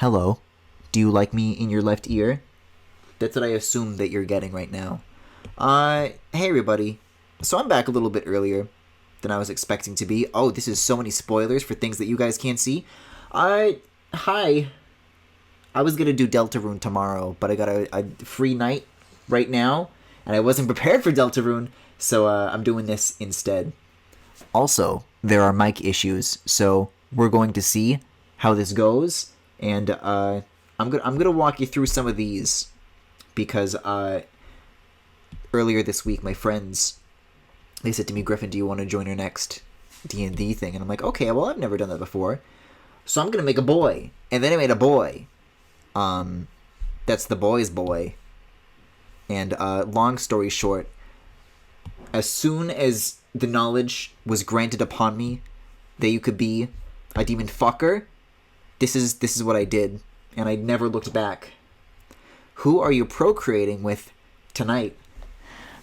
Hello. Do you like me in your left ear? That's what I assume that you're getting right now. Hey everybody. So I'm back a little bit earlier than I was expecting to be. Oh, this is so many spoilers for things that you guys can't see. Hi. I was gonna do Deltarune tomorrow, but I got a free night right now, and I wasn't prepared for Deltarune, so I'm doing this instead. Also, there are mic issues, so we're going to see how this goes, and I'm gonna walk you through some of these because earlier this week my friends, they said to me, Griffin, do you want to join our next D&D thing? And I'm like, okay, well, I've never done that before, so I'm gonna make a boy. And then I made a boy. That's the boy's boy. And long story short, as soon as the knowledge was granted upon me that you could be a demon fucker, this is what I did, and I never looked back. Who are you procreating with tonight?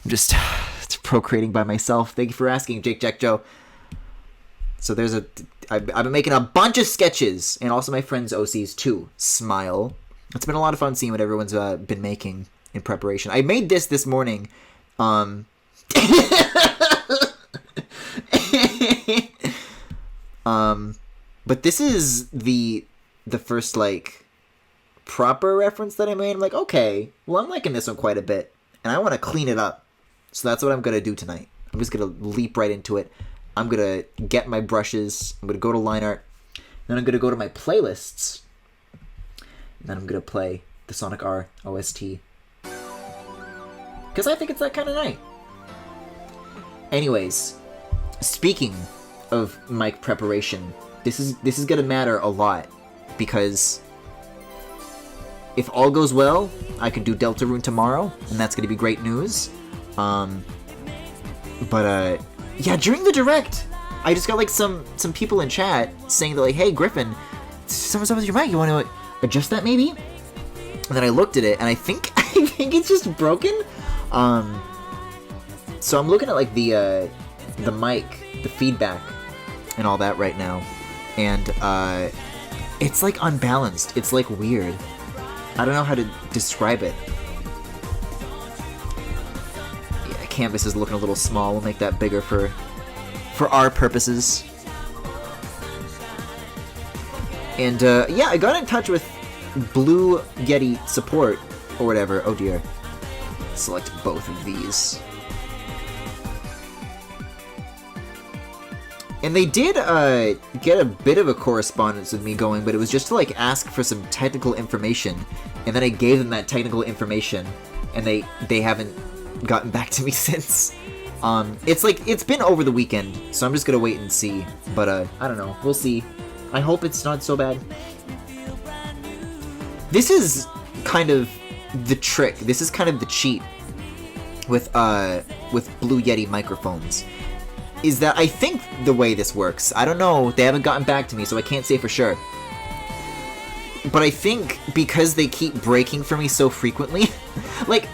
I'm just procreating by myself. Thank you for asking, Jake Jack Joe. So I've been making a bunch of sketches, and also my friends OCs too. Smile. It's been a lot of fun seeing what everyone's been making in preparation. I made this morning. But this is the first, like, proper reference that I made. I'm like, okay, well, I'm liking this one quite a bit, and I want to clean it up. So that's what I'm going to do tonight. I'm just going to leap right into it. I'm going to get my brushes. I'm going to go to line art. Then I'm going to go to my playlists. And then I'm going to play the Sonic R OST. Because I think it's that kind of night. Anyways, speaking of mic preparation, this is going to matter a lot. Because if all goes well, I can do Deltarune tomorrow. And that's going to be great news. Yeah, during the direct, I just got like some people in chat saying that, like, hey Griffin, someone's up with your mic, you want to adjust that maybe? And then I looked at it and I think it's just broken. So I'm looking at like the mic, the feedback and all that right now, and it's like unbalanced. It's like weird. I don't know how to describe it. Canvas is looking a little small. We'll make that bigger for our purposes. And yeah, I got in touch with Blue Yeti support or whatever. Oh dear. Select both of these. And they did get a bit of a correspondence with me going, but it was just to like ask for some technical information, and then I gave them that technical information, and they haven't gotten back to me since. It's been over the weekend, so I'm just gonna wait and see. But I don't know, we'll see. I hope it's not so bad. This is kind of the trick. This is kind of the cheat with Blue Yeti microphones. Is that I think the way this works, I don't know, they haven't gotten back to me, so I can't say for sure. But I think because they keep breaking for me so frequently, like,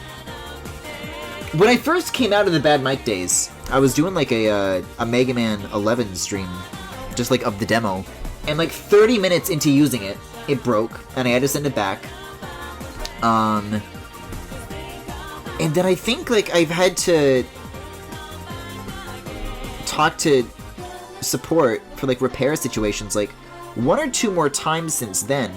when I first came out of the bad mic days, I was doing like a Mega Man 11 stream, just like of the demo, and like 30 minutes into using it, it broke, and I had to send it back. And then I think like I've had to talk to support for like repair situations like 1 or 2 more times since then.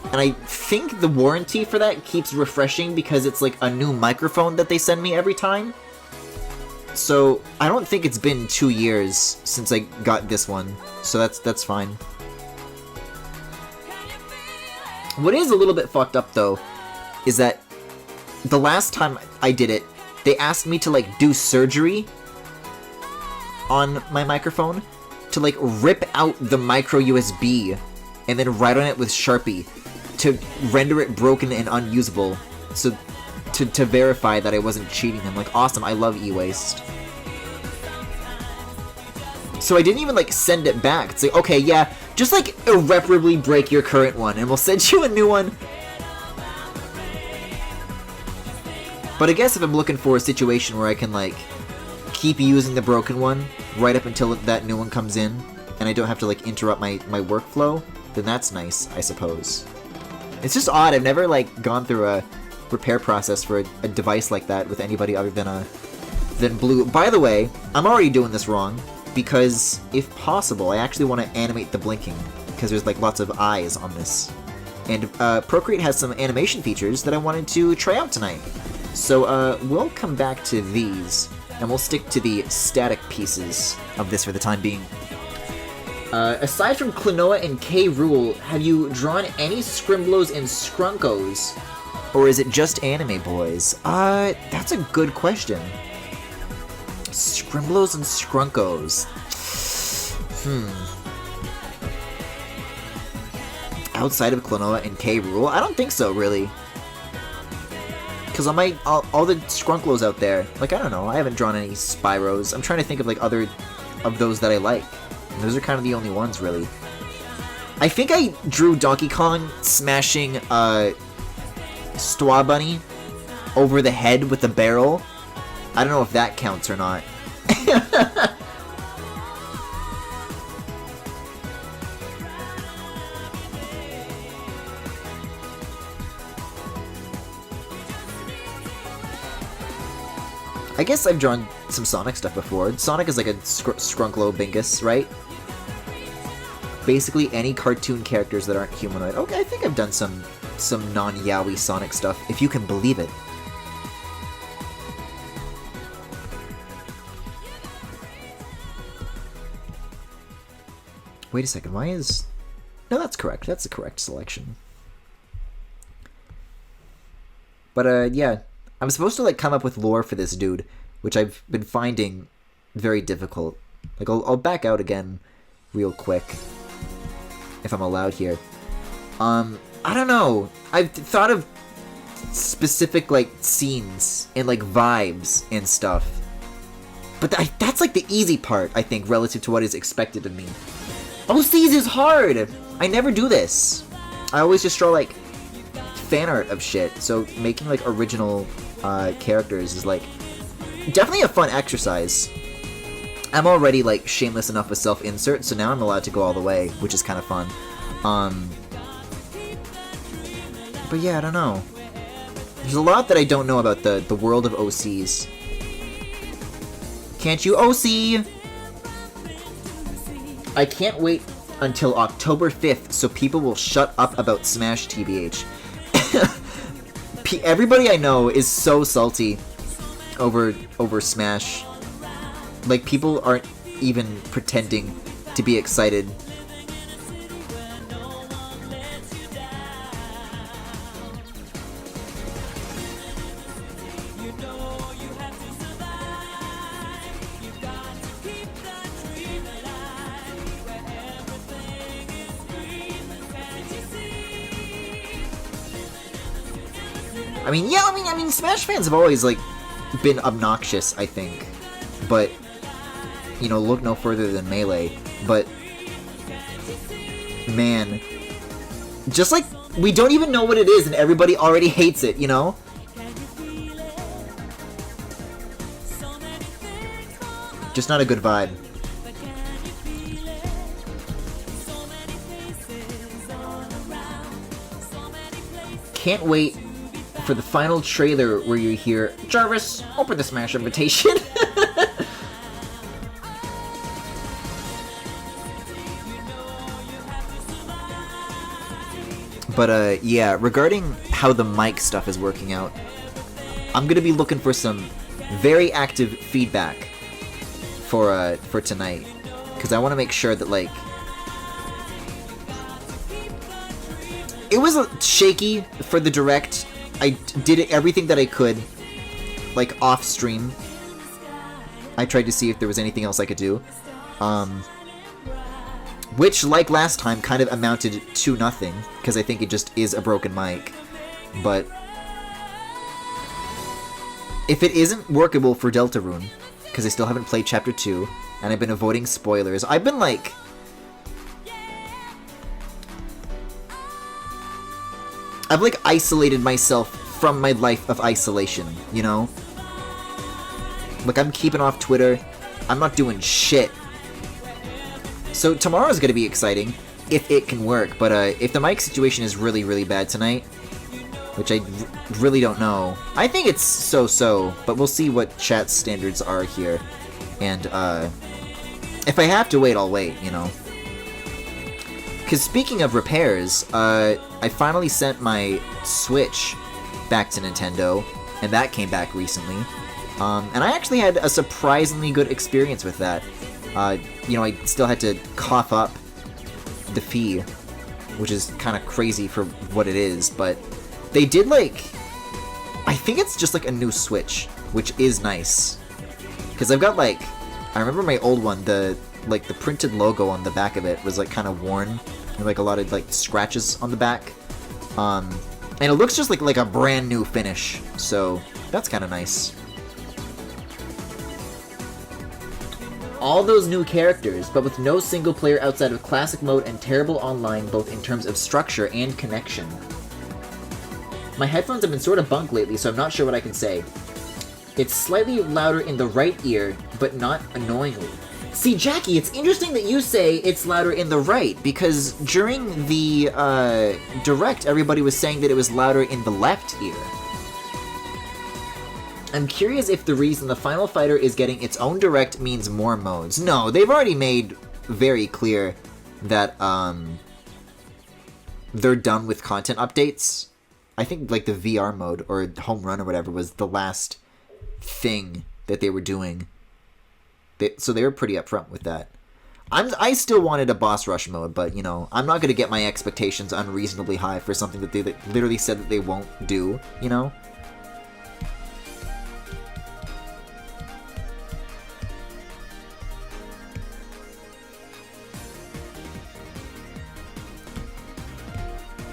And I think the warranty for that keeps refreshing because it's like a new microphone that they send me every time. So I don't think it's been 2 years since I got this one. So that's fine. What is a little bit fucked up though is that the last time I did it, they asked me to like do surgery on my microphone to like rip out the micro USB and then write on it with Sharpie to render it broken and unusable, so to verify that I wasn't cheating them. Like, awesome, I love e-waste. So I didn't even like send it back. It's like, okay, yeah, just like irreparably break your current one and we'll send you a new one. But I guess if I'm looking for a situation where I can like keep using the broken one right up until that new one comes in, and I don't have to like interrupt my workflow, then that's nice, I suppose. It's just odd. I've never, like, gone through a repair process for a device like that with anybody other than Blue. By the way, I'm already doing this wrong, because if possible, I actually want to animate the blinking, because there's, like, lots of eyes on this. And Procreate has some animation features that I wanted to try out tonight. So we'll come back to these, and we'll stick to the static pieces of this for the time being. Aside from Klonoa and K. Rool, have you drawn any Scrimblows and Skrunkos? Or is it just anime boys? That's a good question. Scrimblows and Skrunkos. Outside of Klonoa and K. Rool? I don't think so, really. Because all the Skrunklos out there, like, I don't know, I haven't drawn any Spyros. I'm trying to think of, like, other of those that I like. And those are kind of the only ones, really. I think I drew Donkey Kong smashing, Straw Bunny over the head with the barrel. I don't know if that counts or not. I guess I've drawn some Sonic stuff before. Sonic is like a Skrunklo Bingus, right? Basically any cartoon characters that aren't humanoid. Okay, I think I've done some non-yaoi Sonic stuff, if you can believe it. Wait a second, why is... No, that's correct. That's the correct selection. But, yeah. I'm supposed to, like, come up with lore for this dude, which I've been finding very difficult. Like, I'll back out again real quick, if I'm allowed here. I don't know. I've thought of specific, like, scenes and, like, vibes and stuff. But that's, like, the easy part, I think, relative to what is expected of me. OCs is hard! I never do this. I always just draw, like, fan art of shit. So making, like, original characters is, like, definitely a fun exercise. I'm already, like, shameless enough with self-insert, so now I'm allowed to go all the way, which is kind of fun. But yeah, I don't know. There's a lot that I don't know about the world of OCs. Can't you OC? I can't wait until October 5th so people will shut up about Smash, TBH. Everybody I know is so salty over Smash. Like, people aren't even pretending to be excited. I mean, yeah, I mean, Smash fans have always, like, been obnoxious, I think. But, you know, look no further than Melee. But, man, just, like, we don't even know what it is and everybody already hates it, you know? Just not a good vibe. Can't wait for the final trailer where you hear, Jarvis, open the Smash invitation. But, yeah, regarding how the mic stuff is working out, I'm gonna be looking for some very active feedback for tonight. Because I want to make sure that, like, it was shaky for the direct. I did everything that I could, like, off stream. I tried to see if there was anything else I could do. Which, like last time, kind of amounted to nothing, because I think it just is a broken mic. But if it isn't workable for Deltarune, because I still haven't played Chapter 2, and I've been avoiding spoilers, I've been, like, I've, like, isolated myself from my life of isolation, you know? Like, I'm keeping off Twitter. I'm not doing shit. So tomorrow's gonna be exciting. if it can work. But if the mic situation is really, really bad tonight, which I really don't know, I think it's so-so, but we'll see what chat standards are here. And if I have to wait, I'll wait, you know. Because speaking of repairs, I finally sent my Switch back to Nintendo, and that came back recently. And I actually had a surprisingly good experience with that. You know, I still had to cough up the fee, which is kind of crazy for what it is, but they did, like, I think it's just like a new Switch, which is nice. Because I've got, like, I remember my old one, the printed logo on the back of it was, like, kind of worn, and, like, a lot of, like, scratches on the back. And it looks just like a brand new finish, so that's kind of nice. All those new characters, but with no single player outside of classic mode and terrible online, both in terms of structure and connection. My headphones have been sort of bunk lately, so I'm not sure what I can say. It's slightly louder in the right ear, but not annoyingly. See, Jackie, it's interesting that you say it's louder in the right, because during the Direct, everybody was saying that it was louder in the left ear. I'm curious if the reason the Final Fighter is getting its own Direct means more modes. No, they've already made very clear that they're done with content updates. I think like the VR mode or Home Run or whatever was the last thing that they were doing. So they were pretty upfront with that. I still wanted a boss rush mode, but you know, I'm not going to get my expectations unreasonably high for something that they literally said that they won't do, you know?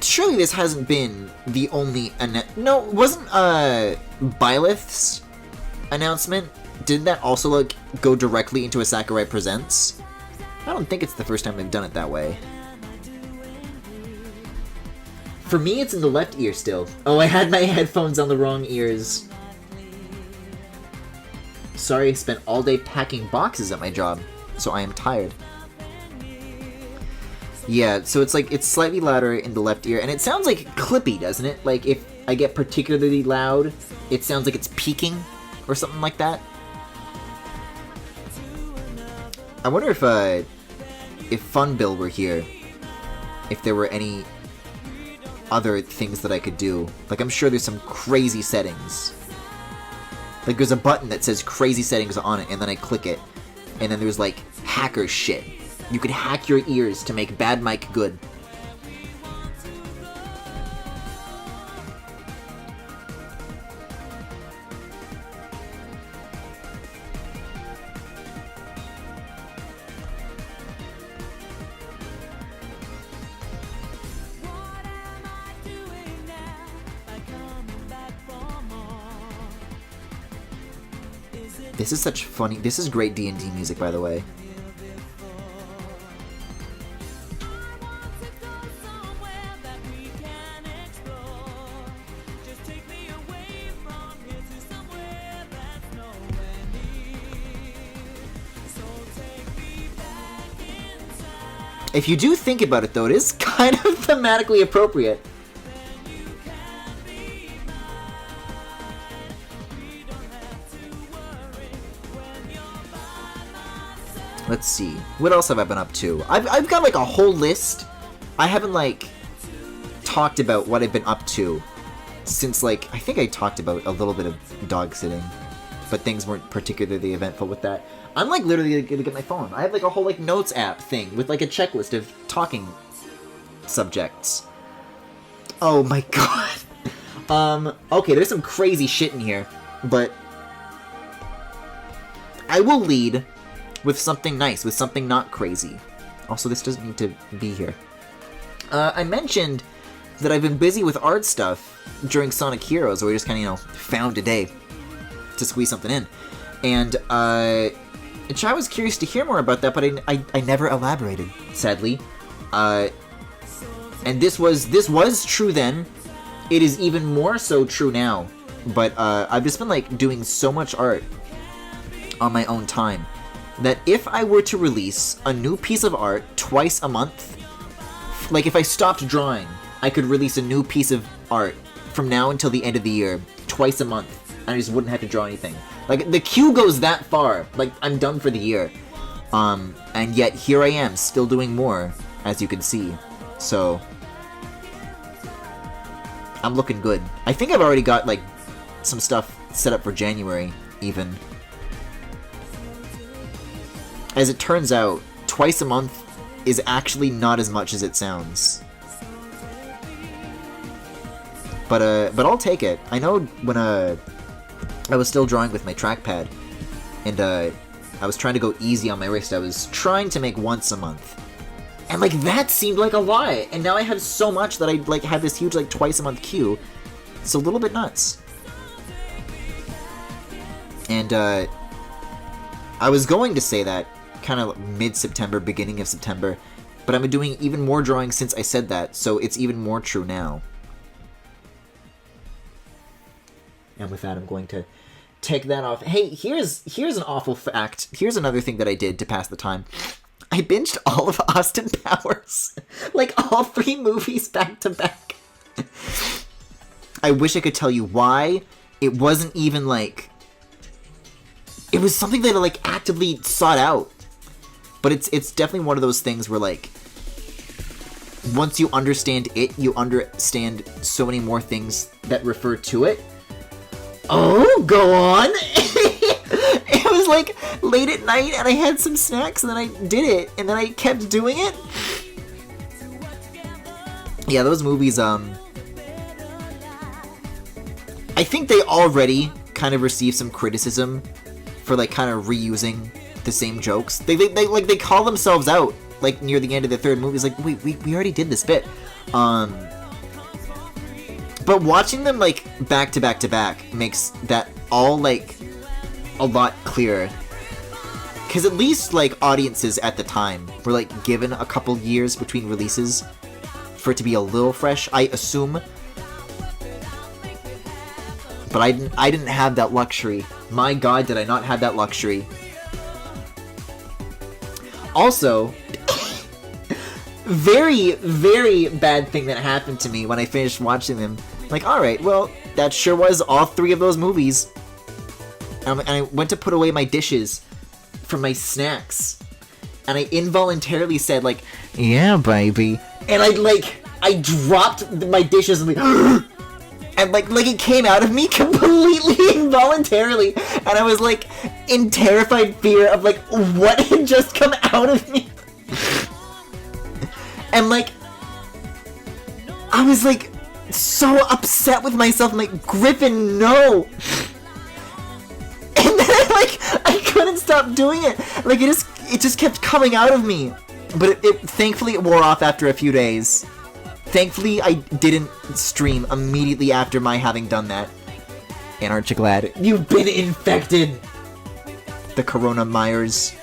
Surely this hasn't been the only no, wasn't Byleth's announcement? Did that also like go directly into a Sakurai Presents? I don't think it's the first time they've done it that way. For me, it's in the left ear still. Oh, I had my headphones on the wrong ears. Sorry, I spent all day packing boxes at my job, so I am tired. Yeah, so it's like, it's slightly louder in the left ear, and it sounds like clippy, doesn't it? Like, if I get particularly loud, it sounds like it's peaking, or something like that. I wonder if Funbill were here, if there were any other things that I could do. Like, I'm sure there's some crazy settings. Like, there's a button that says crazy settings on it, and then I click it, and then there's, like, hacker shit. You could hack your ears to make bad mic good. This is such funny. This is great D&D music, by the way. If you do think about it, though, it is kind of thematically appropriate. Let's see. What else have I been up to? I've got, like, a whole list. I haven't, like, talked about what I've been up to since, like, I think I talked about a little bit of dog sitting, but things weren't particularly eventful with that. I'm, like, literally gonna get my phone. I have, like, a whole, like, notes app thing with, like, a checklist of talking subjects. Oh my god. Okay, there's some crazy shit in here, but I will lead with something nice, with something not crazy. Also, this doesn't need to be here. I mentioned that I've been busy with art stuff during Sonic Heroes, where we just kind of, you know, found a day to squeeze something in. And I was curious to hear more about that, but I never elaborated, sadly. And this was true then. It is even more so true now. But I've just been, like, doing so much art on my own time that if I were to release a new piece of art twice a month, like, if I stopped drawing, I could release a new piece of art from now until the end of the year, twice a month, and I just wouldn't have to draw anything. Like, the queue goes that far. Like, I'm done for the year. And yet, here I am, still doing more, as you can see. So, I'm looking good. I think I've already got, like, some stuff set up for January, even. As it turns out, twice a month is actually not as much as it sounds. But I'll take it. I know when I was still drawing with my trackpad, and I was trying to go easy on my wrist. I was trying to make once a month. And, like, that seemed like a lot. And now I have so much that I, like, have this huge, like, twice a month queue. It's a little bit nuts. And, I was going to say that kind of mid-September, beginning of September, but I'm doing even more drawing since I said that, so it's even more true now. And with that, I'm going to take that off. Hey, here's an awful fact. Here's another thing that I did to pass the time. I binged all of Austin Powers. Like, all 3 movies back to back. I wish I could tell you why. It wasn't even, like... It was something that I, like, actively sought out. But it's definitely one of those things where, like, once you understand it, you understand so many more things that refer to it. Oh, go on! It was, like, late at night, and I had some snacks, and then I did it, and then I kept doing it. Yeah, those movies, I think they already kind of received some criticism for, like, kind of reusing the same jokes. They call themselves out, like, near the end of the 3rd movie. It's like, wait, we already did this bit. But watching them, like, back to back to back makes that all, like, a lot clearer. Because at least, like, audiences at the time were, like, given a couple years between releases for it to be a little fresh, I assume. But I didn't have that luxury. My god, did I not have that luxury. Also, very, very bad thing that happened to me when I finished watching them. Like, alright, well, that sure was all 3 of those movies. And I went to put away my dishes from my snacks. And I involuntarily said, like, yeah, baby. And I dropped my dishes and like, and like it came out of me completely involuntarily. And I was, like, in terrified fear of, like, what had just come out of me. And, like, I was, like, so upset with myself. I'm like, Griffin, no! And then I couldn't stop doing it. Like, it just kept coming out of me. But thankfully it wore off after a few days. Thankfully I didn't stream immediately after my having done that. And aren't you glad? You've been infected! The Corona Myers.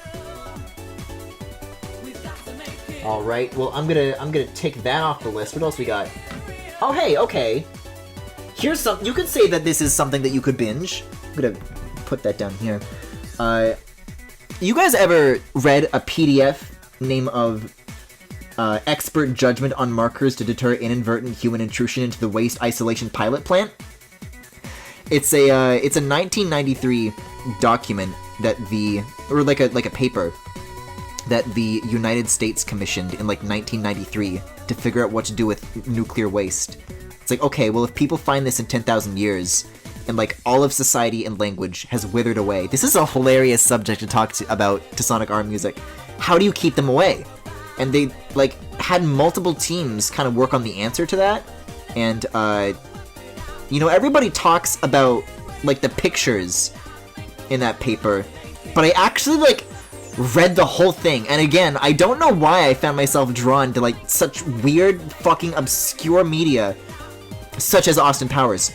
Alright, well I'm gonna take that off the list. What else we got? Oh hey, okay. Here's some. You could say that this is something that you could binge. I'm gonna put that down here. You guys ever read a PDF name of Expert Judgment on Markers to Deter Inadvertent Human Intrusion into the Waste Isolation Pilot Plant? It's a 1993 document that like a paper that the United States commissioned in like 1993 to figure out what to do with nuclear waste. It's like, okay, well if people find this in 10,000 years, and like all of society and language has withered away. This is a hilarious subject to talk about to Sonic R Music. How do you keep them away? And they like had multiple teams kind of work on the answer to that. And you know, everybody talks about like the pictures in that paper, but I actually like read the whole thing. And again, I don't know why I found myself drawn to like such weird fucking obscure media such as Austin Powers.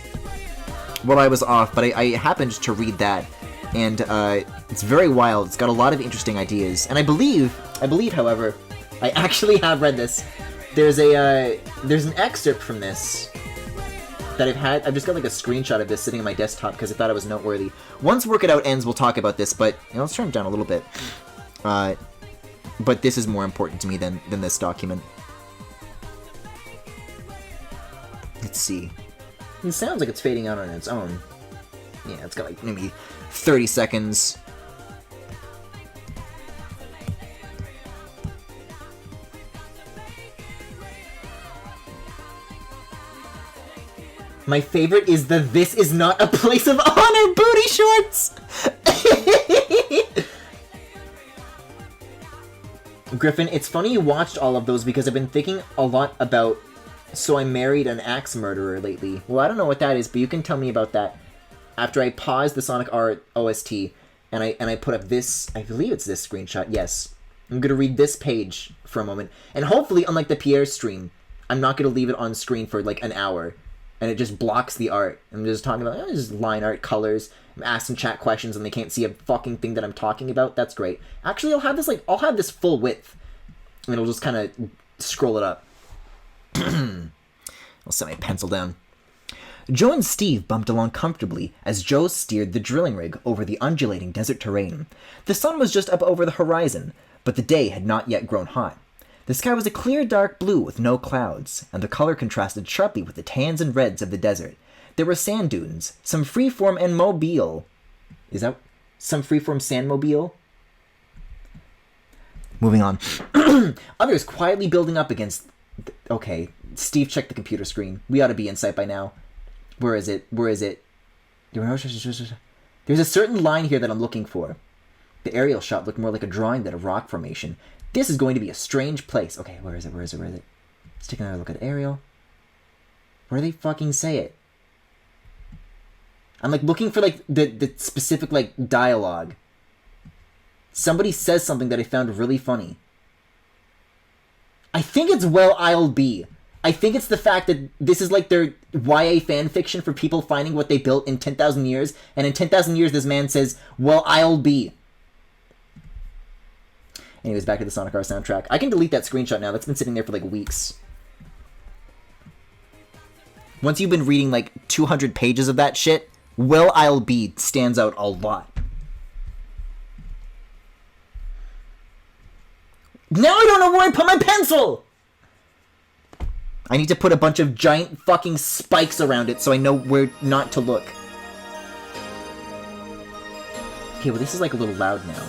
Well, I was off, but I happened to read that, and it's very wild. It's got a lot of interesting ideas, and I believe, however, I actually have read this. There's an excerpt from this that I've just got like a screenshot of this sitting on my desktop because I thought it was noteworthy. Once Work It Out ends, we'll talk about this, but you know, let's turn it down a little bit. But this is more important to me than this document. Let's see. It sounds like it's fading out on its own. Yeah, it's got like maybe 30 seconds. My favorite is the "This is not a place of honor" booty shorts! Griffin, it's funny you watched all of those because I've been thinking a lot about So I Married an Axe Murderer lately. Well, I don't know what that is, but you can tell me about that after I pause the Sonic R OST and I put up this, I believe it's this screenshot, yes. I'm going to read this page for a moment. And hopefully, unlike the Pierre stream, I'm not going to leave it on screen for like an hour. And it just blocks the art. I'm just talking about just line art, colors. I'm asking chat questions and they can't see a fucking thing that I'm talking about. That's great. Actually, I'll have this full width. And it'll just kind of scroll it up. I'll set my pencil down. Joe and Steve bumped along comfortably as Joe steered the drilling rig over the undulating desert terrain. The sun was just up over the horizon, but the day had not yet grown hot. The sky was a clear dark blue with no clouds, and the color contrasted sharply with the tans and reds of the desert. There were sand dunes, some freeform and mobile. Is that some freeform sandmobile? Moving on. Others quietly building up against... Okay, Steve checked the computer screen. We ought to be in sight by now. Where is it? There's a certain line here that I'm looking for. The aerial shot looked more like a drawing than a rock formation. This is going to be a strange place. Okay, where is it? Let's take another look at aerial. Where do they fucking say it? I'm like looking for like the specific like dialogue. Somebody says something that I found really funny. I think it's "Well, I'll Be." I think it's the fact that this is like their YA fan fiction for people finding what they built in 10,000 years, and in 10,000 years this man says, "Well, I'll be." Anyways, back to the Sonic R soundtrack. I can delete that screenshot now. That's been sitting there for like weeks. Once you've been reading like 200 pages of that shit, "Well, I'll Be" stands out a lot. Now I don't know where I put my pencil! I need to put a bunch of giant fucking spikes around it so I know where not to look. Okay, well this is like a little loud now.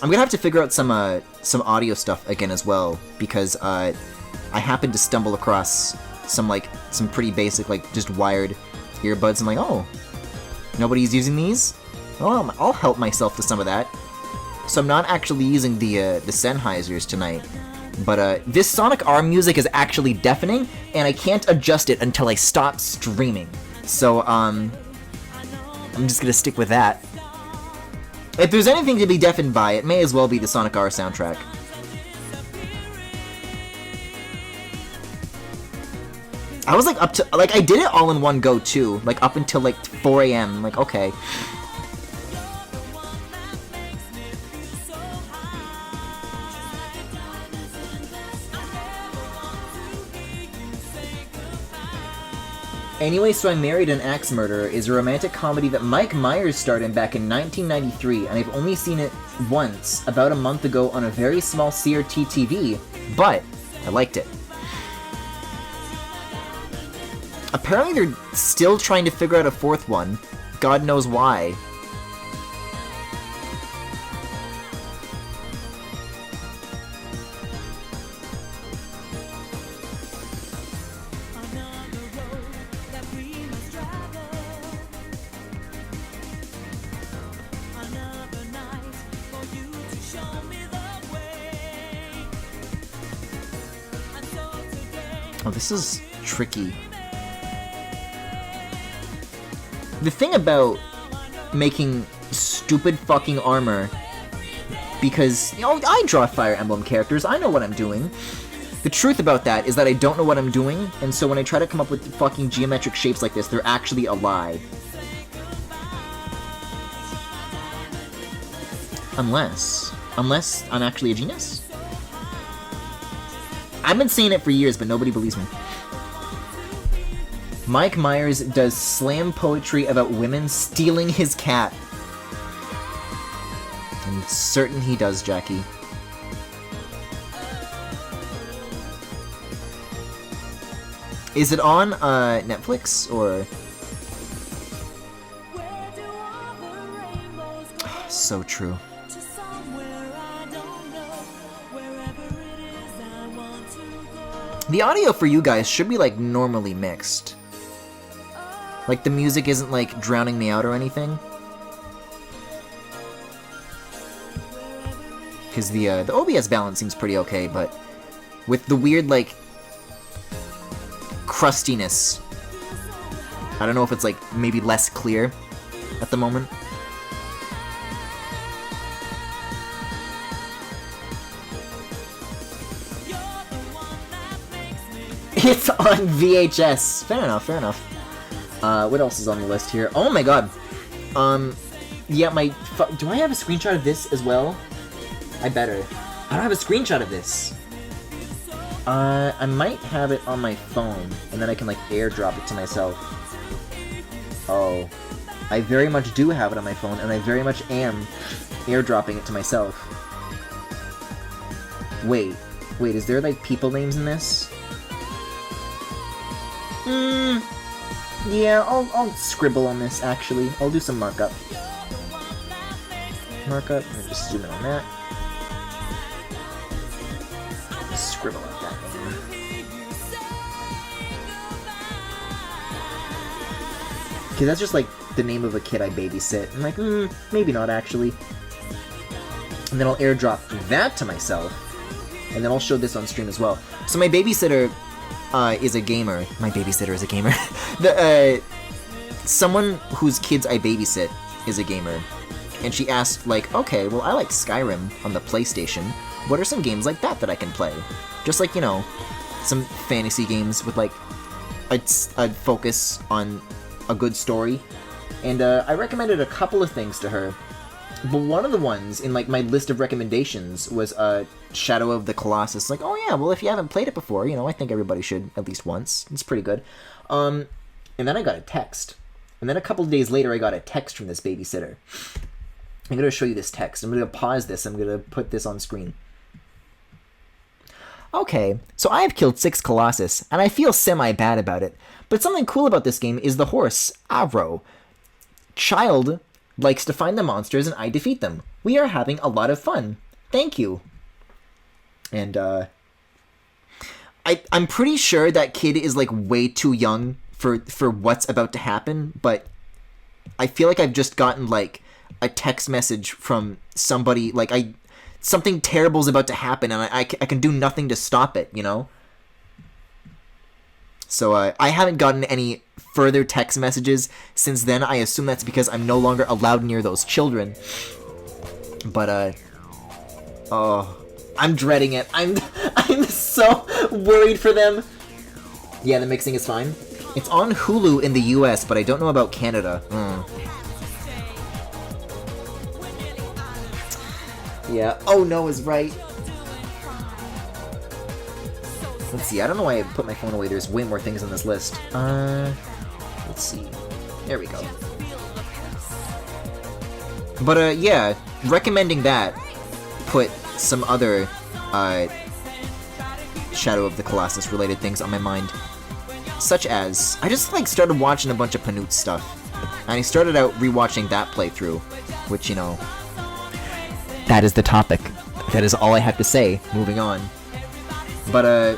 I'm gonna have to figure out some audio stuff again as well, because I happened to stumble across some pretty basic like just wired earbuds. I'm like, oh, nobody's using these? Well, I'll help myself to some of that. So I'm not actually using the Sennheisers tonight, but this Sonic R music is actually deafening, and I can't adjust it until I stop streaming. So I'm just gonna stick with that. If there's anything to be deafened by, it may as well be the Sonic R soundtrack. I was like up to I did it all in one go too, like up until like 4 AM. I'm like, okay. Anyway, So I Married an Axe Murderer is a romantic comedy that Mike Myers starred in back in 1993, and I've only seen it once, about a month ago on a very small CRT TV, but I liked it. Apparently they're still trying to figure out a fourth one. God knows why. Oh, this is tricky. The thing about making stupid fucking armor, because, you know, I draw Fire Emblem characters, I know what I'm doing. The truth about that is that I don't know what I'm doing, and so when I try to come up with fucking geometric shapes like this, they're actually a lie. Unless I'm actually a genius? I've been saying it for years, but nobody believes me. Mike Myers does slam poetry about women stealing his cat. I'm certain he does, Jackie. Is it on Netflix or? So true. The audio for you guys should be like normally mixed. Like the music isn't like drowning me out or anything. Because the OBS balance seems pretty okay, but with the weird like crustiness, I don't know if it's like maybe less clear at the moment. It's on VHS. Fair enough, fair enough. What else is on the list here? Oh my god. Yeah, do I have a screenshot of this as well? I better. I don't have a screenshot of this. I might have it on my phone, and then I can, like, airdrop it to myself. Oh. I very much do have it on my phone, and I very much am airdropping it to myself. Wait, is there, like, people names in this? Yeah, I'll scribble on this, actually. I'll do some markup. Markup, and just zoom in on that. Scribble out that name. Okay, that's just like the name of a kid I babysit. I'm like, maybe not actually. And then I'll airdrop that to myself. And then I'll show this on stream as well. So my babysitter is a gamer. My babysitter is a gamer. Someone whose kids I babysit is a gamer. And she asked, like, okay, well, I like Skyrim on the PlayStation. What are some games like that I can play? Just like, you know, some fantasy games with, like, a focus on a good story. And I recommended a couple of things to her. But one of the ones in, like, my list of recommendations was Shadow of the Colossus. Like, oh yeah, well, if you haven't played it before, you know, I think everybody should at least once. It's pretty good. And then I got a text. And then a couple of days later, I got a text from this babysitter. I'm going to show you this text. I'm going to pause this. I'm going to put this on screen. Okay, so I have killed 6 Colossus, and I feel semi-bad about it. But something cool about this game is the horse, Avro. Child likes to find the monsters, and I defeat them. We are having a lot of fun. Thank you. And, I'm pretty sure that kid is, like, way too young for what's about to happen, but I feel like I've just gotten, like, a text message from somebody, like, something terrible is about to happen, and I can do nothing to stop it, you know? So, I haven't gotten any further text messages since then. I assume that's because I'm no longer allowed near those children. But, oh, I'm dreading it. I'm so worried for them. Yeah, the mixing is fine. It's on Hulu in the US, but I don't know about Canada. Yeah, oh no is right. Let's see, I don't know why I put my phone away. There's way more things on this list. Let's see. There we go. But, yeah, recommending that put some other, Shadow of the Colossus related things on my mind. Such as, I just, like, started watching a bunch of Panut stuff. And I started out rewatching that playthrough, which, you know, that is the topic. That is all I have to say. Moving on. But,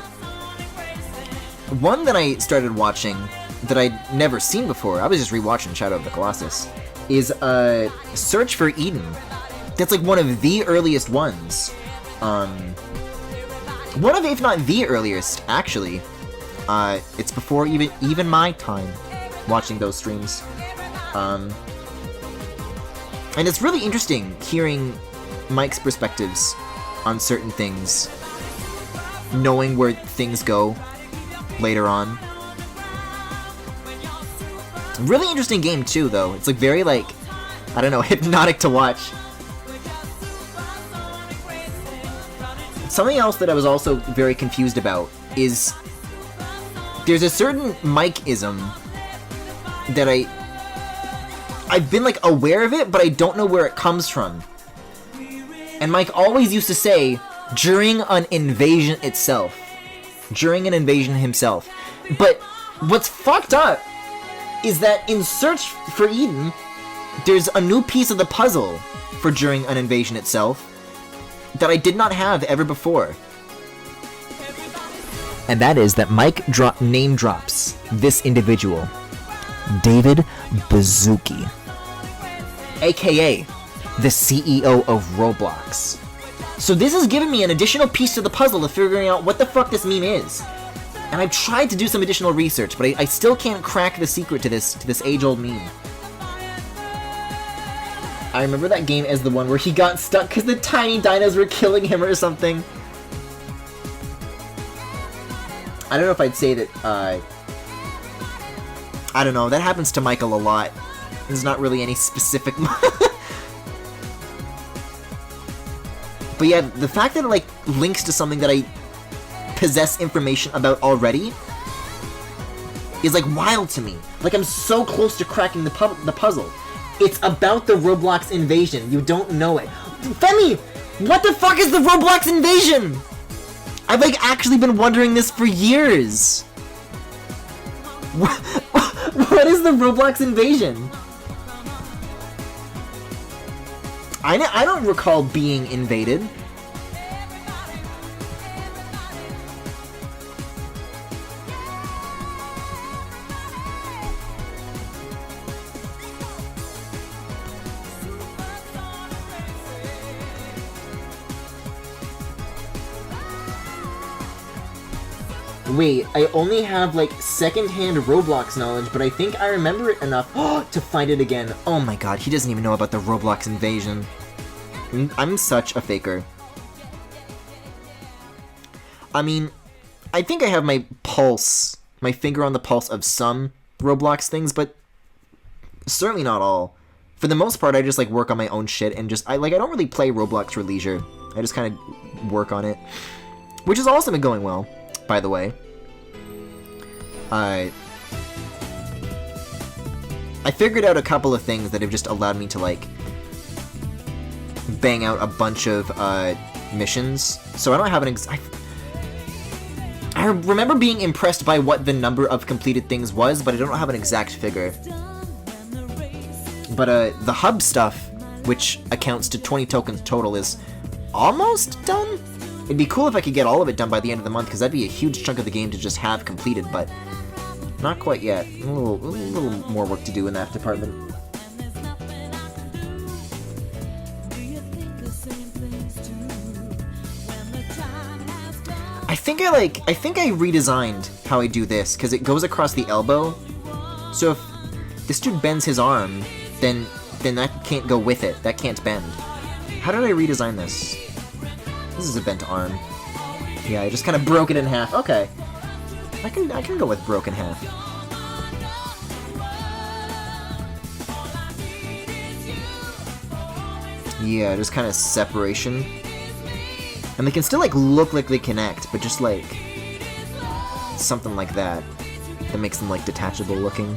one that I started watching that I'd never seen before, I was just rewatching Shadow of the Colossus, is, Search for Eden. That's, like, one of the earliest ones. One of, if not the earliest, actually. It's before even my time watching those streams. And it's really interesting hearing Mike's perspectives on certain things, knowing where things go later on. Really interesting game too, though. It's like very, like, I don't know, hypnotic to watch. Something else that I was also very confused about is there's a certain Mike-ism that I've been, like, aware of it, but I don't know where it comes from. And Mike always used to say, during an invasion itself. During an invasion himself. But what's fucked up is that in Search for Eden, there's a new piece of the puzzle for during an invasion itself that I did not have ever before. And that is that Mike name drops this individual, David Baszucki, aka the CEO of Roblox. So this has given me an additional piece to the puzzle of figuring out what the fuck this meme is. And I've tried to do some additional research, but I still can't crack the secret to this age-old meme. I remember that game as the one where he got stuck because the tiny dinos were killing him or something. I don't know if I'd say that, I don't know, that happens to Michael a lot. There's not really any specific... But yeah, the fact that it, like, links to something that I possess information about already is, like, wild to me. Like, I'm so close to cracking the puzzle. It's about the Roblox invasion. You don't know it. Femi! What the fuck is the Roblox invasion? I've, like, actually been wondering this for years. What is the Roblox invasion? I don't recall being invaded. Wait, I only have, like, second-hand Roblox knowledge, but I think I remember it enough to find it again. Oh my god, he doesn't even know about the Roblox invasion. I'm such a faker. I mean, I think I have my pulse, my finger on the pulse of some Roblox things, but certainly not all. For the most part, I just, like, work on my own shit and just, I don't really play Roblox for leisure. I just kind of work on it. Which has also been going well, by the way. I figured out a couple of things that have just allowed me to, like, bang out a bunch of missions. So I don't have an I remember being impressed by what the number of completed things was, but I don't have an exact figure. But the hub stuff, which accounts to 20 tokens total, is almost done. It'd be cool if I could get all of it done by the end of the month, because that'd be a huge chunk of the game to just have completed, but not quite yet. A little more work to do in that department. I think I redesigned how I do this, because it goes across the elbow. So if this dude bends his arm, then that can't go with it. That can't bend. How did I redesign this? This is a bent arm. Yeah, I just kind of broke it in half. Okay. I can go with broken half. Yeah, just kind of separation. And they can still, like, look like they connect, but just, like, something like that. That makes them, like, detachable looking.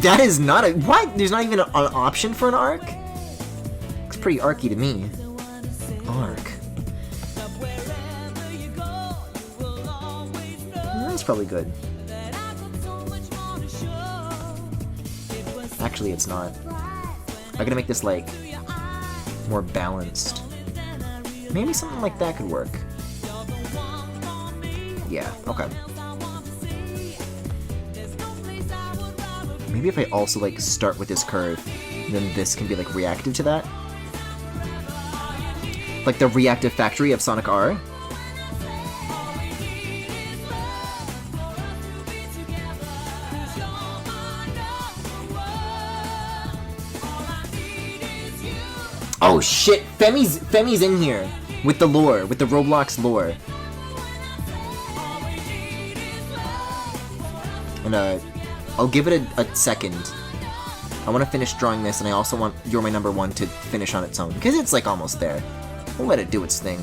That is not a... What? There's not even an option for an arc? It's pretty arcy to me. Arc. That's probably good. Actually, it's not. I'm gonna make this, like, more balanced. Maybe something like that could work. Yeah, okay. Maybe if I also, like, start with this curve, then this can be, like, reactive to that. Like the reactive factory of Sonic R. Oh shit, Femi's in here with the lore, with the Roblox lore. And I'll give it a second. I want to finish drawing this, and I also want You're My Number One to finish on its own, because it's, like, almost there. We'll let it do its thing.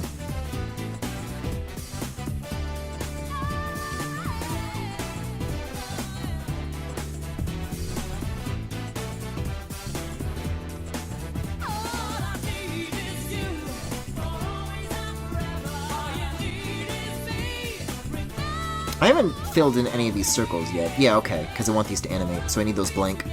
I haven't filled in any of these circles yet. Yeah, okay, because I want these to animate, so I need those blank.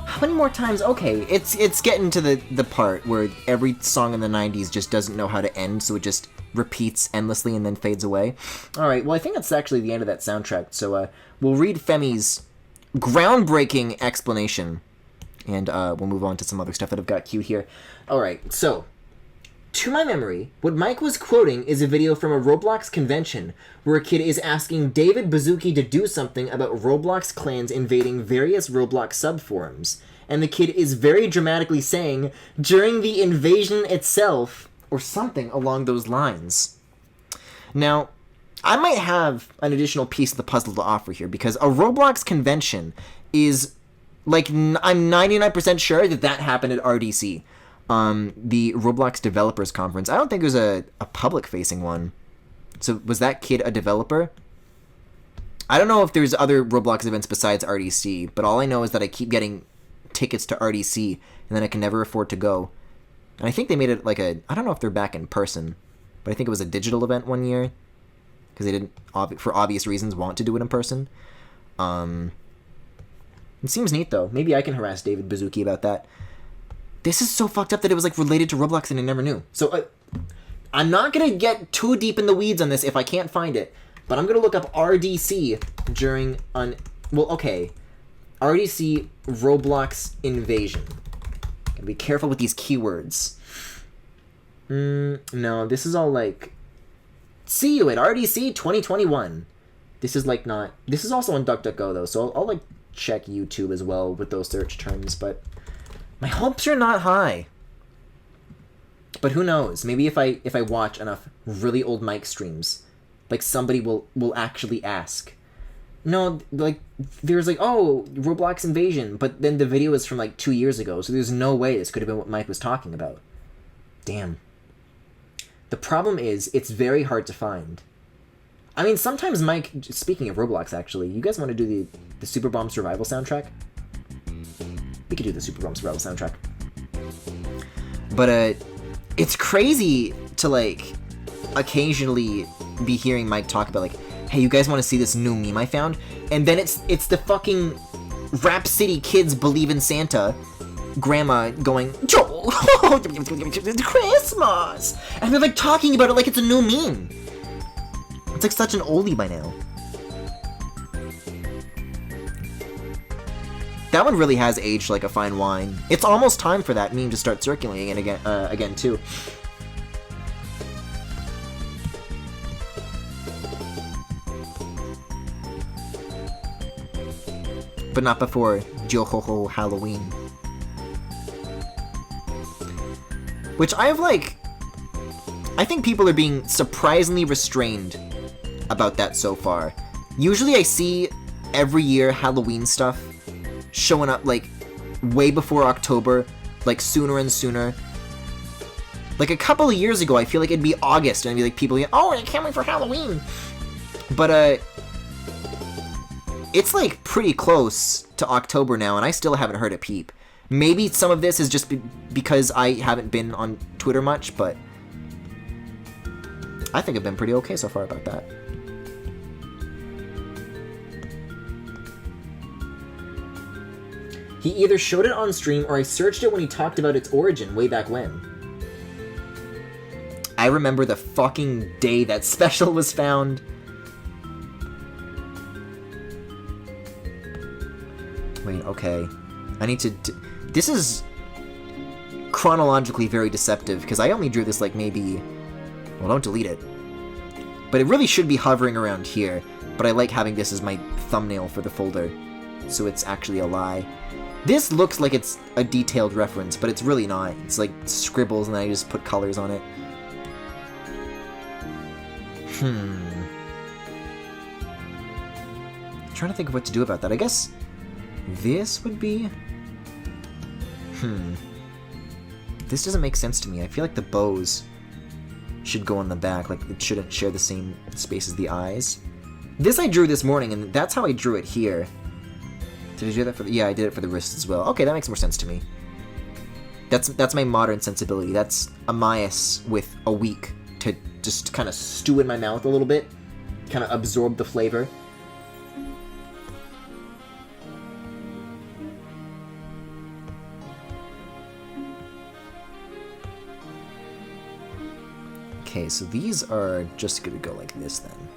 How many more times? Okay, it's getting to the part where every song in the 90s just doesn't know how to end, so it just repeats endlessly and then fades away. Alright, well I think that's actually the end of that soundtrack, so we'll read Femi's groundbreaking explanation, and we'll move on to some other stuff that I've got queued here. Alright, so, to my memory, what Mike was quoting is a video from a Roblox convention where a kid is asking David Baszucki to do something about Roblox clans invading various Roblox subforums. And the kid is very dramatically saying, during the invasion itself, or something along those lines. Now, I might have an additional piece of the puzzle to offer here, because a Roblox convention is, like, I'm 99% sure that happened at RDC. The Roblox Developers Conference. I don't think it was a public-facing one. So, was that kid a developer? I don't know if there's other Roblox events besides RDC, but all I know is that I keep getting tickets to RDC, and then I can never afford to go. And I think they made it like I don't know if they're back in person, but I think it was a digital event one year, because they didn't, for obvious reasons, want to do it in person. It seems neat, though. Maybe I can harass David Baszucki about that. This is so fucked up that it was, like, related to Roblox and I never knew. So, I'm not gonna get too deep in the weeds on this if I can't find it, but I'm gonna look up RDC during well, okay. RDC Roblox invasion. Gotta be careful with these keywords. No, this is all, like, see you at RDC 2021. This is, like, not... This is also on DuckDuckGo, though, so I'll like, check YouTube as well with those search terms, but... My hopes are not high. But who knows? Maybe if I watch enough really old Mike streams, like, somebody will actually ask. No, like, there's like, oh, Roblox invasion, but then the video is from, like, 2 years ago, so there's no way this could have been what Mike was talking about. Damn. The problem is, it's very hard to find. I mean, sometimes Mike, speaking of Roblox, actually, you guys want to do the Super Bomb Survival soundtrack? We could do the Super Bomb Survival soundtrack. But, it's crazy to, like, occasionally be hearing Mike talk about, like, hey, you guys want to see this new meme I found? And then it's the fucking Rap City Kids Believe in Santa grandma going, Joel, it's Christmas! And they're, like, talking about it like it's a new meme. It's, like, such an oldie by now. That one really has aged like a fine wine. It's almost time for that meme to start circulating again too. But not before Yo-Ho-Ho Halloween. Which I think people are being surprisingly restrained about that so far. Usually I see every year Halloween stuff showing up, like, way before October, like, sooner and sooner. Like, a couple of years ago, I feel like it'd be August, and I'd be like, people, oh, I can't wait for Halloween! But, it's, like, pretty close to October now, and I still haven't heard a peep. Maybe some of this is just because I haven't been on Twitter much, but I think I've been pretty okay so far about that. He either showed it on stream or I searched it when he talked about its origin way back when. I remember the fucking day that special was found. Wait, okay. I need to... This is chronologically very deceptive, because I only drew this, like, maybe... Well, don't delete it. But it really should be hovering around here, but I like having this as my thumbnail for the folder. so it's actually a lie. This looks like it's a detailed reference, but it's really not. It's like scribbles and then I just put colors on it. I'm trying to think of what to do about that. I guess this would be... This doesn't make sense to me. I feel like the bows should go on the back. Like, it shouldn't share the same space as the eyes. This I drew this morning, and that's how I drew it here. Did I do that for the... Yeah, I did it for the wrists as well. Okay, that makes more sense to me. That's my modern sensibility. That's a Mayas with a week to just kind of stew in my mouth a little bit. Kind of absorb the flavor. Okay, so these are just gonna go like this then.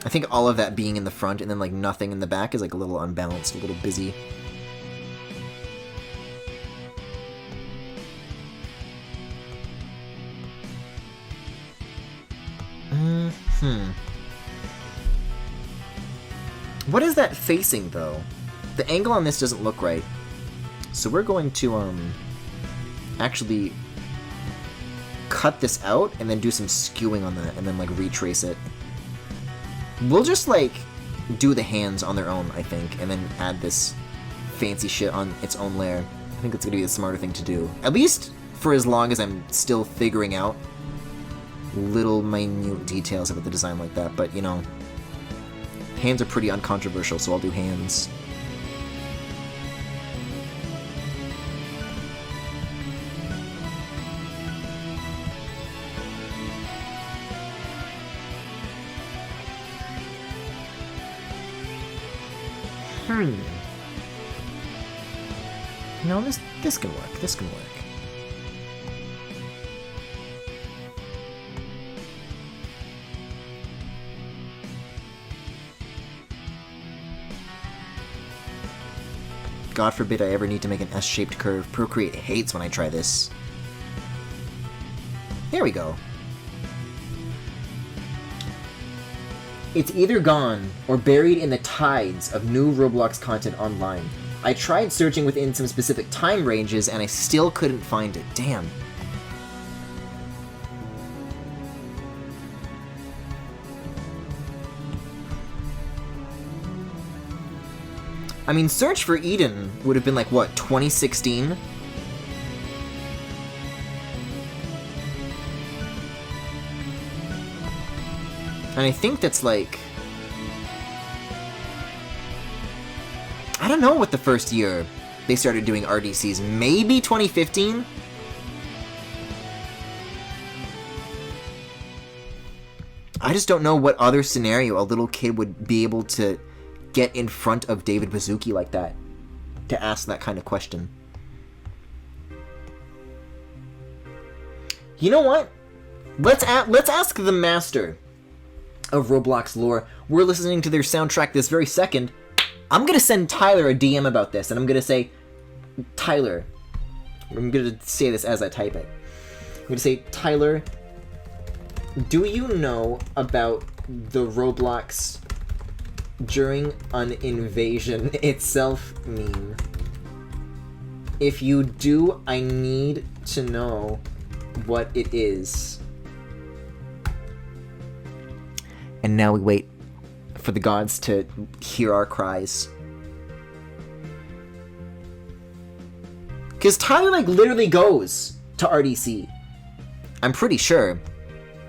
I think all of that being in the front and then like nothing in the back is like a little unbalanced, a little busy. What is that facing, though? The angle on this doesn't look right. So we're going to, actually cut this out and then do some skewing on that and then, like, retrace it. We'll just, like, do the hands on their own, I think, and then add this fancy shit on its own layer. I think that's gonna be the smarter thing to do. At least for as long as I'm still figuring out little minute details about the design like that, but, you know... Hands are pretty uncontroversial, so I'll do hands. No, this can work. This can work. God forbid I ever need to make an S-shaped curve. Procreate hates when I try this. There we go. It's either gone or buried in the tides of new Roblox content online. I tried searching within some specific time ranges and I still couldn't find it. Damn. I mean, Search for Eden would have been like, what, 2016? And I think that's like... I don't know what the first year they started doing RDCs. Maybe 2015? I just don't know what other scenario a little kid would be able to get in front of David Baszucki like that to ask that kind of question. You know what? Let's ask the master of Roblox lore. We're listening to their soundtrack this very second. I'm gonna send Tyler a DM about this, and I'm gonna say, Tyler, I'm gonna say this as I type it. I'm gonna say, Tyler, do you know about the Roblox during an invasion itself meme? If you do, I need to know what it is. And now we wait for the gods to hear our cries. Because Tyler, like, literally goes to RDC. I'm pretty sure.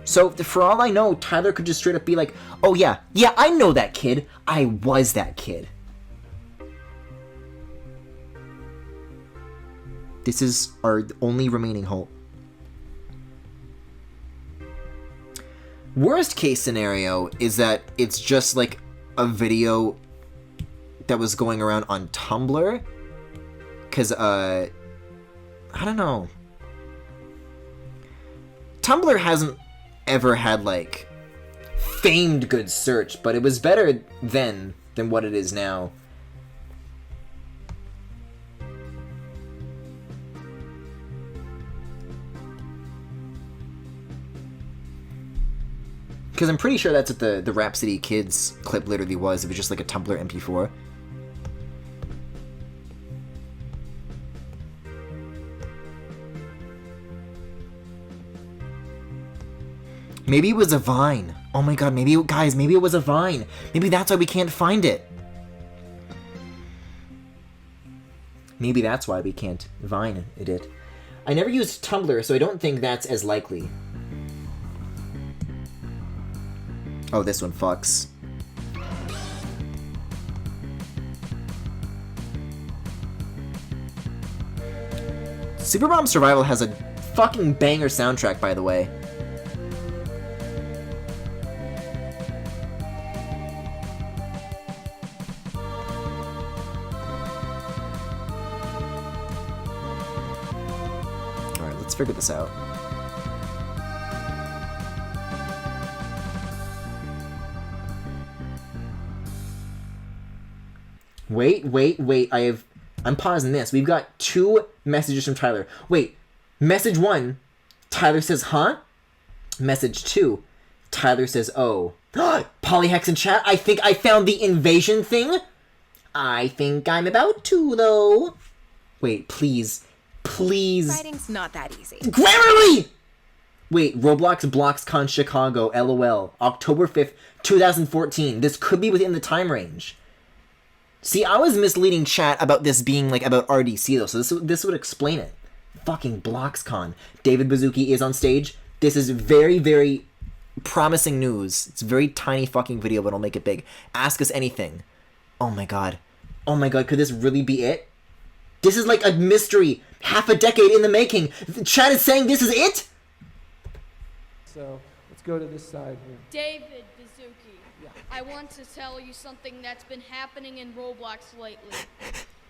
So, for all I know, Tyler could just straight up be like, oh yeah, I know that kid. I was that kid. This is our only remaining hope. Worst case scenario is that it's just like a video that was going around on Tumblr. Because, I don't know. Tumblr hasn't ever had, like, famed good search, but it was better then than what it is now. Because I'm pretty sure that's what the Rhapsody Kids clip literally was. It was just like a Tumblr MP4. Maybe it was a Vine. Oh my god, maybe it was a Vine. Maybe that's why we can't find it. Maybe that's why we can't Vine it. I never used Tumblr, so I don't think that's as likely. Oh, this one fucks. Super Bomb Survival has a fucking banger soundtrack, by the way. Alright, let's figure this out. Wait, I'm pausing this. We've got 2 messages from Tyler. Wait, message 1, Tyler says, huh? Message 2, Tyler says, oh. Polyhex in chat, I think I found the invasion thing. I think I'm about to, though. Wait, please. Writing's not that easy. Grammarly! Wait, Roblox BloxCon Chicago, LOL. October 5th, 2014. This could be within the time range. See, I was misleading chat about this being, like, about RDC, though, so this would explain it. Fucking BloxCon. David Baszucki is on stage. This is very, very promising news. It's a very tiny fucking video, but it'll make it big. Ask us anything. Oh my god. Oh my god, could this really be it? This is like a mystery. Half a decade in the making. Chat is saying this is it? So, let's go to this side here. David Baszucki, I want to tell you something that's been happening in Roblox lately.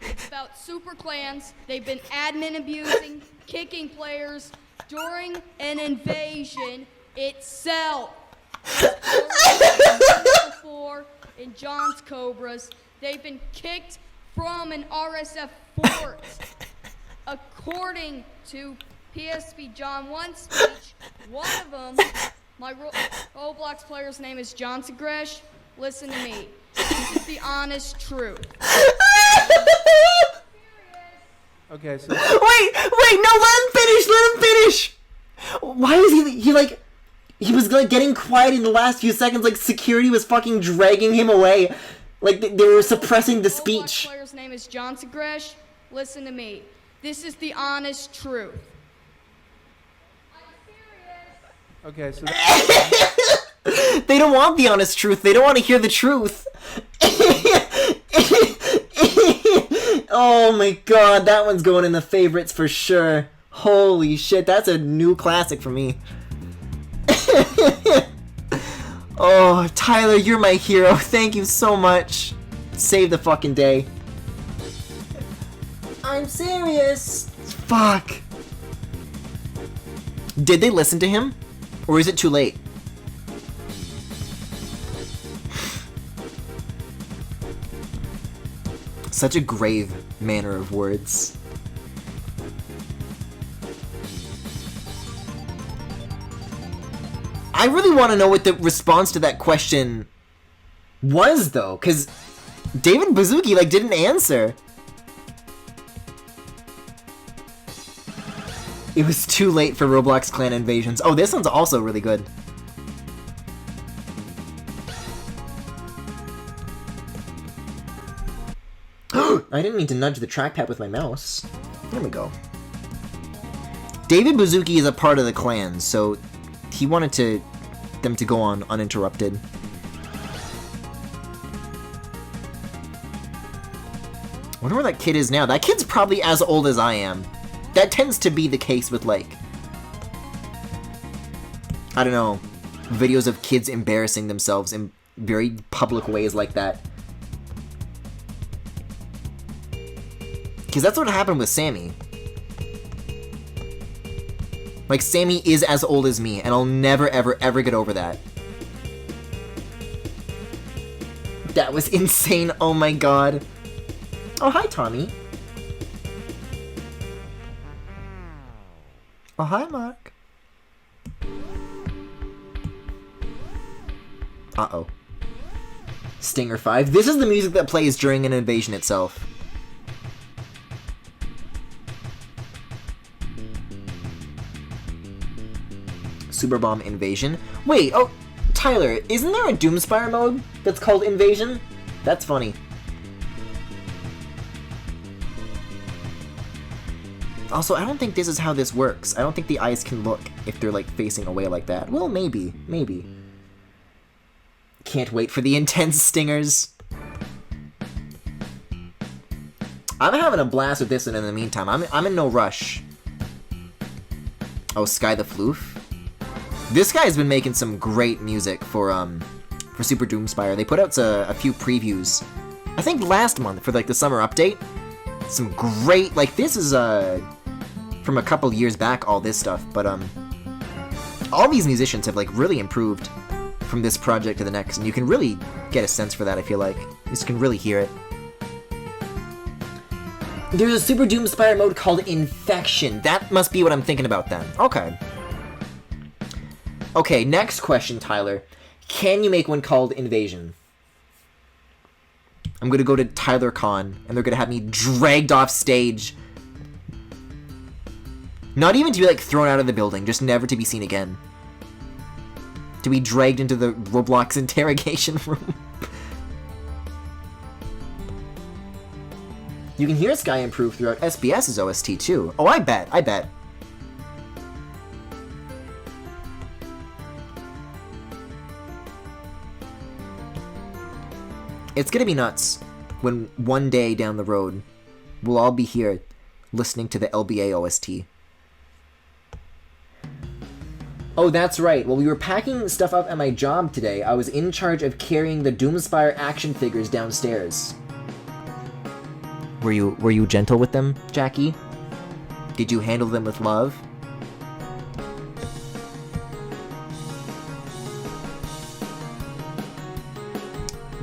It's about super clans. They've been admin abusing, kicking players during an invasion itself. Before in John's Cobras, they've been kicked from an RSF fort. According to PSP John 1's speech, one of them, my Roblox player's name is John Segresh. Listen to me. This is the honest truth. Okay, so... Wait, no, let him finish! Why is he was like getting quiet in the last few seconds, like security was fucking dragging him away. Like they were suppressing the speech. Roblox player's name is John Segresh. Listen to me. This is the honest truth. I'm serious. Okay, so... They don't want the honest truth. They don't want to hear the truth. Oh my god, that one's going in the favorites for sure. Holy shit, that's a new classic for me. Oh, Tyler, you're my hero. Thank you so much. Save the fucking day. I'm serious. Fuck. Did they listen to him? Or is it too late? Such a grave manner of words. I really want to know what the response to that question was, though, because David Baszucki, like, didn't answer. It was too late for Roblox clan invasions. Oh, this one's also really good. I didn't mean to nudge the trackpad with my mouse. There we go. David Baszucki is a part of the clan, so he wanted them to go on uninterrupted. I wonder where that kid is now. That kid's probably as old as I am. That tends to be the case with, like, I don't know, videos of kids embarrassing themselves in very public ways like that. Because that's what happened with Sammy. Like, Sammy is as old as me, and I'll never, ever, ever get over that. That was insane, oh my god. Oh, hi, Tommy. Oh, hi, Mark. Uh-oh. Stinger 5. This is the music that plays during an invasion itself. Super Bomb Invasion. Wait, oh, Tyler, isn't there a Doomspire mode that's called Invasion? That's funny. Also, I don't think this is how this works. I don't think the eyes can look if they're, like, facing away like that. Well, maybe. Maybe. Can't wait for the intense stingers. I'm having a blast with this one in the meantime. I'm in no rush. Oh, Sky the Floof. This guy's been making some great music for Super Doomspire. They put out a few previews, I think last month for like the summer update. Some great, like this is from a couple years back, all this stuff, but all these musicians have like really improved from this project to the next, and you can really get a sense for that, I feel like. You just can really hear it. There's a Super Doomspire mode called Infection. That must be what I'm thinking about then. Okay. Okay, next question, Tyler. Can you make one called Invasion? I'm gonna go to TylerCon, and they're gonna have me dragged off stage. Not even to be, like, thrown out of the building, just never to be seen again. To be dragged into the Roblox interrogation room. You can hear Sky improve throughout SBS's OST, too. Oh, I bet. It's gonna be nuts when one day down the road, we'll all be here listening to the LBA OST. Oh, that's right. While we were packing stuff up at my job today, I was in charge of carrying the Doomspire action figures downstairs. Were you gentle with them, Jackie? Did you handle them with love?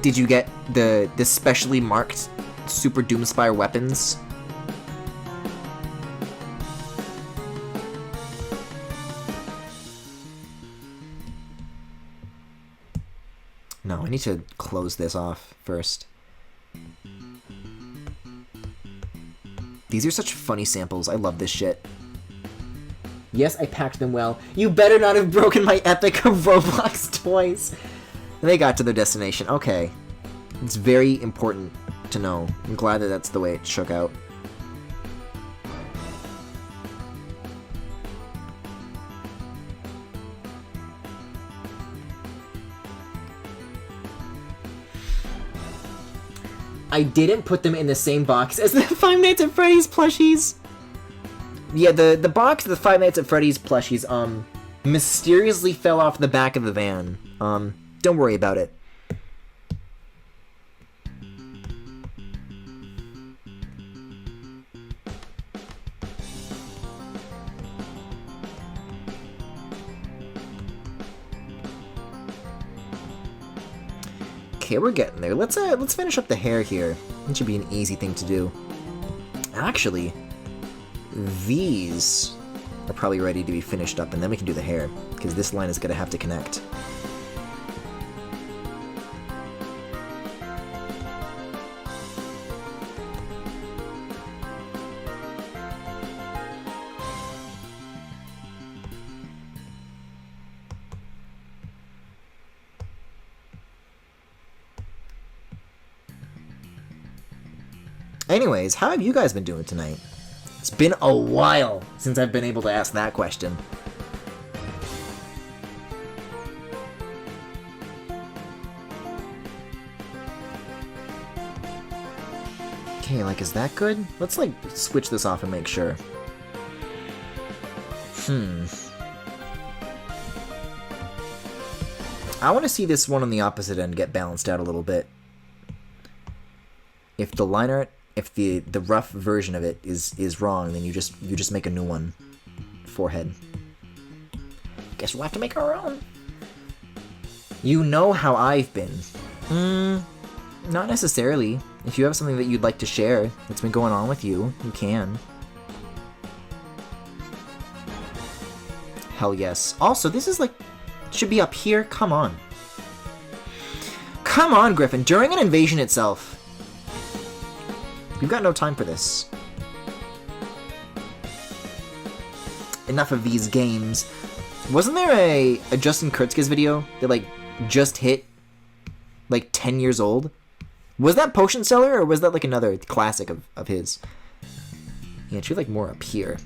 Did you get the specially marked Super Doomspire weapons? No, I need to close this off first. These are such funny samples. I love this shit. Yes, I packed them well. You better not have broken my epic of Roblox toys. They got to their destination. Okay. It's very important to know. I'm glad that that's the way it shook out. I didn't put them in the same box as the Five Nights at Freddy's plushies. Yeah, the box of the Five Nights at Freddy's plushies, mysteriously fell off the back of the van. Don't worry about it. Okay, we're getting there. Let's finish up the hair here. It should be an easy thing to do. Actually, these are probably ready to be finished up, and then we can do the hair, because this line is gonna have to connect. Anyways, how have you guys been doing tonight? It's been a while since I've been able to ask that question. Okay, like, is that good? Let's, like, switch this off and make sure. I want to see this one on the opposite end get balanced out a little bit. If the line art, if the rough version of it is wrong, then you just make a new one. Forehead. Guess we'll have to make our own. You know how I've been. Not necessarily. If you have something that you'd like to share that's been going on with you, you can. Hell yes. Also, this is like, should be up here. Come on. Come on, Griffin. During an invasion itself. We've got no time for this. Enough of these games. Wasn't there a Justin Kurtz's video that, like, just hit, like, 10 years old? Was that Potion Seller, or was that, like, another classic of his? Yeah, it should be, like, more up here.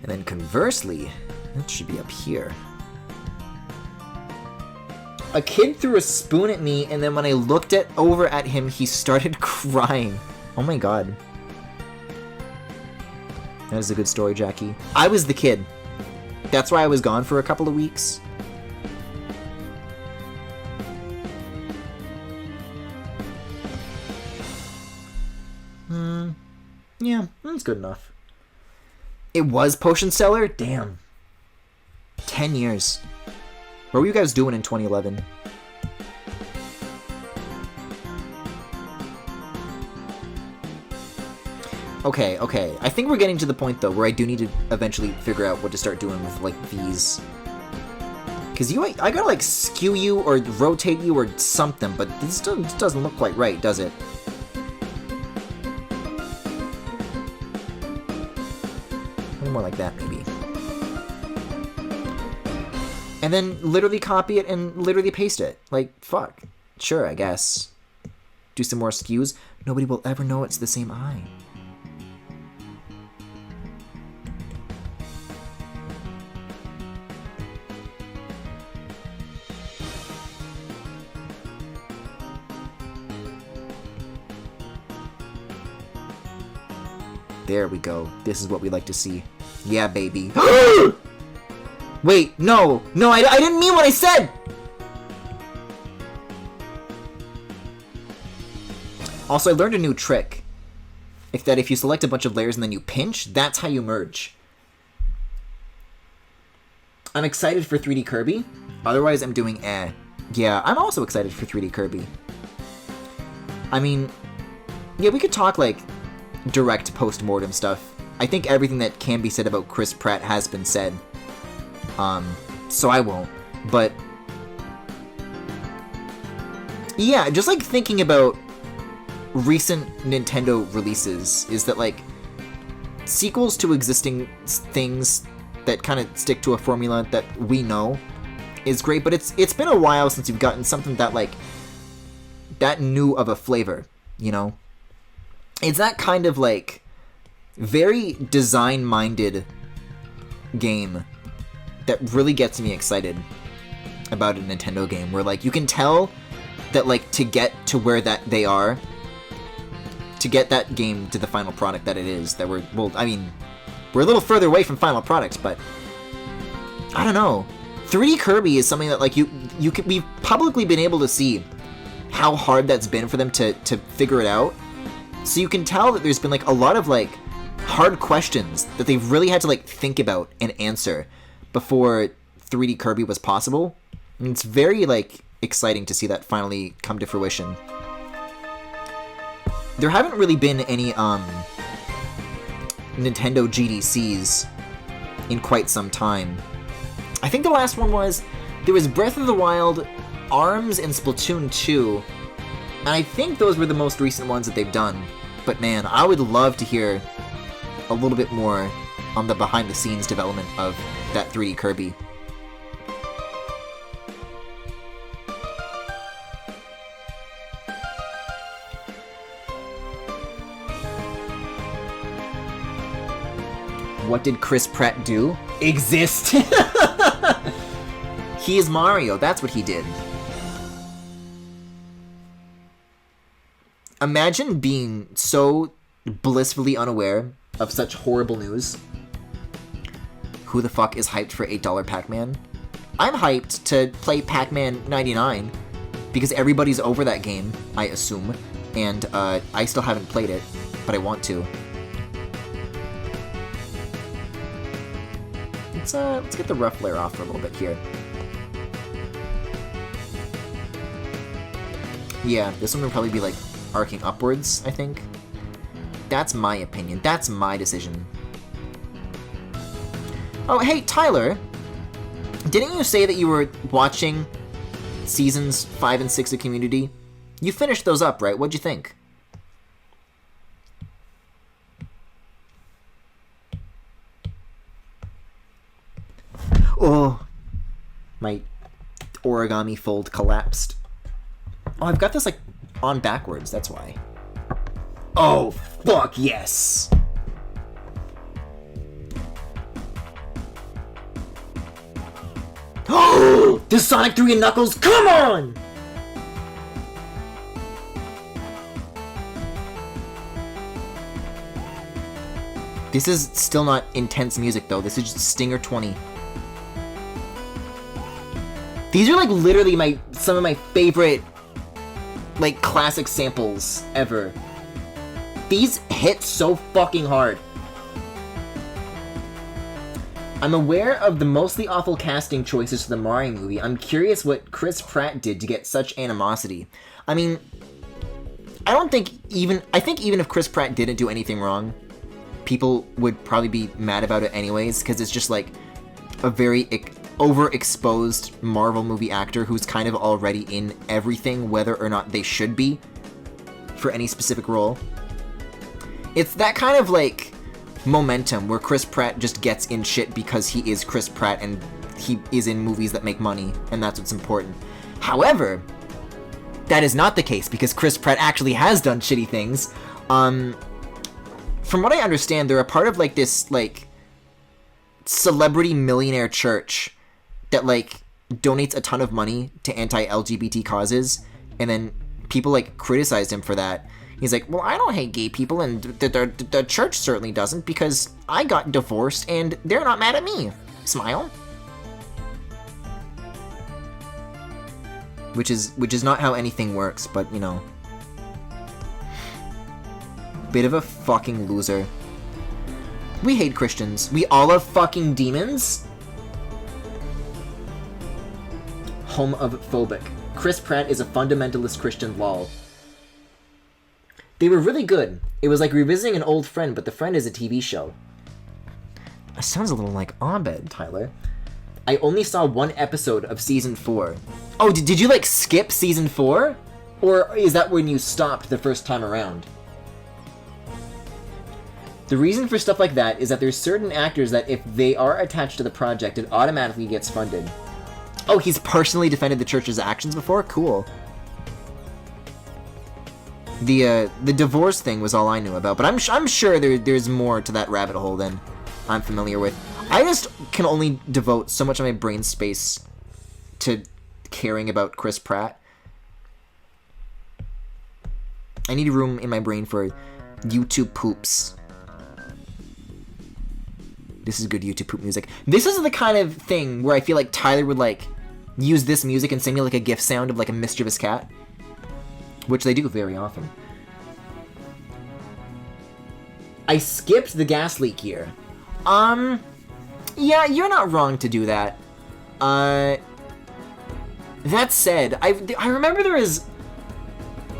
And then conversely, that should be up here. A kid threw a spoon at me, and then when I looked over at him, he started crying. Oh my god. That is a good story, Jackie. I was the kid. That's why I was gone for a couple of weeks. Yeah, that's good enough. It was Potion Seller? Damn. 10 years. What were you guys doing in 2011? Okay. I think we're getting to the point, though, where I do need to eventually figure out what to start doing with, like, these. Because I gotta, like, skew you or rotate you or something, but this doesn't look quite right, does it? More like that, maybe. And then literally copy it and literally paste it. Like, fuck. Sure, I guess. Do some more skews. Nobody will ever know it's the same eye. There we go. This is what we like to see. Yeah, baby. Wait, no, I didn't mean what I said! Also, I learned a new trick. If you select a bunch of layers and then you pinch, that's how you merge. I'm excited for 3D Kirby. Otherwise, I'm doing eh. Yeah, I'm also excited for 3D Kirby. I mean, yeah, we could talk, like, direct post-mortem stuff. I think everything that can be said about Chris Pratt has been said. So I won't. But yeah, just like thinking about recent Nintendo releases is that, like, sequels to existing things that kind of stick to a formula that we know is great, but it's been a while since you've gotten something that, like, that new of a flavor, you know? It's that kind of, like, very design-minded game that really gets me excited about a Nintendo game, where, like, you can tell that, like, to get to where that they are, to get that game to the final product that it is, that we're a little further away from final product, but I don't know. 3D Kirby is something that, like, we've publicly been able to see how hard that's been for them to figure it out. So you can tell that there's been, like, a lot of, like, hard questions that they've really had to, like, think about and answer before 3D Kirby was possible. And it's very, like, exciting to see that finally come to fruition. There haven't really been any, Nintendo GDCs in quite some time. I think the last one there was Breath of the Wild, ARMS, and Splatoon 2. And I think those were the most recent ones that they've done. But man, I would love to hear a little bit more on the behind-the-scenes development of that 3D Kirby. What did Chris Pratt do? Exist! He is Mario, that's what he did. Imagine being so blissfully unaware of such horrible news. Who the fuck is hyped for $8 Pac-Man? I'm hyped to play Pac-Man 99 because everybody's over that game, I assume, and I still haven't played it, but I want to. Let's get the rough layer off for a little bit here. Yeah, this one would probably be, like, arcing upwards, I think. That's my opinion. That's my decision. Oh, hey, Tyler. Didn't you say that you were watching seasons 5 and 6 of Community? You finished those up, right? What'd you think? Oh, my origami fold collapsed. Oh, I've got this, like, on backwards, that's why. Oh, fuck yes! Oh, the Sonic 3 and Knuckles, come on! This is still not intense music, though. This is just Stinger 20. These are, like, literally some of my favorite, like, classic samples ever. These hit so fucking hard. I'm aware of the mostly awful casting choices for the Mario movie. I'm curious what Chris Pratt did to get such animosity. I mean, I think even if Chris Pratt didn't do anything wrong, people would probably be mad about it anyways, because it's just like a very overexposed Marvel movie actor who's kind of already in everything, whether or not they should be, for any specific role. It's that kind of, like, momentum where Chris Pratt just gets in shit because he is Chris Pratt and he is in movies that make money, and that's what's important. However, that is not the case because Chris Pratt actually has done shitty things. From what I understand, they're a part of, like, this, like, celebrity millionaire church that, like, donates a ton of money to anti-LGBT causes, and then people, like, criticized him for that. He's like, well, I don't hate gay people, and the church certainly doesn't, because I got divorced, and they're not mad at me. Smile. Which is not how anything works, but, you know. Bit of a fucking loser. We hate Christians. We all have fucking demons? Homophobic. Chris Pratt is a fundamentalist Christian, lol. They were really good. It was like revisiting an old friend, but the friend is a TV show. That sounds a little like Abed, Tyler. I only saw one episode of season 4. Oh, did you, like, skip season 4? Or is that when you stopped the first time around? The reason for stuff like that is that there's certain actors that if they are attached to the project, it automatically gets funded. Oh, he's personally defended the church's actions before? Cool. The divorce thing was all I knew about, but I'm sure there's more to that rabbit hole than I'm familiar with. I just can only devote so much of my brain space to caring about Chris Pratt. I need room in my brain for YouTube poops. This is good YouTube poop music. This is the kind of thing where I feel like Tyler would, like, use this music and sing me, like, a GIF sound of, like, a mischievous cat. Which they do very often. I skipped the gas leak here. Yeah, you're not wrong to do that. That said, I remember there was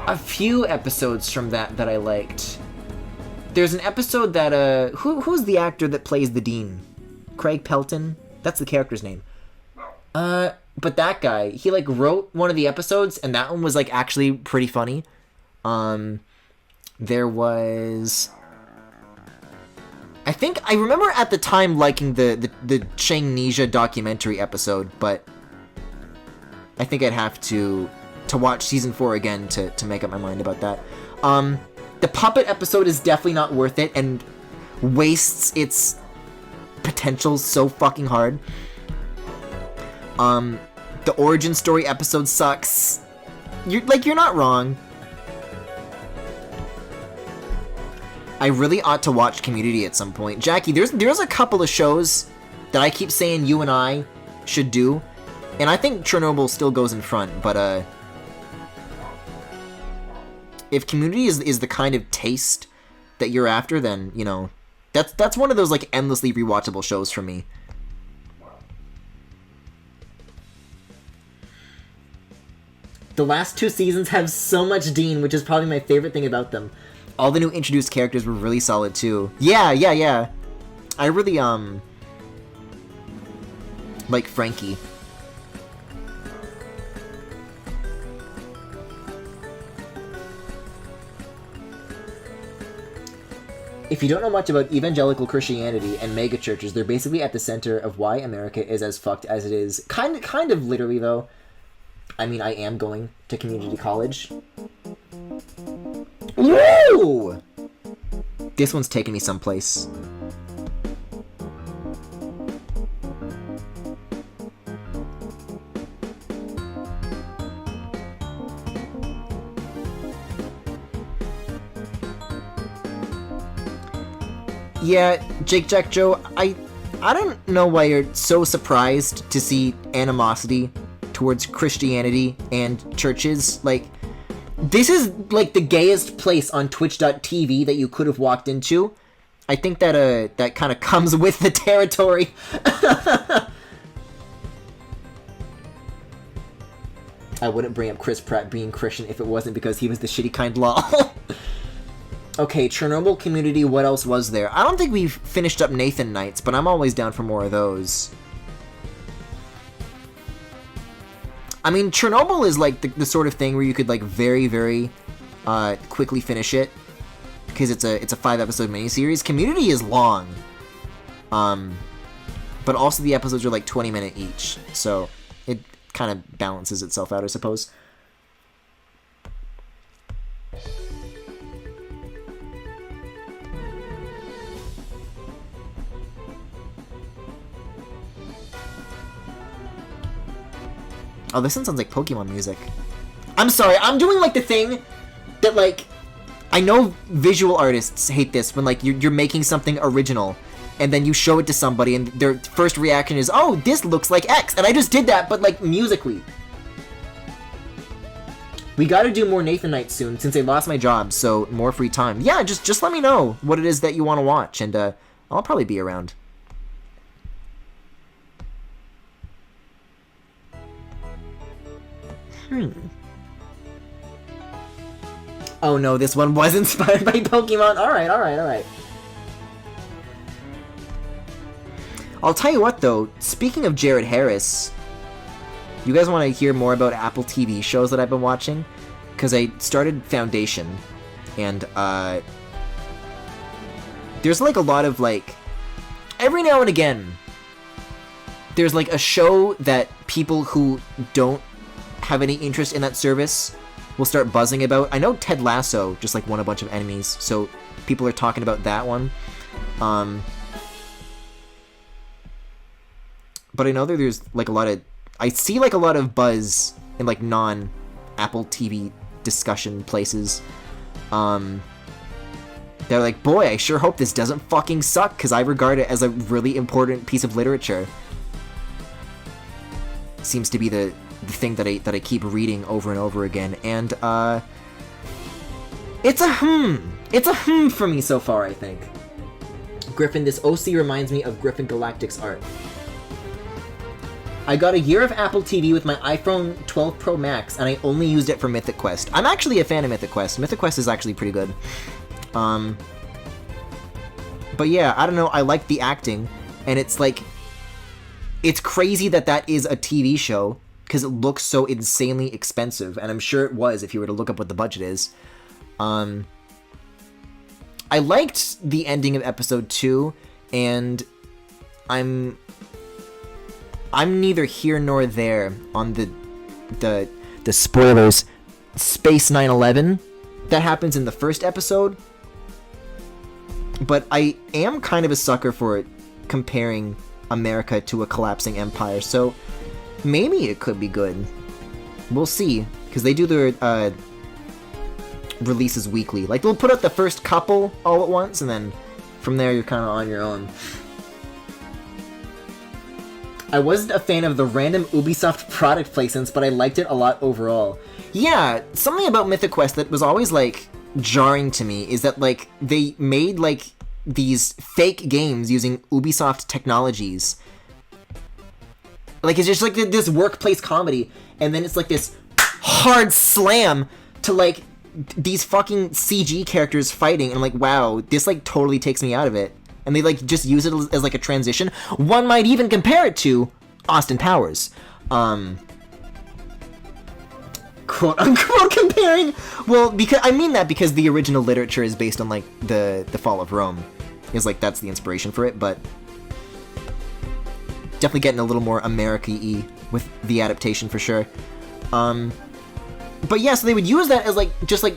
a few episodes from that I liked. There's an episode that, who's the actor that plays the Dean? Craig Pelton? That's the character's name. But that guy, he, like, wrote one of the episodes, and that one was, like, actually pretty funny. There was... I remember at the time liking the Changnesia documentary episode, but I think I'd have to watch season 4 again to make up my mind about that. The puppet episode is definitely not worth it, and wastes its potential so fucking hard. The origin story episode sucks. You're not wrong. I really ought to watch Community at some point. Jackie, there's a couple of shows that I keep saying you and I should do, and I think Chernobyl still goes in front, but if Community is the kind of taste that you're after, then, you know, that's one of those, like, endlessly rewatchable shows for me. The last 2 seasons have so much Dean, which is probably my favorite thing about them. All the new introduced characters were really solid too. Yeah. I really like Frankie. If you don't know much about evangelical Christianity and megachurches, they're basically at the center of why America is as fucked as it is. Kind of literally, though. I mean, I am going to community college. Woo! This one's taking me someplace. Yeah, Jake Jack Joe, I don't know why you're so surprised to see animosity towards Christianity and churches. Like, this is like the gayest place on Twitch.tv that you could have walked into. I think that that kind of comes with the territory. I wouldn't bring up Chris Pratt being Christian if it wasn't because he was the shitty kind lol. Okay, Chernobyl community, what else was there? I don't think we've finished up Nathan Nights, but I'm always down for more of those. I mean, Chernobyl is like the sort of thing where you could like very, very quickly finish it. Because it's a 5-episode miniseries. Community is long. But also the episodes are like 20-minute each. So it kind of balances itself out, I suppose. Oh, this one sounds like Pokemon music. I'm sorry, I'm doing like the thing that like, I know visual artists hate this when like you're making something original and then you show it to somebody and their first reaction is, oh, this looks like X, and I just did that, but like musically. We gotta do more Nathan Nights soon since I lost my job, so more free time. Yeah, just let me know what it is that you want to watch, and I'll probably be around. Oh no, this one was inspired by Pokemon. Alright. I'll tell you what though, speaking of Jared Harris, you guys want to hear more about Apple TV shows that I've been watching? Because I started Foundation, and there's like a lot of like, every now and again, there's like a show that people who don't have any interest in that service will start buzzing about. I know Ted Lasso just like won a bunch of Emmys, so people are talking about that one. But I know that there's like a lot of, I see like a lot of buzz in like non-Apple TV discussion places. They're like, boy, I sure hope this doesn't fucking suck, because I regard it as a really important piece of literature. Seems to be the thing that I keep reading over and over again, and it's a for me so far, I think. Griffin, this OC reminds me of Griffin Galactic's art. I got a year of Apple TV with my iPhone 12 Pro Max, and I only used it for Mythic Quest. I'm actually a fan of Mythic Quest. Mythic Quest is actually pretty good. But yeah, I don't know, I like the acting, and it's like, it's crazy that that is a TV show, because it looks so insanely expensive, and I'm sure it was if you were to look up what the budget is. I liked the ending of episode 2, and I'm neither here nor there on the spoilers. Space 9/11 that happens in the first episode, but I am kind of a sucker for comparing America to a collapsing empire, so maybe it could be good. We'll see, because they do their releases weekly. Like, they'll put out the first couple all at once, and then from there you're kind of on your own. I wasn't a fan of the random Ubisoft product placements, but I liked it a lot overall. Yeah, something about Mythic Quest that was always, like, jarring to me is that, like, they made, like, these fake games using Ubisoft technologies. Like, it's just like this workplace comedy, and then it's like this hard slam to like these fucking CG characters fighting, and I'm like, wow, this like totally takes me out of it. And they like just use it as like a transition. One might even compare it to Austin Powers. Quote unquote comparing. Well, because I mean that because the original literature is based on like the fall of Rome. Is like that's the inspiration for it, but definitely getting a little more America-y with the adaptation for sure. But yeah, so they would use that as like just like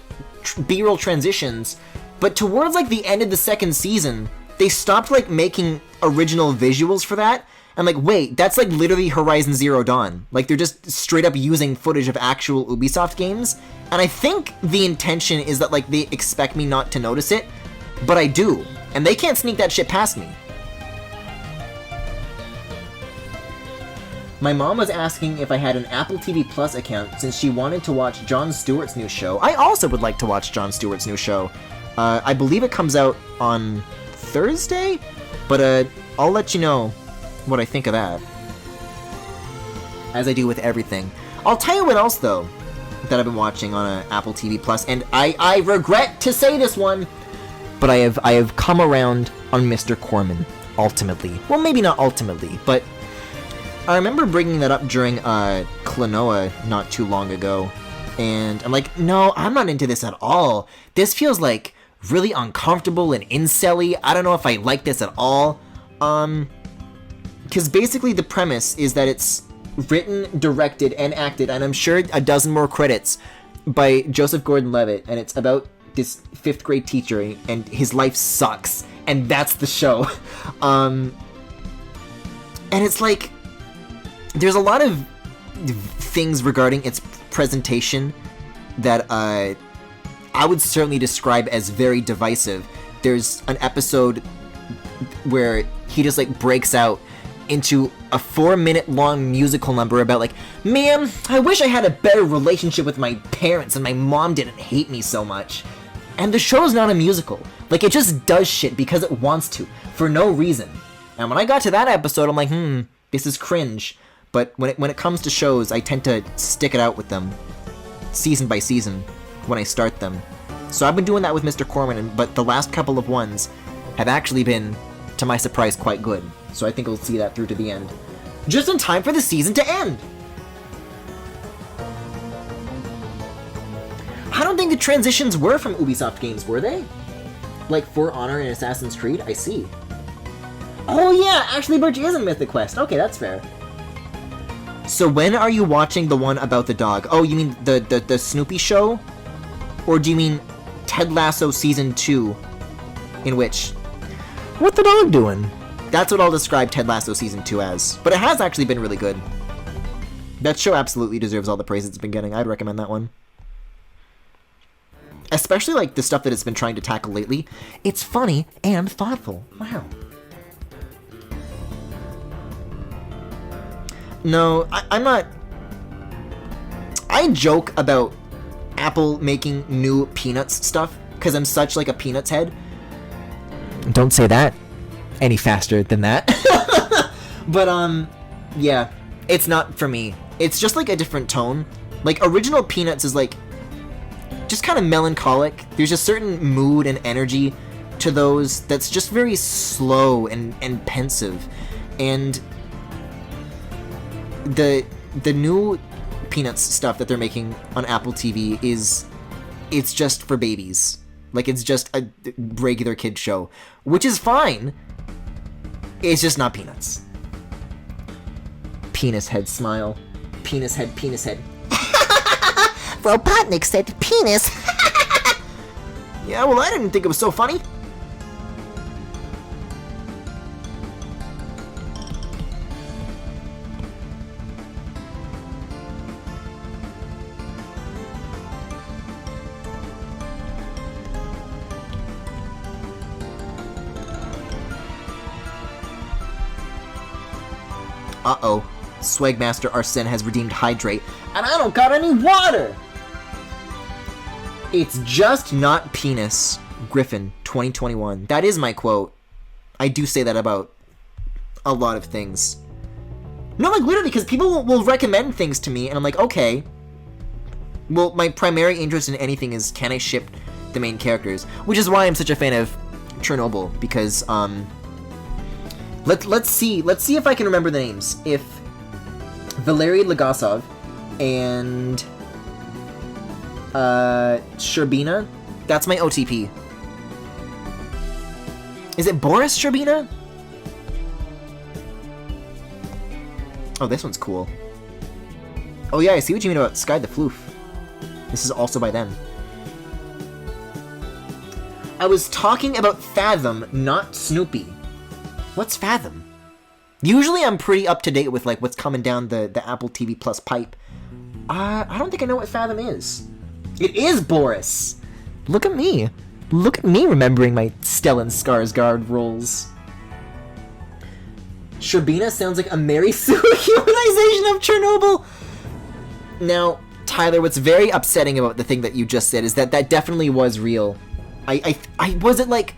B-roll transitions, but towards like the end of the second season, they stopped like making original visuals for that. I'm like, wait, that's like literally Horizon Zero Dawn. Like they're just straight up using footage of actual Ubisoft games, and I think the intention is that like they expect me not to notice it, but I do, and they can't sneak that shit past me. My mom was asking if I had an Apple TV Plus account since she wanted to watch Jon Stewart's new show. I also would like to watch Jon Stewart's new show. I believe it comes out on Thursday, but I'll let you know what I think of that, as I do with everything. I'll tell you what else though that I've been watching on Apple TV Plus, and I regret to say this one, but I have come around on Mr. Corman ultimately. Well, maybe not ultimately, but I remember bringing that up during Klonoa not too long ago, and I'm like, no, I'm not into this at all. This feels like really uncomfortable and incel-y. I don't know if I like this at all. Because basically the premise is that it's written, directed, and acted, and I'm sure a dozen more credits, by Joseph Gordon-Levitt, and it's about this 5th grade teacher, and his life sucks, and that's the show. And it's like, there's a lot of things regarding its presentation that I would certainly describe as very divisive. There's an episode where he just like breaks out into a 4-minute long musical number about like, man, I wish I had a better relationship with my parents and my mom didn't hate me so much. And the show's not a musical. Like, it just does shit because it wants to, for no reason. And when I got to that episode, I'm like, this is cringe. But when it comes to shows, I tend to stick it out with them, season by season, when I start them. So I've been doing that with Mr. Corman, but the last couple of ones have actually been, to my surprise, quite good. So I think I'll see that through to the end. Just in time for the season to end! I don't think the transitions were from Ubisoft games, were they? Like For Honor and Assassin's Creed? I see. Oh yeah, Ashley Birch is in Mythic Quest. Okay, that's fair. So when are you watching the one about the dog? Oh, you mean the Snoopy show? Or do you mean Ted Lasso Season 2? In which... What the dog doing? That's what I'll describe Ted Lasso Season 2 as. But it has actually been really good. That show absolutely deserves all the praise it's been getting. I'd recommend that one. Especially like the stuff that it's been trying to tackle lately. It's funny and thoughtful. Wow. No, I'm not... I joke about Apple making new Peanuts stuff, because I'm such like a Peanuts head. Don't say that any faster than that. But, yeah, it's not for me. It's just like a different tone. Like, original Peanuts is like, just kind of melancholic. There's a certain mood and energy to those that's just very slow and pensive. And the new Peanuts stuff that they're making on Apple TV it's just for babies. Like, it's just a regular kid show, which is fine. It's just not Peanuts. Penis head smile. Penis head, penis head. Robotnik said penis. Yeah, well, I didn't think it was so funny. Uh-oh. Swagmaster Arsene has redeemed Hydrate, and I don't got any water! It's just not penis. Griffin, 2021. That is my quote. I do say that about a lot of things. No, like, literally, because people will recommend things to me, and I'm like, okay. Well, my primary interest in anything is, can I ship the main characters? Which is why I'm such a fan of Chernobyl, because, let's see if I can remember the names. If Valery Legasov and, Sherbina, that's my OTP. Is it Boris Sherbina? Oh, this one's cool. Oh yeah, I see what you mean about Sky the Floof. This is also by them. I was talking about Fathom, not Snoopy. What's Fathom? Usually I'm pretty up to date with like what's coming down the Apple TV Plus pipe. I don't think I know what Fathom is. It is Boris! Look at me. Look at me remembering my Stellan Skarsgård roles. Sherbina sounds like a Mary Sue humanization of Chernobyl! Now, Tyler, what's very upsetting about the thing that you just said is that that definitely was real. I was it like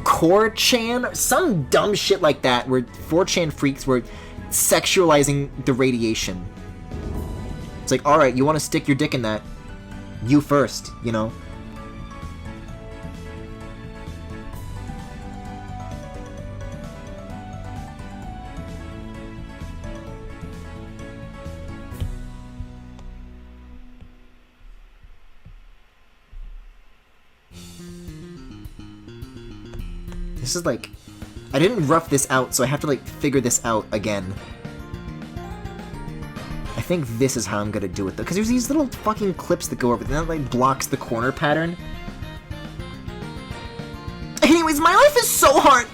4chan? Some dumb shit like that where 4chan freaks were sexualizing the radiation. It's like, alright, you want to stick your dick in that? You first, you know? This is like, I didn't rough this out, so I have to like figure this out again. I think this is how I'm gonna do it though, because there's these little fucking clips that go over, and that like blocks the corner pattern. Anyways, my life is so hard!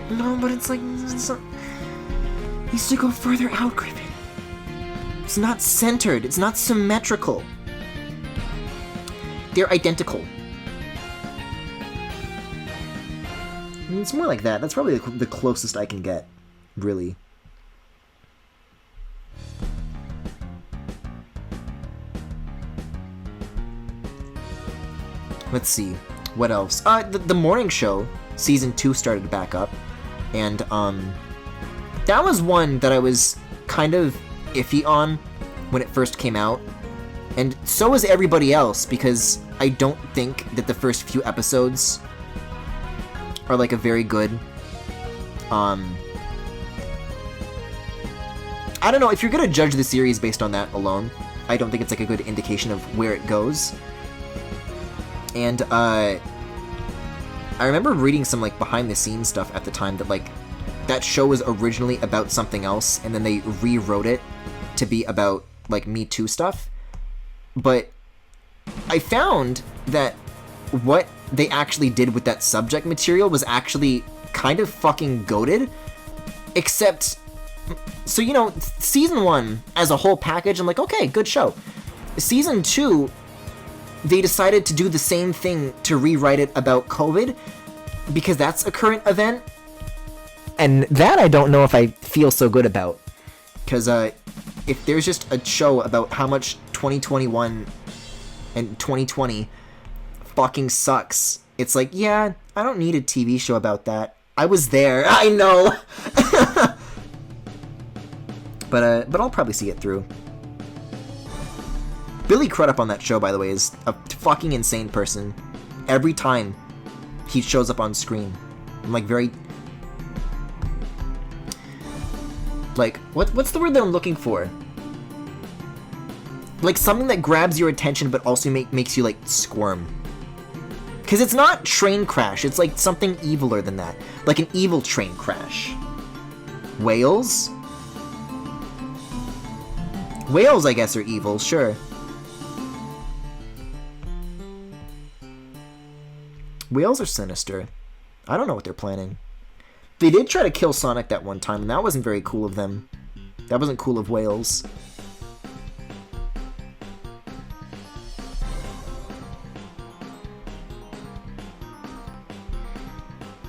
No, but it's like, it's not, it needs to go further out, Griffin. It's not centered. It's not symmetrical. They're identical. It's more like that. That's probably the closest I can get, really. Let's see. What else? The morning show, season 2 started back up. And, that was one that I was kind of iffy on when it first came out, and so was everybody else, because I don't think that the first few episodes are like a very good I don't know, if you're gonna judge the series based on that alone, I don't think it's like a good indication of where it goes. And I remember reading some like behind the scenes stuff at the time that like that show was originally about something else, and then they rewrote it to be about like Me Too stuff. But I found that what they actually did with that subject material was actually kind of fucking goated. Except, so you know, season 1 as a whole package, I'm like, okay, good show. Season 2, they decided to do the same thing to rewrite it about COVID, because that's a current event. And that I don't know if I feel so good about. Because if there's just a show about how much 2021 and 2020 fucking sucks, it's like, yeah, I don't need a TV show about that. I was there. I know. But I'll probably see it through. Billy Crudup on that show, by the way, is a fucking insane person. Every time he shows up on screen, I'm like very... Like, what's the word that I'm looking for? Like, something that grabs your attention but also makes you, like, squirm. Because it's not train crash, it's like something eviler than that. Like an evil train crash. Whales? Whales, I guess, are evil, sure. Whales are sinister. I don't know what they're planning. They did try to kill Sonic that one time, and that wasn't very cool of them. That wasn't cool of Whales.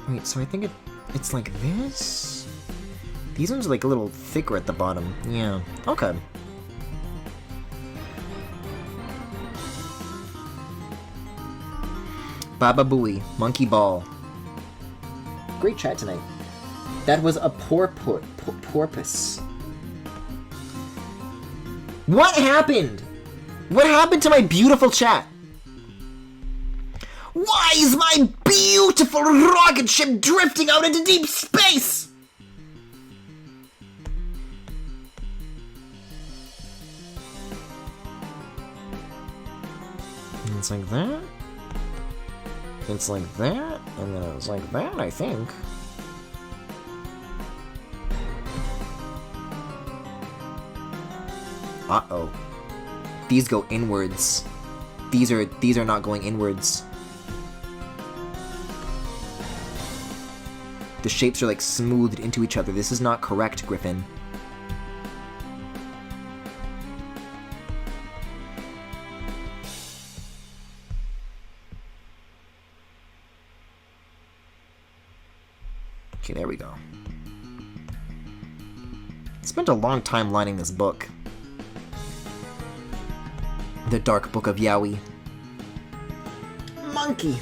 Wait, so I think it's like this? These ones are like a little thicker at the bottom. Yeah, okay. Baba Booey, Monkey Ball. Great chat tonight. That was a porpoise. What happened? What happened to my beautiful chat? Why is my beautiful rocket ship drifting out into deep space? It's like that. It's like that, and then it's like that, I think. Uh-oh. These go inwards. These are not going inwards. The shapes are like smoothed into each other. This is not correct, Griffin. Okay, there we go. Spent a long time lining this book. The Dark Book of Yowie. Monkey!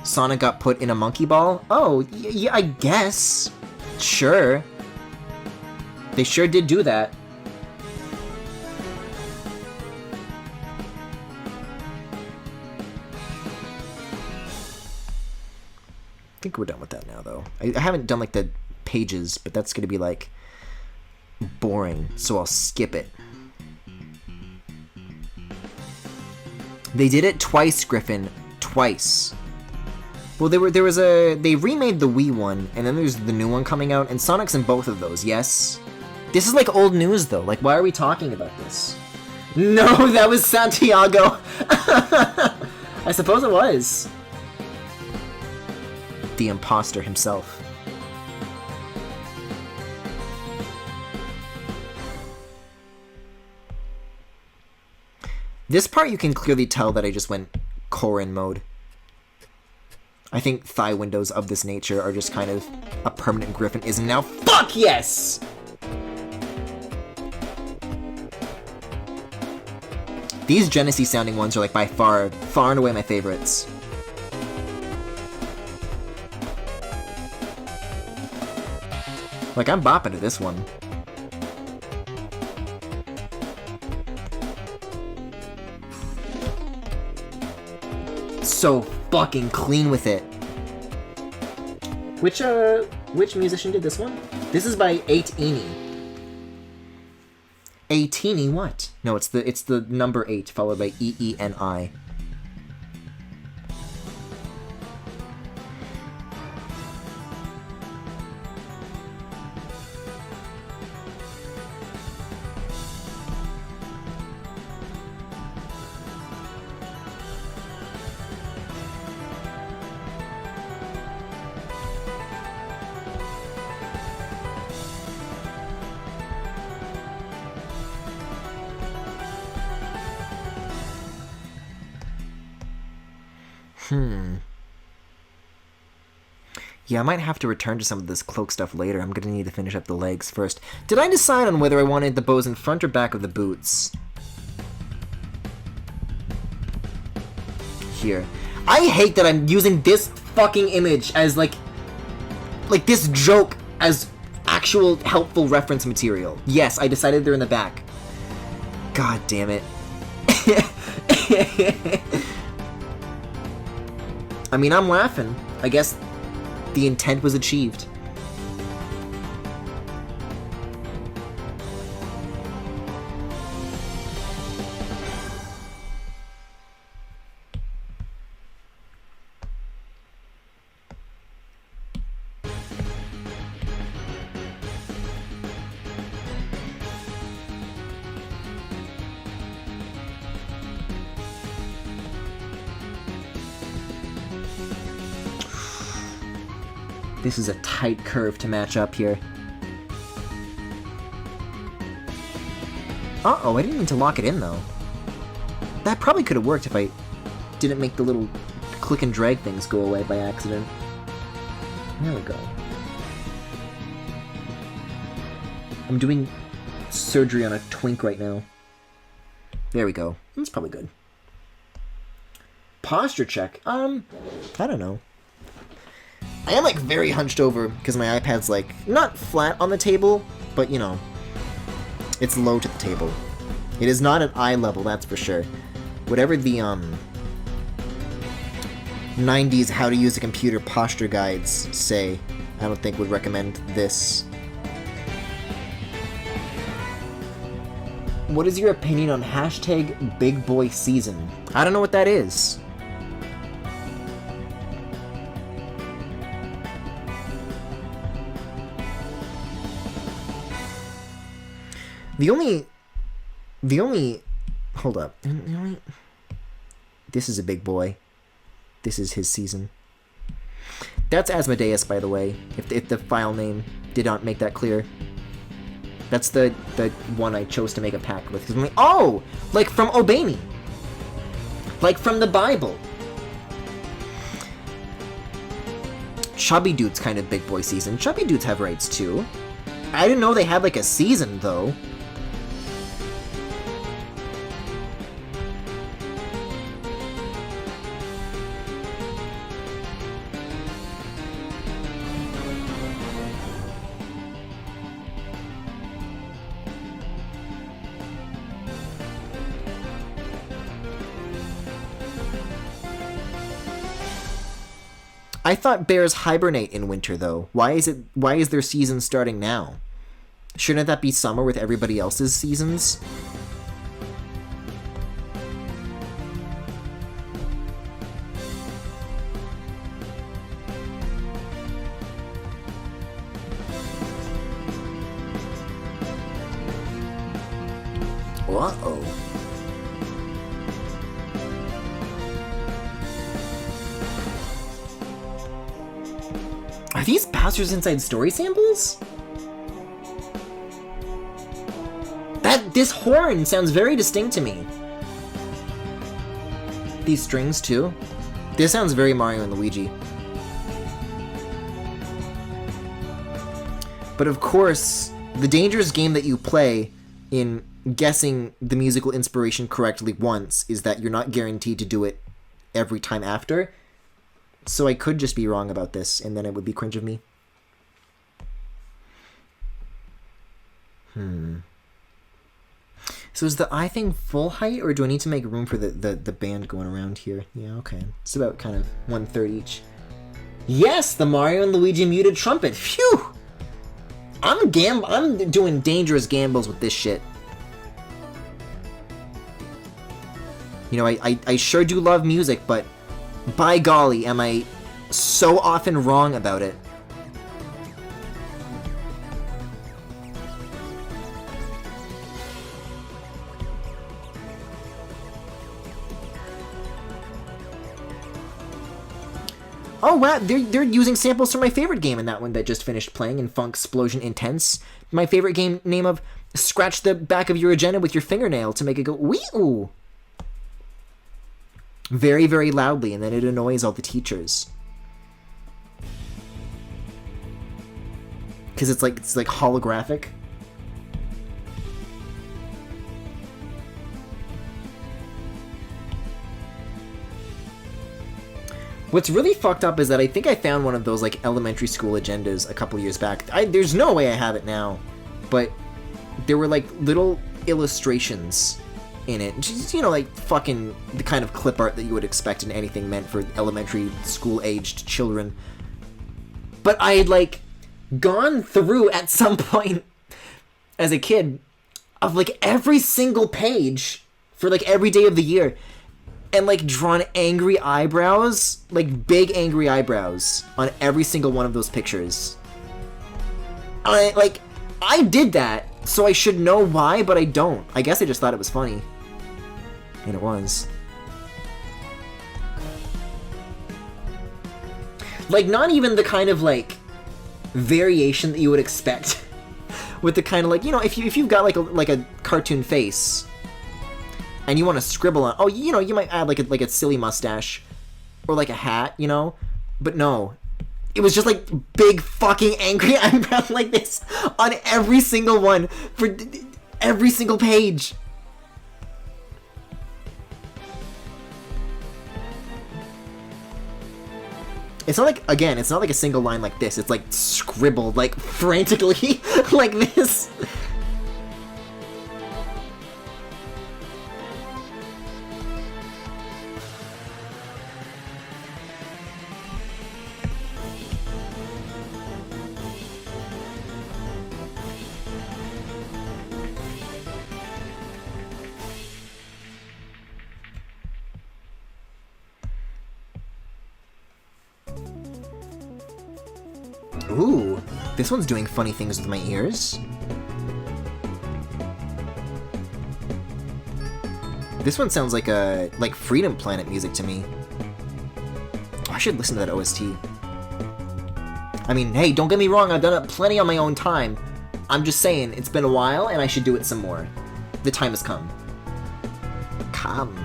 Sonic got put in a monkey ball? Oh, yeah, I guess. Sure. They sure did do that. I think we're done with that now, though. I haven't done, like, the pages, but that's gonna be, like, boring, so I'll skip it. They did it twice, Griffin. Twice. Well, they remade the Wii one, and then there's the new one coming out, and Sonic's in both of those, yes? This is like old news, though. Like, why are we talking about this? No, that was Santiago! I suppose it was. The imposter himself. This part you can clearly tell that I just went Korin mode. I think thigh windows of this nature are just kind of a permanent Griffinism now. Fuck yes! These Genesee sounding ones are like by far and away my favorites. Like, I'm bopping to this one. So fucking clean with it. Which musician did this one? This is by 8eni. 8eni what? No, it's the number 8 followed by E-E-N-I. Yeah, I might have to return to some of this cloak stuff later. I'm gonna need to finish up the legs first. Did I decide on whether I wanted the bows in front or back of the boots? Here. I hate that I'm using this fucking image as, like this joke as actual helpful reference material. Yes, I decided they're in the back. God damn it. I mean, I'm laughing. I guess the intent was achieved. This is a tight curve to match up here. Uh-oh, I didn't mean to lock it in, though. That probably could have worked if I didn't make the little click and drag things go away by accident. There we go. I'm doing surgery on a twink right now. There we go. That's probably good. Posture check. I don't know. I am like very hunched over because my iPad's like not flat on the table, but you know, it's low to the table. It is not at eye level, that's for sure. Whatever the 90s how to use a computer posture guides say, I don't think would recommend this. What is your opinion on hashtag Big Boy Season? I don't know what that is. The only, hold up. This is a big boy. This is his season. That's Asmodeus, by the way, if the file name did not make that clear. That's the one I chose to make a pact with. 'Cause I'm like, oh! Like from Obey Me! Like from the Bible! Chubby Dude's kind of big boy season. Chubby Dudes have rights too. I didn't know they had like a season, though. I thought bears hibernate in winter, though. Why is their season starting now? Shouldn't that be summer with everybody else's seasons? Uh-oh. Are these Bowser's Inside Story samples? This horn sounds very distinct to me. These strings too. This sounds very Mario and Luigi. But of course, the dangerous game that you play in guessing the musical inspiration correctly once is that you're not guaranteed to do it every time after. So I could just be wrong about this, and then it would be cringe of me. So is the eye thing full height, or do I need to make room for the band going around here? Yeah, okay. It's about kind of 1/3 each. Yes, the Mario and Luigi muted trumpet. Phew! I'm doing dangerous gambles with this shit. You know, I sure do love music, but by golly, am I so often wrong about it. Oh wow, they're using samples from my favorite game in that one that just finished playing in Funk Explosion Intense. My favorite game name of scratch the back of your agenda with your fingernail to make it go wee-oo. Very, very loudly, and then it annoys all the teachers. Because it's like holographic. What's really fucked up is that I think I found one of those like elementary school agendas a couple years back. There's no way I have it now, but there were like little illustrations in it. Just, you know, like fucking the kind of clip art that you would expect in anything meant for elementary school aged children. But I had like gone through at some point as a kid of like every single page for like every day of the year. And, like, drawn angry eyebrows, like, big angry eyebrows on every single one of those pictures. I did that, so I should know why, but I don't. I guess I just thought it was funny. And it was. Like, not even the kind of, like, variation that you would expect. With the kind of, like, you know, if you've got, like a cartoon face... and you want to scribble on, oh, you know, you might add like a silly mustache or like a hat, you know, but no, it was just like big fucking angry eyebrow like this on every single one for every single page. It's not like, again, it's not like a single line like this. It's like scribbled, like frantically, like this. Ooh, this one's doing funny things with my ears. This one sounds like Freedom Planet music to me. Oh, I should listen to that OST. I mean, hey, don't get me wrong, I've done it plenty on my own time. I'm just saying, it's been a while and I should do it some more. The time has come. Come.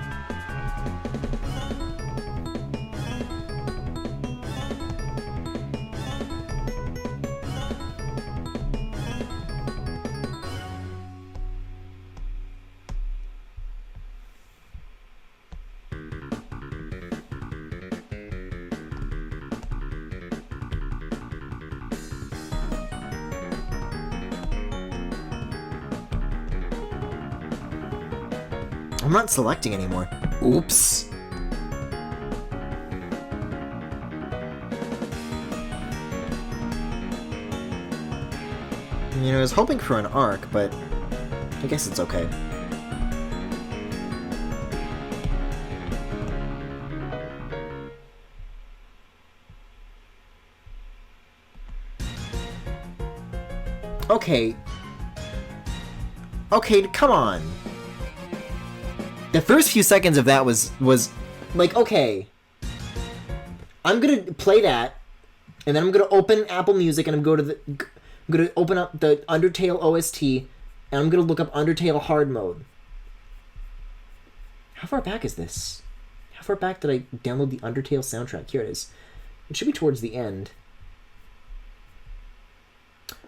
I'm not selecting anymore. Oops. You know, I was hoping for an arc, but I guess it's okay. Okay. Okay, come on. The first few seconds of that was like, okay, I'm gonna play that, and then I'm gonna open Apple Music, and I'm gonna open up the Undertale OST, and I'm gonna look up Undertale hard mode. How far back is this? How far back did I download the Undertale soundtrack? Here it is. It should be towards the end.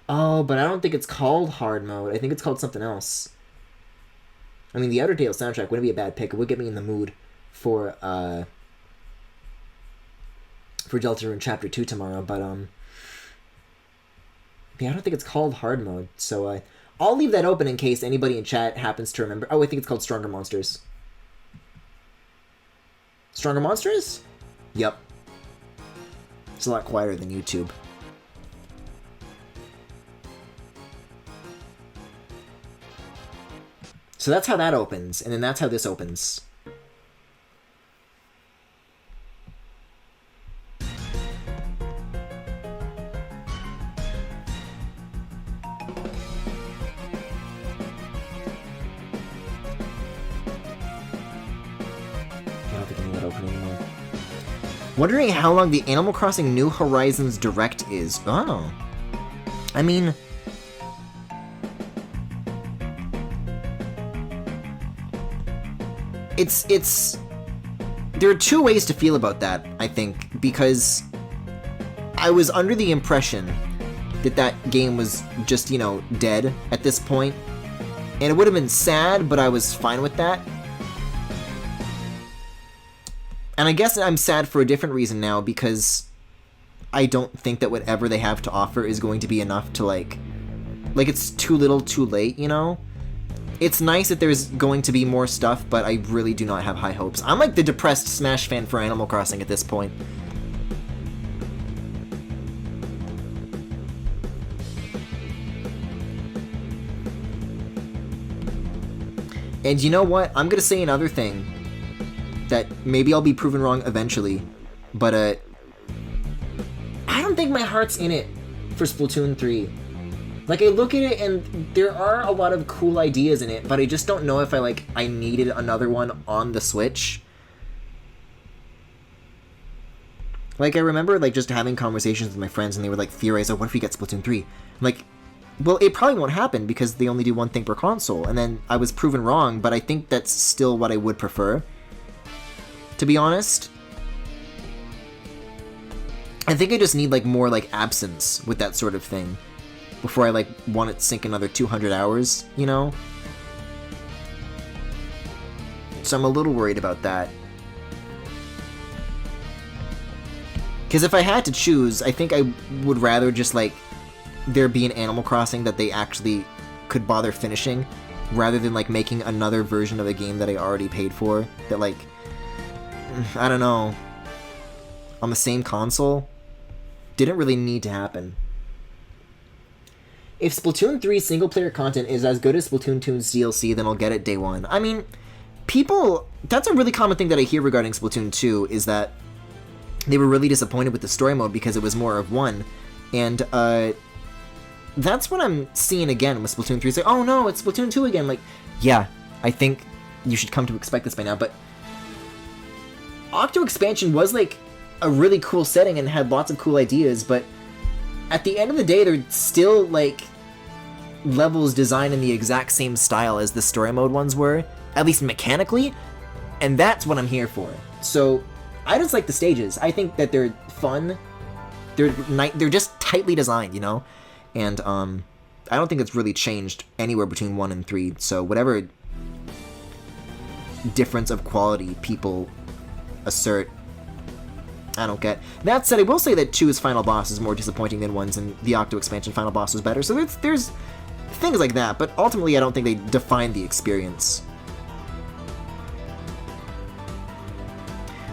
Oh, but I don't think it's called hard mode. I think it's called something else. I mean, the Undertale soundtrack wouldn't be a bad pick. It would get me in the mood for Deltarune Chapter 2 tomorrow, but, yeah, I don't think it's called hard mode, so, I'll leave that open in case anybody in chat happens to remember. Oh, I think it's called Stronger Monsters. Stronger Monsters? Yep. It's a lot quieter than YouTube. So that's how that opens, and then that's how this opens. I don't think I need that open anymore. Wondering how long the Animal Crossing New Horizons Direct is. Oh. I mean... It's... There are two ways to feel about that, I think, because I was under the impression that that game was just, you know, dead at this point. And it would have been sad, but I was fine with that. And I guess I'm sad for a different reason now, because I don't think that whatever they have to offer is going to be enough to, like, it's too little too late, you know? It's nice that there's going to be more stuff, but I really do not have high hopes. I'm like the depressed Smash fan for Animal Crossing at this point. And you know what? I'm gonna say another thing that maybe I'll be proven wrong eventually, but I don't think my heart's in it for Splatoon 3. Like, I look at it and there are a lot of cool ideas in it, but I just don't know if I needed another one on the Switch. Like, I remember, like, just having conversations with my friends and they were, like, theorizing, oh, what if we get Splatoon 3? I'm like, well, it probably won't happen because they only do one thing per console. And then I was proven wrong, but I think that's still what I would prefer, to be honest. I think I just need, like, more, like, absence with that sort of thing before I, like, want it to sink another 200 hours, you know? So I'm a little worried about that. Because if I had to choose, I think I would rather just, like, there be an Animal Crossing that they actually could bother finishing, rather than, like, making another version of a game that I already paid for, that, like, I don't know, on the same console, didn't really need to happen. If Splatoon 3 single-player content is as good as Splatoon 2's DLC, then I'll get it day one. I mean, people... That's a really common thing that I hear regarding Splatoon 2, is that they were really disappointed with the story mode because it was more of one. And, that's what I'm seeing again with Splatoon 3. It's like, oh no, it's Splatoon 2 again. Like, yeah, I think you should come to expect this by now, but... Octo Expansion was, like, a really cool setting and had lots of cool ideas, but at the end of the day, they're still, like, levels designed in the exact same style as the story mode ones were, at least mechanically, and that's what I'm here for. So, I just like the stages. I think that they're fun. They're just tightly designed, you know? And, I don't think it's really changed anywhere between 1 and 3, so whatever difference of quality people assert, I don't get. That said, I will say that 2's final boss is more disappointing than 1's, and the Octo Expansion final boss was better, so there's things like that, but ultimately I don't think they define the experience.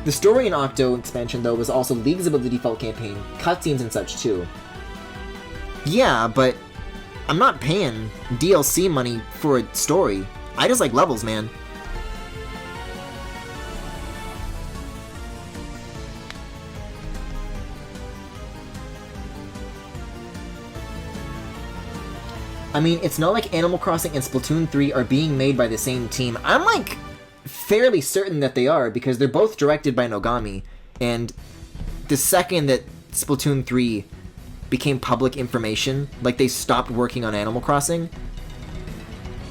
The story in Octo Expansion, though, was also leagues above the default campaign, cutscenes and such, too. Yeah, but I'm not paying DLC money for a story. I just like levels, man. I mean, it's not like Animal Crossing and Splatoon 3 are being made by the same team. I'm, like, fairly certain that they are, because they're both directed by Nogami, and the second that Splatoon 3 became public information, like, they stopped working on Animal Crossing.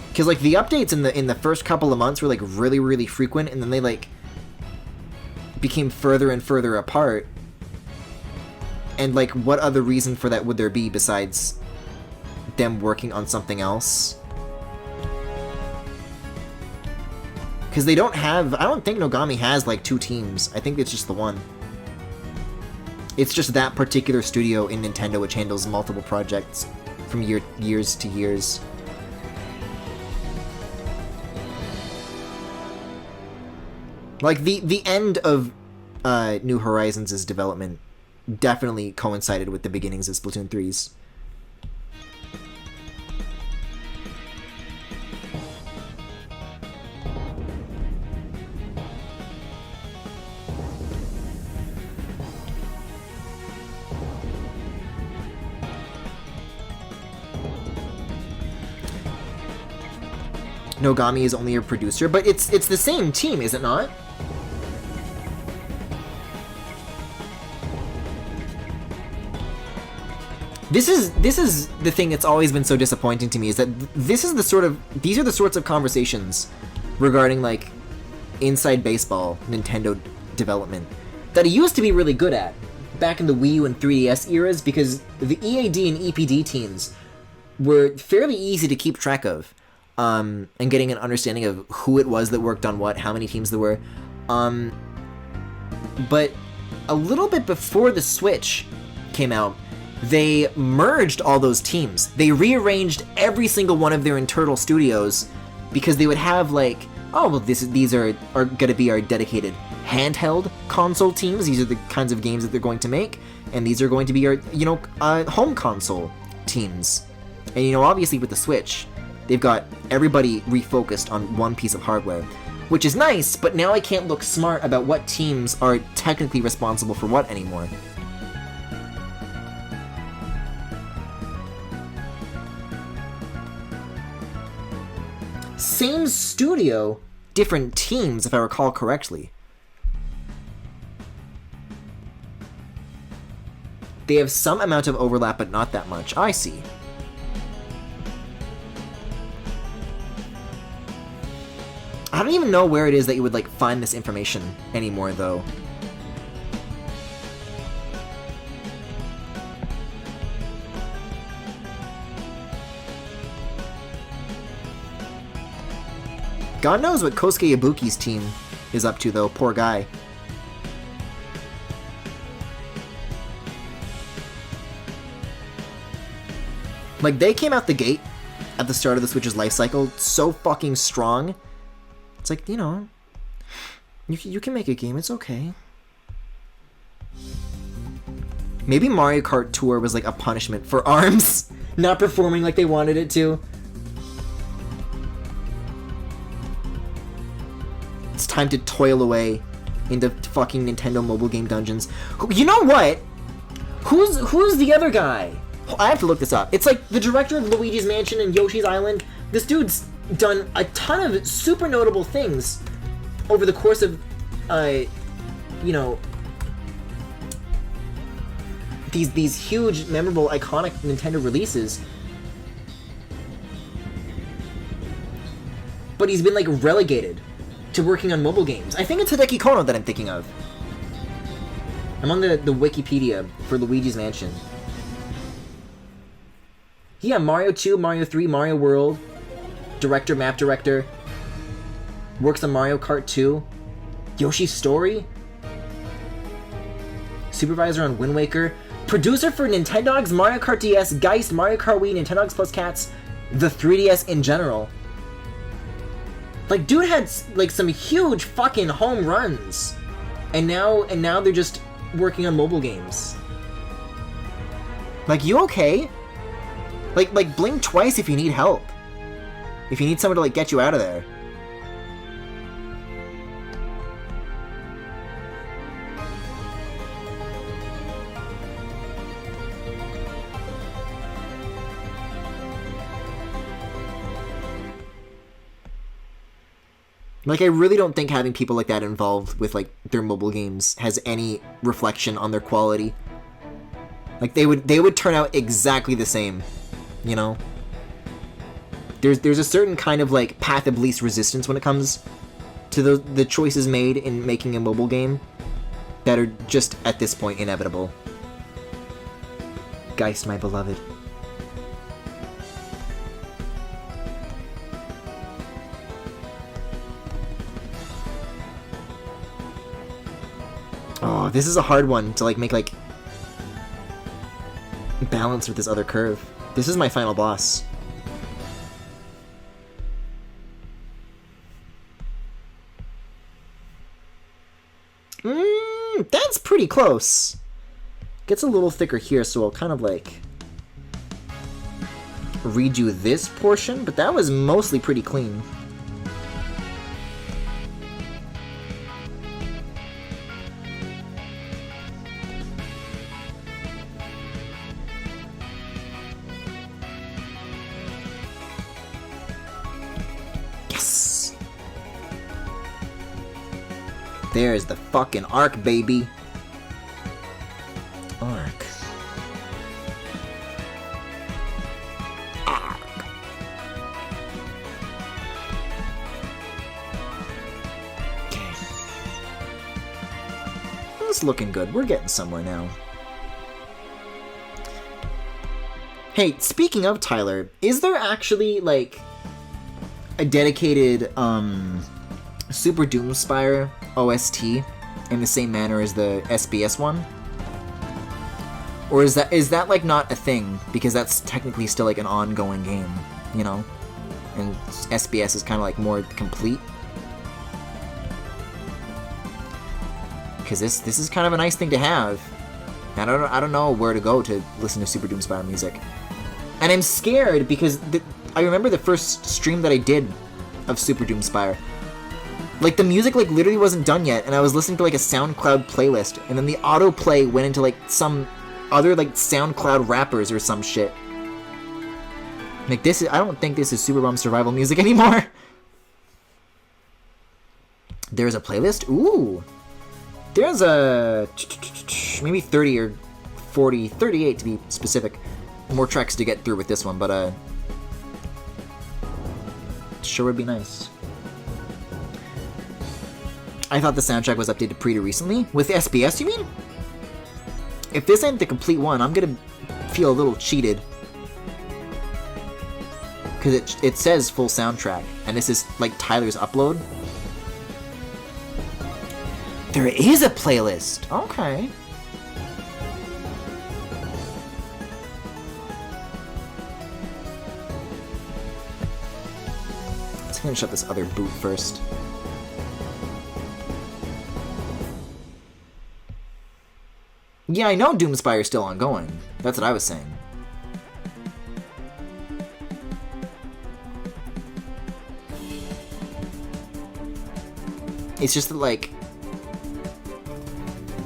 Because, like, the updates in the first couple of months were, like, really, really frequent, and then they, like, became further and further apart. And, like, what other reason for that would there be besides them working on something else? Because they don't have... I don't think Nogami has, like, 2 teams. I think it's just the one. It's just that particular studio in Nintendo which handles multiple projects from years to years. Like, the end of New Horizons' development definitely coincided with the beginnings of Splatoon 3's. Nogami is only a producer, but it's the same team, is it not? This is the thing that's always been so disappointing to me, is that these are the sorts of conversations regarding, like, inside baseball Nintendo development that it used to be really good at back in the Wii U and 3DS eras, because the EAD and EPD teams were fairly easy to keep track of. And getting an understanding of who it was that worked on what, how many teams there were. But a little bit before the Switch came out, they merged all those teams. They rearranged every single one of their internal studios, because they would have, like, oh, well, these are going to be our dedicated handheld console teams. These are the kinds of games that they're going to make. And these are going to be our, home console teams. And, obviously with the Switch, they've got everybody refocused on one piece of hardware, which is nice, but now I can't look smart about what teams are technically responsible for what anymore. Same studio, different teams, if I recall correctly. They have some amount of overlap, but not that much. I see. I don't even know where it is that you would, like, find this information anymore, though. God knows what Kosuke Ibuki's team is up to, though. Poor guy. Like, they came out the gate at the start of the Switch's life cycle so fucking strong. It's like, you know, you can make a game, it's okay. Maybe Mario Kart Tour was like a punishment for ARMS not performing like they wanted it to. It's time to toil away into fucking Nintendo mobile game dungeons. You know what? Who's the other guy? I have to look this up. It's like the director of Luigi's Mansion and Yoshi's Island. This dude's done a ton of super notable things over the course of, you know, these huge, memorable, iconic Nintendo releases. But he's been, like, relegated to working on mobile games. I think it's Hideki Kono that I'm thinking of. I'm on the Wikipedia for Luigi's Mansion. Yeah, Mario 2, Mario 3, Mario World. Director, map director. Works on Mario Kart 2. Yoshi's Story. Supervisor on Wind Waker. Producer for Nintendogs, Mario Kart DS, Geist, Mario Kart Wii, Nintendogs Plus Cats, the 3DS in general. Like, dude had, like, some huge fucking home runs. And now they're just working on mobile games. Like, you okay? Like, blink twice if you need help. If you need someone to, like, get you out of there. Like, I really don't think having people like that involved with, like, their mobile games has any reflection on their quality. Like, they would turn out exactly the same, you know? There's a certain kind of, like, path of least resistance when it comes to the choices made in making a mobile game that are just, at this point, inevitable. Geist, my beloved. Oh, this is a hard one to, like, make, like, balance with this other curve. This is my final boss. That's pretty close. Gets a little thicker here, so I'll kind of, like, redo this portion, but that was mostly pretty clean. There's the fucking arc, baby. Arc. Arc. Okay. It's looking good. We're getting somewhere now. Hey, speaking of Tyler, is there actually, like, a dedicated, Super Doomspire OST in the same manner as the SBS one? Or is that like not a thing because that's technically still like an ongoing game, you know? And SBS is kind of like more complete. Because this is kind of a nice thing to have. I don't know where to go to listen to Super Doomspire music. And I'm scared because I remember the first stream that I did of Super Doomspire. Like, the music, like, literally wasn't done yet, and I was listening to, like, a SoundCloud playlist, and then the autoplay went into, like, some other, like, SoundCloud rappers or some shit. Like, I don't think this is Super Bomb Survival music anymore. There's a playlist? Ooh. There's a... maybe 30 or 40, 38 to be specific. More tracks to get through with this one, but, sure would be nice. I thought the soundtrack was updated pretty recently. With SBS, you mean? If this ain't the complete one, I'm gonna feel a little cheated. Because it says full soundtrack, and this is, like, Tyler's upload. There is a playlist! Okay. I'm gonna shut this other boot first. Yeah, I know Doomspire's still ongoing. That's what I was saying. It's just that, like,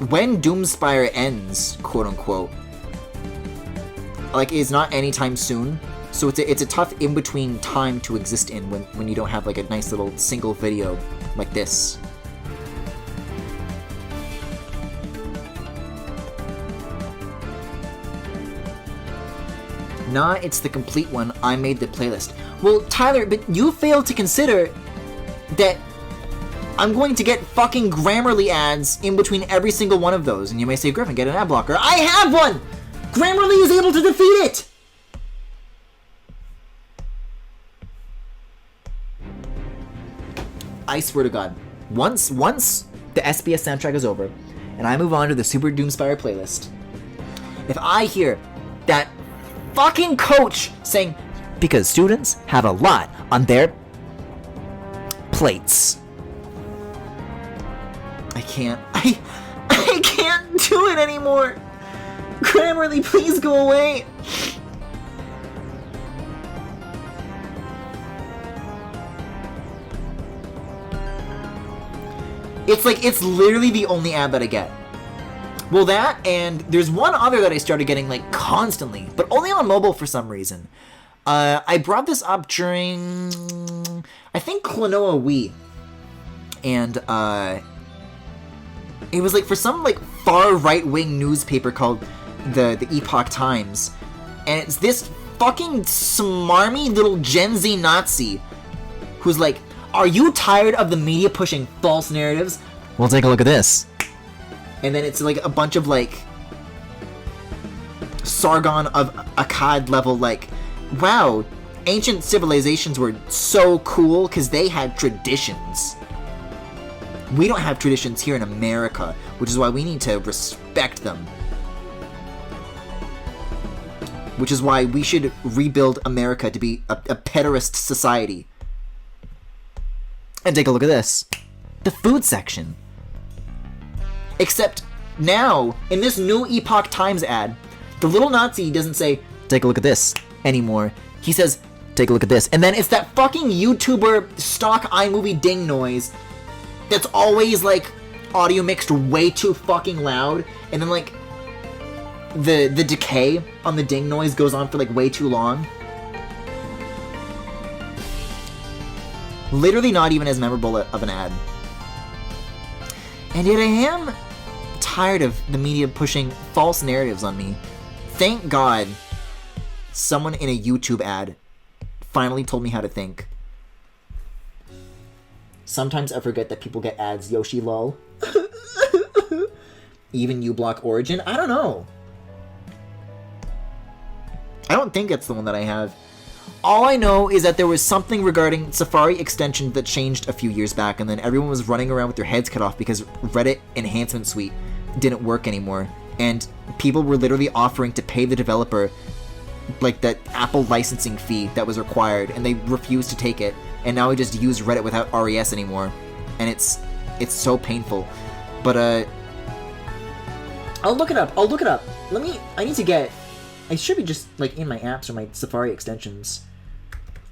when Doomspire ends, quote unquote, like, it's not anytime soon. So it's a tough in-between time to exist in when you don't have, like, a nice little single video like this. Nah, it's the complete one. I made the playlist. Well, Tyler, but you failed to consider that I'm going to get fucking Grammarly ads in between every single one of those. And you may say, Griffin, get an ad blocker. I have one! Grammarly is able to defeat it! I swear to God, once the SBS soundtrack is over, and I move on to the Super Doomspire playlist, if I hear that fucking coach saying, because students have a lot on their plates, I can't do it anymore. Grammarly, please go away. It's literally the only ad that I get. Well, that, and there's one other that I started getting, like, constantly, but only on mobile for some reason. I brought this up during, I think, Klonoa Wii. And, it was, like, for some, like, far right-wing newspaper called the Epoch Times. And it's this fucking smarmy little Gen Z Nazi who's like, are you tired of the media pushing false narratives? Well, take a look at this. And then it's like a bunch of like Sargon of Akkad level, like, wow, ancient civilizations were so cool because they had traditions. We don't have traditions here in America, which is why we need to respect them. Which is why we should rebuild America to be a pederast society. And take a look at this. The food section. Except now, in this new Epoch Times ad, the little Nazi doesn't say, take a look at this, anymore. He says, take a look at this. And then it's that fucking YouTuber stock iMovie ding noise that's always, like, audio mixed way too fucking loud. And then, like, the decay on the ding noise goes on for, like, way too long. Literally not even as memorable of an ad. And yet I am tired of the media pushing false narratives on me. Thank God someone in a YouTube ad finally told me how to think. Sometimes I forget that people get ads, Yoshi lol. Even uBlock Origin? I don't know. I don't think it's the one that I have. All I know is that there was something regarding Safari extension that changed a few years back, and then everyone was running around with their heads cut off because Reddit Enhancement Suite didn't work anymore. And people were literally offering to pay the developer, like, that Apple licensing fee that was required, and they refused to take it. And now we just use Reddit without RES anymore. And it's so painful. But, I'll look it up. I need to get... I should be just, like, in my apps or my Safari extensions.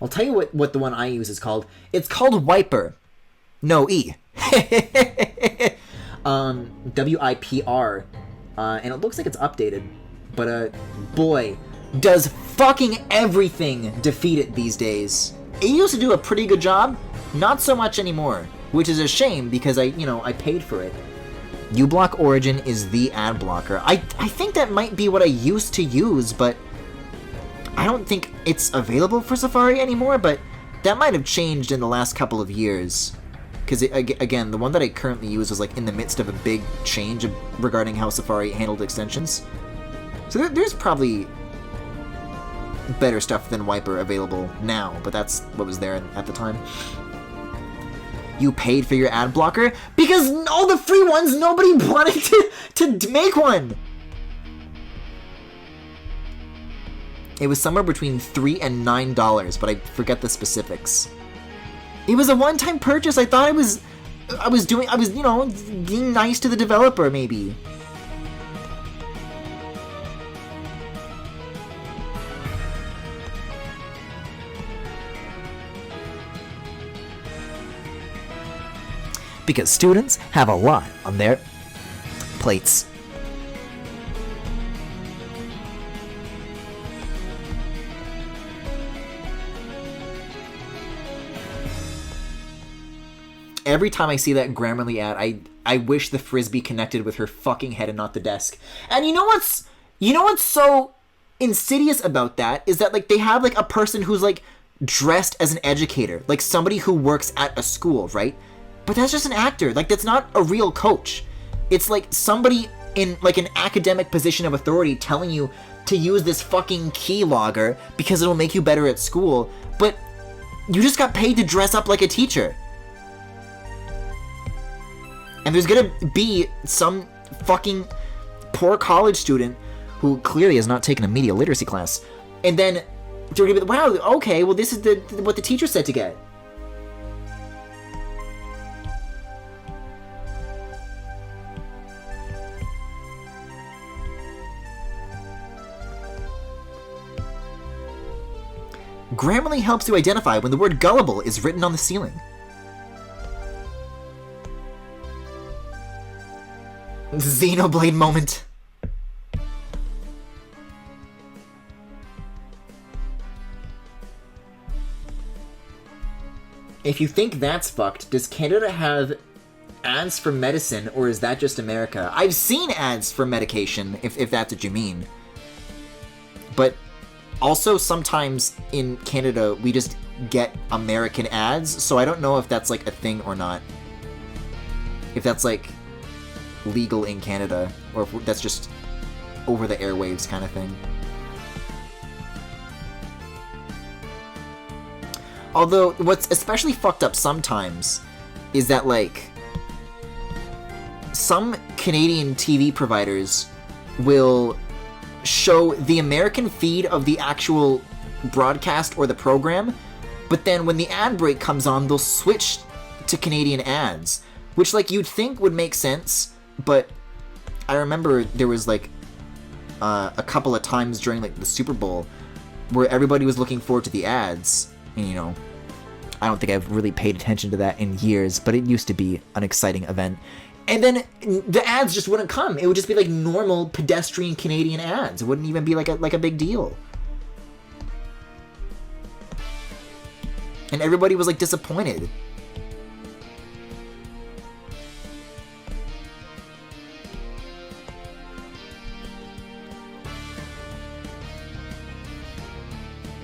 I'll tell you what the one I use is called. It's called Wiper. No E. WIPR. And it looks like it's updated. But, boy, does fucking everything defeat it these days. It used to do a pretty good job. Not so much anymore. Which is a shame because I paid for it. uBlock Origin is the ad blocker. I think that might be what I used to use, but I don't think it's available for Safari anymore, but that might have changed in the last couple of years. Because, again, the one that I currently use was, like, in the midst of a big change regarding how Safari handled extensions. So there's probably better stuff than Wiper available now, but that's what was there at the time. You paid for your ad blocker? Because all the free ones, nobody wanted to make one! It was somewhere between $3 and $9, but I forget the specifics. It was a one-time purchase. I thought I was, you know, being nice to the developer, maybe. Because students have a lot on their plates. Every time I see that Grammarly ad, I wish the frisbee connected with her fucking head and not the desk. And you know what's so insidious about that is that, like, they have, like, a person who's, like, dressed as an educator, like somebody who works at a school, right? But that's just an actor. Like, that's not a real coach. It's like somebody in, like, an academic position of authority telling you to use this fucking keylogger because it'll make you better at school, but you just got paid to dress up like a teacher. And there's gonna be some fucking poor college student who clearly has not taken a media literacy class, and then they're gonna be, wow, okay, well, this is what the teacher said to get. Grammarly helps you identify when the word gullible is written on the ceiling. Xenoblade moment. If you think that's fucked, does Canada have ads for medicine, or is that just America? I've seen ads for medication, if that's what you mean. But also, sometimes in Canada, we just get American ads, so I don't know if that's, like, a thing or not. If that's, like, legal in Canada, or if that's just over the airwaves kind of thing. Although, what's especially fucked up sometimes is that, like, some Canadian TV providers will show the American feed of the actual broadcast or the program, but then when the ad break comes on, they'll switch to Canadian ads, which, like, you'd think would make sense. But I remember there was, like, a couple of times during, like, the Super Bowl where everybody was looking forward to the ads. And, you know, I don't think I've really paid attention to that in years, but it used to be an exciting event. And then the ads just wouldn't come. It would just be, like, normal pedestrian Canadian ads. It wouldn't even be, like a big deal. And everybody was, like, disappointed.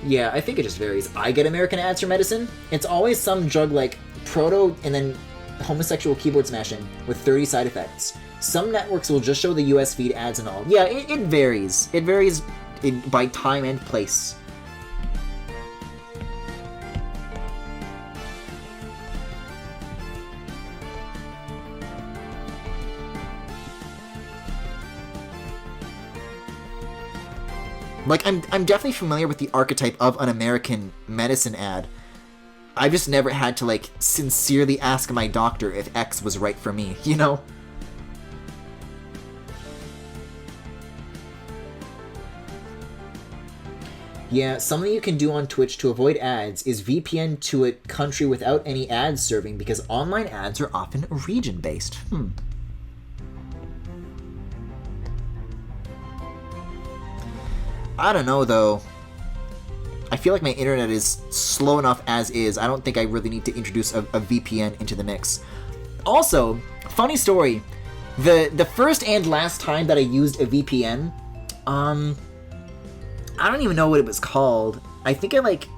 Yeah, I think it just varies. I get American ads for medicine. It's always some drug like proto and then homosexual keyboard smashing with 30 side effects. Some networks will just show the US feed ads and all. Yeah, it varies. It varies by time and place. Like, I'm definitely familiar with the archetype of an American medicine ad. I've just never had to, like, sincerely ask my doctor if X was right for me, you know? Yeah, something you can do on Twitch to avoid ads is VPN to a country without any ads serving, because online ads are often region-based. I don't know, though. I feel like my internet is slow enough as is. I don't think I really need to introduce a VPN into the mix. Also, funny story. The first and last time that I used a VPN, I don't even know what it was called. I think I, like,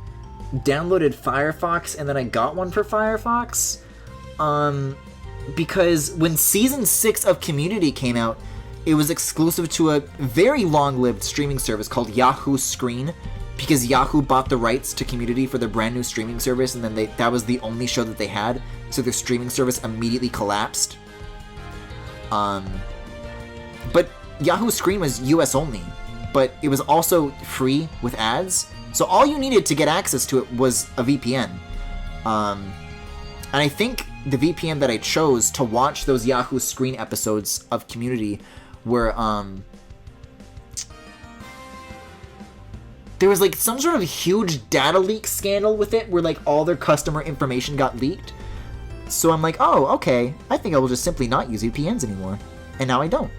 downloaded Firefox and then I got one for Firefox. Because when Season 6 of Community came out, it was exclusive to a very long-lived streaming service called Yahoo Screen, because Yahoo bought the rights to Community for their brand new streaming service, and then that was the only show that they had, so their streaming service immediately collapsed. But Yahoo Screen was US only, but it was also free with ads, so all you needed to get access to it was a VPN. And I think the VPN that I chose to watch those Yahoo Screen episodes of Community were, there was like some sort of huge data leak scandal with it where like all their customer information got leaked. So I'm like, oh, okay, I think I will just simply not use VPNs anymore. And now I don't.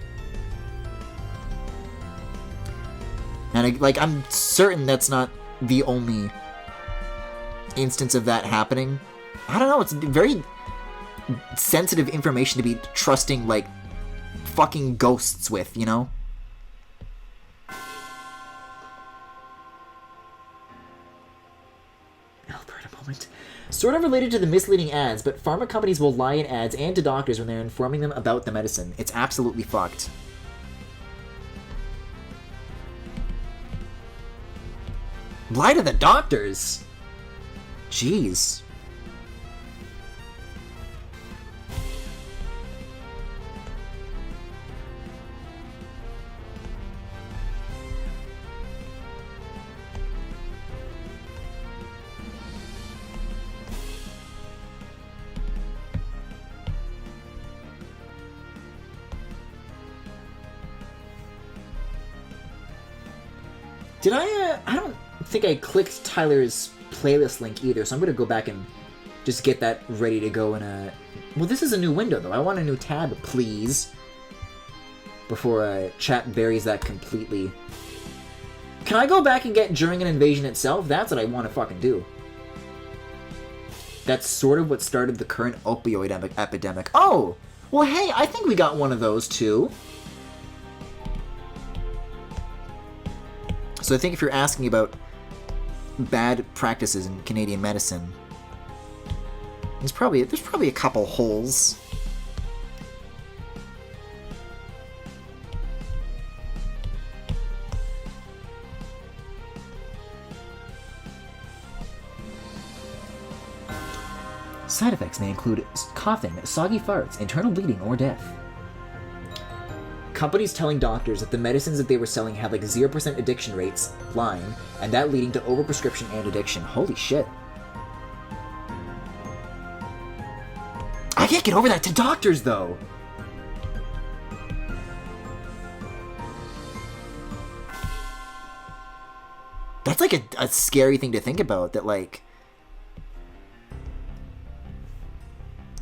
And I'm certain that's not the only instance of that happening. I don't know, it's very sensitive information to be trusting, like, fucking ghosts with, you know? Alberta moment. Sort of related to the misleading ads, but pharma companies will lie in ads and to doctors when they're informing them about the medicine. It's absolutely fucked. Lie to the doctors? Jeez. Did I don't think I clicked Tyler's playlist link either, so I'm gonna go back and just get that ready to go in a... Well, this is a new window, though. I want a new tab, please. Before chat buries that completely. Can I go back and get During an Invasion itself? That's what I want to fucking do. That's sort of what started the current opioid epidemic. Oh! Well, hey, I think we got one of those, too. So I think if you're asking about bad practices in Canadian medicine, there's probably a couple holes. Side effects may include coughing, soggy farts, internal bleeding, or death. Companies telling doctors that the medicines that they were selling had like 0% addiction rates, lying, and that leading to overprescription and addiction. Holy shit. I can't get over that to doctors, though! That's like a scary thing to think about, that like...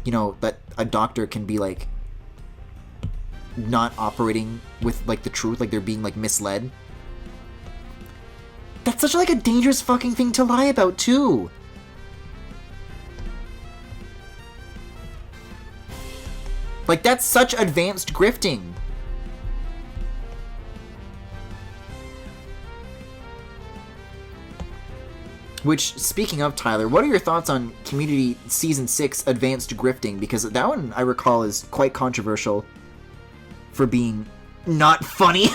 You know, that a doctor can be like... not operating with like the truth, like they're being like misled. That's such like a dangerous fucking thing to lie about too. Like that's such advanced grifting. Which, speaking of Tyler, what are your thoughts on Community Season 6 Advanced Grifting? Because that one, I recall, is quite controversial for being not funny.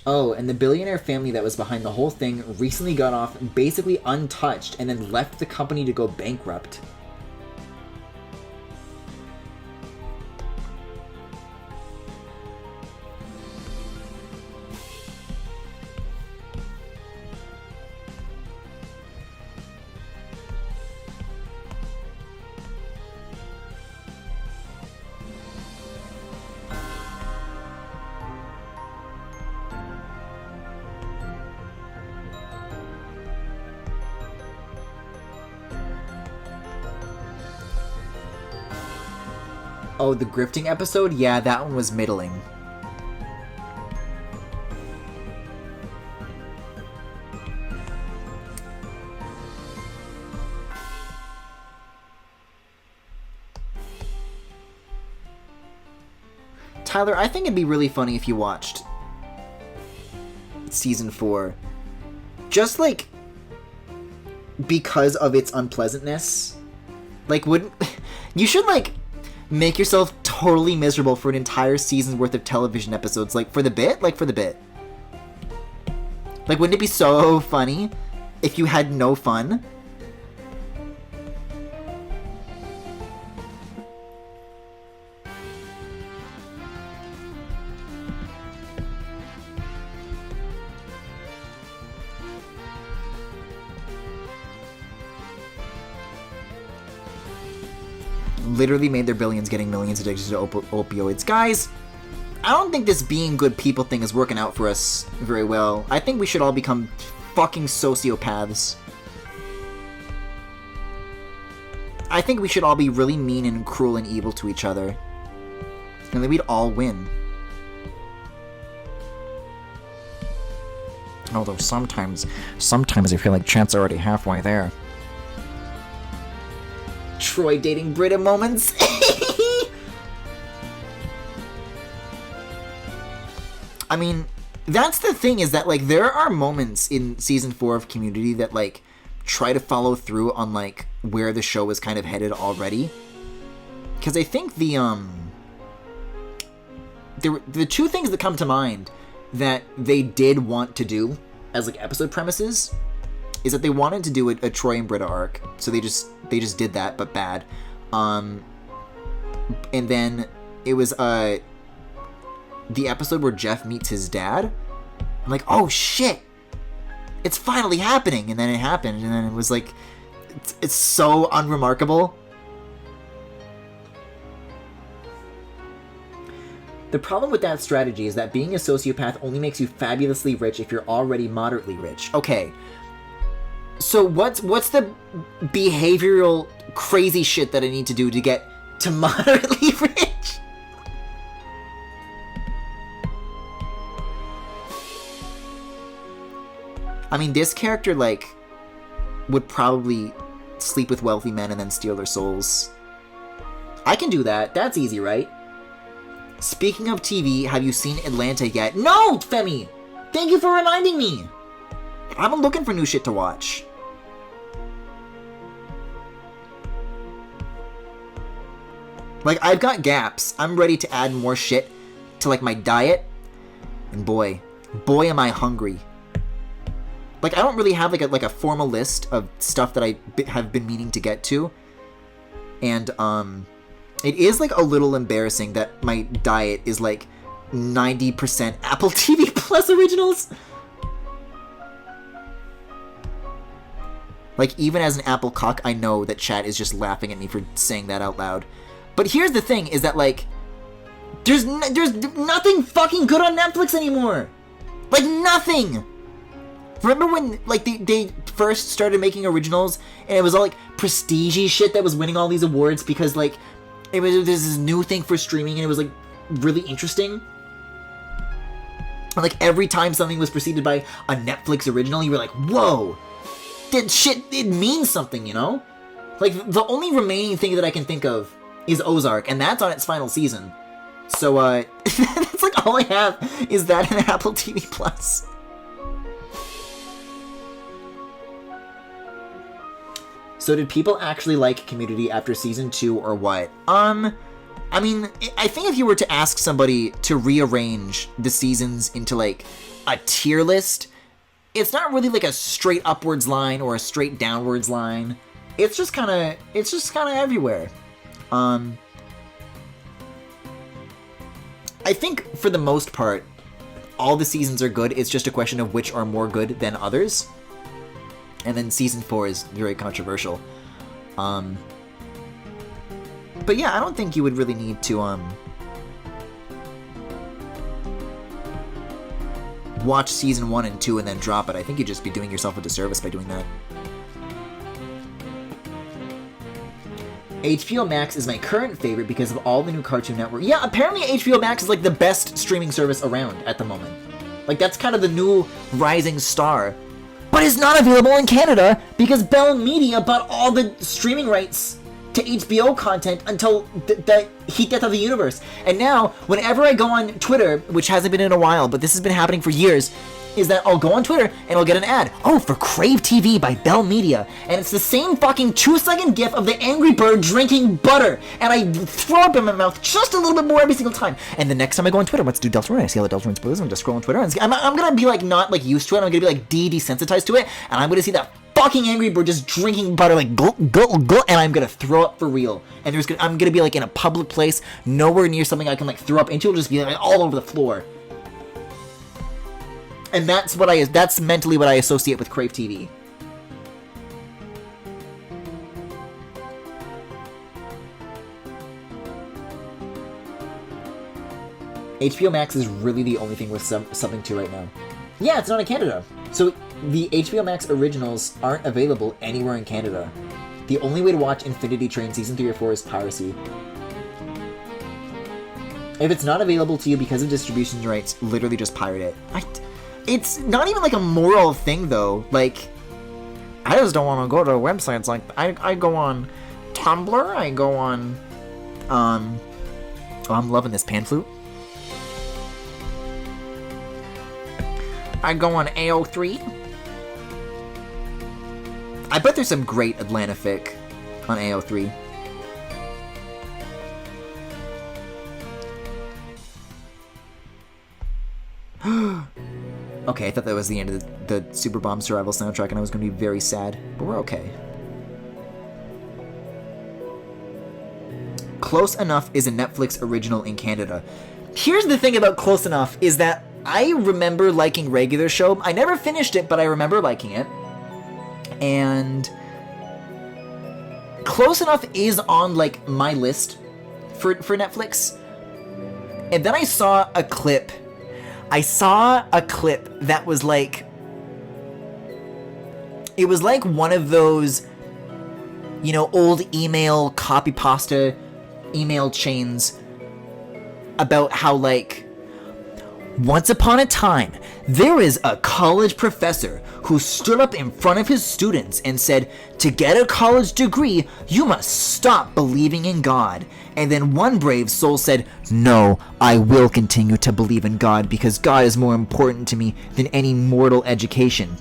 Oh, and the billionaire family that was behind the whole thing recently got off basically untouched and then left the company to go bankrupt. Oh, the grifting episode? Yeah, that one was middling. Tyler, I think it'd be really funny if you watched Season 4. Just, like, because of its unpleasantness. Like, wouldn't... You should, like... make yourself totally miserable for an entire season's worth of television episodes. Like, for the bit? Like, for the bit. Like, wouldn't it be so funny if you had no fun? Literally made their billions getting millions addicted to opioids. Guys, I don't think this being good people thing is working out for us very well. I think we should all become fucking sociopaths. I think we should all be really mean and cruel and evil to each other. And then we'd all win. Although sometimes I feel like Chat's already halfway there. Troy dating Britta moments. I mean, that's the thing, is that, like, there are moments in season 4 of Community that, like, try to follow through on, like, where the show is kind of headed already. Because I think the two things that come to mind that they did want to do as, like, episode premises is that they wanted to do a Troy and Britta arc, so they just did that, but bad. And then it was the episode where Jeff meets his dad. I'm like, oh shit, it's finally happening, and then it happened, and then it was like, it's so unremarkable. The problem with that strategy is that being a sociopath only makes you fabulously rich if you're already moderately rich. Okay. So what's the behavioral crazy shit that I need to do to get to moderately rich? I mean, this character, like, would probably sleep with wealthy men and then steal their souls. I can do that. That's easy, right? Speaking of TV, have you seen Atlanta yet? No, Femi! Thank you for reminding me! I'm looking for new shit to watch. Like, I've got gaps. I'm ready to add more shit to, like, my diet. And boy am I hungry. Like, I don't really have, like a formal list of stuff that I have been meaning to get to. And, it is, like, a little embarrassing that my diet is, like, 90% Apple TV Plus originals. Like, even as an Apple cock, I know that chat is just laughing at me for saying that out loud. But here's the thing, is that, like, there's nothing fucking good on Netflix anymore. Like, nothing. Remember when, like, they first started making originals, and it was all, like, prestige-y shit that was winning all these awards because, like, there's this new thing for streaming, and it was, like, really interesting. And, like, every time something was preceded by a Netflix original, you were like, whoa! That shit, it means something, you know? Like, the only remaining thing that I can think of is Ozark, and that's on its final season. So, that's, like, all I have is that and Apple TV Plus. So did people actually like Community after season 2 or what? I mean, I think if you were to ask somebody to rearrange the seasons into, like, a tier list, it's not really like a straight upwards line or a straight downwards line. It's just kind of everywhere. I think for the most part, all the seasons are good. It's just a question of which are more good than others. And then season 4 is very controversial. But yeah, I don't think you would really need to, watch season 1 and 2 and then drop it. I think you'd just be doing yourself a disservice by doing that. HBO Max is my current favorite because of all the new Cartoon Network. Yeah, apparently HBO Max is, like, the best streaming service around at the moment. Like, that's kind of the new rising star. But it's not available in Canada because Bell Media bought all the streaming rights to HBO content until the heat death of the universe. And now, whenever I go on Twitter, which hasn't been in a while, but this has been happening for years, is that I'll go on Twitter and I'll get an ad. Oh, for Crave TV by Bell Media. And it's the same fucking 2-second gif of the Angry Bird drinking butter. And I throw up in my mouth just a little bit more every single time. And the next time I go on Twitter, let's do Deltarune. I see how the Deltarune's blues. I'm just scrolling Twitter. And I'm gonna be like not like used to it. I'm gonna be like desensitized to it. And I'm gonna see that fucking Angry Bird just drinking butter like gulp, gulp, gulp, and I'm gonna throw up for real. And I'm gonna be like in a public place, nowhere near something I can like throw up into. It'll just be like all over the floor. And that's mentally what I associate with Crave TV. HBO Max is really the only thing with something to right now. Yeah, it's not in Canada. So the HBO Max originals aren't available anywhere in Canada. The only way to watch Infinity Train Season 3 or 4 is piracy. If it's not available to you because of distribution rights, literally just pirate it. It's not even like a moral thing though. Like, I just don't want to go to websites like I go on Tumblr, I go on oh, I'm loving this pan flute. I go on AO3. I bet there's some great Atlanta fic on AO3. Okay, I thought that was the end of the Super Bomb Survival soundtrack and I was going to be very sad, but we're okay. Close Enough is a Netflix original in Canada. Here's the thing about Close Enough is that I remember liking Regular Show. I never finished it, but I remember liking it. And Close Enough is on like my list for Netflix. And then I saw a clip that was like, it was like one of those, you know, old email copy pasta email chains about how like, once upon a time, there is a college professor who stood up in front of his students and said, to get a college degree, you must stop believing in God. And then one brave soul said, no, I will continue to believe in God because God is more important to me than any mortal education.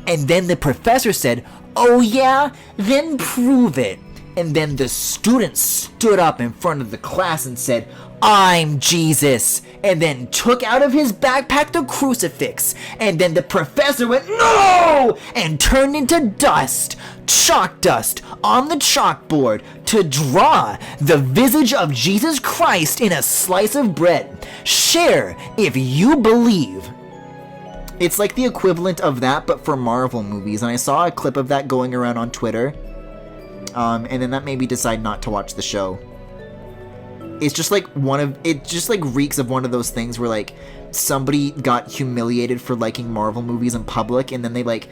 And then the professor said, oh yeah? Then prove it. And then the student stood up in front of the class and said, I'm Jesus, and then took out of his backpack the crucifix, and then the professor went, no, and turned into dust, chalk dust, on the chalkboard to draw the visage of Jesus Christ in a slice of bread. Share if you believe. It's like the equivalent of that, but for Marvel movies, and I saw a clip of that going around on Twitter, and then that made me decide not to watch the show. It's just like it just like reeks of one of those things where like somebody got humiliated for liking Marvel movies in public, and then they like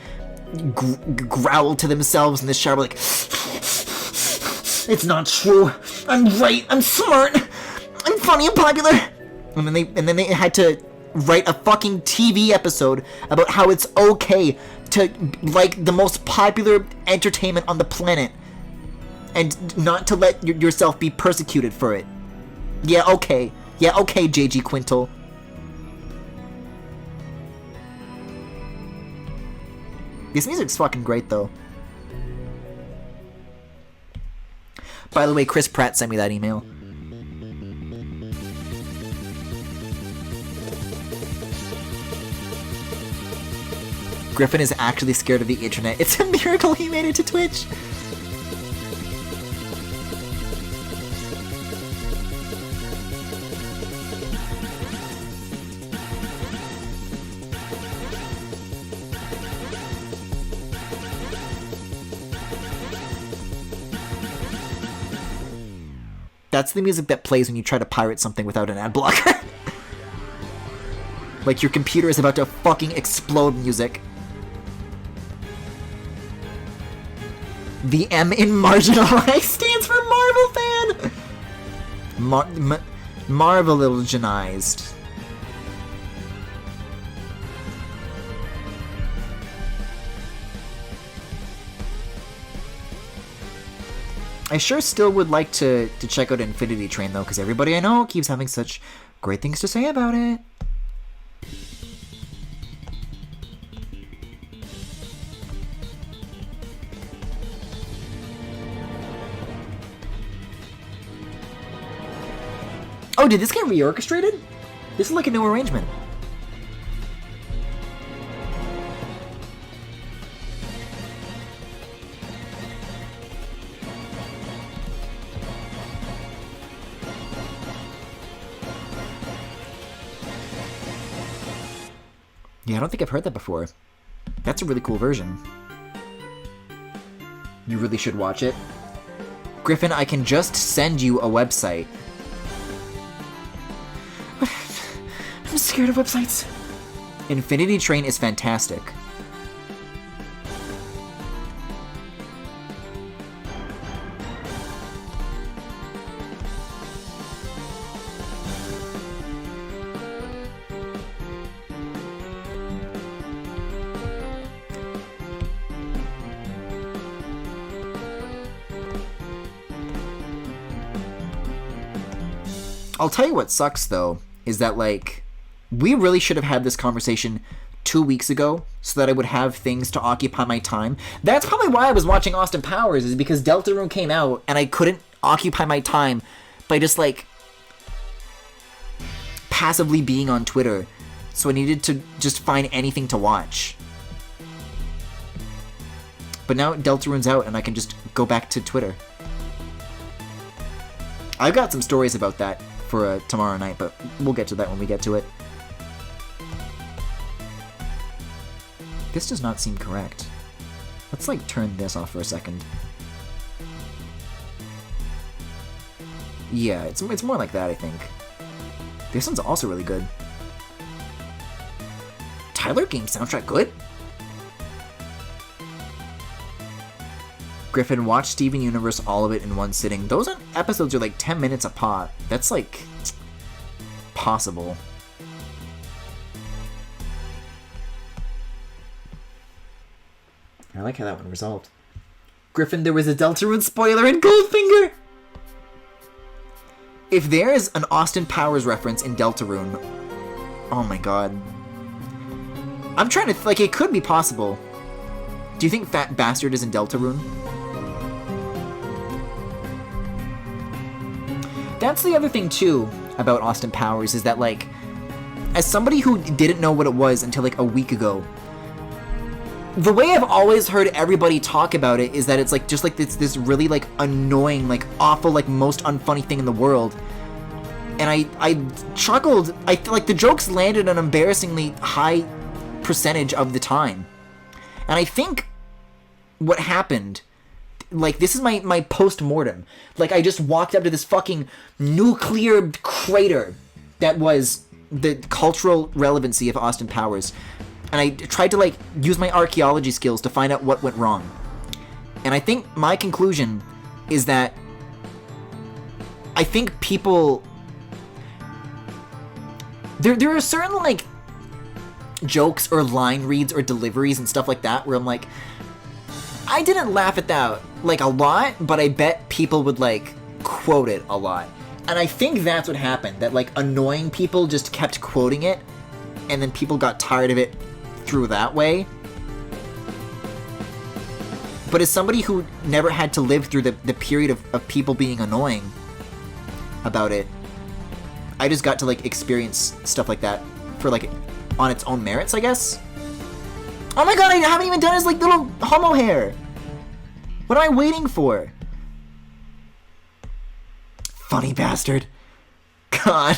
growl to themselves in the shower like, it's not true, I'm right, I'm smart, I'm funny and popular. And then they had to write a fucking TV episode about how it's okay to like the most popular entertainment on the planet and not to let yourself be persecuted for it. Yeah, okay, JG Quintal. This music's fucking great, though. By the way, Chris Pratt sent me that email. Griffin is actually scared of the internet. It's a miracle he made it to Twitch. That's the music that plays when you try to pirate something without an ad blocker. Like your computer is about to fucking explode music. The M in marginalized stands for Marvel fan! Marveligized. I sure still would like to check out Infinity Train, though, because everybody I know keeps having such great things to say about it. Oh, did this get reorchestrated? This is like a new arrangement. Yeah, I don't think I've heard that before. That's a really cool version. You really should watch it. Griffin, I can just send you a website. I'm scared of websites. Infinity Train is fantastic. I'll tell you what sucks, though, is that, like, we really should have had this conversation 2 weeks ago so that I would have things to occupy my time. That's probably why I was watching Austin Powers, is because Deltarune came out and I couldn't occupy my time by just, like, passively being on Twitter. So I needed to just find anything to watch. But now Deltarune's out and I can just go back to Twitter. I've got some stories about that for tomorrow night, but we'll get to that when we get to it. This does not seem correct. Let's, like, turn this off for a second. Yeah, it's more like that, I think. This one's also really good. Tyler game soundtrack good? Griffin, watch Steven Universe, all of it in one sitting. Those episodes are like 10 minutes a pop. That's like possible. I like how that one resolved. Griffin, there was a Deltarune spoiler in Goldfinger! If there is an Austin Powers reference in Deltarune, oh my god. I'm trying to, like, it could be possible. Do you think Fat Bastard is in Deltarune? That's the other thing, too, about Austin Powers, is that, like, as somebody who didn't know what it was until, like, a week ago, the way I've always heard everybody talk about it is that it's, like, just, like, this really, like, annoying, like, awful, like, most unfunny thing in the world. And I chuckled. I feel like the jokes landed an embarrassingly high percentage of the time. And I think what happened, like, this is my post-mortem. Like, I just walked up to this fucking nuclear crater that was the cultural relevancy of Austin Powers. And I tried to, like, use my archaeology skills to find out what went wrong. And I think my conclusion is that I think people... There are certain, like, jokes or line reads or deliveries and stuff like that where I'm like, I didn't laugh at that, like, a lot, but I bet people would, like, quote it a lot. And I think that's what happened, that, like, annoying people just kept quoting it, and then people got tired of it through that way. But as somebody who never had to live through the period of people being annoying about it, I just got to, like, experience stuff like that for, like, on its own merits, I guess. Oh my god, I haven't even done his, like, little homo hair! What am I waiting for? Funny bastard. God.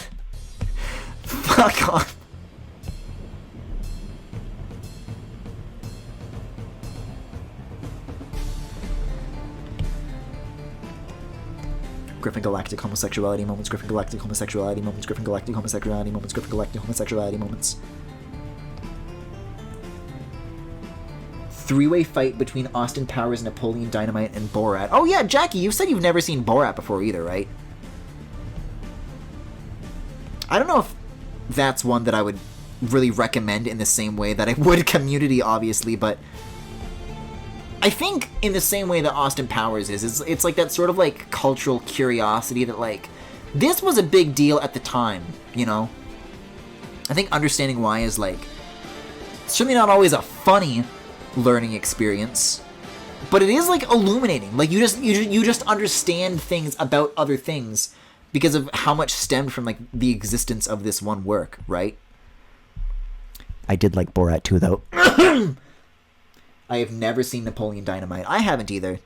Fuck off. Griffin Galactic homosexuality moments, Griffin Galactic homosexuality moments, Griffin Galactic homosexuality moments, Griffin Galactic homosexuality moments. Three-way fight between Austin Powers, Napoleon Dynamite, and Borat. Oh yeah, Jackie, you said you've never seen Borat before either, right? I don't know if that's one that I would really recommend in the same way that I would Community, obviously, but I think in the same way that Austin Powers is, it's like that sort of like cultural curiosity that like, this was a big deal at the time, you know? I think understanding why is like, certainly not always a funny learning experience, but it is like illuminating. Like you just understand things about other things because of how much stemmed from like the existence of this one work, right? I did like Borat too, though. I have never seen Napoleon Dynamite. I haven't either.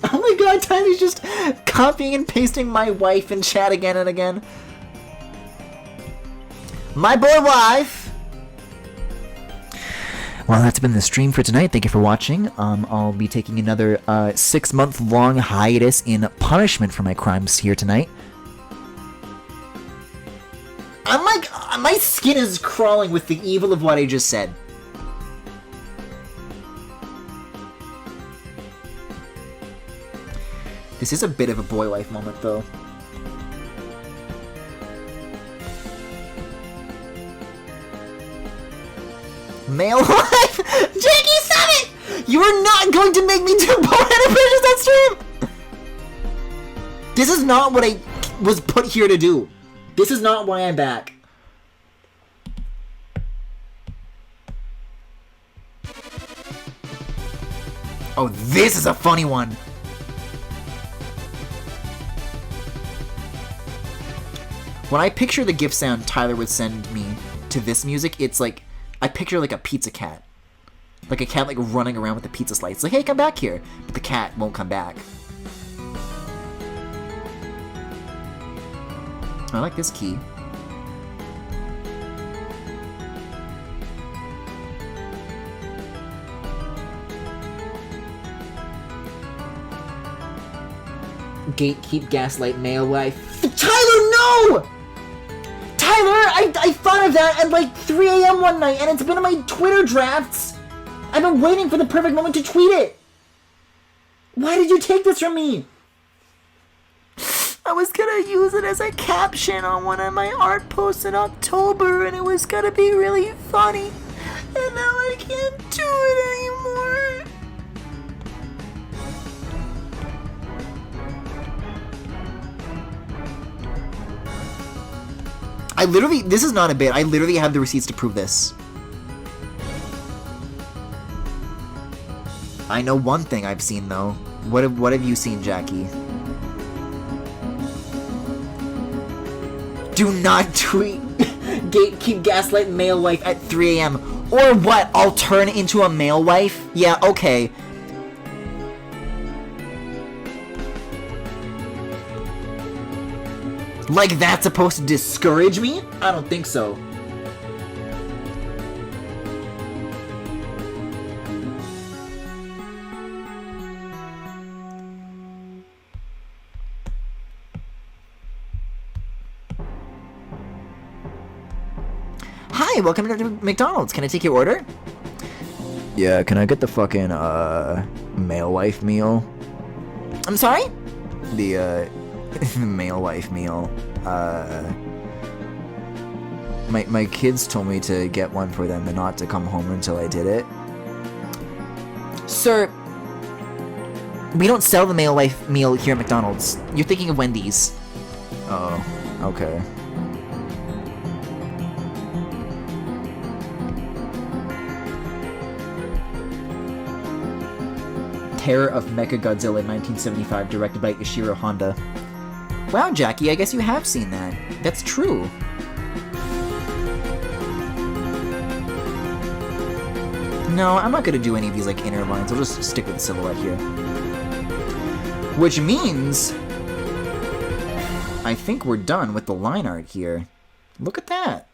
Oh my god, Tyler's just copying and pasting my wife in chat again and again. My boy wife! Well, that's been the stream for tonight. Thank you for watching. I'll be taking another 6-month-long hiatus in punishment for my crimes here tonight. I'm like, my skin is crawling with the evil of what I just said. This is a bit of a boy life moment, though. Male life? Jackie, stop it! You are not going to make me do bonehead impressions on stream! This is not what I was put here to do. This is not why I'm back. Oh, this is a funny one. When I picture the GIF sound Tyler would send me to this music, it's like, I picture like a pizza cat. Like a cat like running around with a pizza slice. Like, hey, come back here. But the cat won't come back. I like this key. Gatekeep, gaslight, male wife. Tyler, no! Tyler, I thought of that at like 3 a.m. one night, and it's been in my Twitter drafts. I've been waiting for the perfect moment to tweet it. Why did you take this from me? I was gonna use it as a caption on one of my art posts in October, and it was gonna be really funny. And now I can't do it anymore. This is not a bit, I literally have the receipts to prove this. I know one thing I've seen, though. What have you seen, Jackie? Do not tweet gatekeep gaslight male wife at 3 a.m. Or what? I'll turn into a male wife? Yeah, okay. Like that's supposed to discourage me? I don't think so. Hi, welcome to McDonald's. Can I take your order? Yeah, can I get the fucking, male wife meal? I'm sorry? The male wife meal. My kids told me to get one for them and not to come home until I did it. Sir, we don't sell the male wife meal here at McDonald's. You're thinking of Wendy's. Oh, okay. Terror of Mechagodzilla in 1975, directed by Ishiro Honda. Wow, Jackie, I guess you have seen that. That's true. No, I'm not gonna do any of these, like, inner lines. I'll just stick with the silhouette here. Which means... I think we're done with the line art here. Look at that.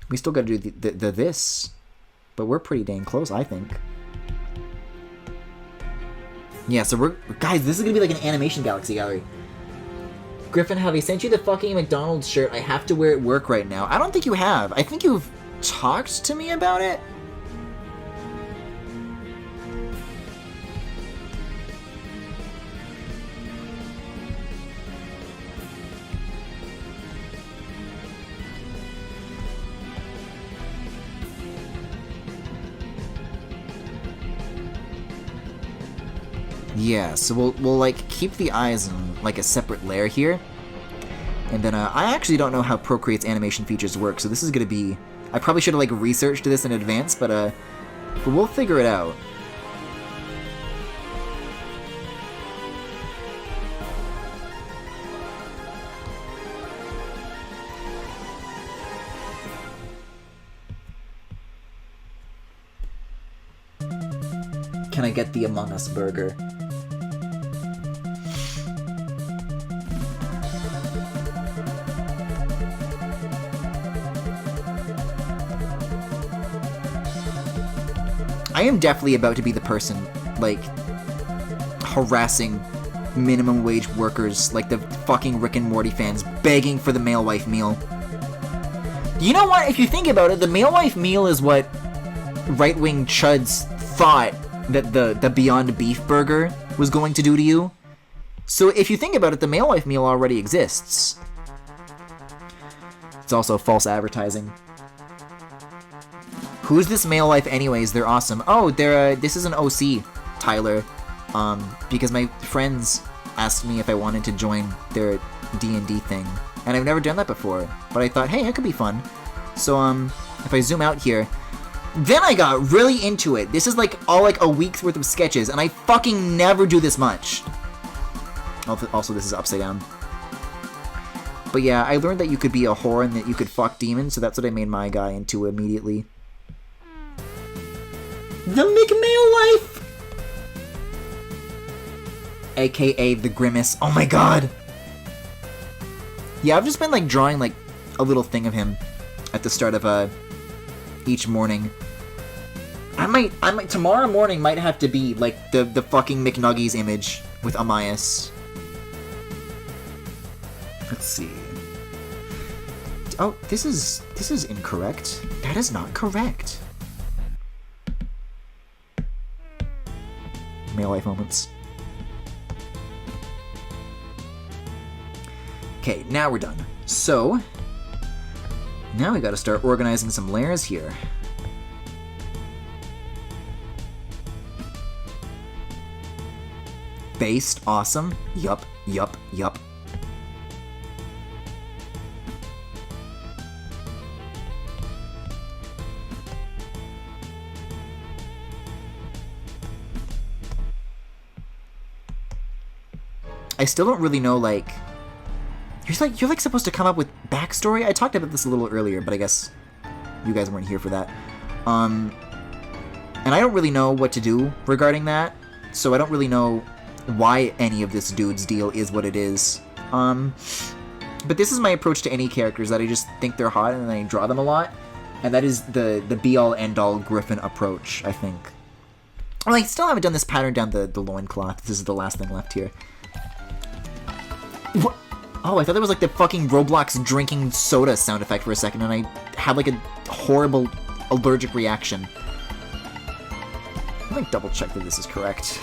We still gotta do the this. But we're pretty dang close, I think. Yeah, so we're... Guys, this is gonna be like an animation galaxy gallery. Griffin, have I sent you the fucking McDonald's shirt? I have to wear it at work right now. I don't think you have. I think you've talked to me about it. Yeah, so we'll like keep the eyes in like a separate layer here. And then I actually don't know how Procreate's animation features work, so this is gonna be... I probably should have like researched this in advance, but we'll figure it out. Can I get the Among Us burger? I am definitely about to be the person, like, harassing minimum wage workers, like the fucking Rick and Morty fans, begging for the male wife meal. You know what? If you think about it, the male wife meal is what right-wing chuds thought that the Beyond Beef burger was going to do to you. So if you think about it, the male life meal already exists. It's also false advertising. Who's this male life anyways? They're awesome. Oh, they're this is an OC, Tyler. Because my friends asked me if I wanted to join their D&D thing. And I've never done that before. But I thought, hey, it could be fun. So if I zoom out here, then I got really into it. This is like all like a week's worth of sketches, and I fucking never do this much. Also, this is upside down. But yeah, I learned that you could be a whore and that you could fuck demons, so that's what I made my guy into immediately. The McMail Life! AKA the Grimace. Oh my god! Yeah, I've just been like drawing like a little thing of him at the start of each morning. I might tomorrow morning might have to be like the fucking McNuggies image with Amias. Let's see. Oh, this is incorrect. That is not correct. Male life moments. Okay, now we're done. So, now we gotta start organizing some layers here. Based, awesome. Yup, yup, yup. I still don't really know, like... You're like supposed to come up with backstory? I talked about this a little earlier, but I guess you guys weren't here for that. And I don't really know what to do regarding that, so I don't really know why any of this dude's deal is what it is. But this is my approach to any characters, that I just think they're hot and then I draw them a lot. And that is the be-all, end-all Griffin approach, I think. Well, I still haven't done this pattern down the loincloth. This is the last thing left here. What? Oh, I thought that was like the fucking Roblox drinking soda sound effect for a second, and I had like a horrible allergic reaction. Let me double check that this is correct.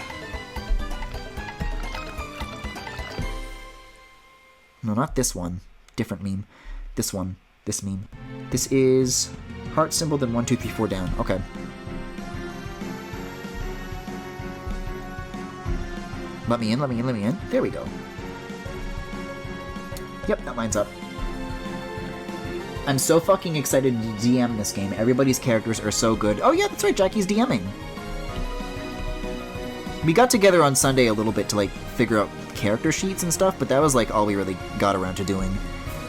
No, not this one. Different meme. This one. This meme. This is heart symbol, then 1, 2, 3, 4 down. Okay. Let me in, let me in, let me in. There we go. Yep, that lines up. I'm so fucking excited to DM this game. Everybody's characters are so good. Oh yeah, that's right, Jackie's DMing. We got together on Sunday a little bit to like figure out character sheets and stuff, but that was like all we really got around to doing.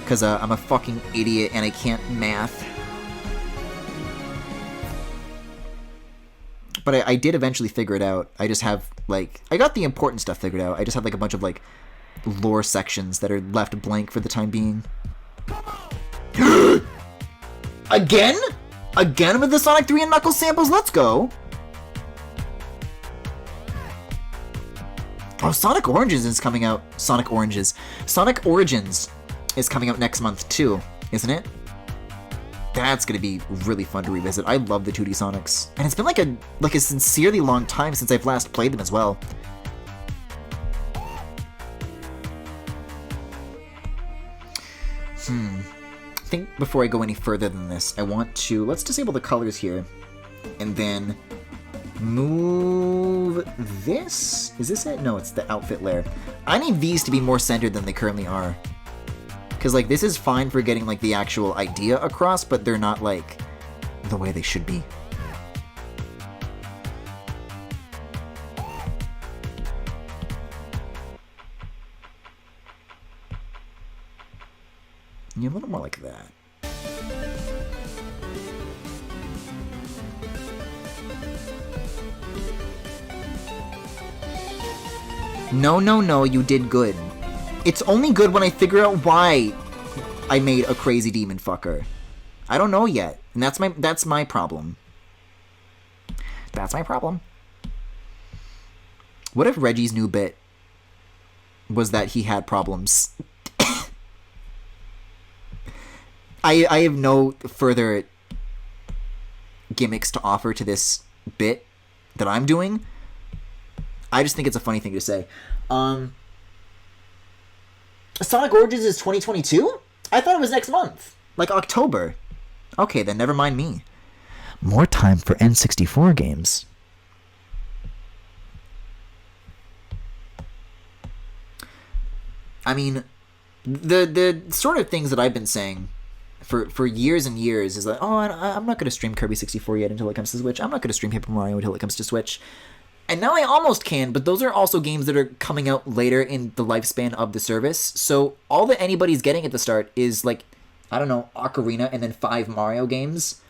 Because I'm a fucking idiot and I can't math. But I did eventually figure it out. I just have like... I got the important stuff figured out. I just have like a bunch of like lore sections that are left blank for the time being. Again? Again with the Sonic 3 and Knuckles samples? Let's go! Oh, Sonic Oranges is coming out. Sonic Oranges. Sonic Origins is coming out next month too, isn't it? That's gonna be really fun to revisit. I love the 2D Sonics. And it's been like a sincerely long time since I've last played them as well. I think before I go any further than this, I want to... Let's disable the colors here. And then Move this? Is this it? No, it's the outfit layer. I need these to be more centered than they currently are. Because, like, this is fine for getting, like, the actual idea across, but they're not, like, the way they should be. Yeah, a little more like that. No, no, no, you did good. It's only good when I figure out why I made a crazy demon fucker. I don't know yet, and that's my problem. That's my problem. What if Reggie's new bit was that he had problems? I have no further gimmicks to offer to this bit that I'm doing. I just think it's a funny thing to say. Sonic Origins is 2022? I thought it was next month. Like October. Okay, then never mind me. More time for N64 games. I mean, the sort of things that I've been saying for years and years is like, oh, I'm not going to stream Kirby 64 yet until it comes to Switch. I'm not going to stream Paper Mario until it comes to Switch. And now I almost can, but those are also games that are coming out later in the lifespan of the service. So all that anybody's getting at the start is, like, I don't know, Ocarina and then 5 Mario games.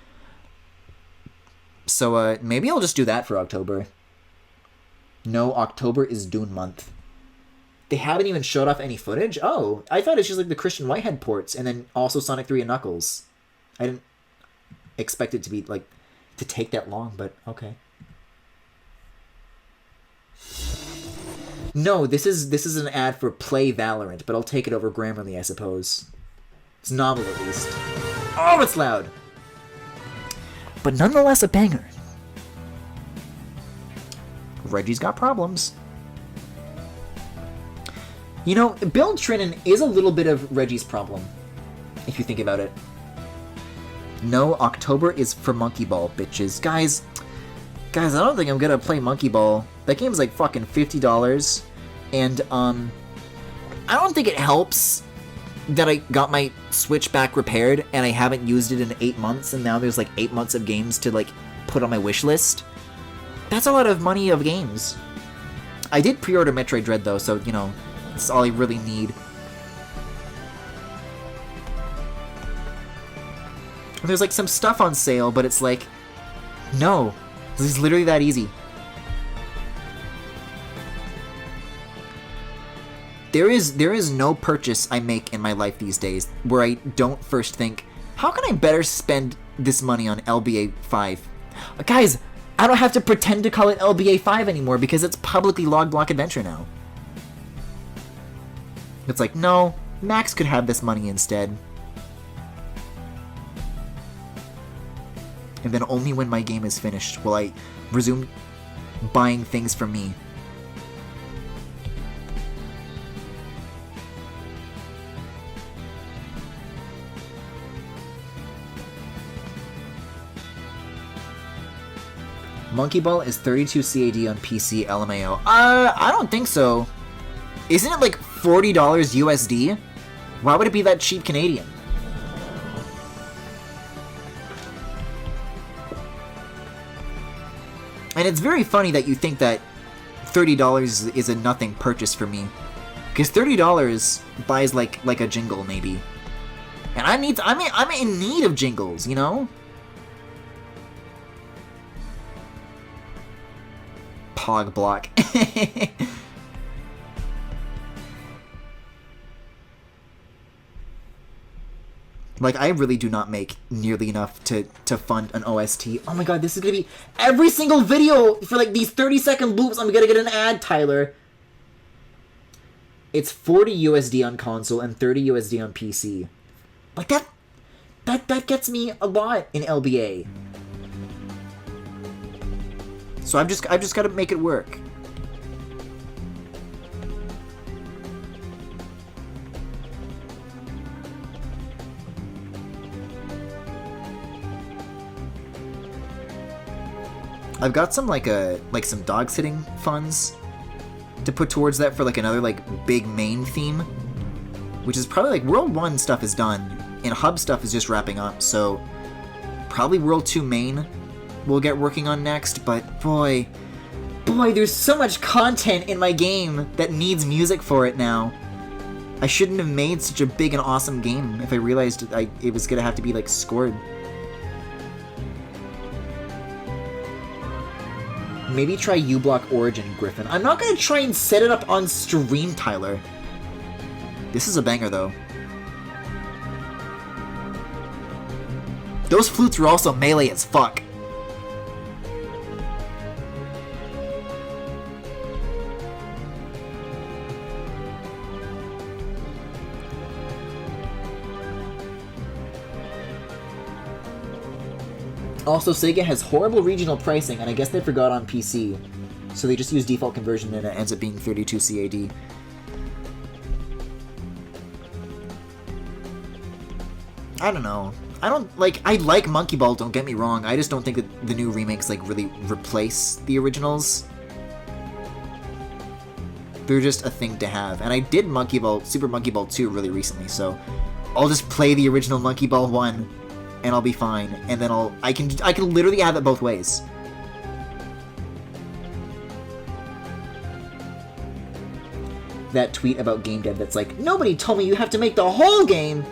So maybe I'll just do that for October. No, October is Dune month. They haven't even showed off any footage? Oh, I thought it's just like the Christian Whitehead ports and then also Sonic 3 and Knuckles. I didn't expect it to be, like, to take that long, but okay. No, this is an ad for Play Valorant, but I'll take it over Grammarly, I suppose. It's novel, at least. Oh, it's loud! But nonetheless a banger. Reggie's got problems. You know, Bill Trinan is a little bit of Reggie's problem, if you think about it. No, October is for Monkey Ball, bitches. Guys, I don't think I'm gonna play Monkey Ball. That game's like fucking $50, and I don't think it helps that I got my Switch back repaired and I haven't used it in 8 months, and now there's like 8 months of games to like put on my wish list. That's a lot of money of games. I did pre-order Metroid Dread though, so you know, that's all I really need. And there's like some stuff on sale, but it's like, no, this is literally that easy. There is no purchase I make in my life these days where I don't first think, how can I better spend this money on LBA 5? Guys, I don't have to pretend to call it LBA 5 anymore because it's publicly Log Block Adventure now. It's like, no, Max could have this money instead. And then only when my game is finished will I resume buying things from me. Monkey Ball is 32 CAD on PC, LMAO. I don't think so. Isn't it like $40 USD? Why would it be that cheap Canadian? And it's very funny that you think that $30 is a nothing purchase for me. Because $30 buys like a jingle, maybe. And I'm in need of jingles, you know? Pog block. Like, I really do not make nearly enough to fund an OST. Oh my god, this is gonna be every single video for like these 30-second loops. I'm gonna get an ad, Tyler. It's 40 USD on console and 30 USD on PC. Like that gets me a lot in LBA. So I've just got to make it work. I've got some like some dog sitting funds to put towards that for like another like big main theme, which is probably like World 1 stuff is done and Hub stuff is just wrapping up, so probably World 2 main we'll get working on next, but boy, there's so much content in my game that needs music for it now. I shouldn't have made such a big and awesome game if I realized it was gonna have to be like scored. Maybe try U-Block Origin, Griffin. I'm not gonna try and set it up on stream, Tyler. This is a banger, though. Those flutes are also melee as fuck. Also, Sega has horrible regional pricing, and I guess they forgot on PC. So they just use default conversion, and it ends up being 32 CAD. I don't know. I like Monkey Ball, don't get me wrong. I just don't think that the new remakes, like, really replace the originals. They're just a thing to have. And I did Super Monkey Ball 2 really recently, so I'll just play the original Monkey Ball 1, and I'll be fine. And then I can literally have it both ways. That tweet about game dev that's like, nobody told me you have to make the whole game!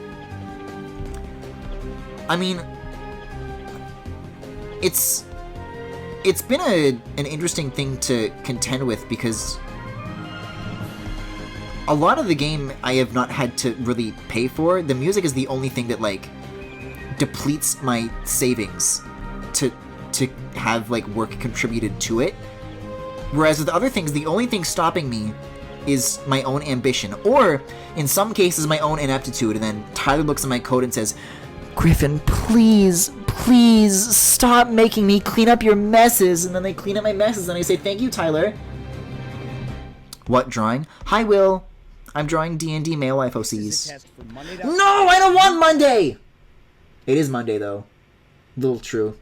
I mean, it's been an interesting thing to contend with, because a lot of the game I have not had to really pay for. The music is the only thing that, like, depletes my savings to have, like, work contributed to it. Whereas with other things, the only thing stopping me is my own ambition, or, in some cases, my own ineptitude, and then Tyler looks at my code and says, Griffin, please stop making me clean up your messes. And then they clean up my messes, and I say, thank you, Tyler. What drawing? Hi, Will. I'm drawing D&D Male Life OCs. No, I don't want Monday! It is Monday, though. Little true.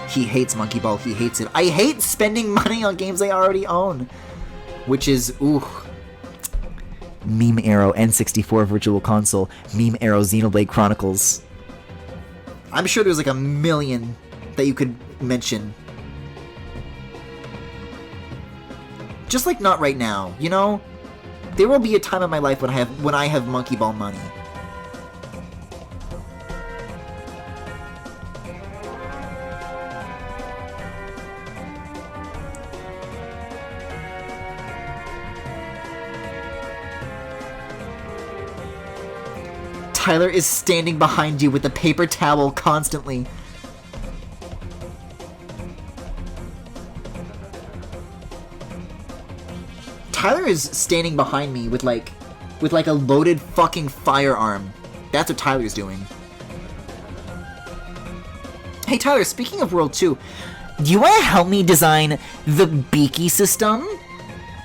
He hates Monkey Ball. He hates it. I hate spending money on games I already own. Which is, ooh. Meme Arrow, N64 Virtual Console, Meme Arrow, Xenoblade Chronicles. I'm sure there's like a million that you could mention. Just like not right now, you know? There will be a time in my life when I have Monkey Ball money. Tyler is standing behind you with a paper towel constantly. Tyler is standing behind me with like a loaded fucking firearm. That's what Tyler's doing. Hey Tyler, speaking of World 2, do you want to help me design the Beaky system?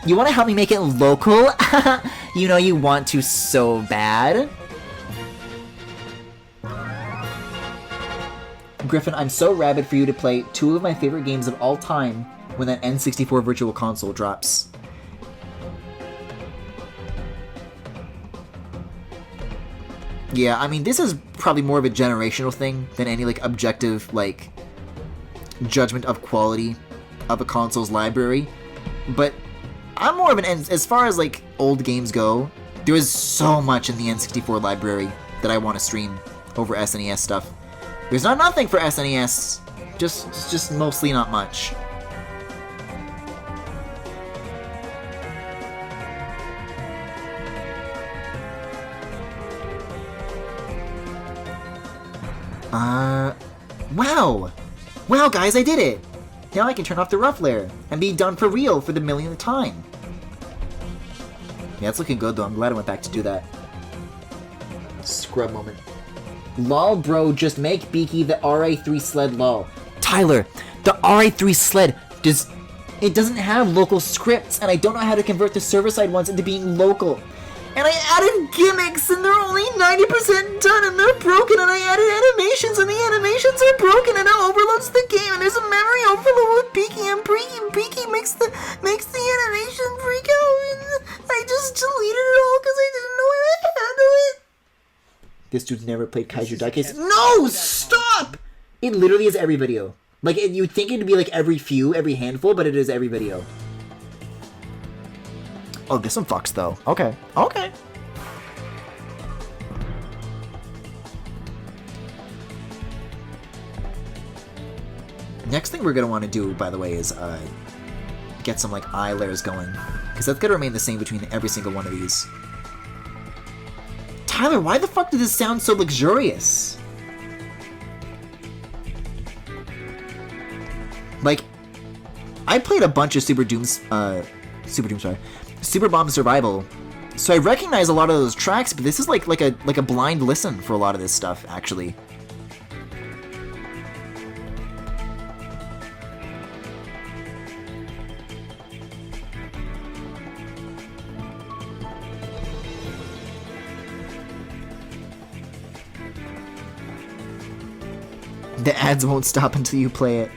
You want to help me make it local? You know you want to so bad. Griffin, I'm so rabid for you to play two of my favorite games of all time when that N64 Virtual Console drops. Yeah, I mean, this is probably more of a generational thing than any, like, objective, like, judgment of quality of a console's library. But I'm more of an, as far as, like, old games go, there is so much in the N64 library that I want to stream over SNES stuff. There's not nothing for SNES, just mostly not much. Wow! Wow, guys, I did it! Now I can turn off the rough layer and be done for real for the millionth time. Yeah, it's looking good, though. I'm glad I went back to do that. Scrub moment. Lol, bro, just make Beaky the RA3 sled lol. Tyler, the RA3 sled doesn't have local scripts, and I don't know how to convert the server-side ones into being local. And I added gimmicks, and they're only 90% done, and they're broken, and I added animations, and the animations are broken, and it overloads the game, and there's a memory overload with Peaky, and Peaky makes the animation freak out, and I just deleted it all because I didn't know how to handle it. This dude's never played Kaiju Diecast. No! Stop! It literally is every video. Like, you'd think it'd be like every handful, but it is every video. Oh, this one fucks, though. Okay. Okay. Next thing we're going to want to do, by the way, is get some, like, eye layers going. Because that's going to remain the same between every single one of these. Tyler, why the fuck did this sound so luxurious? Like, I played a bunch of Super Bomb Survival, so I recognize a lot of those tracks, but this is like a blind listen for a lot of this stuff, actually. The ads won't stop until you play it.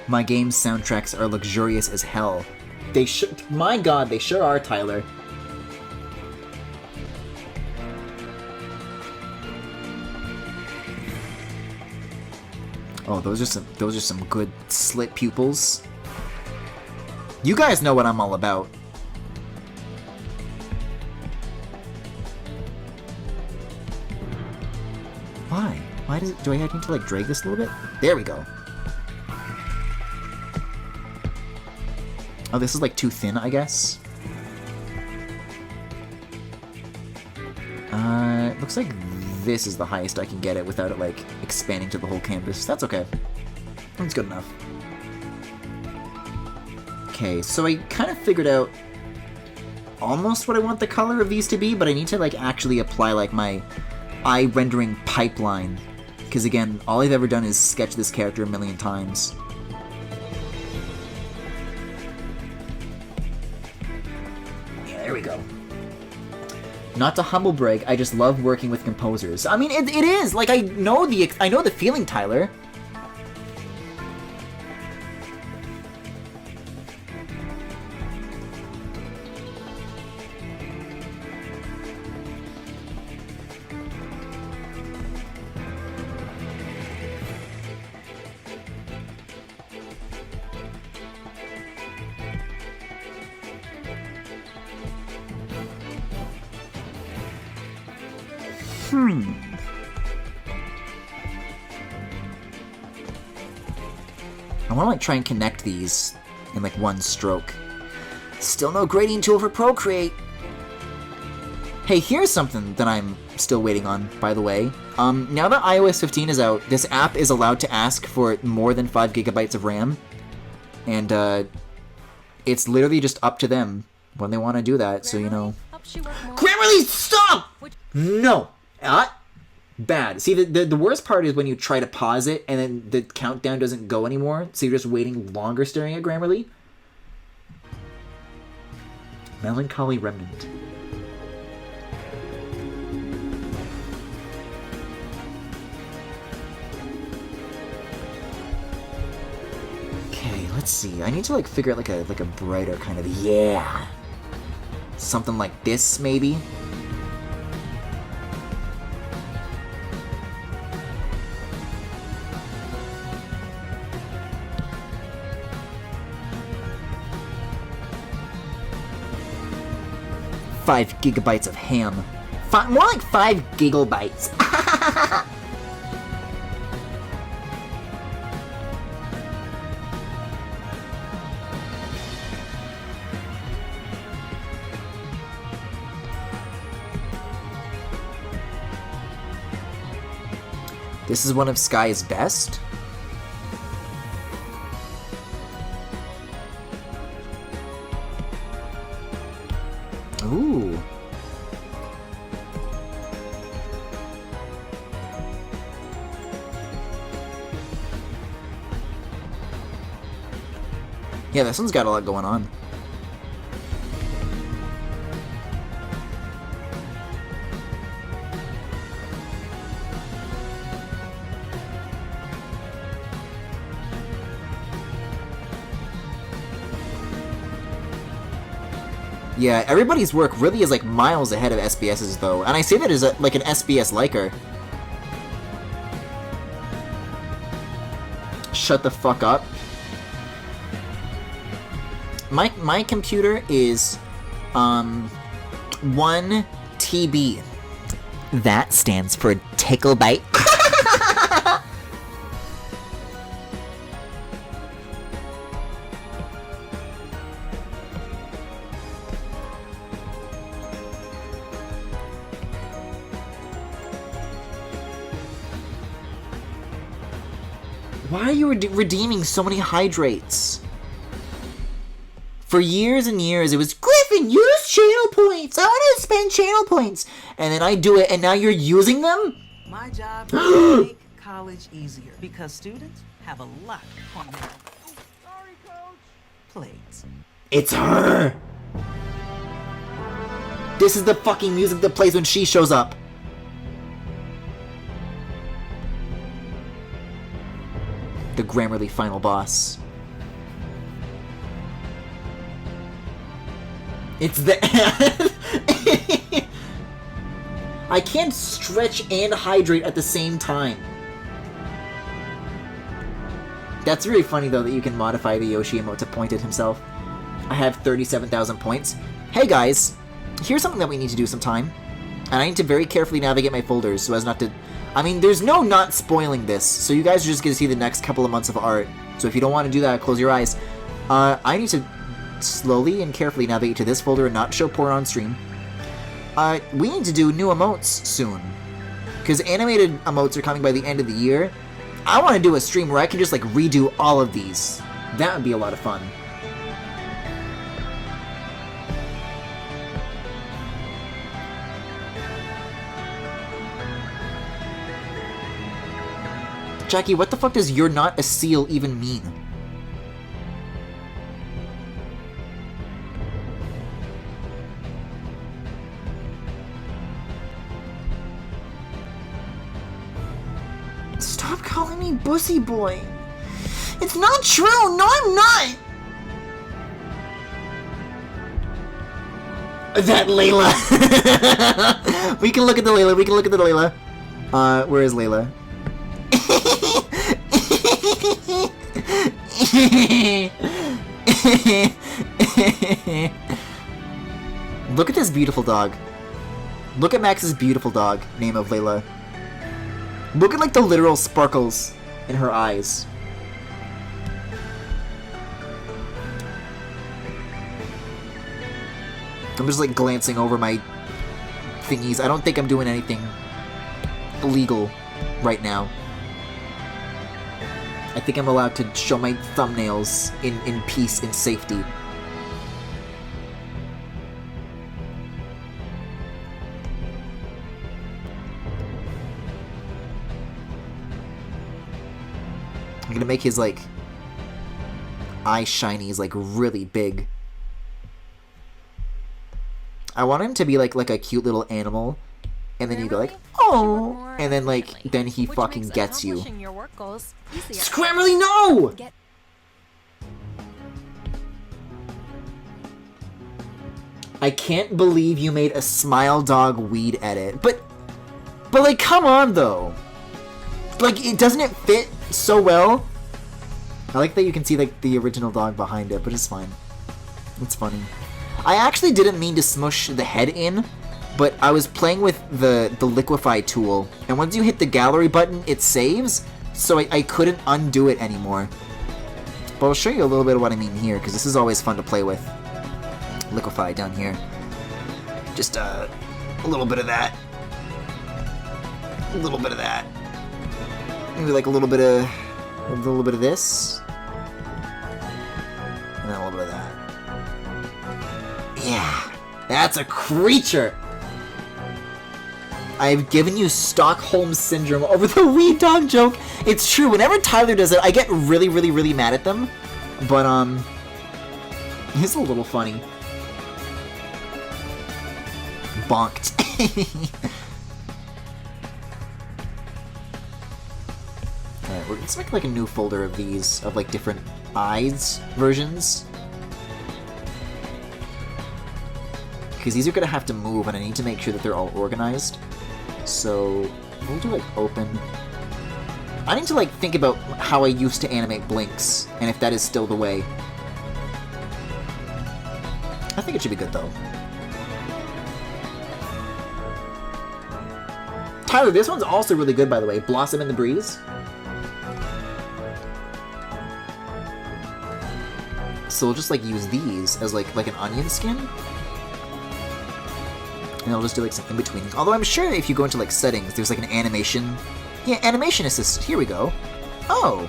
My game's soundtracks are luxurious as hell. My god, they sure are, Tyler. Oh, those are some good slit pupils. You guys know what I'm all about. Why? Do I need to like drag this a little bit? There we go. Oh, this is like too thin, I guess. Looks like this is the highest I can get it without it like expanding to the whole canvas. That's okay. That's good enough. Okay, so I kind of figured out almost what I want the color of these to be, but I need to like actually apply like my eye rendering pipeline. Because again, all I've ever done is sketch this character a million times. There we go. Not to humble brag, I just love working with composers. I mean, it is like I know the feeling, Tyler. I want to like try and connect these in like one stroke. Still no grading tool for Procreate. Hey, here's something that I'm still waiting on, by the way. Now that iOS 15 is out, this app is allowed to ask for more than 5 gigabytes of RAM. And it's literally just up to them when they want to do that, so you know. Grammarly, stop! No! Bad. See, the worst part is when you try to pause it and then the countdown doesn't go anymore, so you're just waiting longer staring at Grammarly. Melancholy Remnant. Okay, let's see. I need to like figure out like a brighter kind of something like this maybe. Five gigabytes of ham. More like 5 gigabytes. This is one of Sky's best? Ooh. Yeah, this one's got a lot going on. Yeah, everybody's work really is like miles ahead of SBS's though, and I say that as like an SBS liker. Shut the fuck up. My computer is 1 TB. That stands for tickle bite. Why are you redeeming so many hydrates? For years and years, it was, Griffin, use channel points! I want to spend channel points! And then I do it, and now you're using them? My job is to make college easier because students have a lot on their plates. It's her! This is the fucking music that plays when she shows up. The Grammarly final boss. It's the I can't stretch and hydrate at the same time. That's really funny though that you can modify the Yoshi emote to point at himself. I have 37,000 points. Hey guys, here's something that we need to do sometime. And I need to very carefully navigate my folders so as not to... I mean, there's no not spoiling this, so you guys are just going to see the next couple of months of art. So if you don't want to do that, close your eyes. I need to slowly and carefully navigate to this folder and not show porn on stream. We need to do new emotes soon. Because animated emotes are coming by the end of the year. I want to do a stream where I can just like redo all of these. That would be a lot of fun. Jackie, what the fuck does "you're not a seal" even mean? Stop calling me Bussy Boy. It's not true. No, I'm not. That Layla. We can look at the Layla. We can look at the Layla. Where is Layla? Look at this beautiful dog. Look at Max's beautiful dog, name of Layla. Look at like the literal sparkles in her eyes. I'm just like glancing over my thingies. I don't think I'm doing anything illegal right now. I think I'm allowed to show my thumbnails in peace and safety. I'm gonna make his, like, eye shinies, like, really big. I want him to be, like a cute little animal. And then you go like, oh, and then like, then he fucking gets you. Scrammerly, no! I can't believe you made a Smile Dog weed edit, but like, come on though. Like, doesn't it fit so well? I like that you can see like the original dog behind it, but it's fine. It's funny. I actually didn't mean to smush the head in. But I was playing with the liquefy tool, and once you hit the gallery button, it saves, so I couldn't undo it anymore. But I'll show you a little bit of what I mean here, because this is always fun to play with. Liquefy down here. Just a little bit of that. A little bit of that. Maybe like a little bit of this. And then a little bit of that. Yeah, that's a creature! I've given you Stockholm Syndrome over the wee dog joke. It's true, whenever Tyler does it, I get really, really, really mad at them. But, it's a little funny. Bonked. Alright, let's make like a new folder of these, of like different eyes versions. Because these are going to have to move, and I need to make sure that they're all organized. So, we'll do, like, open. I need to, like, think about how I used to animate blinks, and if that is still the way. I think it should be good, though. Tyler, this one's also really good, by the way. Blossom in the Breeze. So we'll just, like, use these as, like an onion skin. And I'll just do like some in-between. Although I'm sure if you go into like settings, there's like an animation. Yeah, animation assist. Here we go. Oh.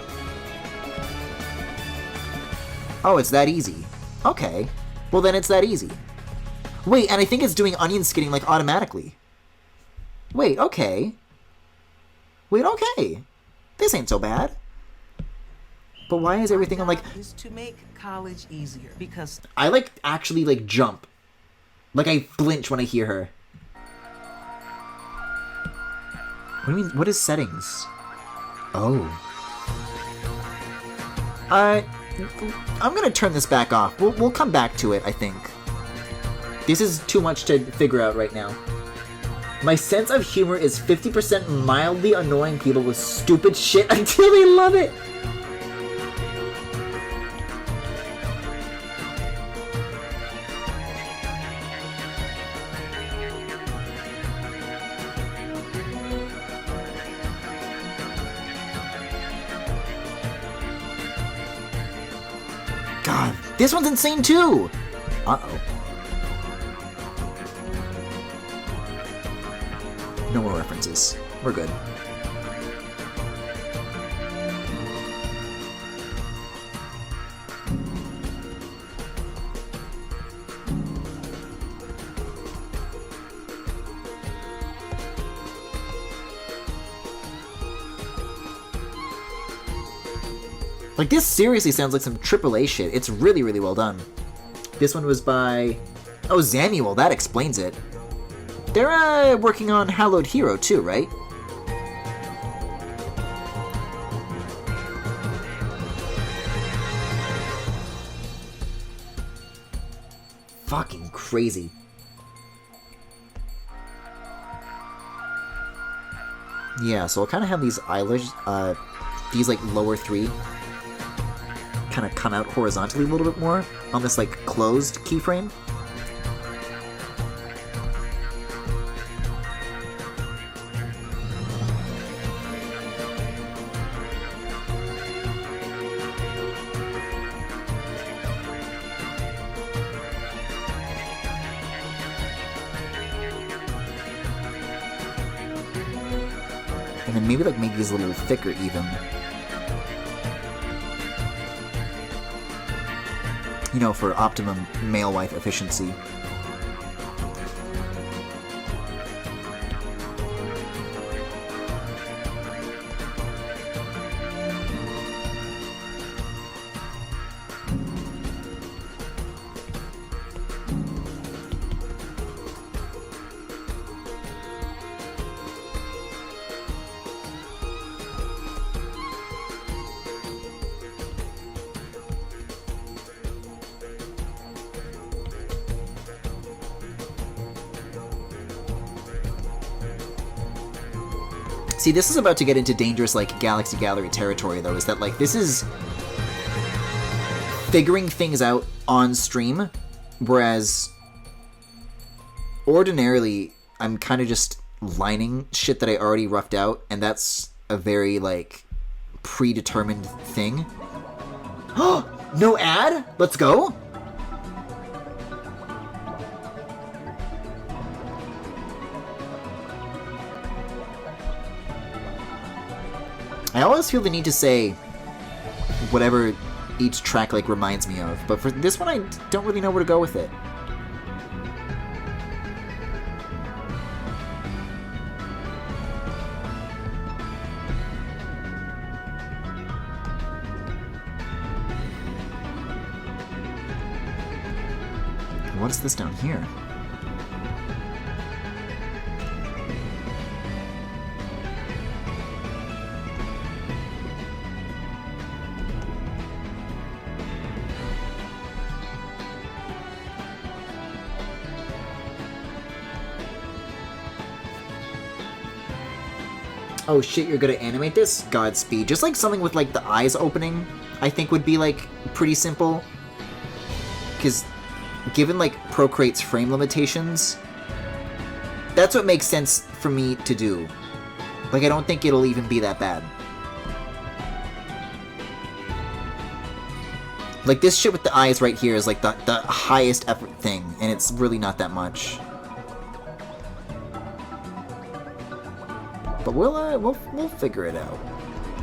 Oh, it's that easy. Okay. Well, then it's that easy. Wait, and I think it's doing onion skinning like automatically. Wait, okay. Wait, okay. This ain't so bad. But why is everything on like... is to make college easier because... I like actually like jump. Like, I flinch when I hear her. What do you mean? What is settings? Oh. I'm gonna turn this back off. We'll come back to it, I think. This is too much to figure out right now. My sense of humor is 50% mildly annoying people with stupid shit until they love it. God, this one's insane too! Uh-oh. No more references. We're good. Like, this seriously sounds like some AAA shit. It's really, really well done. This one was by... Oh, Zamuel, that explains it. They're, working on Hallowed Hero, too, right? Fucking crazy. Yeah, so I'll kind of have these eyelash, these, like, lower three kind of come out horizontally a little bit more on this, like, closed keyframe. And then maybe, like, make these a little thicker even. You know, for optimum male-wife efficiency. See, this is about to get into dangerous, like, Galaxy Gallery territory, though, is that, like, this is figuring things out on stream, whereas ordinarily I'm kind of just lining shit that I already roughed out, and that's a very, like, predetermined thing. Oh, no ad? Let's go? I I always feel the need to say whatever each track like reminds me of, but for this one I don't really know where to go with it. What is this down here? Oh shit, you're gonna animate this? Godspeed. Just like something with like the eyes opening, I think would be like pretty simple. Because given like Procreate's frame limitations, that's what makes sense for me to do. Like I don't think it'll even be that bad. Like this shit with the eyes right here is like the highest effort thing, and it's really not that much. But we'll figure it out.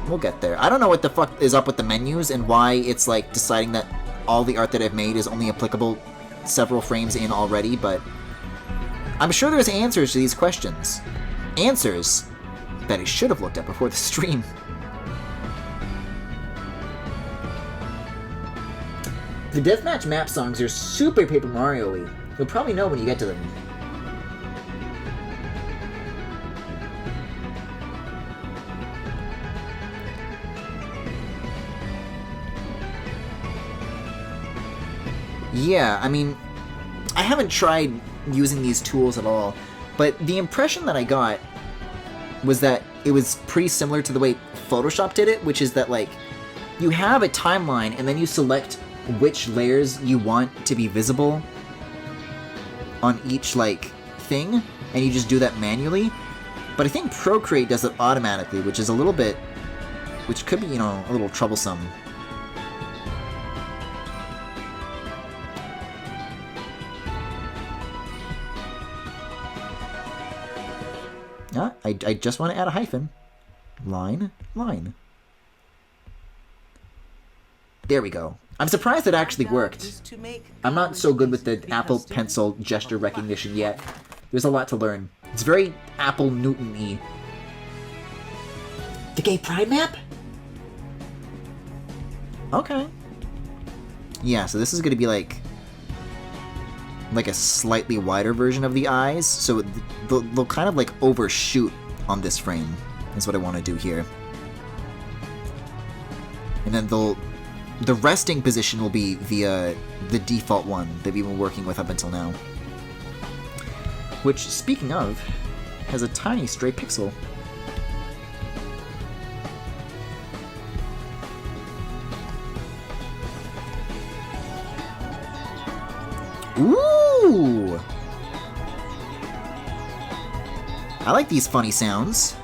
We'll get there. I don't know what the fuck is up with the menus and why it's like deciding that all the art that I've made is only applicable several frames in already, but I'm sure there's answers to these questions. Answers that I should have looked at before the stream. The deathmatch map songs are super Paper Mario-y. You'll probably know when you get to them. Yeah, I mean, I haven't tried using these tools at all, but the impression that I got was that it was pretty similar to the way Photoshop did it, which is that, like, you have a timeline and then you select which layers you want to be visible on each, like, thing, and you just do that manually. But I think Procreate does it automatically, which is a little bit, which could be, you know, a little troublesome. I just want to add a hyphen. Line, line. There we go. I'm surprised it actually worked. I'm not so good with the Apple Pencil gesture recognition yet. There's a lot to learn. It's very Apple Newton-y. The gay pride map? Okay. Yeah, so this is going to be like a slightly wider version of the eyes, so they'll kind of like overshoot on this frame, is what I want to do here. And then the resting position will be the default one that we've been working with up until now. Which, speaking of, has a tiny stray pixel. Ooh! I like these funny sounds.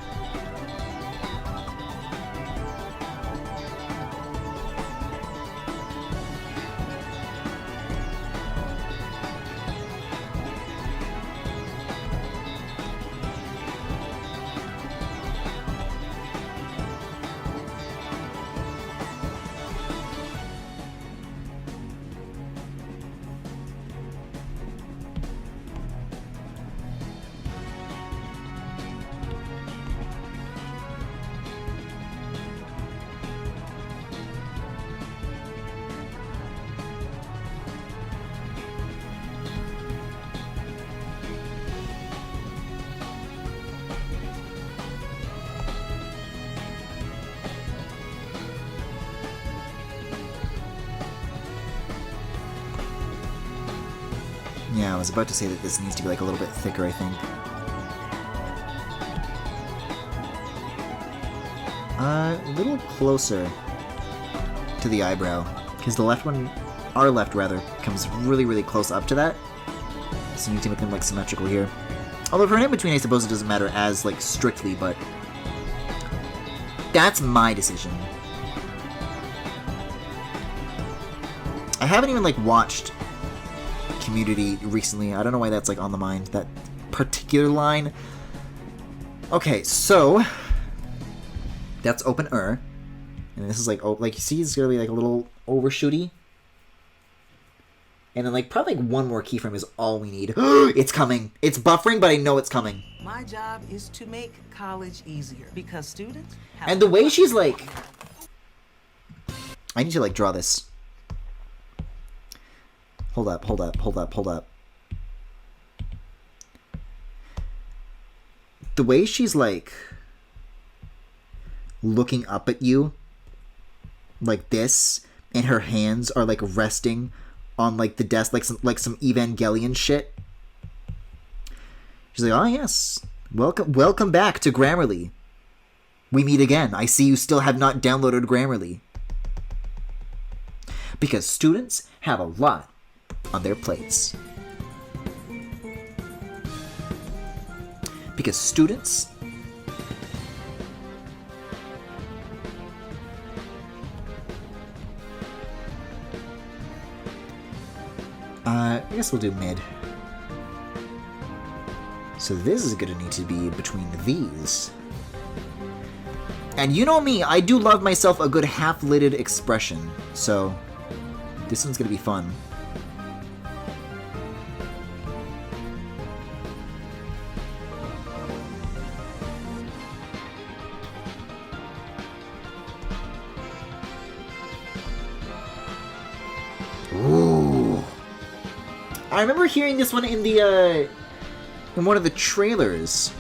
Yeah, I was about to say that this needs to be like a little bit thicker, I think. A little closer to the eyebrow, because the left one, our left rather, comes really, really close up to that. So you need to make them like symmetrical here. Although for an in-between, I suppose it doesn't matter as like strictly, but that's my decision. I haven't even like watched Community recently. I don't know why that's like on the mind, that particular line. Okay, so That's open and this is like, oh, like you see, it's gonna be like a little overshooty. And then like probably like one more keyframe is all we need. It's coming. It's buffering, but I know it's coming. My job is to make college easier because students have And the way she's like, I need to like draw this. Hold up. The way she's like looking up at you like this, and her hands are like resting on like the desk, like some Evangelion shit. She's like, oh yes, welcome back to Grammarly. We meet again. I see you still have not downloaded Grammarly. Because students have a lot on their plates. Because students I guess we'll do mid. So this is gonna need to be between these. And you know me, I do love myself a good half-lidded expression, so this one's gonna be fun. Ooh. I remember hearing this one in the, in one of the trailers.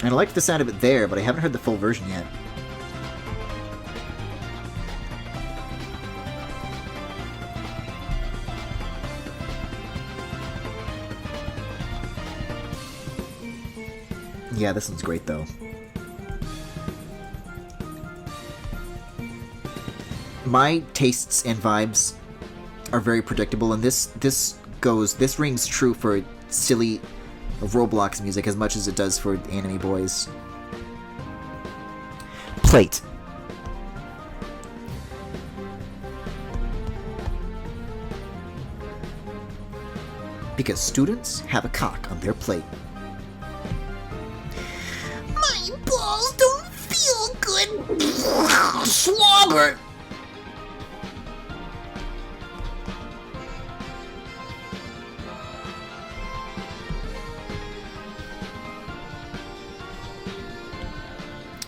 And I liked the sound of it there, but I haven't heard the full version yet. Yeah, this one's great though. My tastes and vibes are very predictable, and this rings true for silly Roblox music as much as it does for anime boys. Plate. Because students have a cock on their plate. My balls don't feel good. Slobber.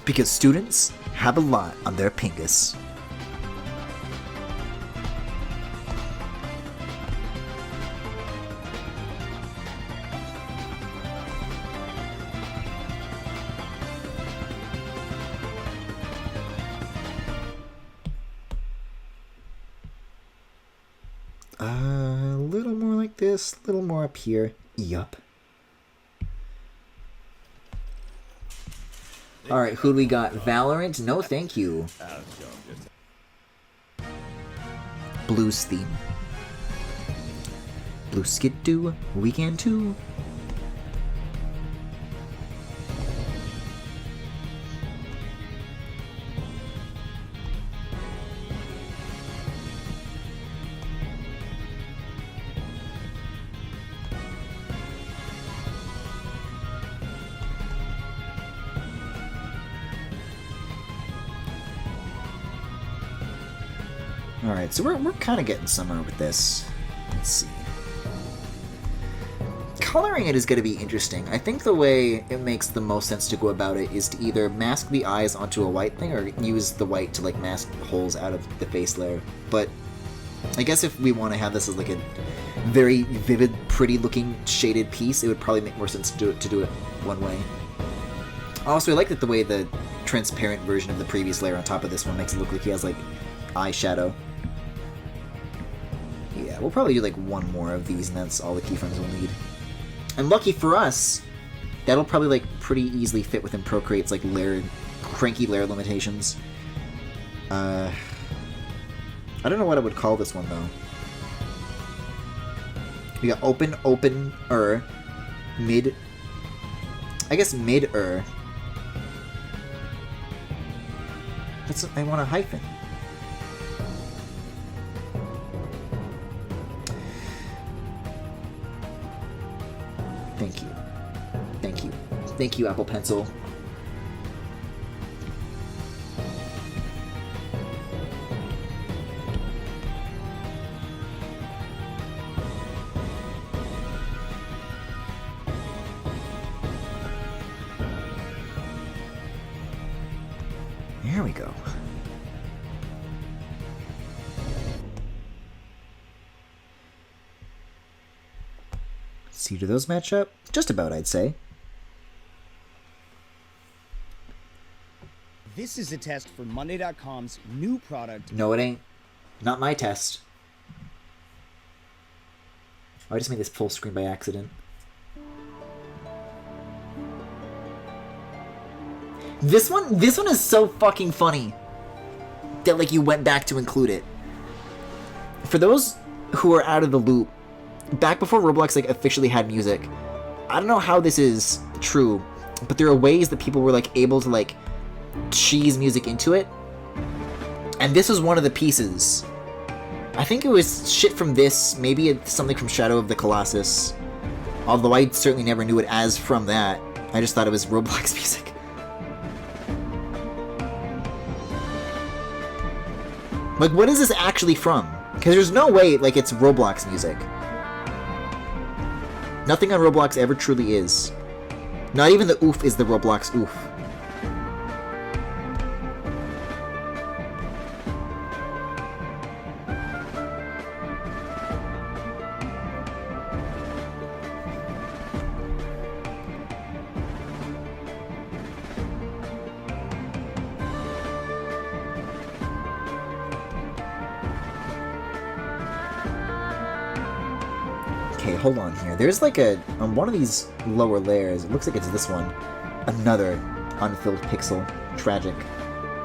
Because students have a lot on their pingus. A little more like this, a little more up here. Yup. Alright, who do we got? Valorant? No, thank you. Blues theme. Blue Skidoo, Weekend 2. Alright, so we're kind of getting somewhere with this. Let's see. Coloring it is going to be interesting. I think the way it makes the most sense to go about it is to either mask the eyes onto a white thing or use the white to like mask holes out of the face layer. But I guess if we want to have this as like a very vivid, pretty looking shaded piece, it would probably make more sense to do it one way. Also, I like that the way the transparent version of the previous layer on top of this one makes it look like he has like eyeshadow. Yeah, we'll probably do like one more of these and that's all the keyframes we'll need. And lucky for us, that'll probably like pretty easily fit within Procreate's like cranky layer limitations. I don't know what I would call this one though. We got open-er, mid, I guess mid-er. I want a hyphen. Thank you. Thank you. Thank you, Apple Pencil. go. See, do those match up? Just about, I'd say. This is a test for Monday.com's new product. No, it ain't. Not my test. Oh, I just made this full screen by accident. This one is so fucking funny that like you went back to include it. For those who are out of the loop, back before Roblox like officially had music, I don't know how this is true, but there are ways that people were like able to like cheese music into it, and this was one of the pieces. I think it was shit from this, maybe it's something from Shadow of the Colossus, although I certainly never knew it as from that. I just thought it was Roblox music. Like, what is this actually from? Because there's no way, like, it's Roblox music. Nothing on Roblox ever truly is. Not even the oof is the Roblox oof. Okay, hold on here. There's like on one of these lower layers, it looks like it's this one. Another unfilled pixel. Tragic.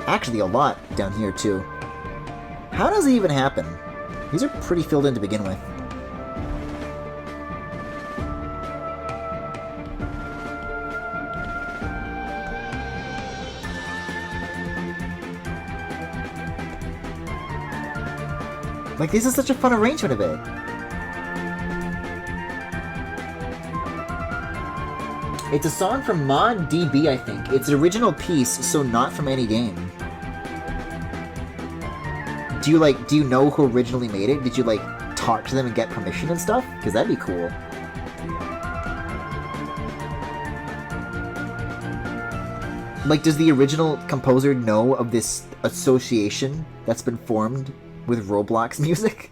Actually, a lot down here, too. How does it even happen? These are pretty filled in to begin with. Like, this is such a fun arrangement of it. It's a song from Mod DB, I think. It's an original piece, so not from any game. Do you know who originally made it? Did you, like, talk to them and get permission and stuff? Because that'd be cool. Like, does the original composer know of this association that's been formed with Roblox music?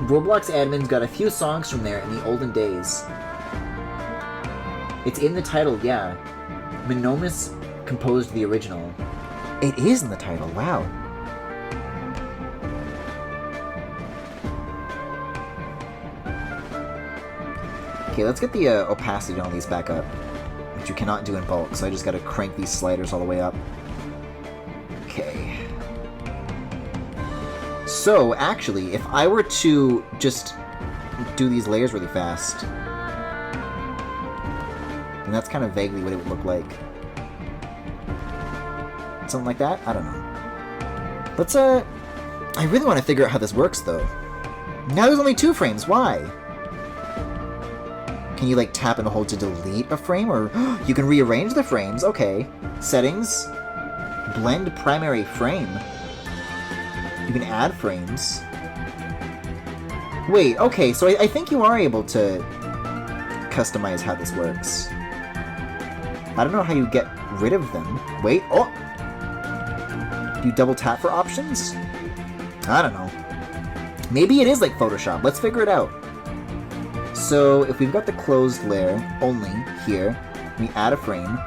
Roblox admins got a few songs from there in the olden days. It's in the title, yeah. Minomus composed the original. It is in the title, wow. Okay, let's get the opacity on these back up, which you cannot do in bulk, so I just gotta crank these sliders all the way up. Okay. So, actually, if I were to just do these layers really fast, and that's kind of vaguely what it would look like. Something like that? I don't know. Let's, I really want to figure out how this works, though. Now there's only 2 frames, why? Can you, like, tap and hold to delete a frame, or you can rearrange the frames? Okay. Settings. Blend primary frame. You can add frames. Wait, okay, so I think you are able to customize how this works. I don't know how you get rid of them. Wait, oh! Do you double tap for options? I don't know. Maybe it is like Photoshop. Let's figure it out. So, if we've got the closed layer only here, we add a frame,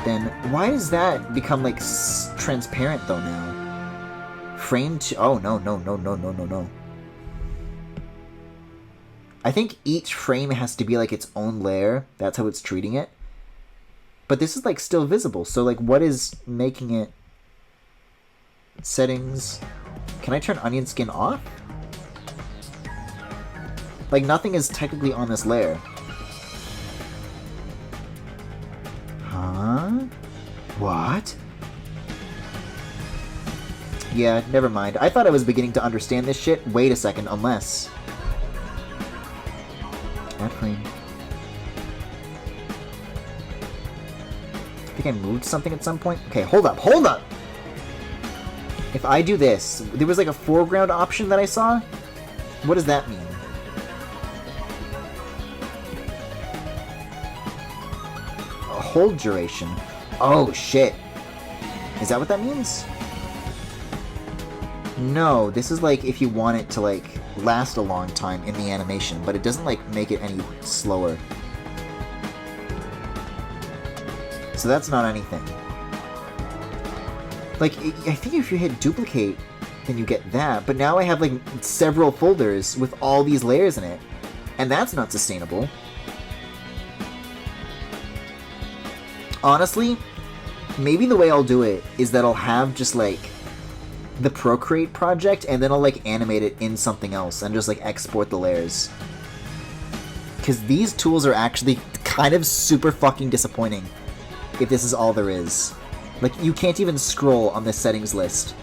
then why does that become, like, transparent, though, now? Frame to... Oh, no. I think each frame has to be, like, its own layer. That's how it's treating it. But this is, like, still visible. So, like, what is making it... Settings... Can I turn onion skin off? Like, nothing is technically on this layer. Huh? What? Yeah, never mind. I thought I was beginning to understand this shit. Wait a second, unless... Add frame. I think I moved something at some point. Okay, hold up, hold up! If I do this, there was like a foreground option that I saw? What does that mean? A hold duration. Oh, shit. Is that what that means? No, this is like if you want it to like last a long time in the animation, but it doesn't like make it any slower. So that's not anything. Like, I think if you hit duplicate, then you get that, but now I have like several folders with all these layers in it, and that's not sustainable. Honestly, maybe the way I'll do it is that I'll have just like the Procreate project, and then I'll like animate it in something else and just like export the layers. Because these tools are actually kind of super fucking disappointing if this is all there is. Like, you can't even scroll on this settings list.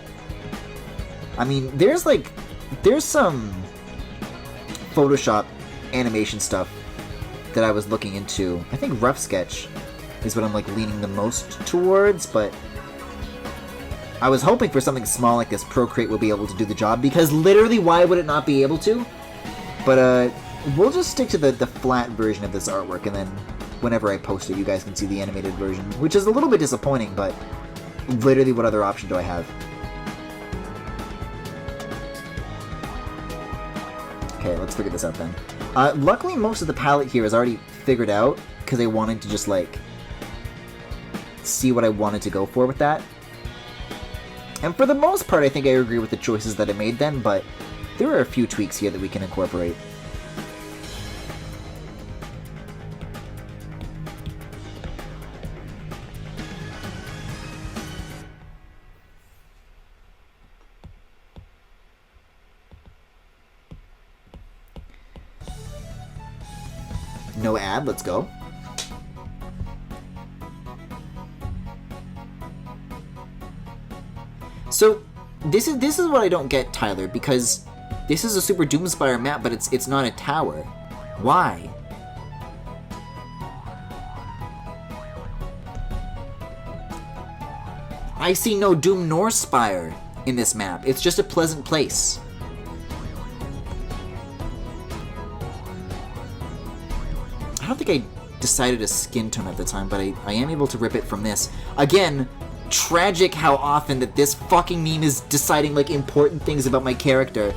I mean, there's some Photoshop animation stuff that I was looking into. I think Rough Sketch is what I'm like leaning the most towards, but I was hoping for something small like this Procreate would be able to do the job, because literally why would it not be able to? But we'll just stick to the flat version of this artwork, and then whenever I post it you guys can see the animated version, which is a little bit disappointing, but literally what other option do I have? Okay, let's figure this out then. Luckily most of the palette here is already figured out, because I wanted to just like see what I wanted to go for with that. And for the most part, I think I agree with the choices that I made then, but there are a few tweaks here that we can incorporate. No ad, let's go. So, this is what I don't get, Tyler, because this is a Super Doomspire map, but it's not a tower. Why? I see no Doom nor Spire in this map. It's just a pleasant place. I don't think I decided a skin tone at the time, but I am able to rip it from this. Again, tragic how often that this fucking meme is deciding like important things about my character.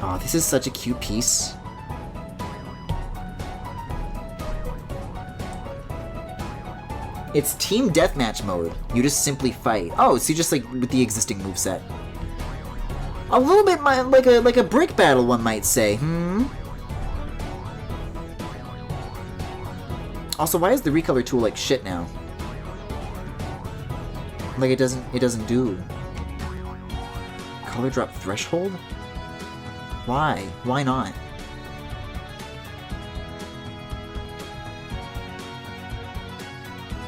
Oh, this is such a cute piece. It's team deathmatch mode. You just simply fight. Oh, so you just like with the existing moveset. A little bit like a brick battle, one might say. Also, why is the recolor tool like shit now? Like it doesn't do color drop threshold? Why? Why not?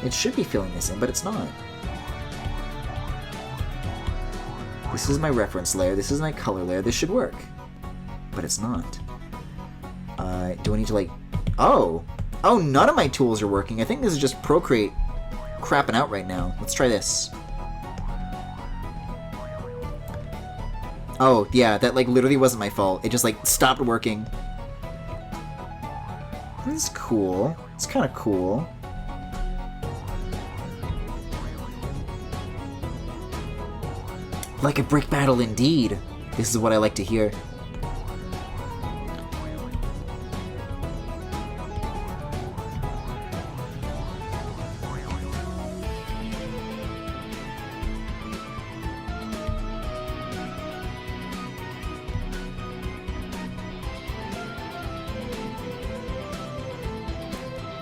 It should be filling this in, but it's not. This is my reference layer, this is my color layer, this should work. But it's not. Do I need to like... Oh! Oh, none of my tools are working. I think this is just Procreate crapping out right now. Let's try this. Oh, yeah, that like literally wasn't my fault. It just like stopped working. This is cool. It's kind of cool. Like a brick battle indeed. This is what I like to hear.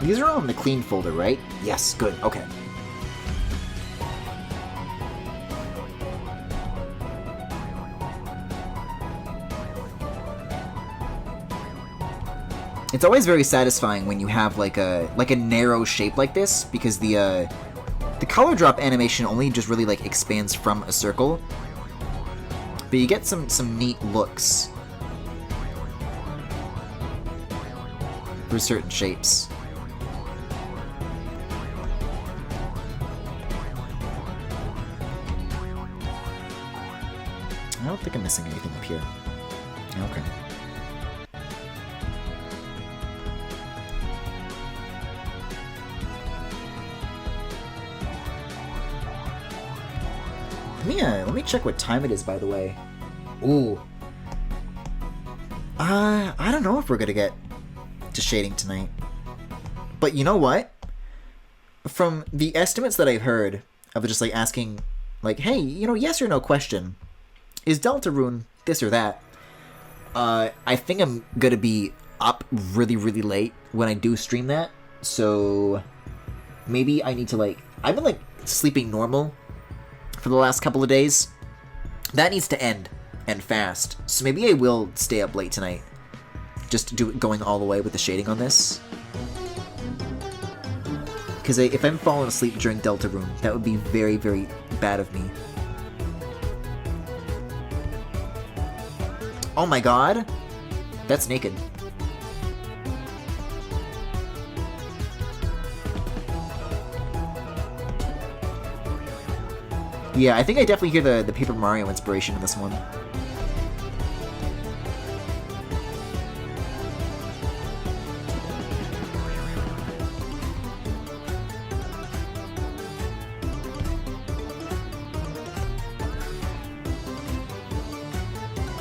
These are all in the clean folder, right? Yes, good, okay. It's always very satisfying when you have like a narrow shape like this, because the color drop animation only just really like expands from a circle. But you get some neat looks for certain shapes. I don't think I'm missing anything up here. Okay. Let me check what time it is, by the way. Ooh. I don't know if we're gonna get to shading tonight. But you know what? From the estimates that I've heard of just like asking, like, hey, you know, yes or no question, is Deltarune this or that? I think I'm gonna be up really, really late when I do stream that. So maybe I need to like, I've been like sleeping normal for the last couple of days. That needs to end, and fast. So maybe I will stay up late tonight, just going all the way with the shading on this. Because if I'm falling asleep during Deltarune, that would be very, very bad of me. Oh my god! That's naked. Yeah, I think I definitely hear the Paper Mario inspiration in this one.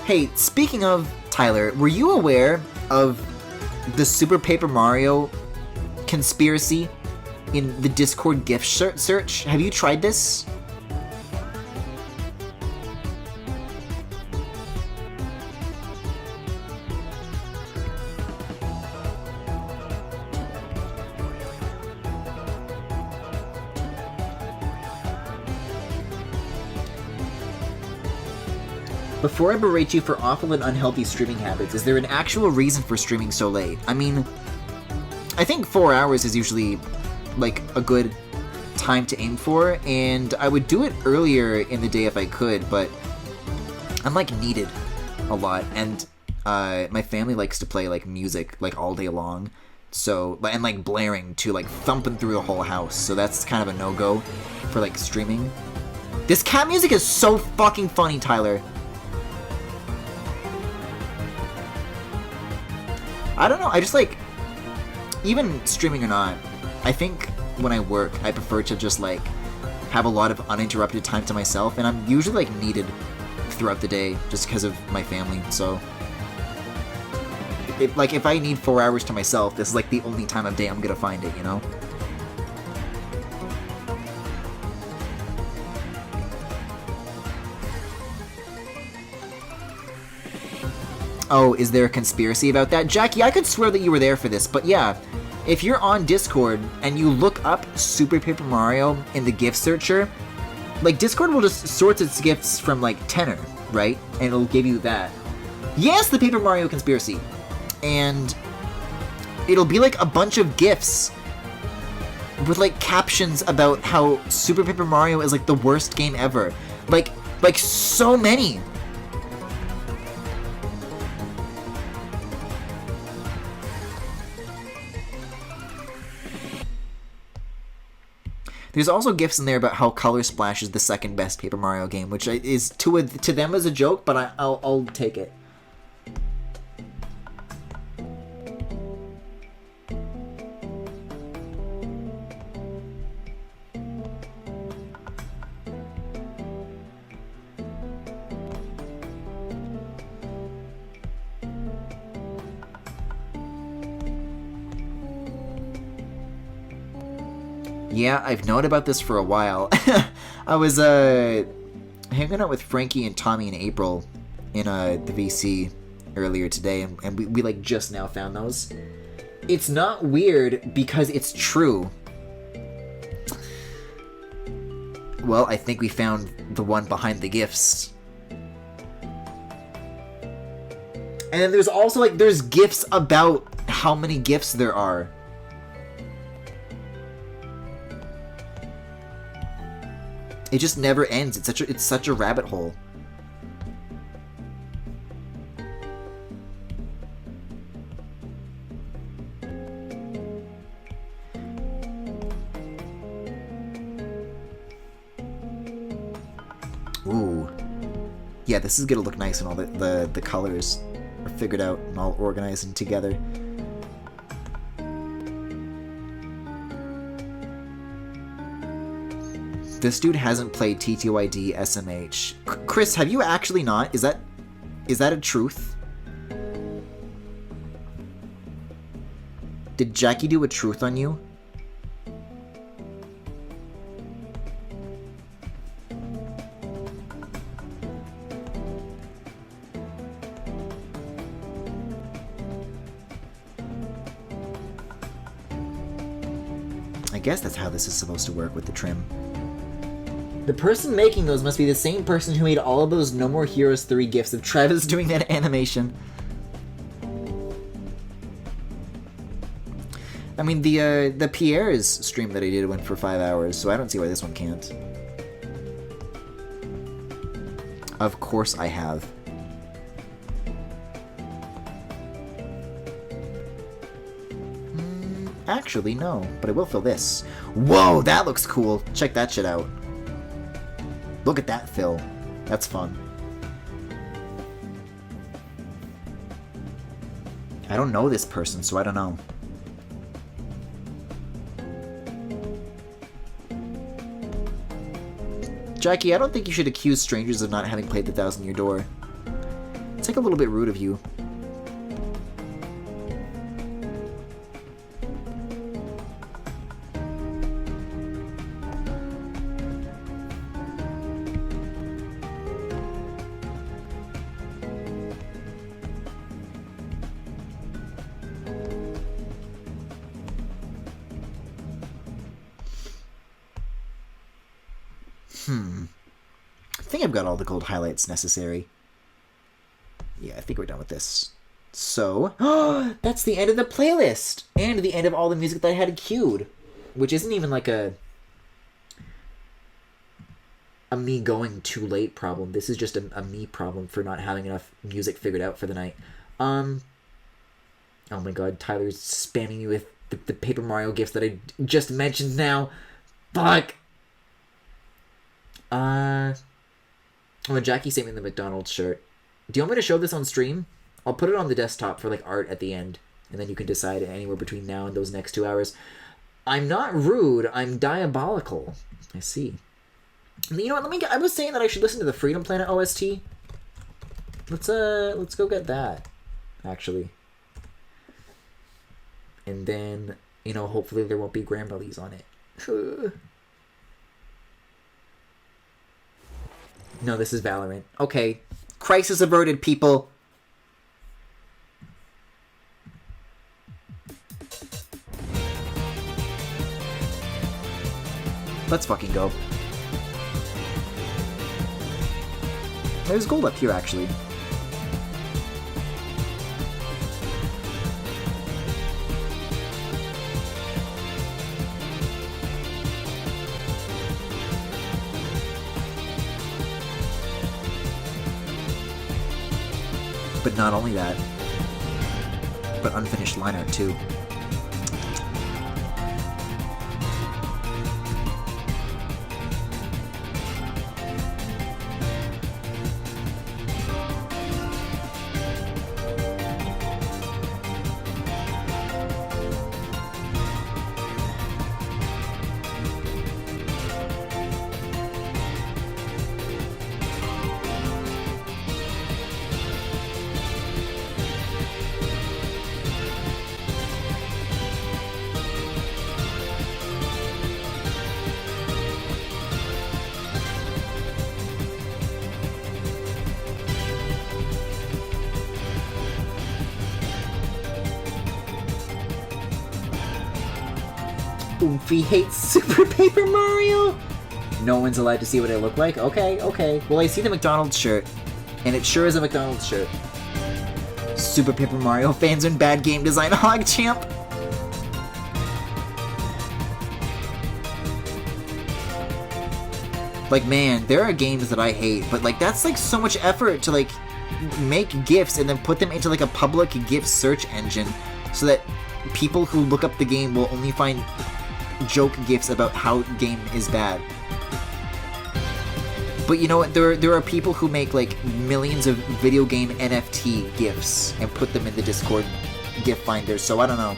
Hey, speaking of, Tyler, were you aware of the Super Paper Mario conspiracy in the Discord gift search? Have you tried this? Before I berate you for awful and unhealthy streaming habits, is there an actual reason for streaming so late? I mean, I think 4 hours is usually, like, a good time to aim for, and I would do it earlier in the day if I could, but I'm, like, needed a lot, and my family likes to play, like, music, like, all day long, so, and, like, blaring, too, like, thumping through the whole house, so that's kind of a no-go for, like, streaming. This cat music is so fucking funny, Tyler. I don't know, I just like, even streaming or not, I think when I work, I prefer to just like, have a lot of uninterrupted time to myself, and I'm usually like needed throughout the day, just because of my family, so. If I need 4 hours to myself, this is like the only time of day I'm gonna find it, you know? Oh, is there a conspiracy about that? Jackie, I could swear that you were there for this, but yeah. If you're on Discord and you look up Super Paper Mario in the gift searcher, like Discord will just sort its gifts from like tenor, right? And it'll give you that. Yes, the Paper Mario conspiracy! And it'll be like a bunch of gifs with like captions about how Super Paper Mario is like the worst game ever. Like so many! There's also gifs in there about how Color Splash is the second best Paper Mario game, which is to them as a joke, but I'll take it. Yeah, I've known about this for a while. I was hanging out with Frankie and Tommy and April in the VC earlier today, and we like just now found those. It's not weird because it's true. Well, I think we found the one behind the gifts. And then there's also, like, there's gifts about how many gifts there are. It just never ends. It's such a rabbit hole. Ooh. Yeah, this is gonna look nice and all the colors are figured out and all organized and together. This dude hasn't played TTYD SMH. Chris, have you actually not? Is that a truth? Did Jackie do a truth on you? I guess that's how this is supposed to work with the trim. The person making those must be the same person who made all of those No More Heroes 3 gifts of Travis doing that animation. I mean, the Pierre's stream that I did went for 5 hours, so I don't see why this one can't. Of course I have. Actually, no, but I will fill this. Whoa, that looks cool. Check that shit out. Look at that fill. That's fun. I don't know this person, so I don't know. Jackie, I don't think you should accuse strangers of not having played the 1,000-Year Door. It's like a little bit rude of you. I think I've got all the gold highlights necessary. Yeah, I think we're done with this. So, that's the end of the playlist! And the end of all the music that I had queued. Which isn't even like a me going too late problem. This is just a me problem for not having enough music figured out for the night. Oh my god, Tyler's spamming me with the Paper Mario gifts that I just mentioned now. Fuck! Oh, Jackie sent me the McDonald's shirt. Do you want me to show this on stream? I'll put it on the desktop for, like, art at the end. And then you can decide anywhere between now and those next 2 hours. I'm not rude. I'm diabolical. I see. You know what? I was saying that I should listen to the Freedom Planet OST. Let's go get that, actually. And then, you know, hopefully there won't be Grammarlies on it. No, this is Valorant. Okay. Crisis averted, people. Let's fucking go. There's gold up here, actually. But not only that, but unfinished line art too. Oofy hates Super Paper Mario. No one's allowed to see what I look like? Okay. Well, I see the McDonald's shirt, and it sure is a McDonald's shirt. Super Paper Mario fans and bad game design, HogChamp. Like, man, there are games that I hate, but like that's like so much effort to like make GIFs and then put them into like a public GIF search engine so that people who look up the game will only find joke GIFs about how game is bad. But you know what, there are people who make like millions of video game NFT GIFs and put them in the Discord GIF finder, so I don't know.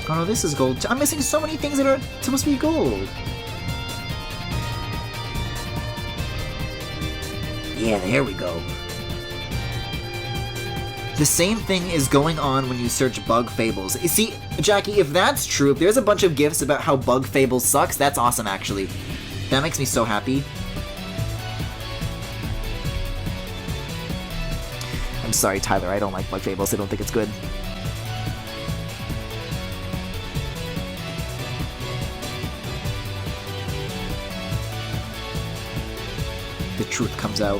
Oh no, this is gold. I'm missing so many things that are supposed to be gold. Yeah, there we go. The same thing is going on when you search Bug Fables. You see, Jackie, if that's true, if there's a bunch of GIFs about how Bug Fables sucks, that's awesome, actually. That makes me so happy. I'm sorry, Tyler, I don't like Bug Fables. I don't think it's good. The truth comes out.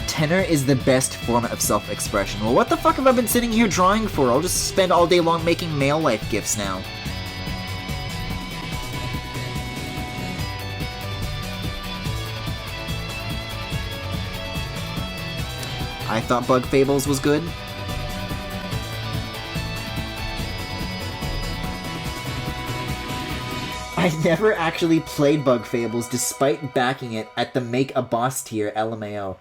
Tenor is the best form of self-expression. Well, what the fuck have I been sitting here drawing for? I'll just spend all day long making male life gifs now. I thought Bug Fables was good. I never actually played Bug Fables despite backing it at the Make a Boss tier, LMAO.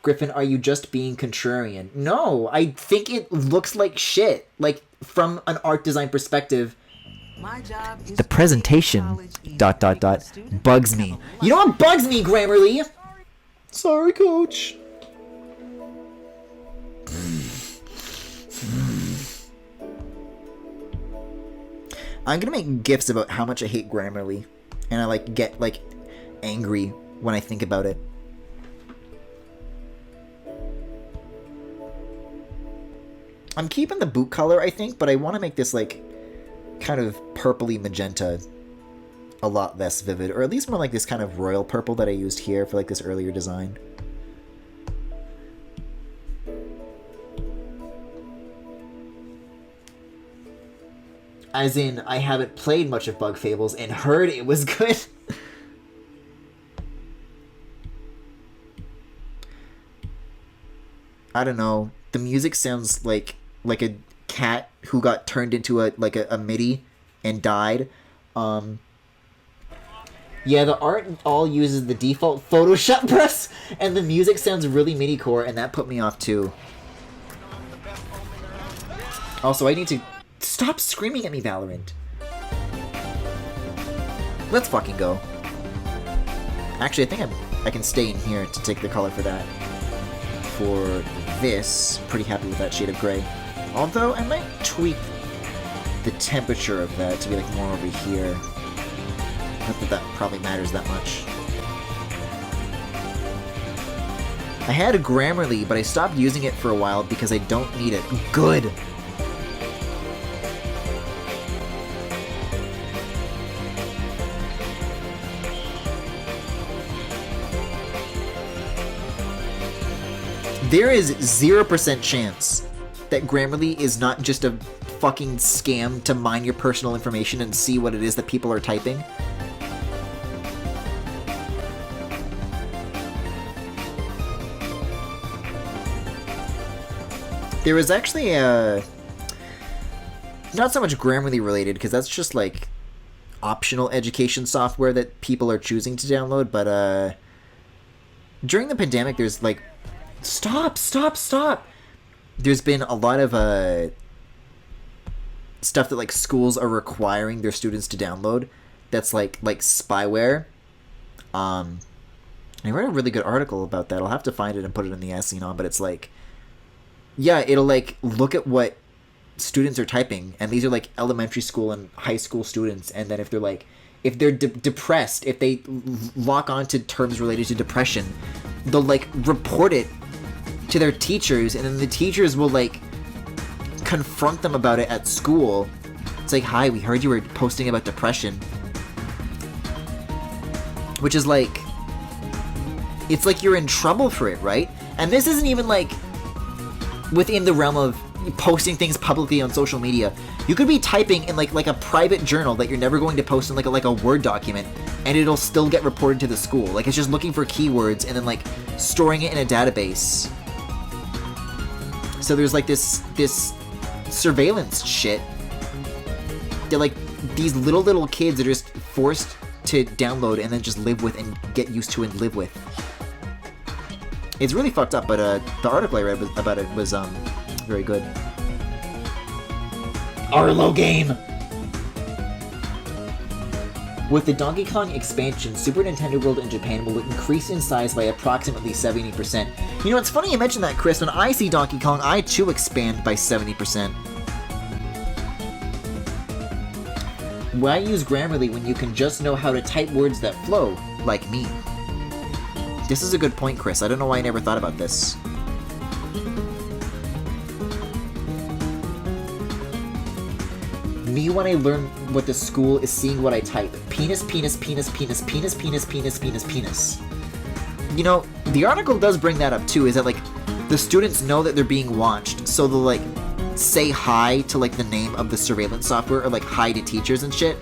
Griffin, are you just being contrarian? No, I think it looks like shit. Like, from an art design perspective, My job is the presentation, ... bugs me. You know what bugs me, Grammarly? Sorry, coach. I'm gonna make GIFs about how much I hate Grammarly, and I like get like angry when I think about it. I'm keeping the boot color, I think, but I want to make this like kind of purpley magenta a lot less vivid, or at least more like this kind of royal purple that I used here for like this earlier design. As in, I haven't played much of Bug Fables and heard it was good. I don't know. The music sounds like a cat who got turned into a MIDI and died. Yeah, the art all uses the default Photoshop press, and the music sounds really MIDI-core, and that put me off too. Also, I need to... Stop screaming at me, Valorant. Let's fucking go. Actually, I think I can stay in here to take the color for that. For this, pretty happy with that shade of gray. Although, I might tweak the temperature of that to be like more over here. Not that that probably matters that much. I had a Grammarly, but I stopped using it for a while because I don't need it. Good! There is 0% chance that Grammarly is not just a fucking scam to mine your personal information and see what it is that people are typing. There was actually a... Not so much Grammarly related, because that's just like optional education software that people are choosing to download, but during the pandemic there's like... Stop! There's been a lot of stuff that like schools are requiring their students to download that's like spyware. I read a really good article about that. I'll have to find it and put it in the Asino, but it's like yeah, it'll like look at what students are typing, and these are like elementary school and high school students, and then if they're like, if they're depressed, if they lock onto terms related to depression, they'll like report it to their teachers, and then the teachers will like confront them about it at school. It's like, hi, we heard you were posting about depression. Which is like, it's like you're in trouble for it, right? And this isn't even like within the realm of posting things publicly on social media. You could be typing in like a private journal that you're never going to post in like a Word document, and it'll still get reported to the school. Like, it's just looking for keywords and then like storing it in a database. So there's like this surveillance shit that like these little kids are just forced to download and then just live with and get used to and live with. It's really fucked up, but the article I read about it was very good. Arlo game! With the Donkey Kong expansion, Super Nintendo World in Japan will increase in size by approximately 70%. You know, it's funny you mentioned that, Chris. When I see Donkey Kong, I too expand by 70%. Why use Grammarly when you can just know how to type words that flow, like me? This is a good point, Chris. I don't know why I never thought about this. Me when I learn what the school is seeing what I type. Penis, penis, penis, penis, penis, penis, penis, penis, penis. You know, the article does bring that up too, is that like, the students know that they're being watched, so they'll like, say hi to like the name of the surveillance software, or like hi to teachers and shit.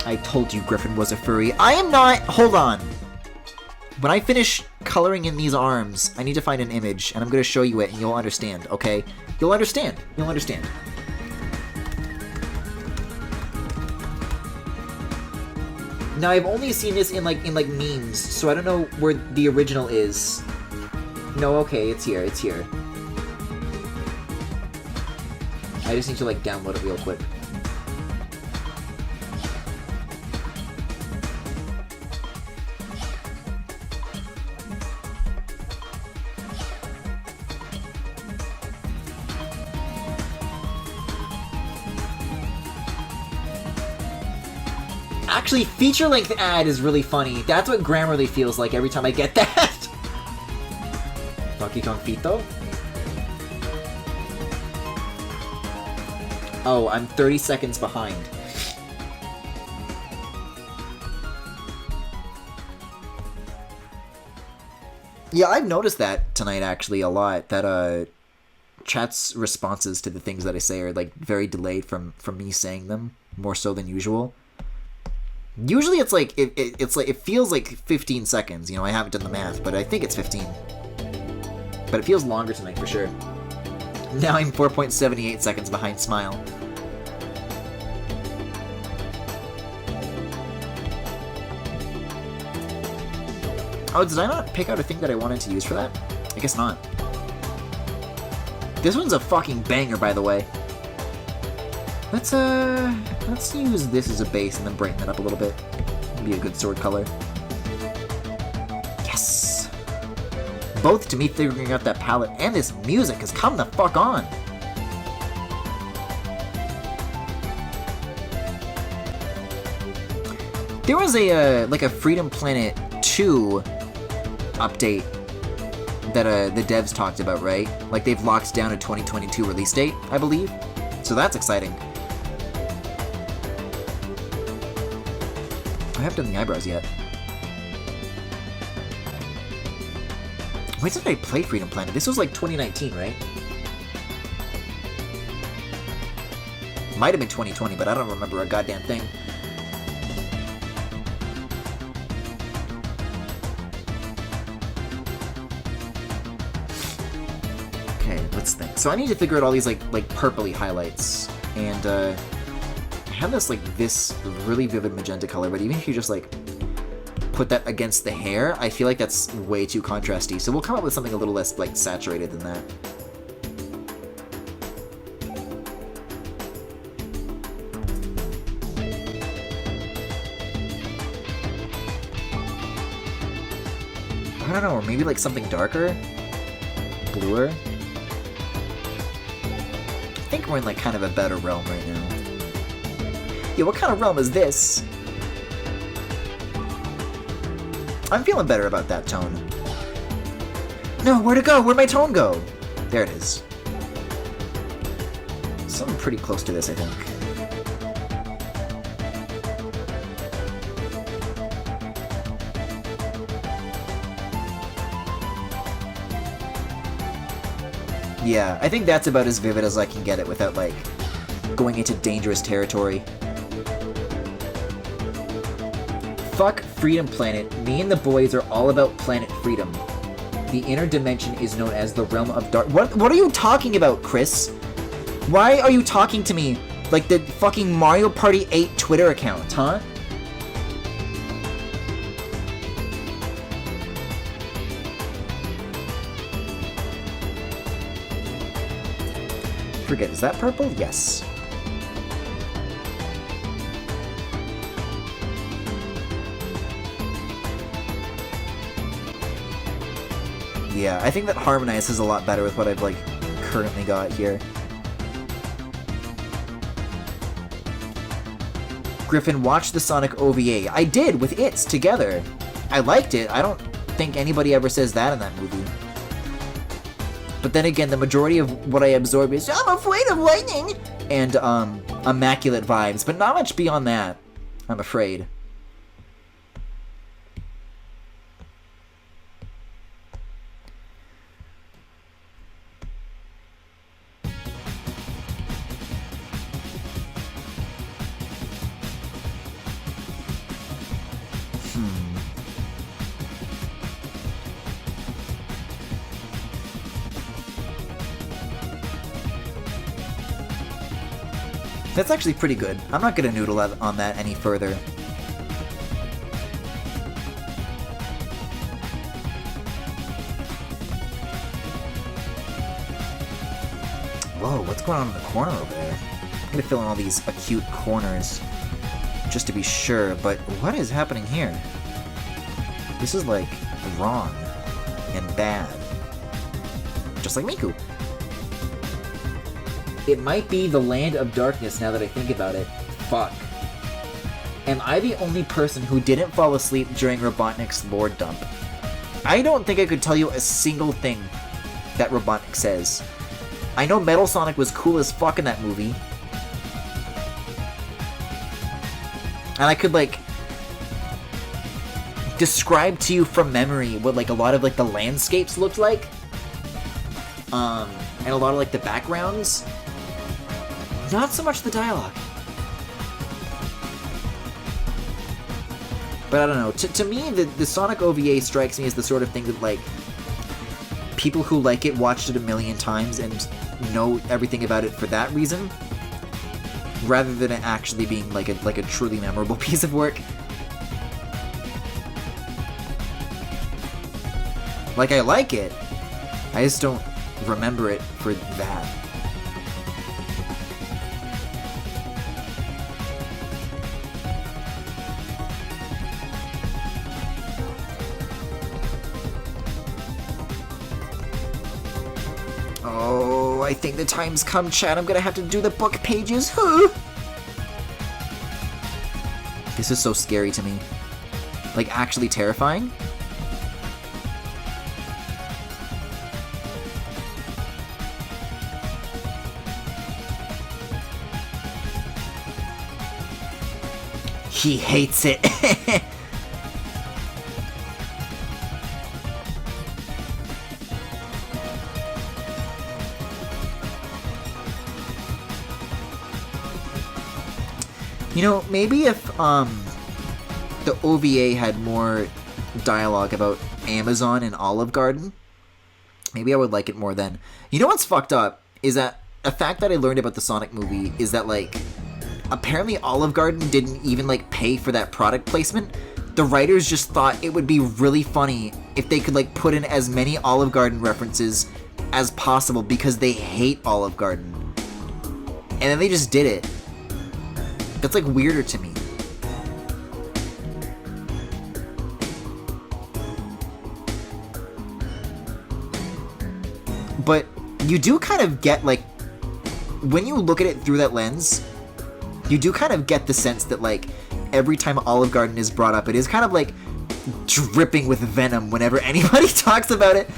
I told you Griffin was a furry. I am not! Hold on! When I finish coloring in these arms, I need to find an image, and I'm gonna show you it, and you'll understand, okay? You'll understand. You'll understand. Now, I've only seen this in like memes, so I don't know where the original is. No, okay, it's here, it's here. I just need to like download it real quick. Actually, feature-length ad is really funny. That's what Grammarly feels like every time I get that. Donkey Kong Fito? Oh, I'm 30 seconds behind. Yeah, I've noticed that tonight, actually, a lot. That, chat's responses to the things that I say are, like, very delayed from me saying them, more so than usual. Usually it's like, it feels like 15 seconds, you know, I haven't done the math, but I think it's 15. But it feels longer tonight for sure. Now I'm 4.78 seconds behind Smile. Oh, did I not pick out a thing that I wanted to use for that? I guess not. This one's a fucking banger, by the way. Let's use this as a base and then brighten it up a little bit. Be a good sword color. Yes! Both to me figuring out that palette and this music has come the fuck on! There was a, like a Freedom Planet 2 update that the devs talked about, right? Like they've locked down a 2022 release date, I believe. So that's exciting. I haven't done the eyebrows yet. When did I play Freedom Planet? This was like 2019, right? Might have been 2020, but I don't remember a goddamn thing. let's think. So I need to figure out all these like purpley highlights, and I have this really vivid magenta color, but even if you just like put that against the hair, I feel like that's way too contrasty. So we'll come up with something a little less like saturated than that. I don't know, or maybe like something darker? Bluer? I think we're in like kind of a better realm right now. Yeah, what kind of realm is this? I'm feeling better about that tone. No, where'd it go? Where'd my tone go? There it is. Something pretty close to this, I think. Yeah, I think that's about as vivid as I can get it without, like, going into dangerous territory. Fuck Freedom Planet. Me and the boys are all about planet freedom. The inner dimension is known as the realm of dark. What are you talking about, Chris? Why are you talking to me like the fucking Mario Party 8 Twitter account, huh? Forget, is that purple? Yes. Yeah, I think that harmonizes a lot better with what I've, like, currently got here. Griffin, watch the Sonic OVA. I did, with It's together. I liked it. I don't think anybody ever says that in that movie. But then again, the majority of what I absorb is, I'm afraid of lightning! And, immaculate vibes, but not much beyond that, I'm afraid. That's actually pretty good. I'm not gonna noodle on that any further. Whoa, what's going on in the corner over there? I'm gonna fill in all these acute corners just to be sure, but what is happening here? This is like wrong and bad. Just like Miku. It might be the land of darkness now that I think about it. Fuck. Am I the only person who didn't fall asleep during Robotnik's Lord Dump? I don't think I could tell you a single thing that Robotnik says. I know Metal Sonic was cool as fuck in that movie. And I could, like, describe to you from memory what, like, a lot of, like, the landscapes looked like. And a lot of, like, the backgrounds. Not so much the dialogue. But I don't know. To me, the Sonic OVA strikes me as the sort of thing that, like, people who like it watched it a million times and know everything about it for that reason, rather than it actually being like a truly memorable piece of work. Like, I like it. I just don't remember it for that. Oh, I think the time's come, Chad. I'm gonna have to do the book pages. Huh? This is so scary to me. Like, actually terrifying. He hates it. You know, maybe if the OVA had more dialogue about Amazon and Olive Garden, maybe I would like it more then. You know what's fucked up is that a fact that I learned about the Sonic movie is that, like, apparently Olive Garden didn't even, like, pay for that product placement. The writers just thought it would be really funny if they could, like, put in as many Olive Garden references as possible because they hate Olive Garden. And then they just did it. That's, like, weirder to me. But you do kind of get, like, when you look at it through that lens, you do kind of get the sense that, like, every time Olive Garden is brought up, it is kind of, like, dripping with venom whenever anybody talks about it.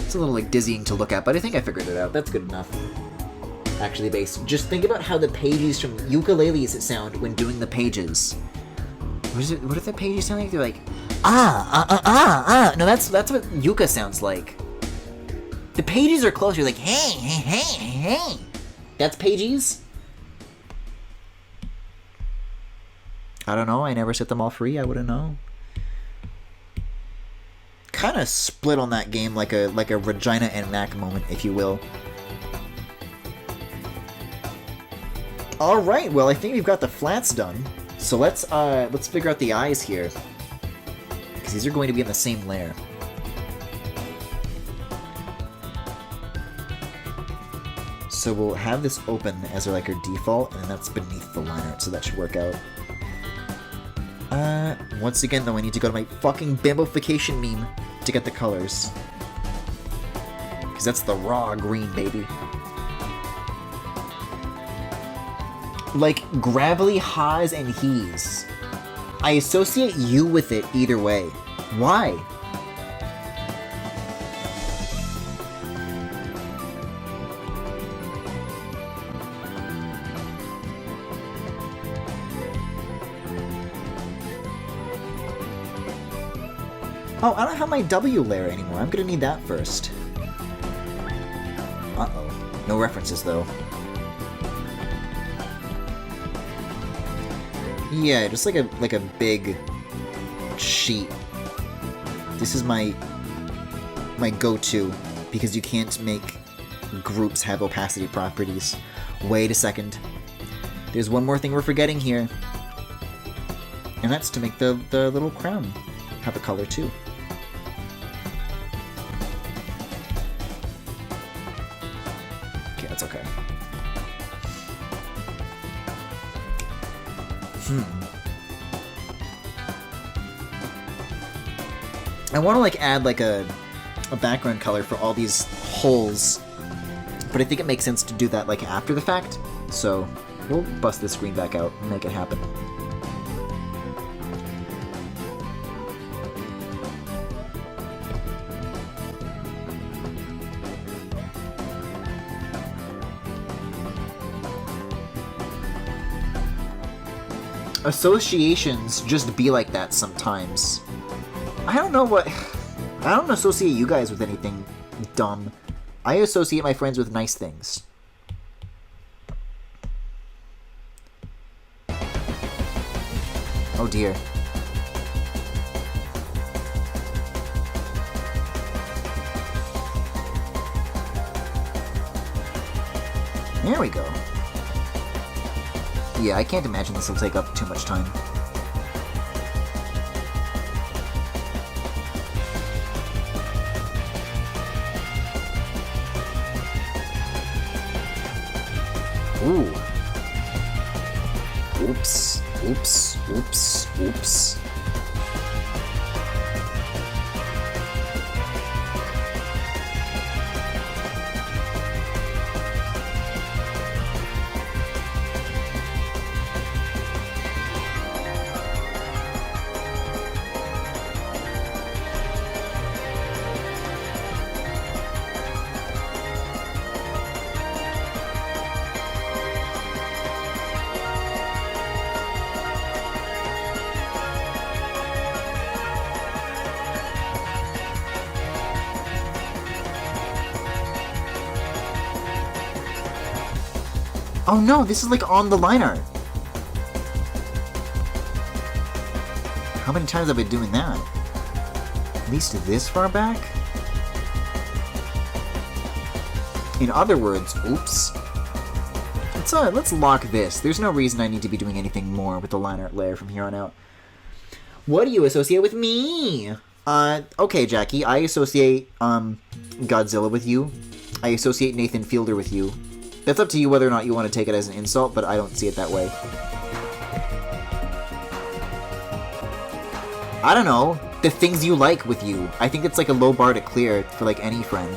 It's a little, like, dizzying to look at, but I think I figured it out. That's good enough. Actually, bass. Just think about how the pages from ukuleles sound when doing the pages. What is it? What do the pages sound like? They're like, No, that's what yuka sounds like. The pages are closer. Like, hey. That's pages? I don't know. I never set them all free. I wouldn't know. Kind of split on that game like a Regina and Mac moment, if you will. All right, well, I think we've got the flats done. So let's figure out the eyes here, because these are going to be in the same layer. So we'll have this open as our default, and that's beneath the line art, so that should work out. Once again, though, I need to go to my fucking bimbofication meme to get the colors, because that's the raw green, baby. Like, gravelly ha's and he's. I associate you with it either way. Why? Oh, I don't have my W layer anymore. I'm gonna need that first. Uh-oh. No references, though. Yeah, just like a big sheet. This is my go-to, because you can't make groups have opacity properties. Wait a second. There's one more thing we're forgetting here. And that's to make the little crown have a color too. Okay, that's okay. I want to add a background color for all these holes, but I think it makes sense to do that after the fact. So we'll bust this screen back out and make it happen. Associations just be like that sometimes. I don't associate you guys with anything dumb. I associate my friends with nice things. Oh dear. There we go. Yeah, I can't imagine this will take up too much time. Ooh. Oops. Oops. Oops. Oops. Oh no, this is like on the line art. How many times have I been doing that? At least this far back? In other words, oops. Let's lock this. There's no reason I need to be doing anything more with the line art layer from here on out. What do you associate with me? Okay, Jackie, I associate, Godzilla with you. I associate Nathan Fielder with you. That's up to you whether or not you want to take it as an insult, but I don't see it that way. I don't know. The things you like with you. I think it's like a low bar to clear for like any friend.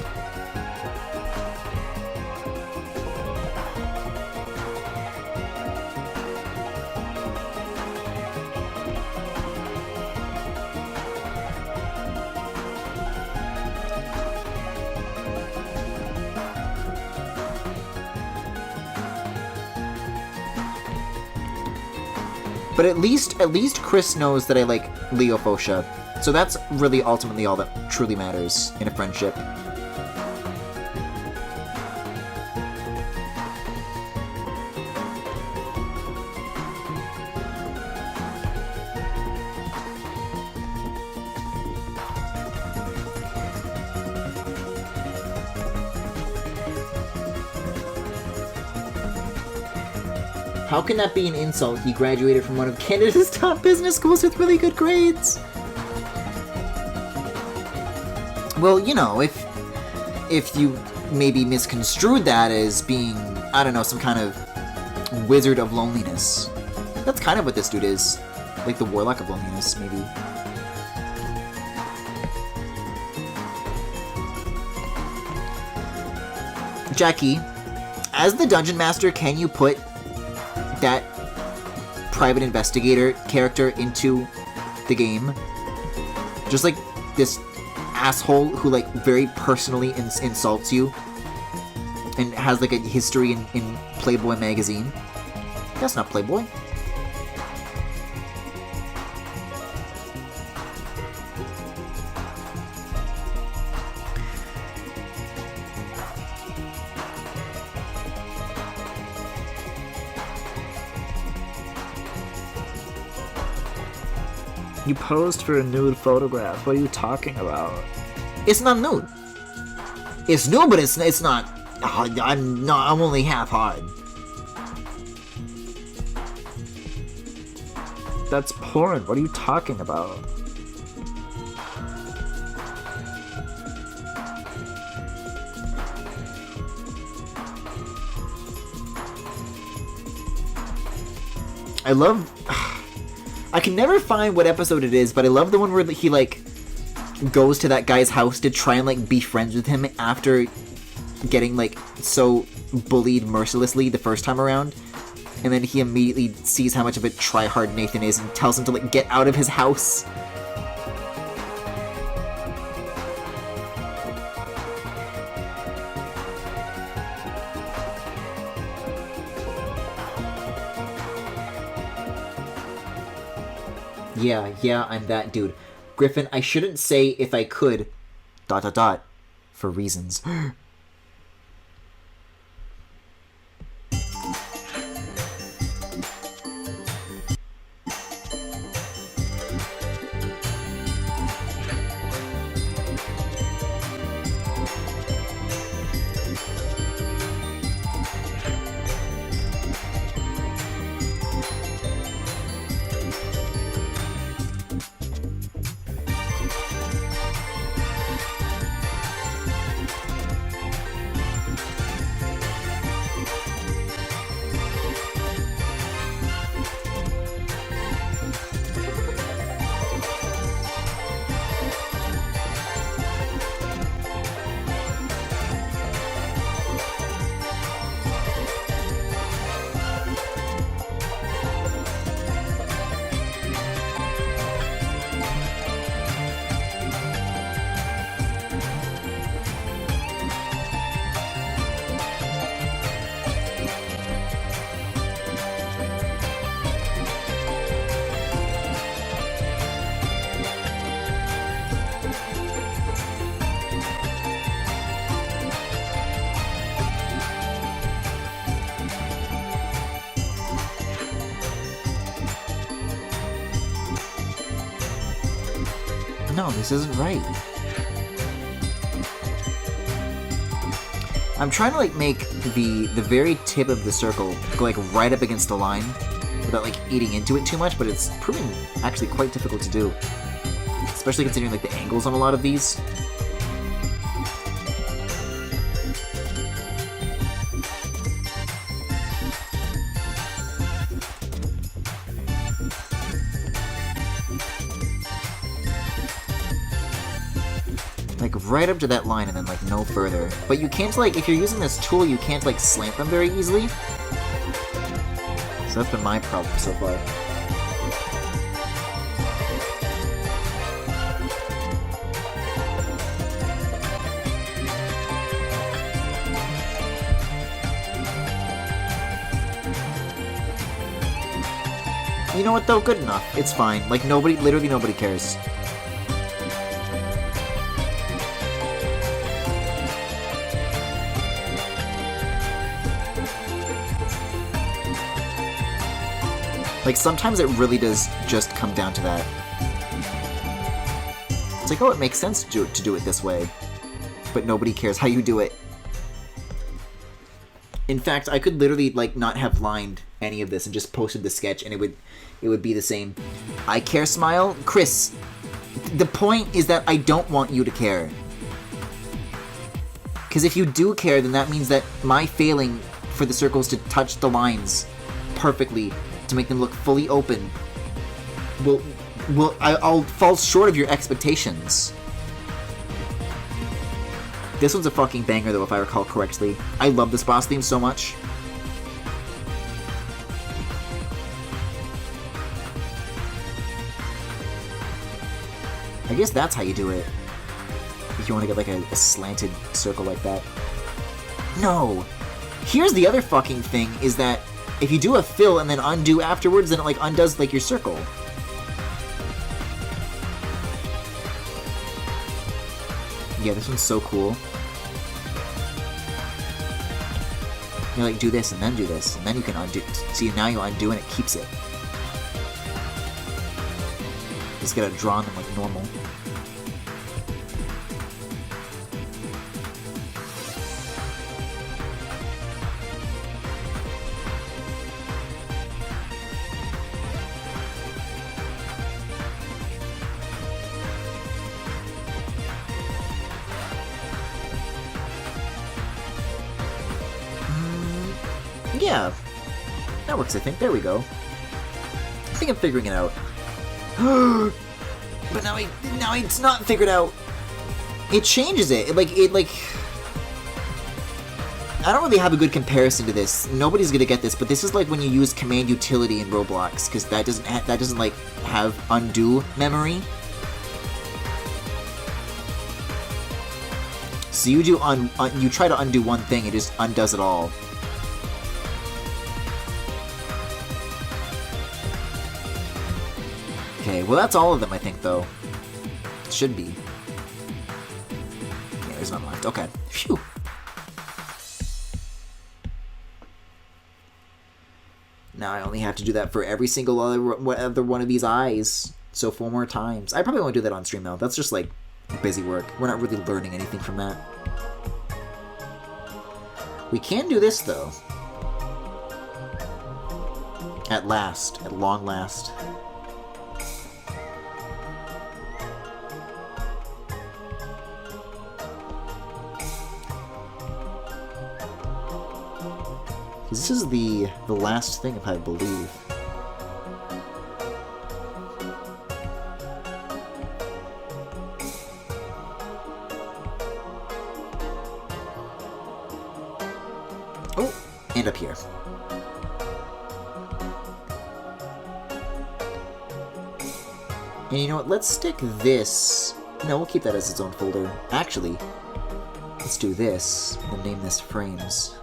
But at least Chris knows that I like Leo Fosha. So that's really ultimately all that truly matters in a friendship. How can that be an insult? He graduated from one of Canada's top business schools with really good grades. Well, you know, if you maybe misconstrued that as being, I don't know, some kind of wizard of loneliness. That's kind of what this dude is. Like the warlock of loneliness, maybe. Jackie, as the dungeon master, can you put that private investigator character into the game? Just like this asshole who like very personally insults you and has like a history in Playboy magazine. That's not Playboy. You posed for a nude photograph. What are you talking about? It's not nude. It's nude, but it's not. I'm only half hard. That's porn. What are you talking about? I love. I can never find what episode it is, but I love the one where he like goes to that guy's house to try and like be friends with him after getting like so bullied mercilessly the first time around, and then he immediately sees how much of a tryhard Nathan is and tells him to like get out of his house. Yeah, I'm that dude. Griffin, I shouldn't say if I could... ... for reasons. No, this isn't right. I'm trying to like make the very tip of the circle go like right up against the line without like eating into it too much, but it's proving actually quite difficult to do. Especially considering like the angles on a lot of these. Like right up to that line and then like no further. But you can't like, if you're using this tool, you can't like slant them very easily. So that's been my problem so far. You know what though? Good enough. It's fine. Like nobody, literally nobody cares. Like, sometimes it really does just come down to that. It's like, oh, it makes sense to do it this way. But nobody cares how you do it. In fact, I could literally, like, not have lined any of this and just posted the sketch and it would be the same. I care smile? Chris, the point is that I don't want you to care. Because if you do care, then that means that my failing for the circles to touch the lines perfectly to make them look fully open I'll fall short of your expectations. This one's a fucking banger though, if I recall correctly. I love this boss theme so much. I guess that's how you do it. If you want to get like a slanted circle like that. No! Here's the other fucking thing, is that if you do a fill and then undo afterwards, then it like undoes like your circle. Yeah, this one's so cool. You like do this and then do this, and then you can undo. See, now you undo and it keeps it. Just gotta draw them like normal. Yeah, that works, I think. There we go. I think I'm figuring it out. But now it's not figured out. It changes it. I don't really have a good comparison to this. Nobody's gonna get this, but this is like when you use command utility in Roblox, because that doesn't like have undo memory. So you do you try to undo one thing, it just undoes it all. Okay, well that's all of them, I think, though. It should be. Yeah, there's none left. Okay. Phew. Now I only have to do that for every single other one of these eyes. So 4 more times. I probably won't do that on stream, though. That's just, like, busy work. We're not really learning anything from that. We can do this, though. At last. At long last. This is the last thing, if I believe. Oh, and up here. And you know what? Let's stick this. No, we'll keep that as its own folder. Actually, let's do this and name this frames.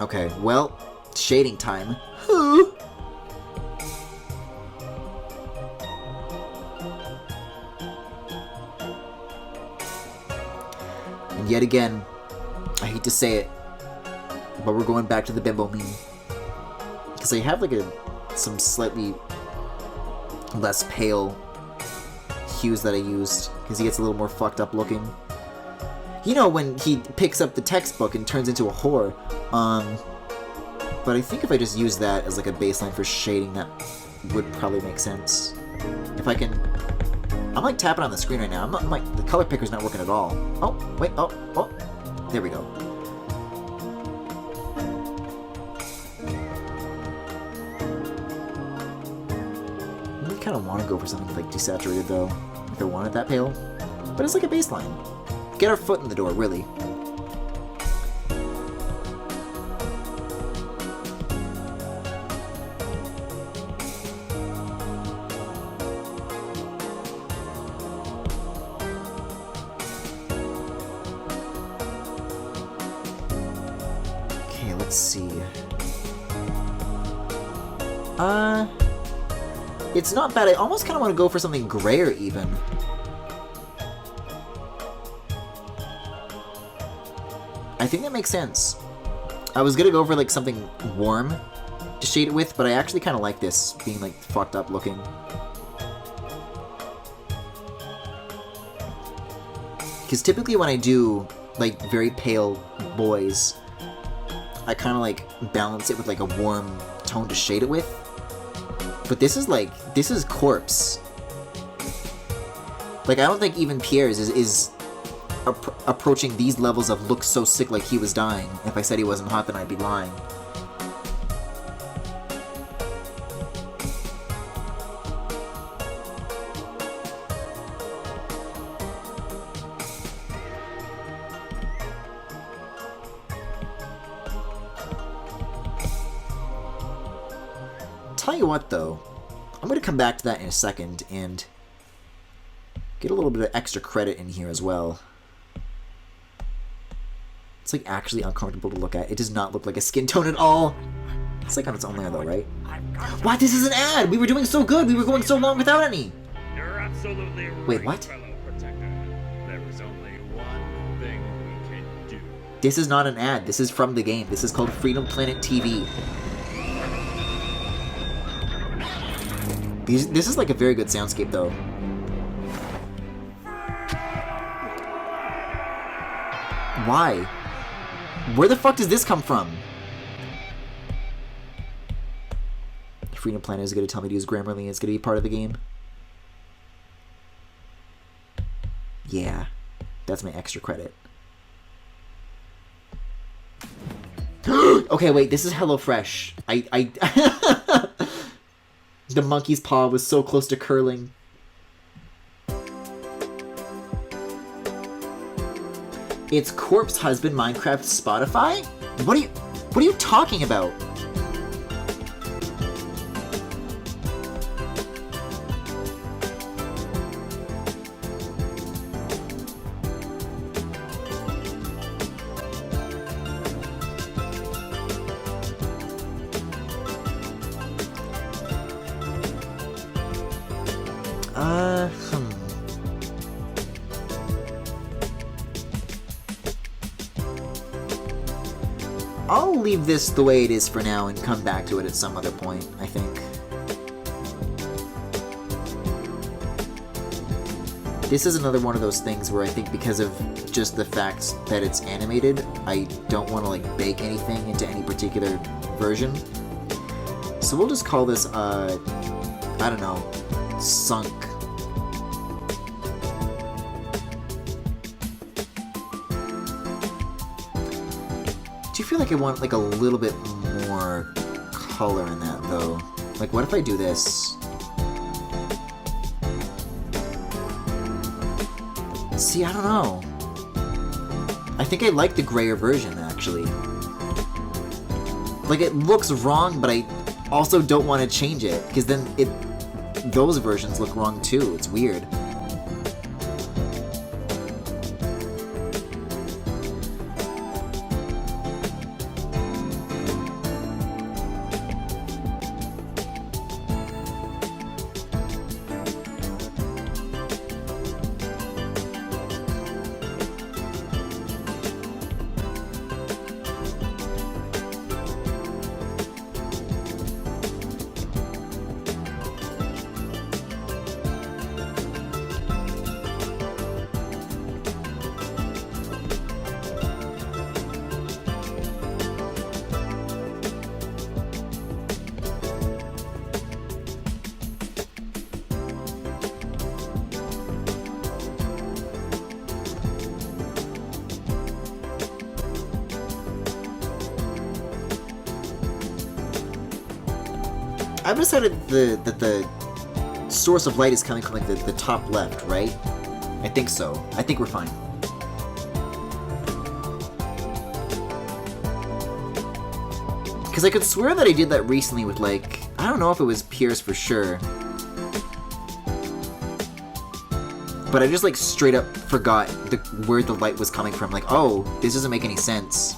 Okay, well, shading time. And yet again, hate to say it, but we're going back to the bimbo meme. Because I have like some slightly less pale hues that I used, because he gets a little more fucked up looking. You know, when he picks up the textbook and turns into a whore. But I think if I just use that as like a baseline for shading, that would probably make sense. If I can... I'm like tapping on the screen right now. I'm like, the color picker's not working at all. Oh, wait, oh. There we go. I kind of want to go for something like desaturated though, if I want it that pale. But it's like a baseline. Get our foot in the door, really. Okay, let's see. It's not bad. I almost kind of want to go for something grayer, even. I think that makes sense. I was gonna go for like something warm to shade it with, but I actually kind of like this being like fucked up looking. Because typically when I do like very pale boys, I kind of like balance it with like a warm tone to shade it with. But this is corpse. Like, I don't think even Pierre's is approaching these levels of look so sick like he was dying. If I said he wasn't hot, then I'd be lying. Tell you what, though, I'm going to come back to that in a second and get a little bit of extra credit in here as well. It's like actually uncomfortable to look at. It does not look like a skin tone at all. It's like on its own layer though, right? What? This is an ad! We were doing so good! We were going so long without any! You're absolutely right, wait, what? fellow protector. There is only one thing we can do. This is not an ad. This is from the game. This is called Freedom Planet TV. This is like a very good soundscape, though. Why? Where the fuck does this come from? Freedom Planet is going to tell me to use Grammarly and it's going to be part of the game. Yeah. That's my extra credit. Okay, wait. This is HelloFresh. The monkey's paw was so close to curling. It's Corpse Husband Minecraft Spotify? What are you talking about? I'll leave this the way it is for now and come back to it at some other point, I think. This is another one of those things where I think because of just the fact that it's animated, I don't want to like bake anything into any particular version. So we'll just call this, I don't know, sunk. Do you feel like I want like a little bit more color in that though? Like what if I do this? See, I don't know. I think I like the grayer version actually. Like it looks wrong, but I also don't want to change it because then those versions look wrong too. It's weird. I've decided that the source of light is coming from like the top left, right? I think so. I think we're fine. Because I could swear that I did that recently with, like, I don't know if it was Pierce for sure. But I just, like, straight up forgot where the light was coming from. Like, oh, this doesn't make any sense.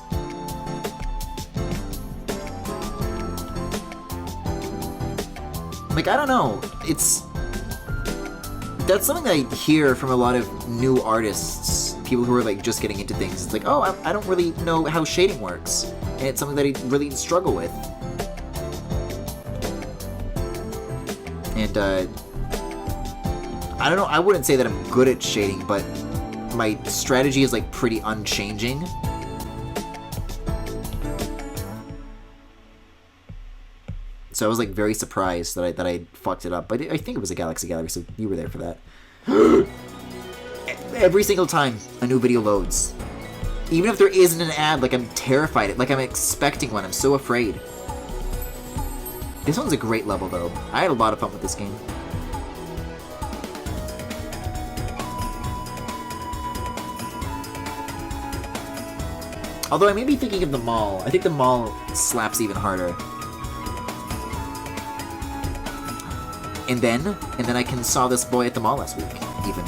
Like, I don't know. That's something that I hear from a lot of new artists. People who are, like, just getting into things. It's like, oh, I don't really know how shading works. And it's something that I really struggle with. And, I don't know, I wouldn't say that I'm good at shading, but my strategy is, like, pretty unchanging. So I was, like, very surprised that I fucked it up. But I think it was a Galaxy Gallery, so you were there for that. Every single time a new video loads. Even if there isn't an ad, like, I'm terrified. Like, I'm expecting one. I'm so afraid. This one's a great level, though. I had a lot of fun with this game. Although I may be thinking of the mall. I think the mall slaps even harder. And then I can saw this boy at the mall last week, even.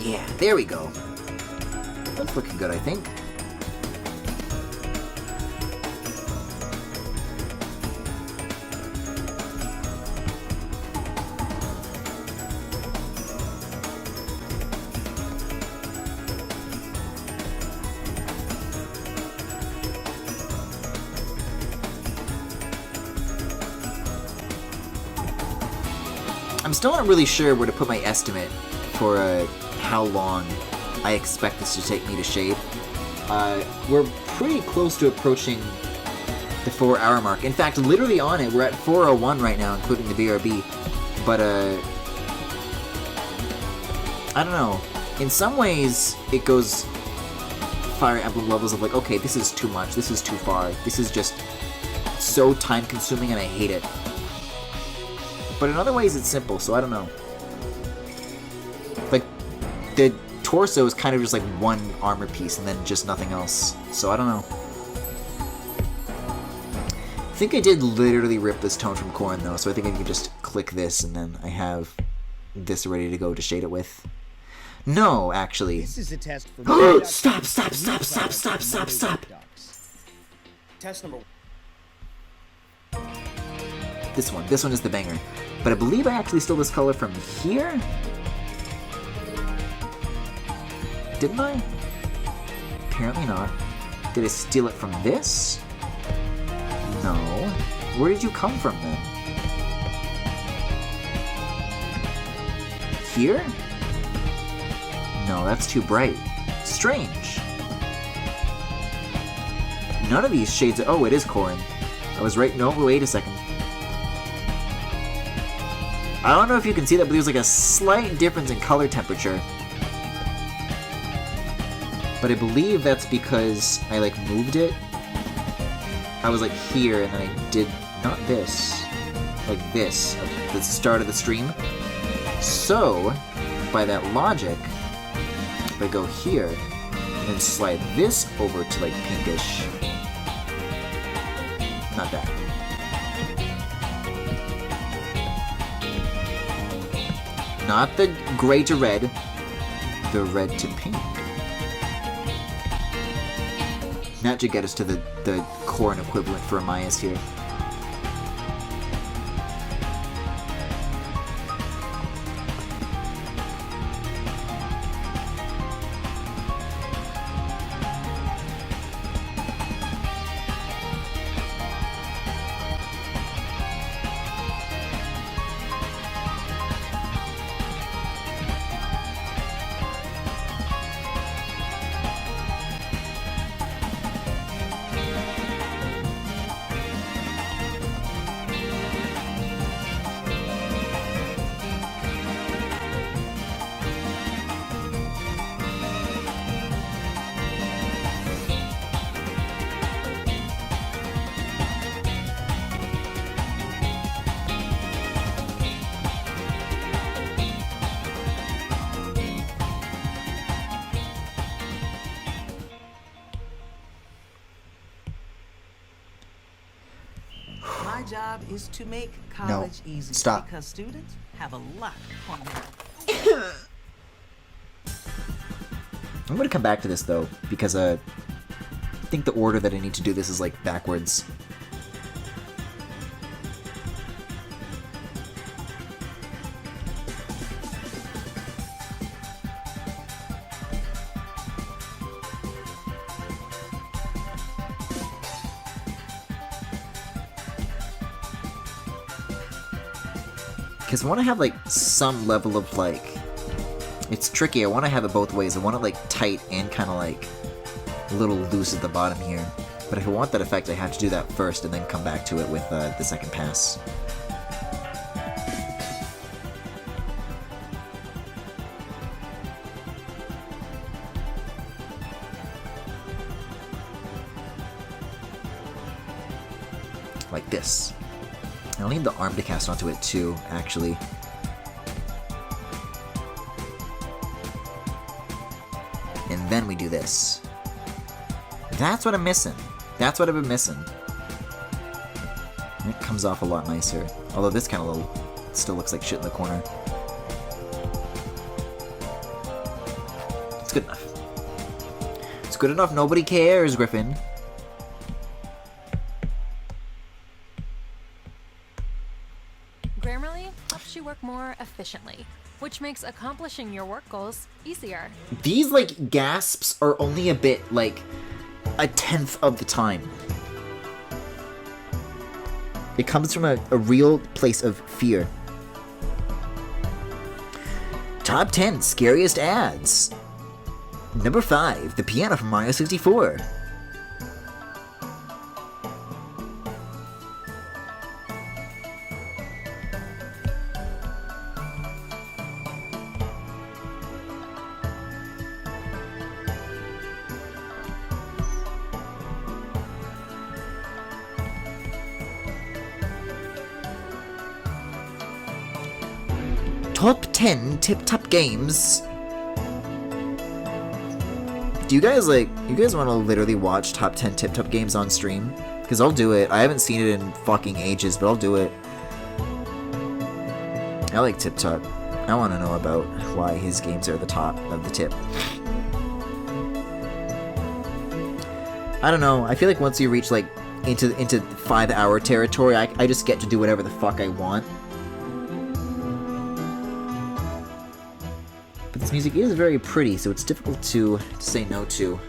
Yeah, there we go. That's looking good, I think. I'm still not really sure where to put my estimate for how long I expect this to take me to shade. We're pretty close to approaching the 4-hour mark. In fact, literally on it, we're at 4:01 right now, including the BRB. But, I don't know. In some ways, it goes Fire Emblem levels of like, okay, this is too much, this is too far, this is just so time-consuming and I hate it. But in other ways, it's simple, so I don't know. Like, the torso is kind of just like one armor piece and then just nothing else. So I don't know. I think I did literally rip this tone from Corrin though, so I think I can just click this and then I have this ready to go to shade it with. No, actually. This is a test for Stop! Test number 1. This one is the banger. But I believe I actually stole this color from here? Didn't I? Apparently not. Did I steal it from this? No. Where did you come from then? Here? No, that's too bright. Strange. None of these shades... Oh, it is Corrin. I was right... No, wait a second. I don't know if you can see that, but there's like a slight difference in color temperature. But I believe that's because I like moved it. I was like here and then I did not this. Like this at the start of the stream. So, by that logic, if I go here and then slide this over to like pinkish. Not that. Not the gray to red, the red to pink. That should get us to the Corrin equivalent for Amias here. job is to make college easier. Stop. Because students have a lot on their I'm gonna come back to this though, because I think the order that I need to do this is like backwards. Because I want to have like some level of like, it's tricky. I want to have it both ways. I want it like tight and kind of like a little loose at the bottom here. But if I want that effect, I have to do that first and then come back to it with the second pass. Like this. I'll need the arm to cast onto it too, actually. And then we do this. That's what I'm missing. That's what I've been missing. And it comes off a lot nicer. Although this kind of still looks like shit in the corner. It's good enough. It's good enough, nobody cares, Griffin. Grammarly helps you work more efficiently, which makes accomplishing your work goals easier. These, like, gasps are only a bit, like, 1/10 of the time. It comes from a real place of fear. Top 10 scariest ads. Number 5, the piano from Mario 64. Top 10 tip-top games. Do you guys want to literally watch top 10 tip-top games on stream? Because I'll do it. I haven't seen it in fucking ages, but I'll do it. I like tip-top. I want to know about why his games are the top of the tip. I don't know. I feel like once you reach like into 5-hour territory, I just get to do whatever the fuck I want. But this music is very pretty, so it's difficult to say no to.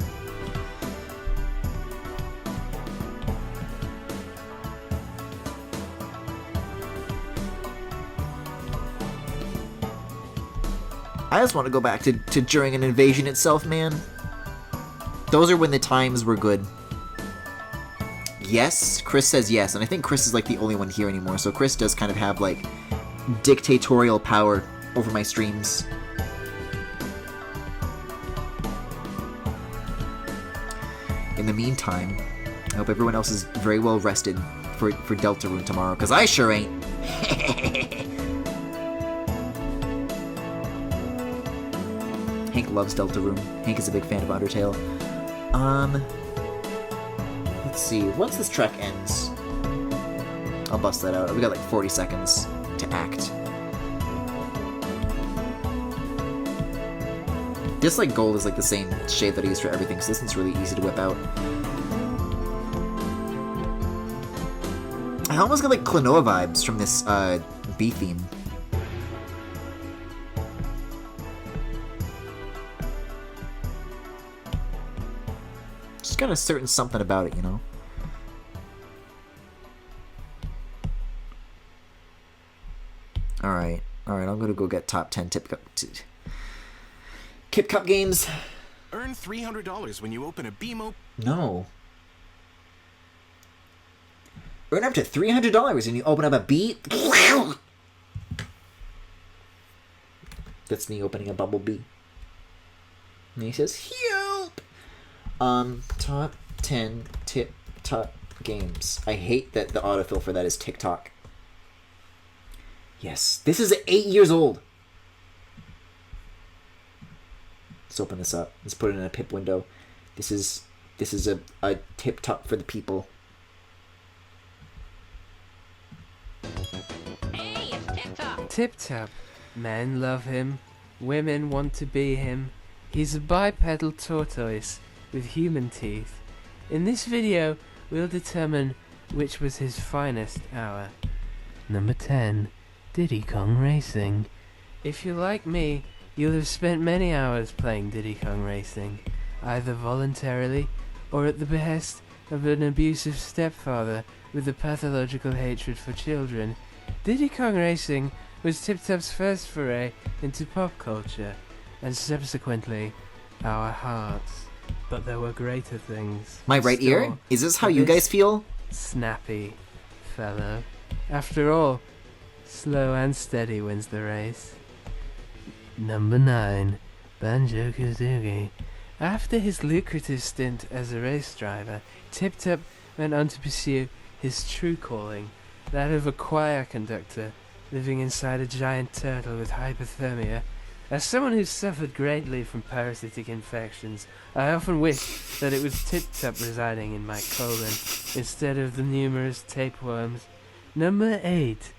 I just want to go back to during an invasion itself, man. Those are when the times were good. Yes, Chris says yes, and I think Chris is like the only one here anymore, so Chris does kind of have like dictatorial power over my streams. In the meantime, I hope everyone else is very well rested for Deltarune tomorrow, because I sure ain't. Hank loves Deltarune. Hank is a big fan of Undertale. Let's see. Once this track ends, I'll bust that out. We got like 40 seconds to act. This like gold is like the same shade that I use for everything, so this one's really easy to whip out. I almost got like Klonoa vibes from this B theme. Just got a certain something about it, you know? Alright, I'm gonna go get top 10 Kip Cup games. Earn $300 when you open a BMO. No. Earn up to $300 when you open up a B. That's me opening a bubble B. And he says, help! Top 10 tip-top games. I hate that the autofill for that is TikTok. Yes, this is 8 years old. Let's open this up. Let's put it in a pip window. This is a tip top for the people. Tip Tap. Men love him. Women want to be him. He's a bipedal tortoise with human teeth. In this video, we'll determine which was his finest hour. Number 10. Diddy Kong Racing. If you're like me, you'll have spent many hours playing Diddy Kong Racing, either voluntarily or at the behest of an abusive stepfather with a pathological hatred for children. Diddy Kong Racing was Tip Tap's first foray into pop culture, and subsequently, our hearts. But there were greater things. My right ear? Is this how you guys feel? Snappy fellow. After all, slow and steady wins the race. Number 9. Banjo-Kazooie. After his lucrative stint as a race driver, Tip Tap went on to pursue his true calling, that of a choir conductor, living inside a giant turtle with hypothermia. As someone who's suffered greatly from parasitic infections, I often wish that it was Tip Tap residing in my colon, instead of the numerous tapeworms. Number 8.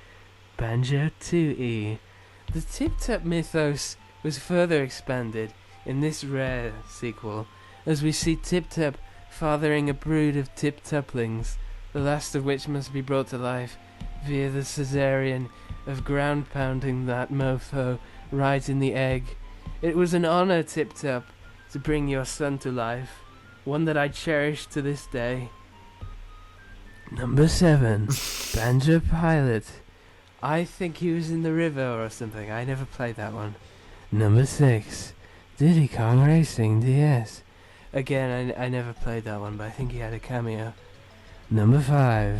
Banjo-Tooie. The Tip Tap mythos was further expanded in this rare sequel, as we see Tip Tap fathering a brood of Tip Taplings, the last of which must be brought to life via the cesarean of ground pounding that mofo right in the egg. It was an honor, Tip Tap, to bring your son to life, one that I cherish to this day. Number 7. Banjo Pilot. I think he was in the river or something. I never played that one. Number 6. Diddy Kong Racing DS. Again, I never played that one, but I think he had a cameo. Number 5.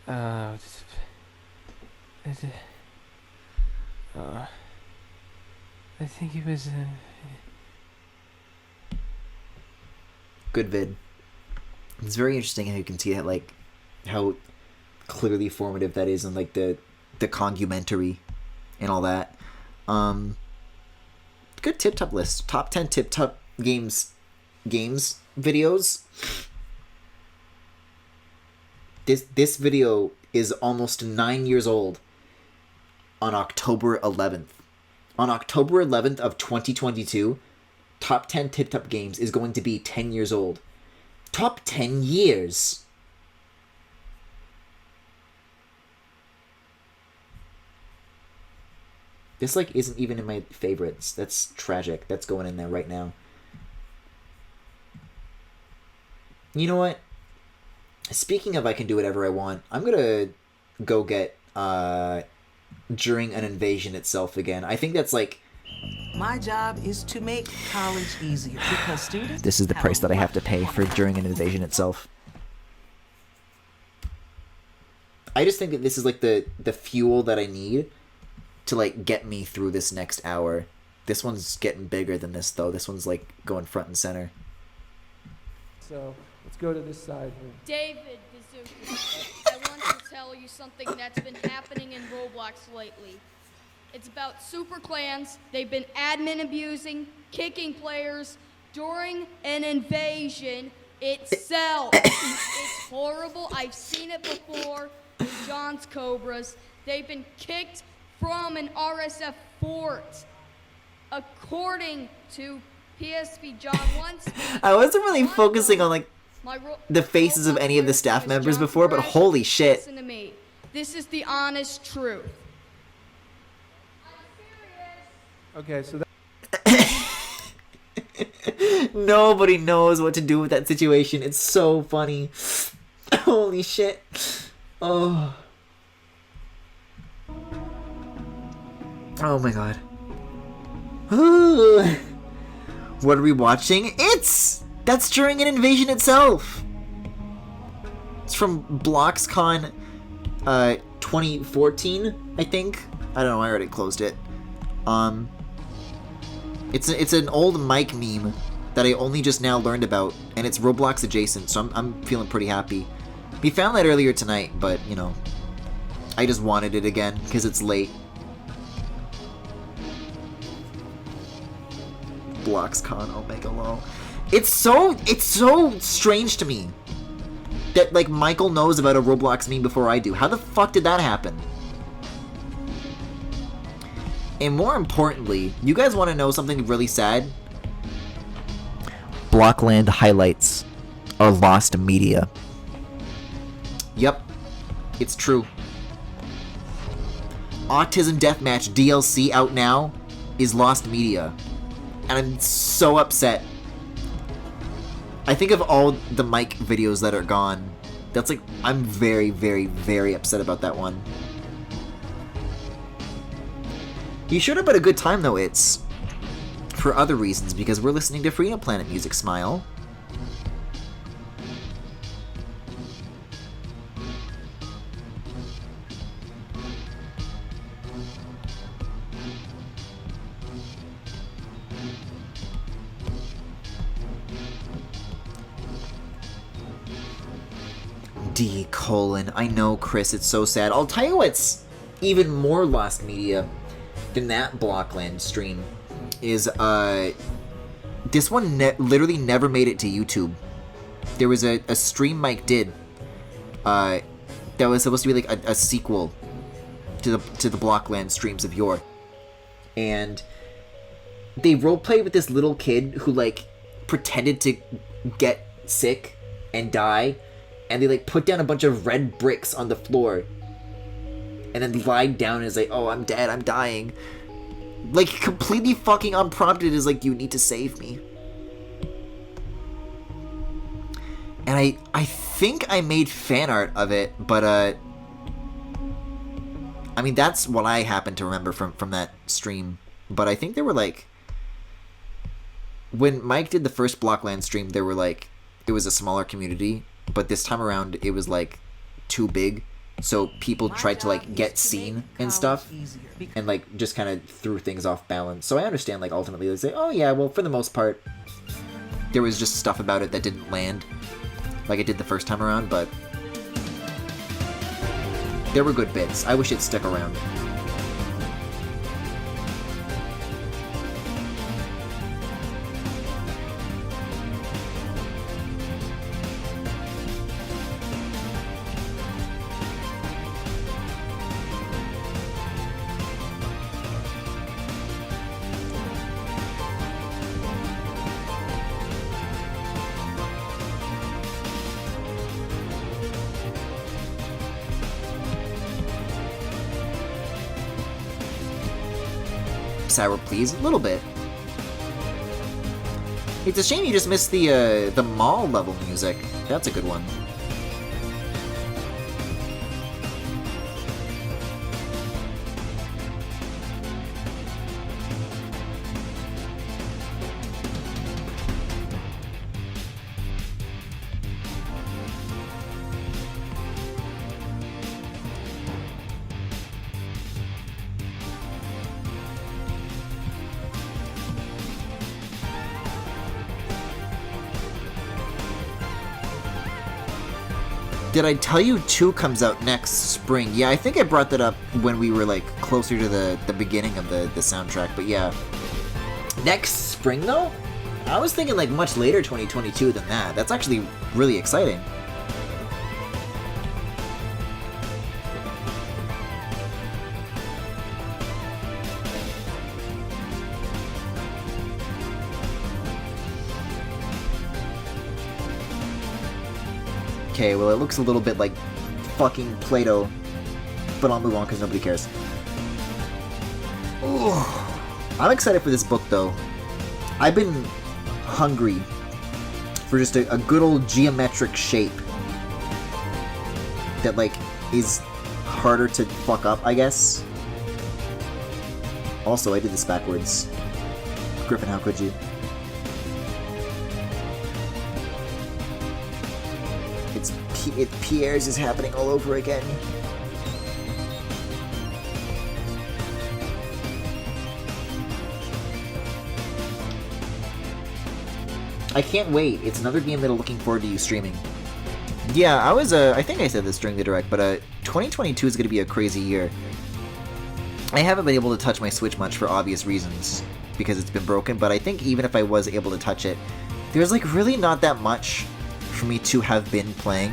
I think it was... Good vid. It's very interesting how you can see that, like, how clearly formative that is, and like the congumentary and all that. Good Tip Top list. Top 10 Tip Top games videos. This video is almost 9 years old on October 11th. On October 11th of 2022, Top 10 Tip Top games is going to be 10 years old. Top 10 years. This, like, isn't even in my favorites. That's tragic. That's going in there right now. You know what? Speaking of I can do whatever I want, I'm gonna go get, During an Invasion Itself again. I think that's, like... My job is to make college easier because students... This is the price that I have to pay for During an Invasion Itself. I just think that this is, like, the fuel that I need to, like, get me through this next hour. This one's getting bigger than this, though. This one's, like, going front and center. So let's go to this side here. David Bazooka, I want to tell you something that's been happening in Roblox lately. It's about super clans. They've been admin abusing, kicking players during an invasion itself. It's horrible. I've seen it before with John's Cobras. They've been kicked from an RSF fort. According to PSP John once. I wasn't really focusing on, like, the faces of any of the staff members before, but holy shit. Listen to me. This is the honest truth. Okay, so Nobody knows what to do with that situation. It's so funny. Holy shit. Oh. Oh my god. Ooh. What are we watching? That's During an Invasion Itself. It's from BloxCon 2014, I think. I don't know, I already closed it. It's an old Mike meme that I only just now learned about, and it's Roblox adjacent, so I'm feeling pretty happy. We found that earlier tonight, but, you know, I just wanted it again, because it's late. BloxCon Omega Low. It's so strange to me that, like, Michael knows about a Roblox meme before I do. How the fuck did that happen? And more importantly, you guys want to know something really sad? Blockland highlights are lost media. Yep, it's true. Autism Deathmatch DLC out now is lost media. And I'm so upset. I think of all the Mike videos that are gone. That's like, I'm very, very, very upset about that one. You showed up at a good time though, it's for other reasons, because we're listening to Freedom Planet music, Smile. D:, I know, Chris, it's so sad. I'll tell you what's even more lost media than that Blockland stream is, this one literally never made it to YouTube. There was a stream Mike did, that was supposed to be like a sequel to the Blockland streams of yore. And they roleplayed with this little kid who, like, pretended to get sick and die, and they, like, put down a bunch of red bricks on the floor, and then lied down and is like, oh, I'm dead, I'm dying. Like, completely fucking unprompted is like, you need to save me. And I think I made fan art of it, but, I mean, that's what I happen to remember from that stream. But I think there were, like, when Mike did the first Blockland stream, there were, like, it was a smaller community, but this time around, it was, like, too big. So people tried to, like, get seen and stuff, and, like, just kind of threw things off balance. So I understand, like, ultimately they say, oh yeah, well, for the most part, there was just stuff about it that didn't land like it did the first time around, but there were good bits. I wish it stuck around. Sour, please, a little bit. It's a shame you just missed the mall level music. That's a good one. Did I tell you 2 comes out next spring? Yeah, I think I brought that up when we were, like, closer to the beginning of the soundtrack, but yeah. Next spring, though? I was thinking, like, much later 2022 than that. That's actually really exciting. Okay, well, it looks a little bit like fucking Play-Doh, but I'll move on because nobody cares. Ooh. I'm excited for this book, though. I've been hungry for just a good old geometric shape that, like, is harder to fuck up, I guess. Also, I did this backwards. Griffin, how could you? Pierre's is happening all over again. I can't wait. It's another game that I'm looking forward to you streaming. Yeah, I think I said this during the direct, but 2022 is going to be a crazy year. I haven't been able to touch my Switch much for obvious reasons, because it's been broken, but I think even if I was able to touch it, there's, like, really not that much for me to have been playing,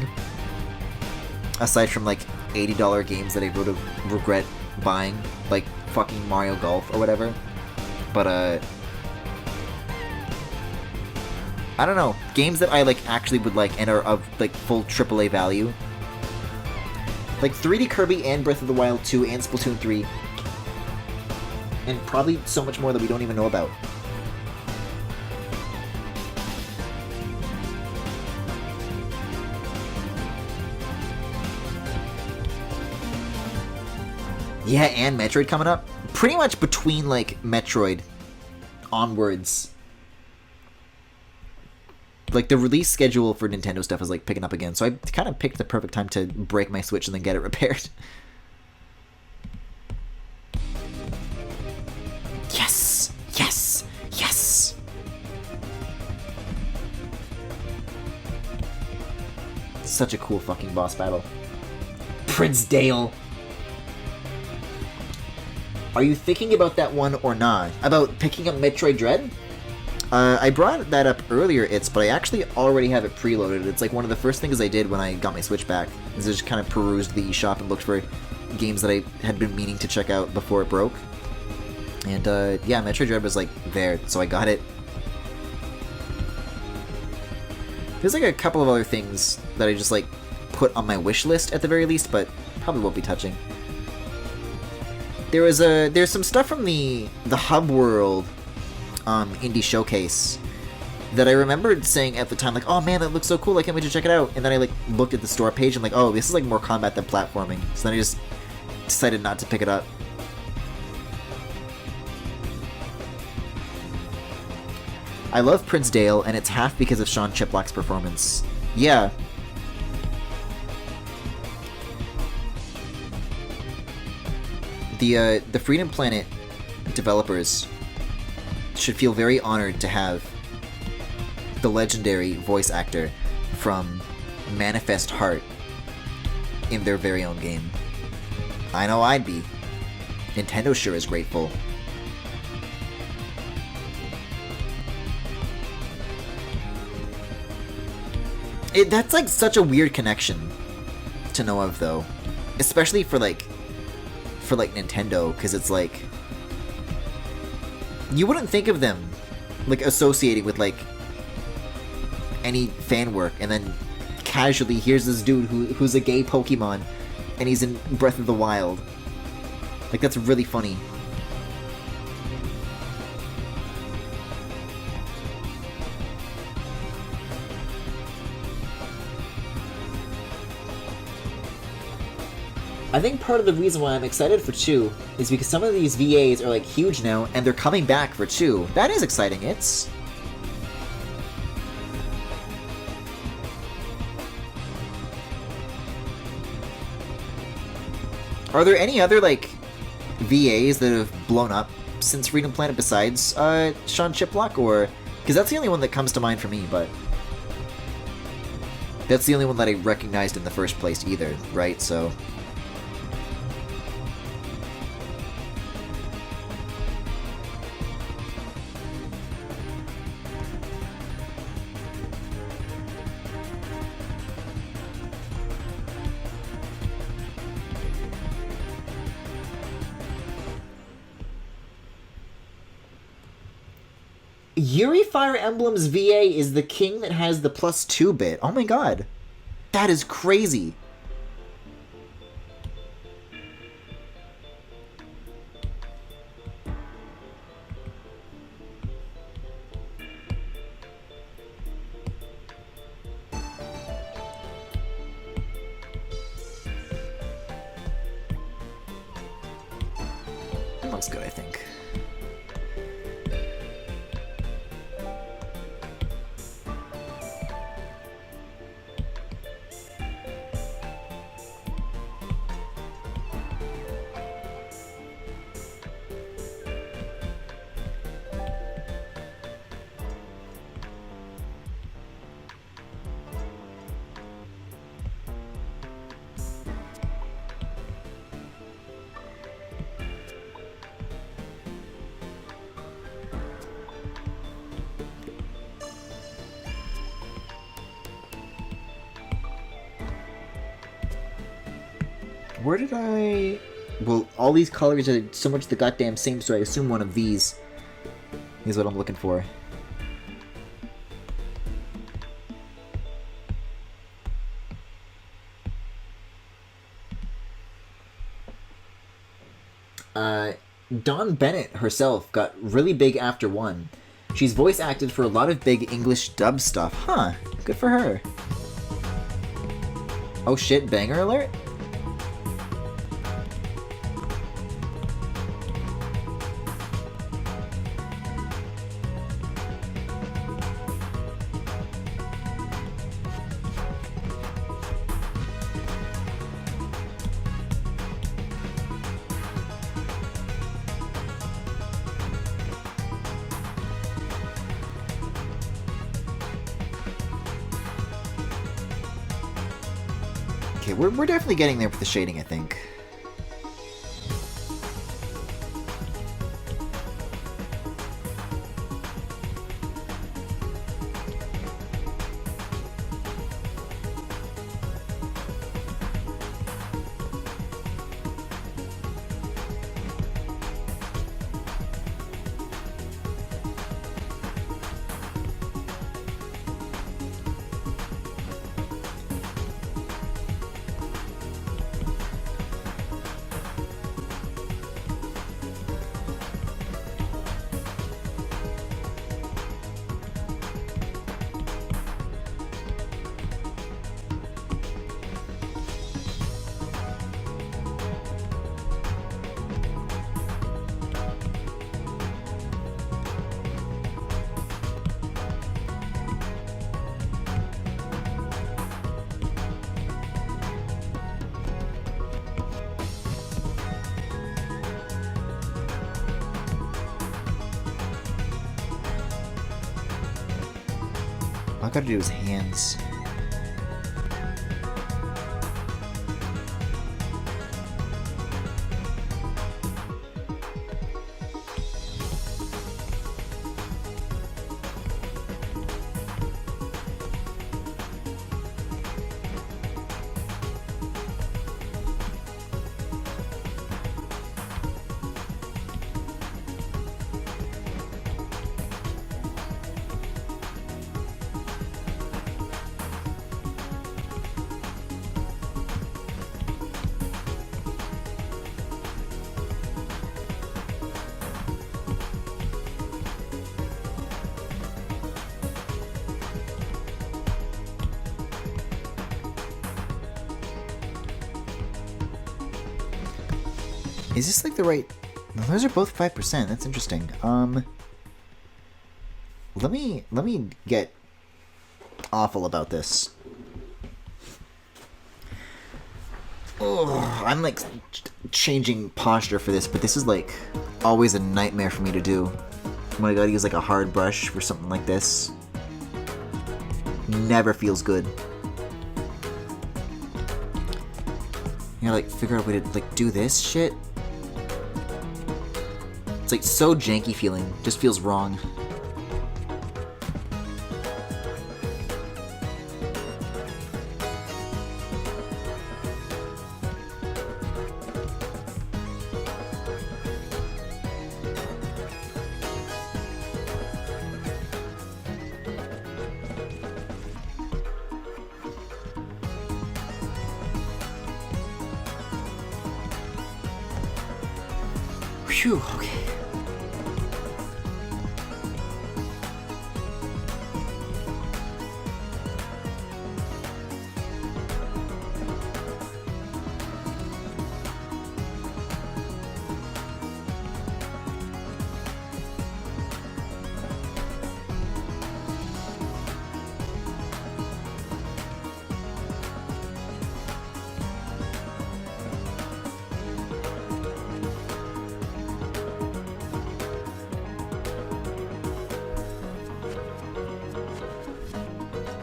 aside from, like, $80 games that I would have regret buying, like fucking Mario Golf or whatever. But I don't know, games that I like actually would like and are of like full AAA value. Like 3D Kirby and Breath of the Wild 2 and Splatoon 3. And probably so much more that we don't even know about. Yeah, and Metroid coming up. Pretty much between, like, Metroid onwards. Like, the release schedule for Nintendo stuff is, like, picking up again. So I kind of picked the perfect time to break my Switch and then get it repaired. Yes! Yes! Yes! Such a cool fucking boss battle. Prince Dale! Are you thinking about that one or not? About picking up Metroid Dread? I brought that up earlier, but I actually already have it preloaded. It's like one of the first things I did when I got my Switch back. Is I just kind of perused the eShop and looked for games that I had been meaning to check out before it broke. And yeah, Metroid Dread was like there, so I got it. There's like a couple of other things that I just like put on my wish list at the very least, but probably won't be touching. There's some stuff from the Hub World indie showcase that I remembered saying at the time, like, oh man, that looks so cool, I can't wait to check it out. And then I like looked at the store page and like, oh, this is like more combat than platforming. So then I just decided not to pick it up. I love Prince Dale, and it's half because of Sean Chiplock's performance. Yeah. The Freedom Planet developers should feel very honored to have the legendary voice actor from Manifest Heart in their very own game. I know I'd be. Nintendo sure is grateful. That's like such a weird connection to know of, though, especially for Nintendo, because it's like you wouldn't think of them like associating with like any fan work, and then casually here's this dude who's a gay Pokemon and he's in Breath of the Wild. Like, that's really funny. I think part of the reason why I'm excited for 2 is because some of these VAs are like huge now, and they're coming back for 2. That is exciting. Are there any other like VAs that have blown up since Freedom Planet besides Sean Chiplock? Or because that's the only one that comes to mind for me, but that's the only one that I recognized in the first place either, right? So Yuri Fire Emblem's VA is the king that has the +2 bit. Oh my god. That is crazy. That looks good, I think. Where did I... Well, all these colors are so much the goddamn same, so I assume one of these is what I'm looking for. Dawn Bennett herself got really big after 1. She's voice acted for a lot of big English dub stuff. Huh, good for her. Oh shit, banger alert? Okay, we're definitely getting there with the shading, I think. All I gotta do is hands. Is this like the right... No, those are both 5%. That's interesting. Let me get awful about this. Oh, I'm like changing posture for this, but this is like always a nightmare for me to do. When I gotta use like a hard brush for something like this. Never feels good. You gotta like figure out a way to like do this shit. It's like so janky feeling. Just feels wrong. Phew, okay.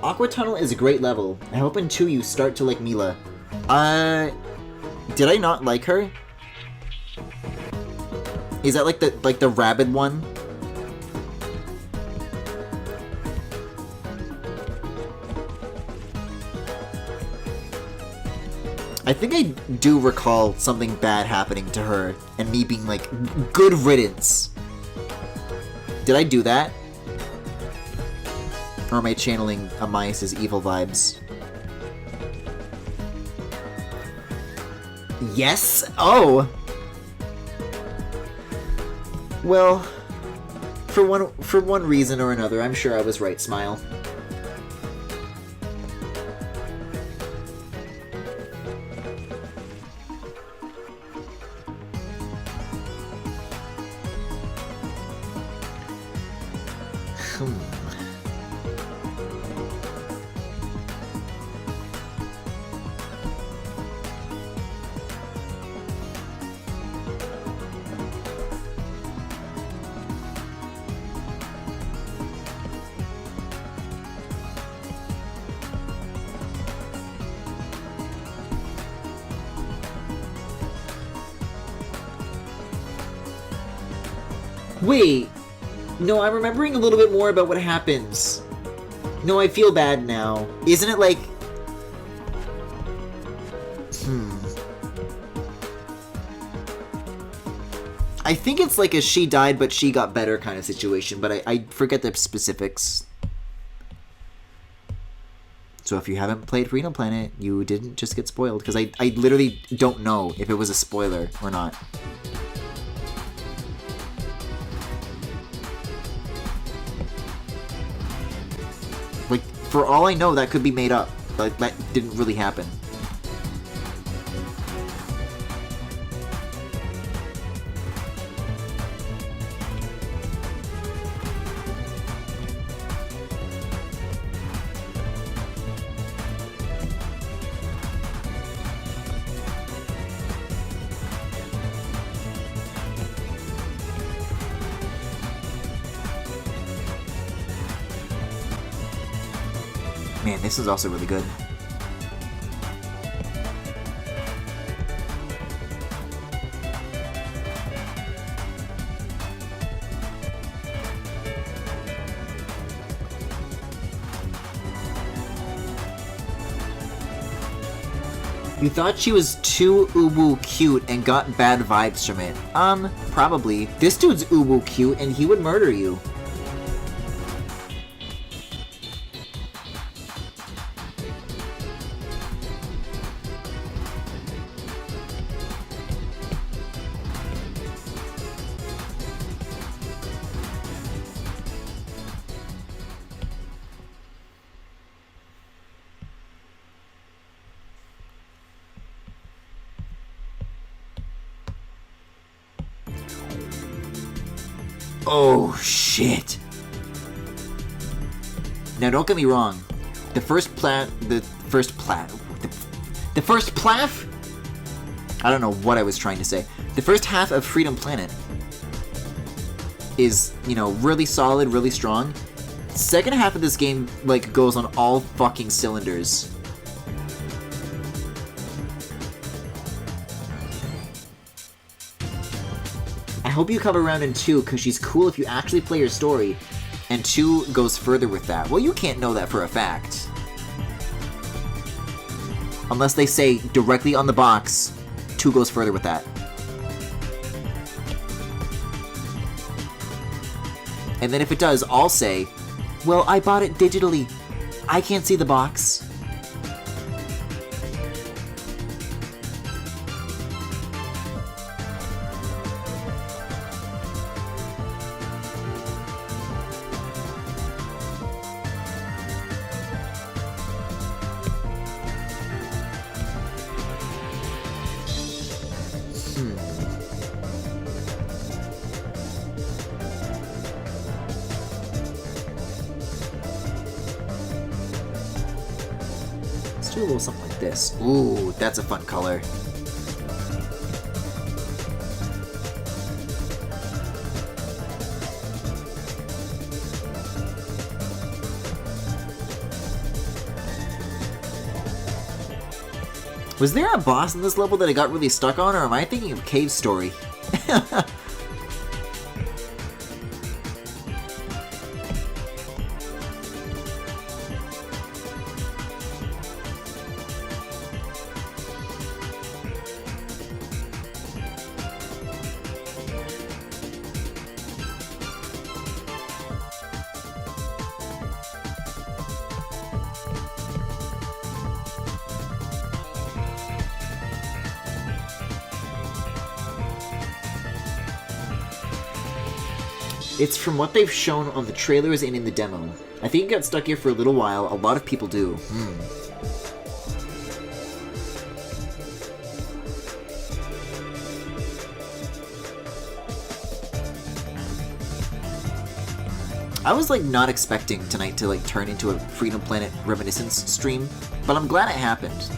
Aqua Tunnel is a great level. I hope in 2 you start to like Mila. Did I not like her? Is that like the rabid one? I think I do recall something bad happening to her and me being like, good riddance. Did I do that? Or am I channeling Amias' evil vibes? Yes? Oh! Well, for one reason or another, I'm sure I was right, Smile. Wait, no, I'm remembering a little bit more about what happens. No, I feel bad now. Isn't it like... I think it's like a she died but she got better kind of situation, but I forget the specifics. So if you haven't played Freedom Planet, you didn't just get spoiled, because I literally don't know if it was a spoiler or not. Like, for all I know, that could be made up. Like, that didn't really happen. Man, this is also really good. You thought she was too uwu cute and got bad vibes from it. Probably. This dude's uwu cute and he would murder you. Oh, shit. Now, don't get me wrong. The first plaff... I don't know what I was trying to say. The first half of Freedom Planet is, you know, really solid, really strong. Second half of this game, like, goes on all fucking cylinders. I hope you come around in 2, because she's cool if you actually play her story, and 2 goes further with that. Well, you can't know that for a fact. Unless they say directly on the box, 2 goes further with that. And then if it does, I'll say, well, I bought it digitally. I can't see the box. Let's do a little something like this. Ooh, that's a fun color. Was there a boss in this level that I got really stuck on, or am I thinking of Cave Story? It's from what they've shown on the trailers and in the demo. I think it got stuck here for a little while. A lot of people do. I was like not expecting tonight to like turn into a Freedom Planet reminiscence stream, but I'm glad it happened.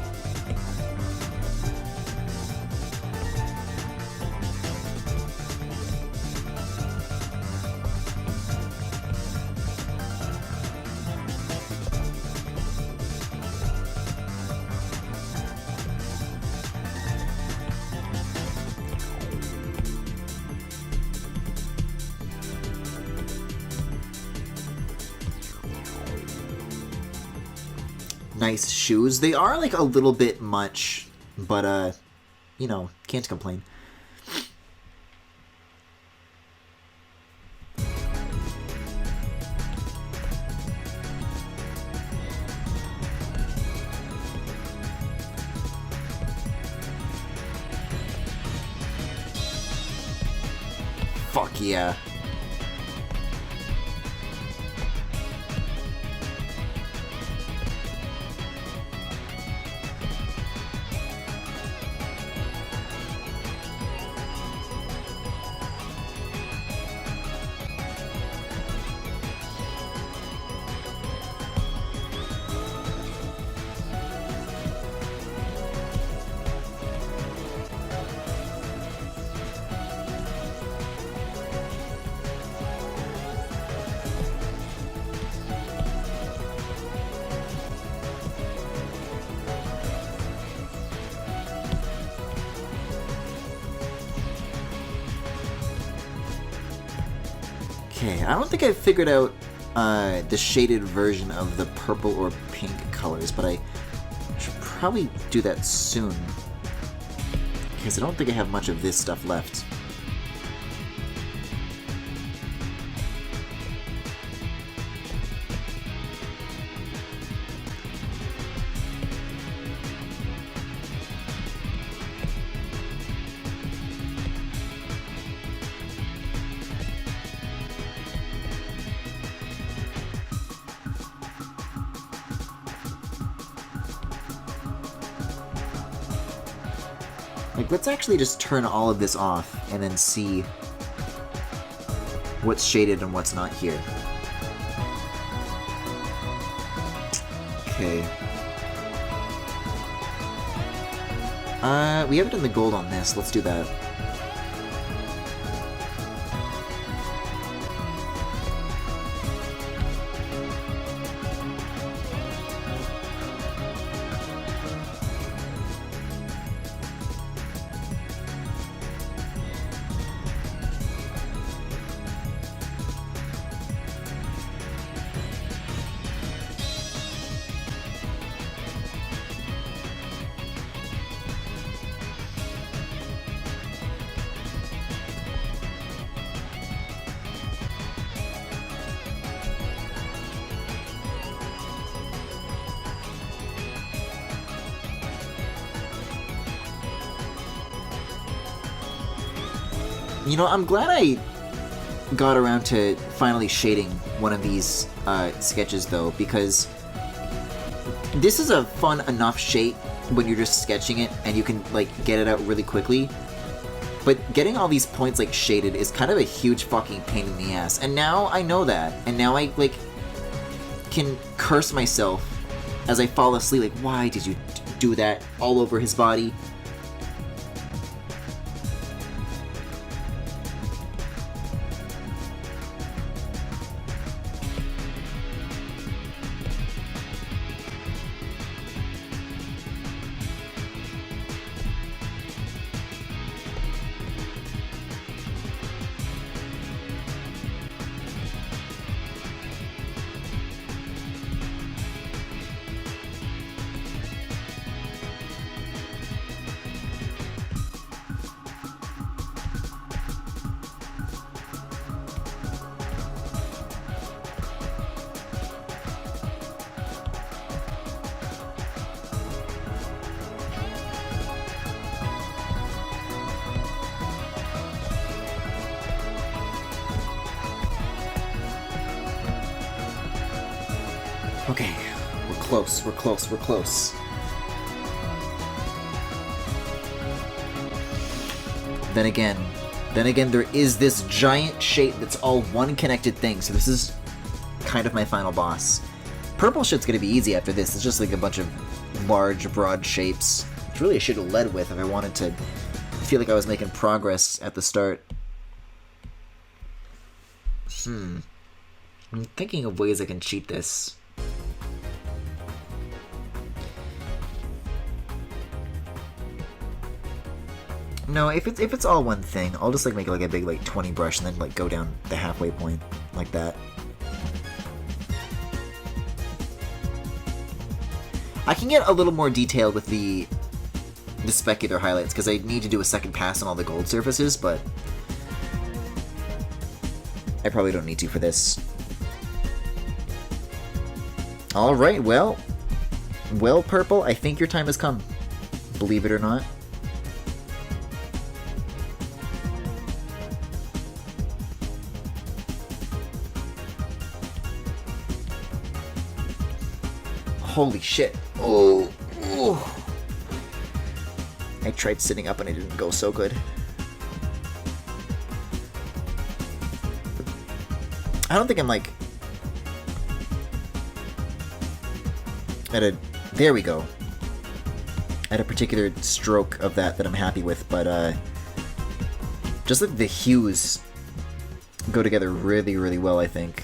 Nice shoes. They are like a little bit much, but you know, can't complain. Fuck yeah. Okay, I don't think I've figured out the shaded version of the purple or pink colors, but I should probably do that soon. Because I don't think I have much of this stuff left. Like, let's actually just turn all of this off and then see what's shaded and what's not here. Okay. We haven't done the gold on this. Let's do that. You know, I'm glad I got around to finally shading one of these sketches, though, because this is a fun enough shape when you're just sketching it and you can, like, get it out really quickly. But getting all these points, like, shaded is kind of a huge fucking pain in the ass. And now I know that. And now I, like, can curse myself as I fall asleep. Like, why did you do that all over his body? Okay, we're close, we're close, we're close. Then again, there is this giant shape that's all one connected thing, so this is kind of my final boss. Purple shit's gonna be easy after this. It's just like a bunch of large, broad shapes. It's really I should have led with if I wanted to feel like I was making progress at the start. I'm thinking of ways I can cheat this. No, if it's all one thing, I'll just like make like a big like 20 brush and then like go down the halfway point like that. I can get a little more detailed with the specular highlights because I need to do a second pass on all the gold surfaces, but I probably don't need to for this. Alright, well, Purple, I think your time has come. Believe it or not. Holy shit. Oh. I tried sitting up and it didn't go so good. I don't think I'm like... There we go. At a particular stroke of that I'm happy with, but just like the hues go together really, really well, I think.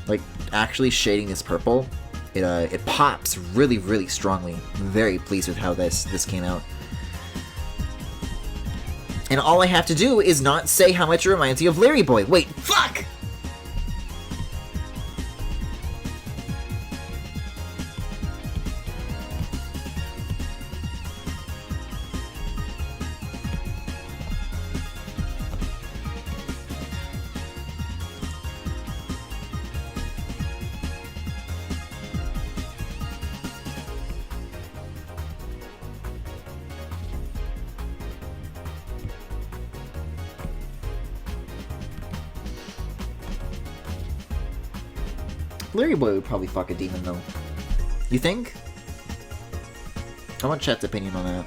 Like, actually shading this purple, it pops really, really strongly. I'm very pleased with how this came out. And all I have to do is not say how much it reminds me of Larry Boy. Wait, fuck! Larry Boy would probably fuck a demon, though. You think? I want chat's opinion on that.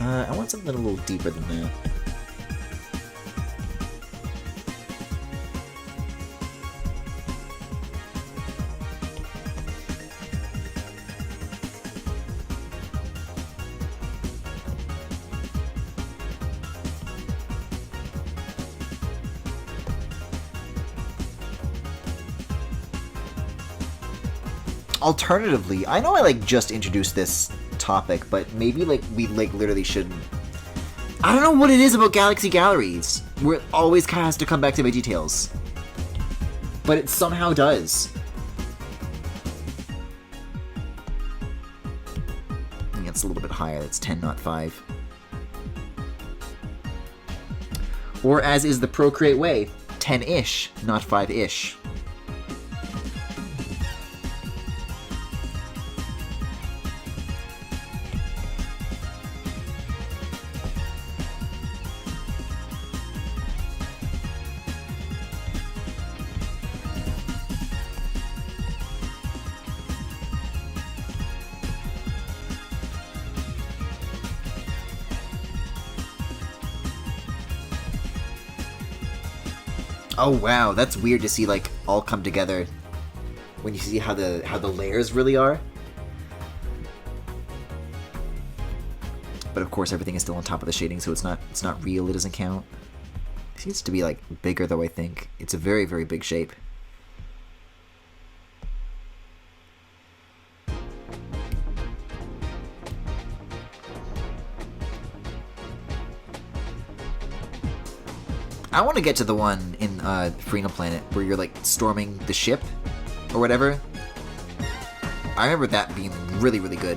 I want something a little deeper than that. Alternatively, I know I like just introduced this topic, but maybe like we like literally shouldn't. I don't know what it is about Galaxy Galleries, where it always kind of has to come back to my details, but it somehow does. I think it's a little bit higher. That's 10, not 5. Or as is the Procreate way, 10-ish, not 5-ish. Oh wow, that's weird to see like all come together when you see how the layers really are. But of course everything is still on top of the shading, so it's not real, it doesn't count. It seems to be like bigger though, I think. It's a very, very big shape. I want to get to the one in Freenal Planet where you're like storming the ship or whatever. I remember that being really, really good.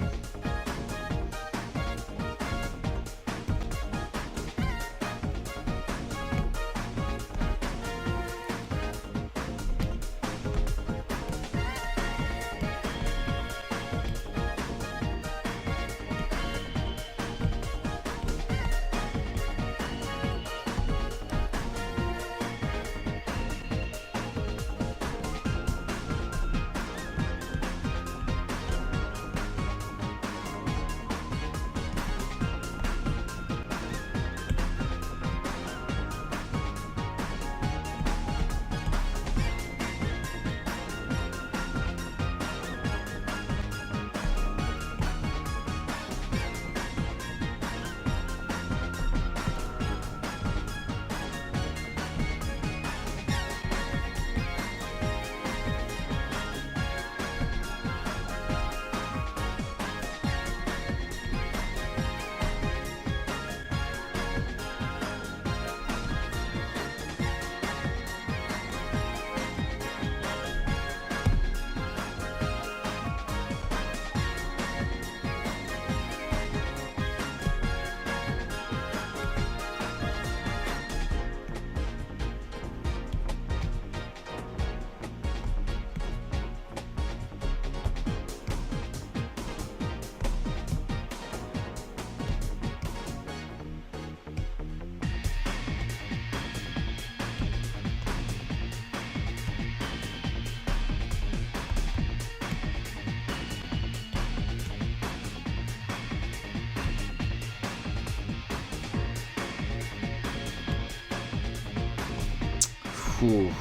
Whew.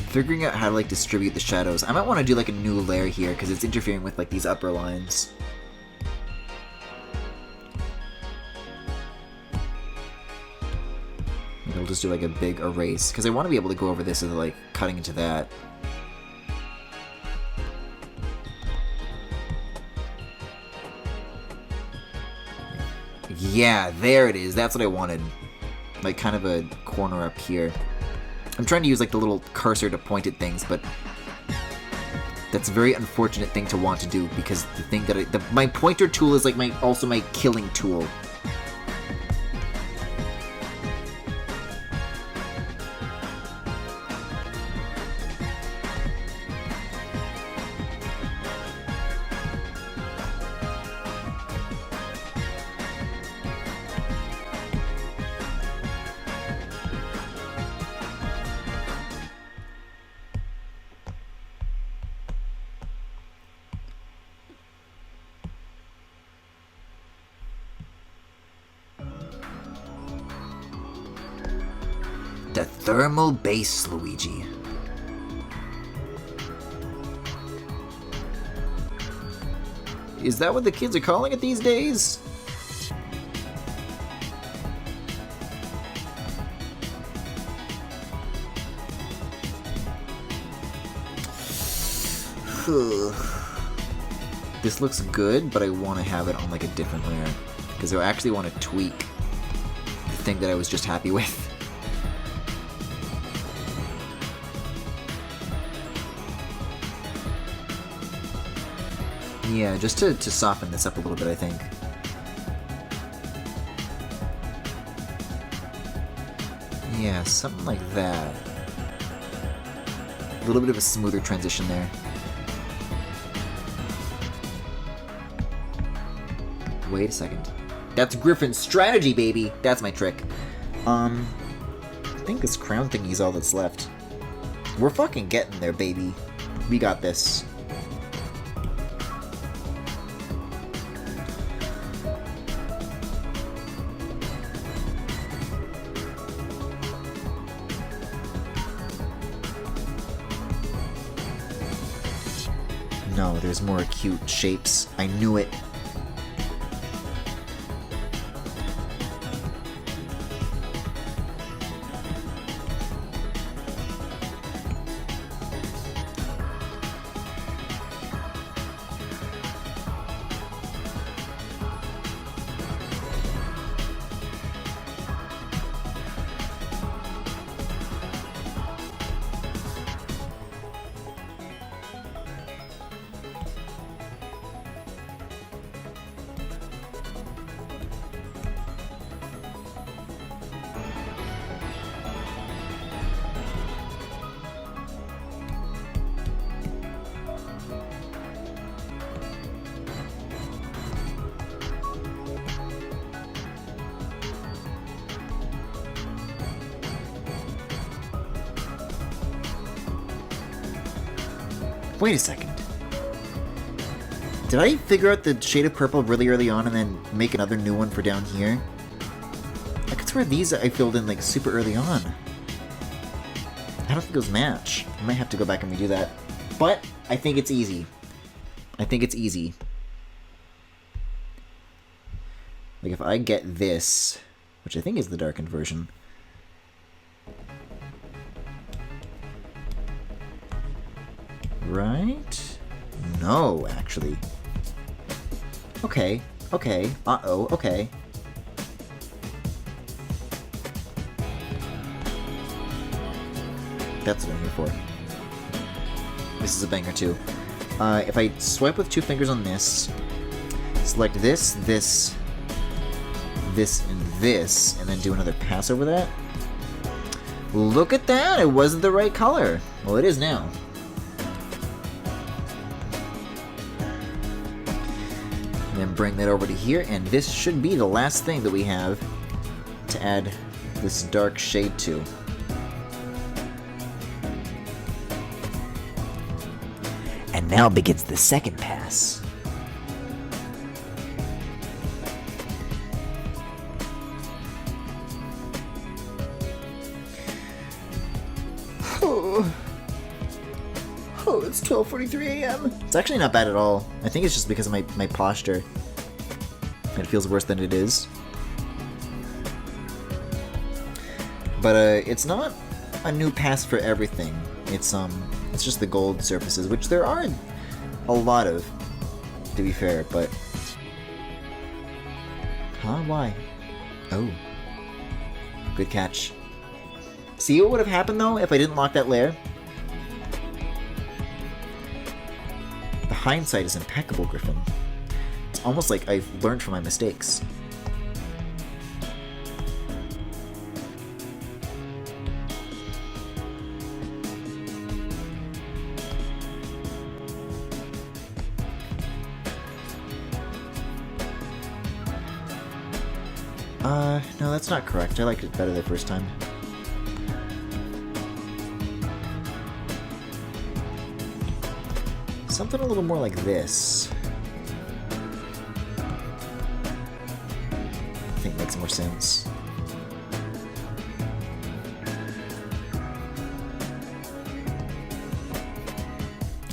Figuring out how to like distribute the shadows. I might want to do like a new layer here because it's interfering with like these upper lines. Maybe I'll just do like a big erase because I want to be able to go over this and like cutting into that. Yeah, there it is. That's what I wanted. Like kind of a corner up here. I'm trying to use like the little cursor to point at things, but that's a very unfortunate thing to want to do because the thing that my pointer tool is like also my killing tool. The thermal base, Luigi. Is that what the kids are calling it these days? This looks good, but I want to have it on like a different layer because I actually want to tweak the thing that I was just happy with. Yeah, just to soften this up a little bit, I think. Yeah, something like that. A little bit of a smoother transition there. Wait a second. That's Griffin's strategy, baby! That's my trick. I think this crown thingy's all that's left. We're fucking getting there, baby. We got this. No, there's more acute shapes. I knew it. Wait a second. Did I figure out the shade of purple really early on and then make another new one for down here? I could swear these I filled in like super early on. I don't think those match. I might have to go back and redo that. But I think it's easy. I think it's easy. Like if I get this, which I think is the darkened version. Right? No, actually. Okay, okay, uh-oh, okay. That's what I'm here for. This is a banger too. If I swipe with two fingers on this, select this, this, this, and this, and then do another pass over that. Look at that! It wasn't the right color. Well, it is now. Then bring that over to here, and this should be the last thing that we have to add this dark shade to. And now begins the second pass. Oh, it's 12:43 a.m. It's actually not bad at all. I think it's just because of my posture. It feels worse than it is. But it's not a new pass for everything. It's just the gold surfaces, which there are a lot of, to be fair, but... Huh? Why? Oh. Good catch. See what would have happened, though, if I didn't lock that lair? The hindsight is impeccable, Griffin. It's almost like I've learned from my mistakes. No, that's not correct. I liked it better the first time. Something a little more like this. I think makes more sense.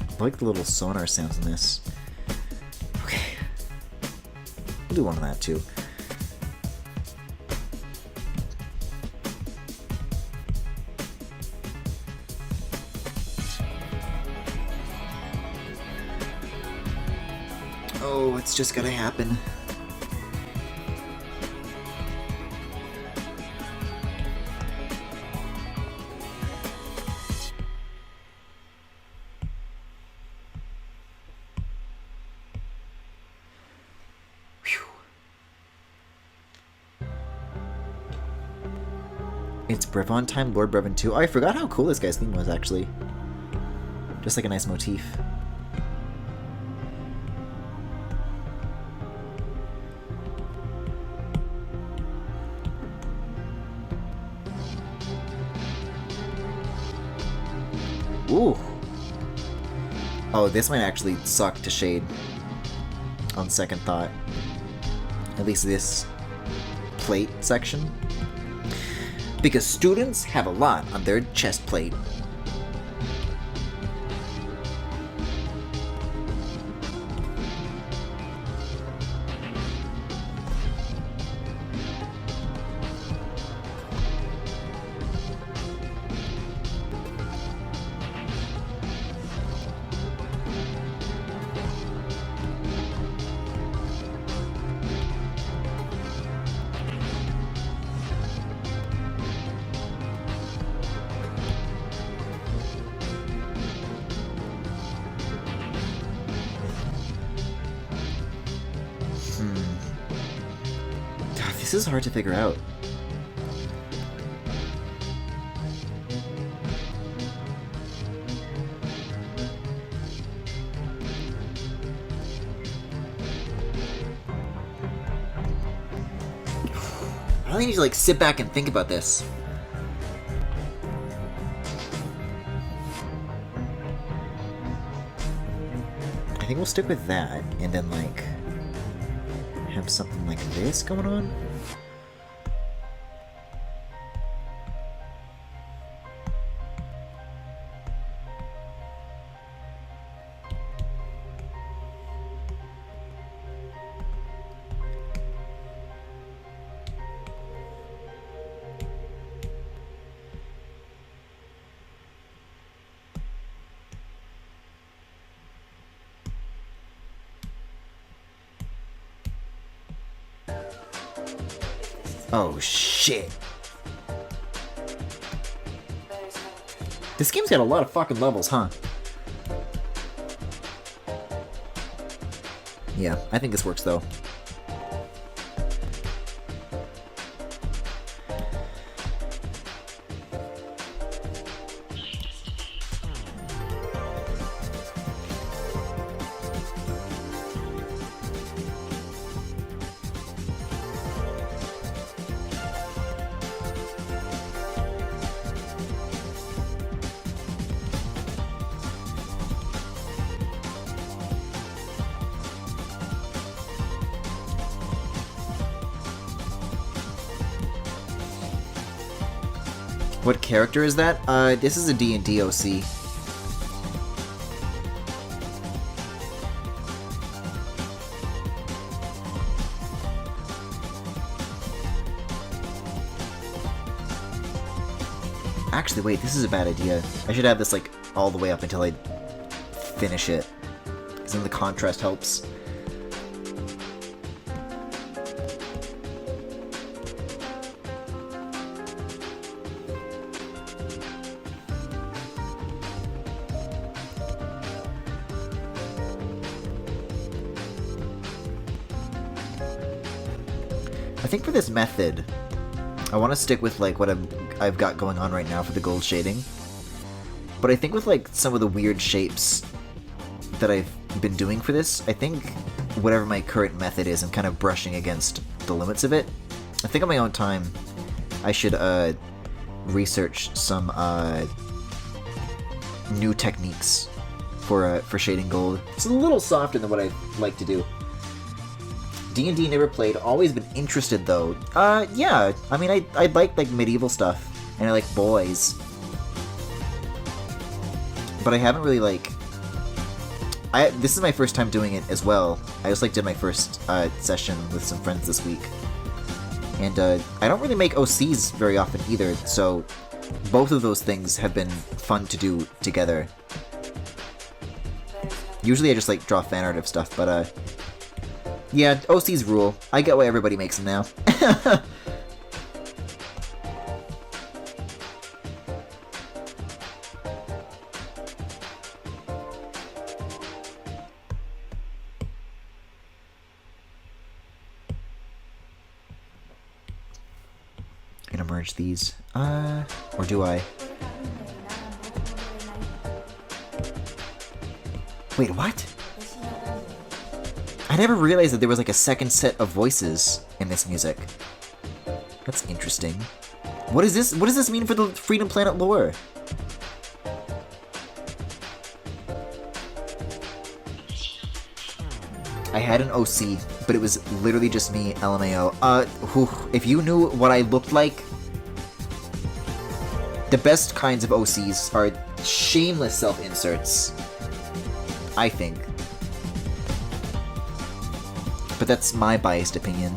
I like the little sonar sounds in this. Okay. We'll do one of that too. Oh, it's just gonna happen. Whew. It's Brevon time, Lord Brevon 2. Oh, I forgot how cool this guy's theme was, actually. Just like a nice motif. Ooh. Oh, this might actually suck to shade. On second thought. At least this plate section. Because students have a lot on their chest plate. This is hard to figure out. I really need to like sit back and think about this. I think we'll stick with that and then like have something like this going on. Oh shit. This game's got a lot of fucking levels, huh? Yeah, I think this works though. What character is that? This is a D&D OC. Actually, wait, this is a bad idea. I should have this, like, all the way up until I finish it. Because then the contrast helps. I think for this method, I want to stick with like what I've got going on right now for the gold shading. But I think with like some of the weird shapes that I've been doing for this, I think whatever my current method is, I'm kind of brushing against the limits of it. I think on my own time, I should research some new techniques for shading gold. It's a little softer than what I like to do. D&D never played, always been interested though. Yeah, I mean, I like medieval stuff, and I like boys. But I haven't really like... this is my first time doing it as well. I just like did my first session with some friends this week. And I don't really make OCs very often either, so both of those things have been fun to do together. Usually I just like draw fan art of stuff, but yeah, OCs rule. I get why everybody makes them now. Gonna merge these. Or do I? Wait, what? I never realized that there was like a second set of voices in this music. That's interesting. What is this? What does this mean for the Freedom Planet lore? I had an OC, but it was literally just me, LMAO. If you knew what I looked like, the best kinds of OCs are shameless self-inserts, I think. But that's my biased opinion.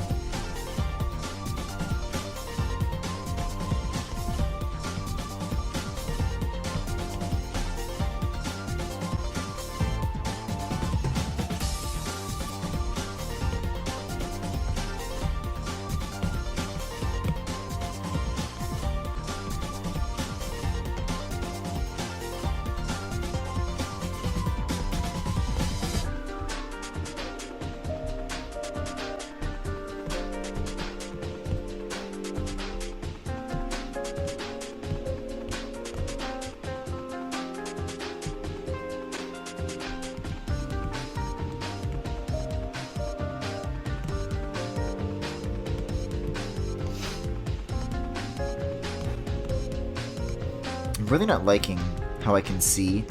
I'm really not liking how I can see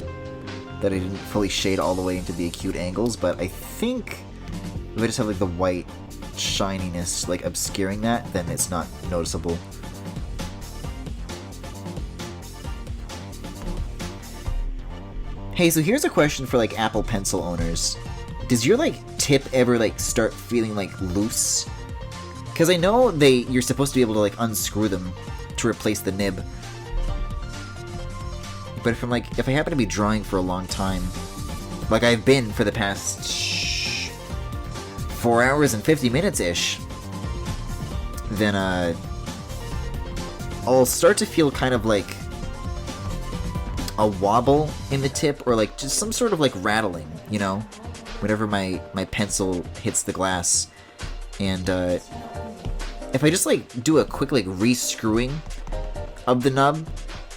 that I didn't fully shade all the way into the acute angles, but I think if I just have like the white shininess like obscuring that, then it's not noticeable. Hey, so here's a question for like Apple Pencil owners. Does your like tip ever like start feeling like loose? Because I know you're supposed to be able to like unscrew them to replace the nib. But if I happen to be drawing for a long time, like I've been for the past 4 hours and 50 minutes-ish, then I'll start to feel kind of like a wobble in the tip, or like just some sort of like rattling, you know, whenever my pencil hits the glass. And if I just like do a quick like re-screwing of the nub,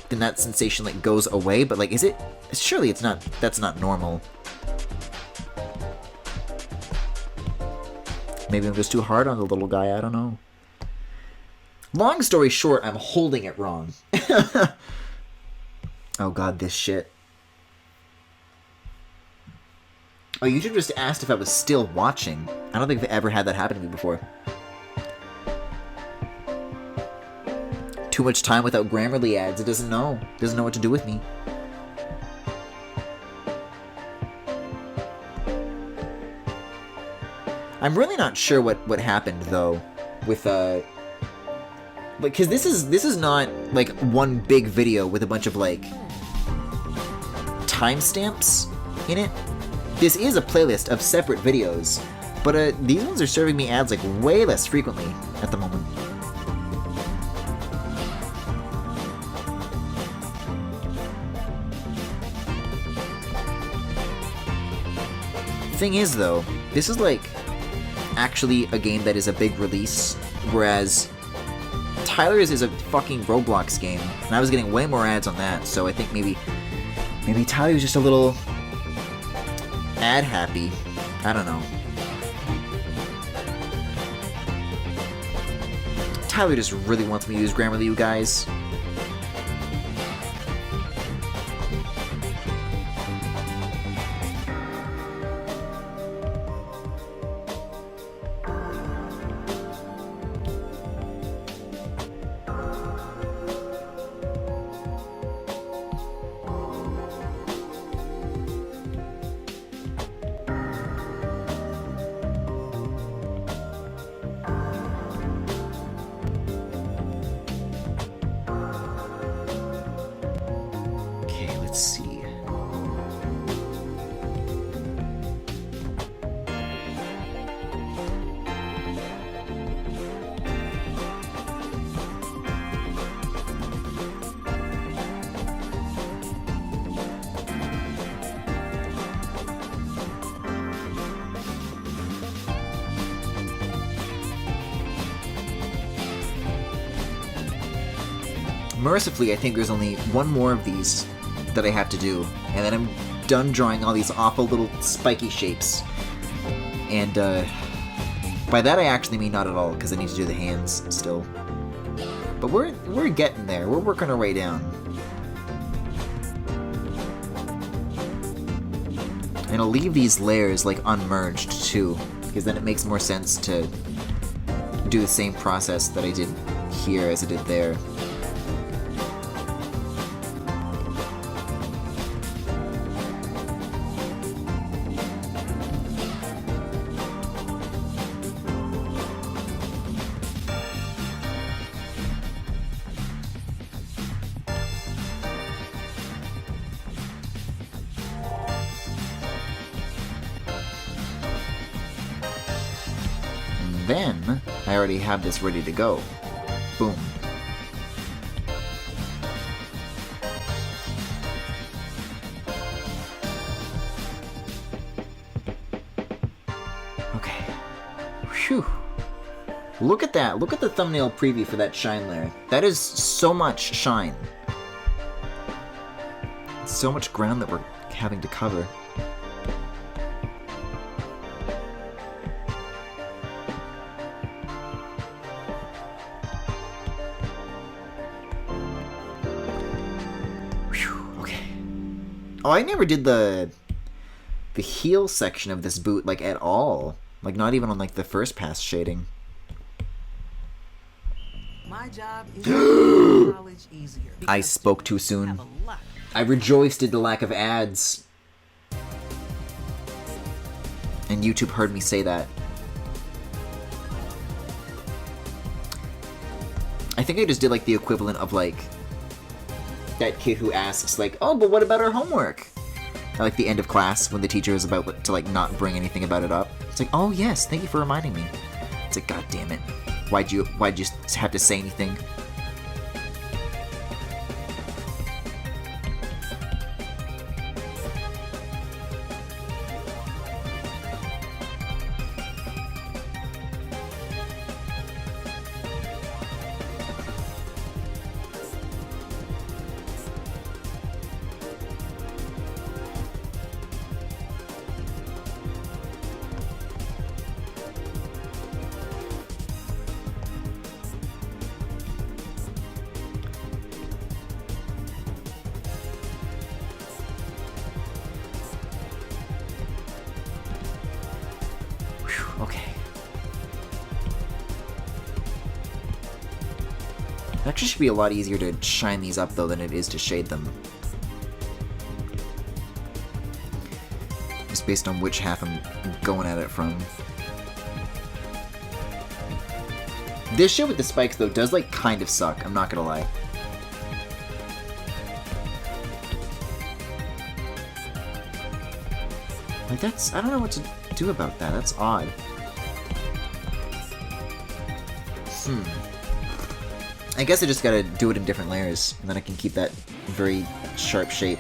then that sensation like goes away. But like, surely it's not, that's not normal. Maybe I'm just too hard on the little guy, I don't know. Long story short, I'm holding it wrong. Oh god, this shit. Oh, YouTube just asked if I was still watching. I don't think I've ever had that happen to me before. too much time without Grammarly ads. It doesn't know. Doesn't know what to do with me. I'm really not sure what happened though with like, cause this is not like one big video with a bunch of like timestamps in it. This is a playlist of separate videos, but these ones are serving me ads like way less frequently at the moment. Thing is though, this is like actually a game that is a big release, whereas Tyler's is a fucking Roblox game, and I was getting way more ads on that, so I think maybe Tyler's just a little ad happy. I don't know. Tyler just really wants me to use Grammarly, you guys. Mercifully, I think there's only one more of these that I have to do, and then I'm done drawing all these awful little spiky shapes. And by that I actually mean not at all, because I need to do the hands still. But we're getting there. We're working our way down. And I'll leave these layers like unmerged too, because then it makes more sense to do the same process that I did here as I did there. Then, I already have this ready to go. Boom. Okay. Phew. Look at that. Look at the thumbnail preview for that shine layer. That is so much shine. So much ground that we're having to cover. Oh, I never did the heel section of this boot, like, at all. Like, not even on, like, the first pass shading. My job is to make college easier. I spoke too soon. I rejoiced at the lack of ads. And YouTube heard me say that. I think I just did, like, the equivalent of, like, that kid who asks, like, oh, but what about our homework? At, like, the end of class, when the teacher is about to, like, not bring anything about it up. It's like, oh, yes, thank you for reminding me. It's like, god damn it. Why'd you have to say anything? It actually should be a lot easier to shine these up, though, than it is to shade them. Just based on which half I'm going at it from. This shit with the spikes, though, does, like, kind of suck. I'm not gonna lie. Like, that's... I don't know what to do about that. That's odd. I guess I just gotta do it in different layers, and then I can keep that very sharp shape.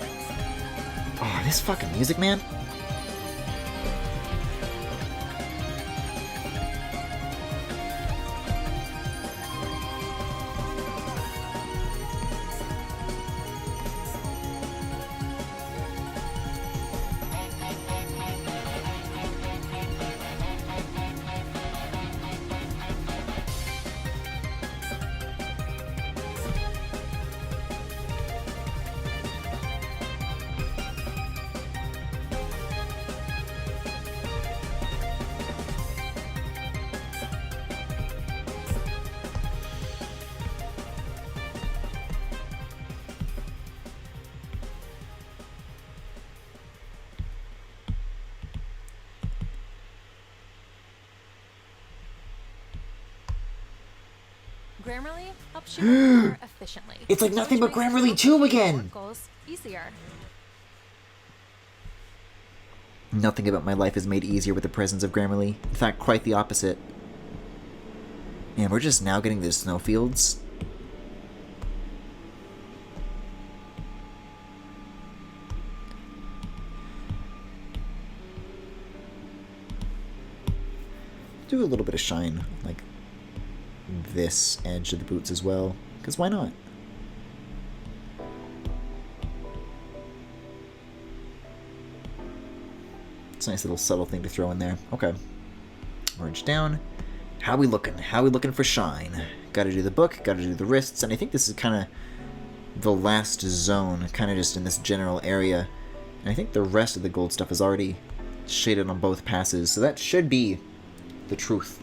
Oh, this fucking music, man. Grammarly helps you work more efficiently. It's like nothing but which makes Grammarly 2 accomplishing again! work goals easier. Nothing about my life is made easier with the presence of Grammarly. In fact, quite the opposite. Man, we're just now getting the snowfields. Do a little bit of shine, like this edge of the boots as well, because why not? It's a nice little subtle thing to throw in there. Okay. Merge down. How we looking? How we looking for shine? Gotta do the book, gotta do the wrists, and I think this is kind of the last zone, kind of just in this general area. And I think the rest of the gold stuff is already shaded on both passes, so that should be the truth.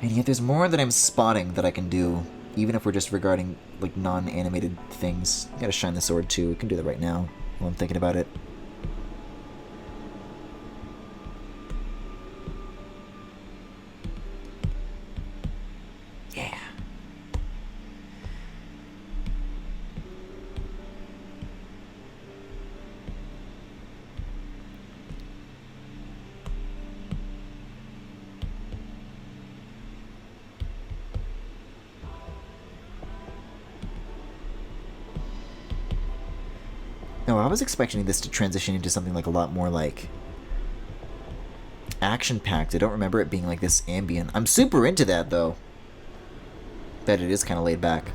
And yet there's more that I'm spotting that I can do, even if we're just regarding, like, non-animated things. Gotta shine the sword, too. We can do that right now, while I'm thinking about it. Yeah. No, I was expecting this to transition into something like a lot more like action-packed. I don't remember it being like this ambient. I'm super into that though. Bet it is kind of laid back.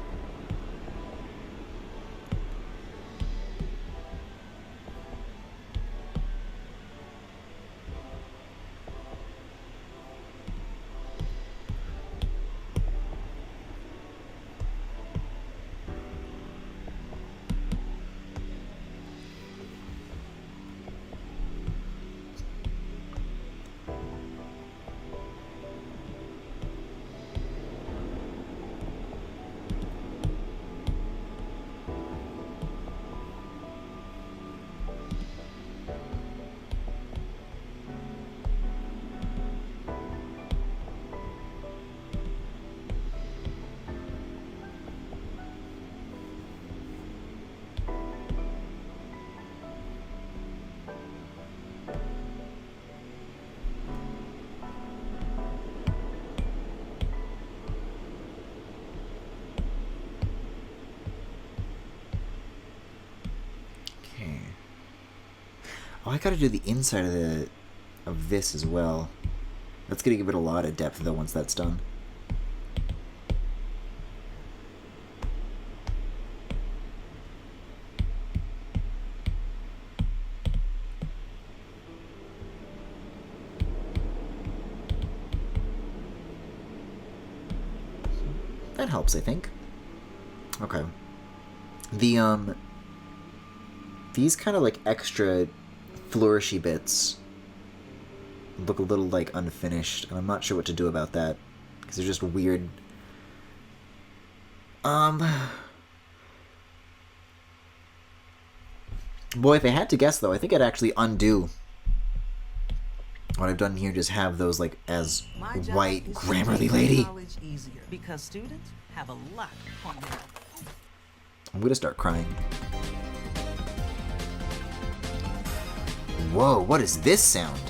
Oh, I gotta do the inside of this as well. That's gonna give it a lot of depth though once that's done. That helps, I think. Okay. These kind of like extra flourishy bits look a little like unfinished, and I'm not sure what to do about that because they're just weird Boy, if I had to guess, though, I think I'd actually undo what I've done here. Just have those, like, as My job white, is to Grammarly make lady. college easier because students have a lot on their I'm gonna start crying. Whoa, what is this sound?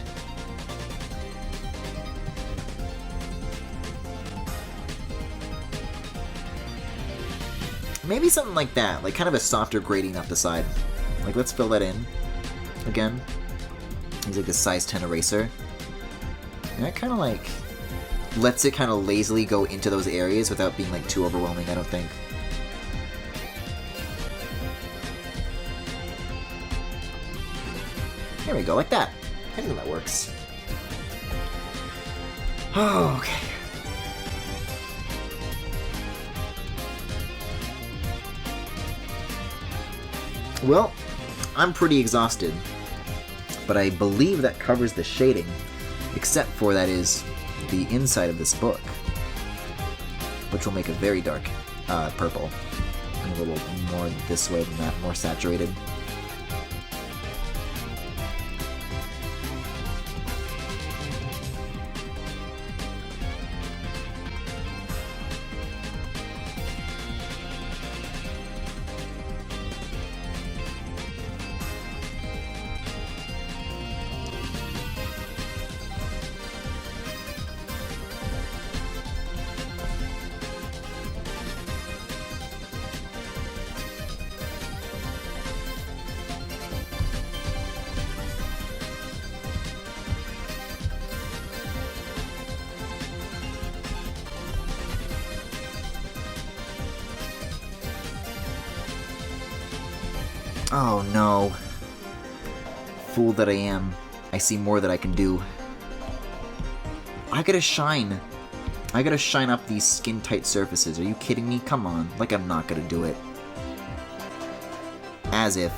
Maybe something like that, like kind of a softer grading up the side. Like, let's fill that in again. He's like a size 10 eraser. And that kind of like lets it kind of lazily go into those areas without being like too overwhelming, I don't think. There we go, like that. I think that works. Oh, okay. Well, I'm pretty exhausted, but I believe that covers the shading, except for, that is, the inside of this book, which will make a very dark purple, and a little more this way than that, more saturated. Oh no. Fool that I am. I see more that I can do. I gotta shine. I gotta shine up these skin-tight surfaces. Are you kidding me? Come on. Like I'm not gonna do it. As if.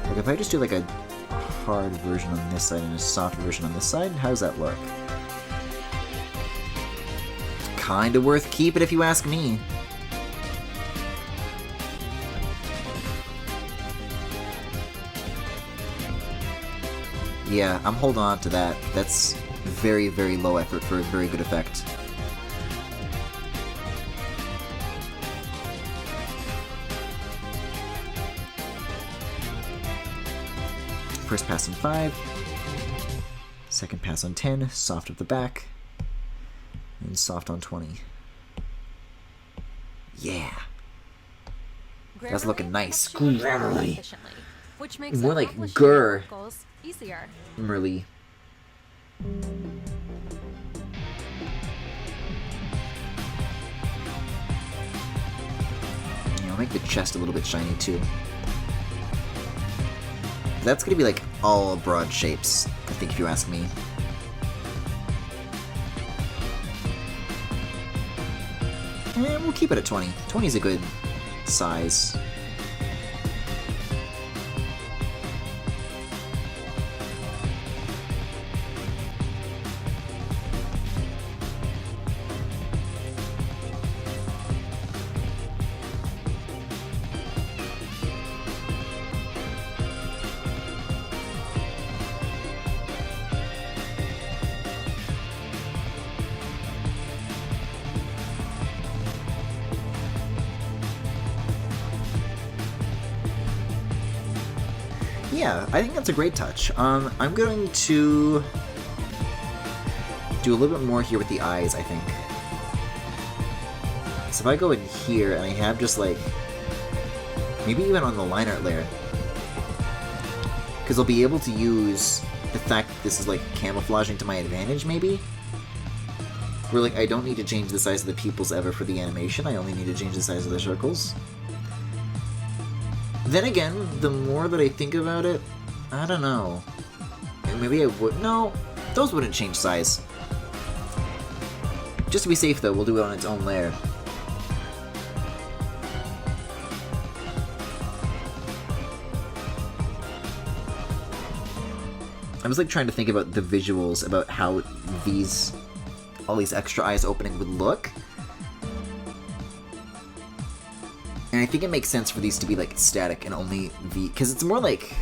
Like if I just do like a hard version on this side and a soft version on this side, how does that look? Kinda worth keeping if you ask me. Yeah, I'm holding on to that. That's very, very low effort for a very good effect. First pass on 5. Second pass on 10. Soft at the back. And soft on 20. Yeah. That's looking nice. Grammarly. Which makes More like accomplishing Gur. your goals easier. Merly. I'll make the chest a little bit shiny too. That's gonna be like all broad shapes, I think, if you ask me. And we'll keep it at 20. 20 is a good size. Yeah, I think that's a great touch. I'm going to do a little bit more here with the eyes, I think. So if I go in here and I have just like, maybe even on the line art layer, because I'll be able to use the fact that this is like camouflaging to my advantage, maybe? Where like I don't need to change the size of the pupils ever for the animation, I only need to change the size of the circles. Then again, the more that I think about it, I don't know. Maybe I would. No, those wouldn't change size. Just to be safe though, we'll do it on its own layer. I was like trying to think about the visuals, about how all these extra eyes opening would look. And I think it makes sense for these to be like static and only V, because it's more like,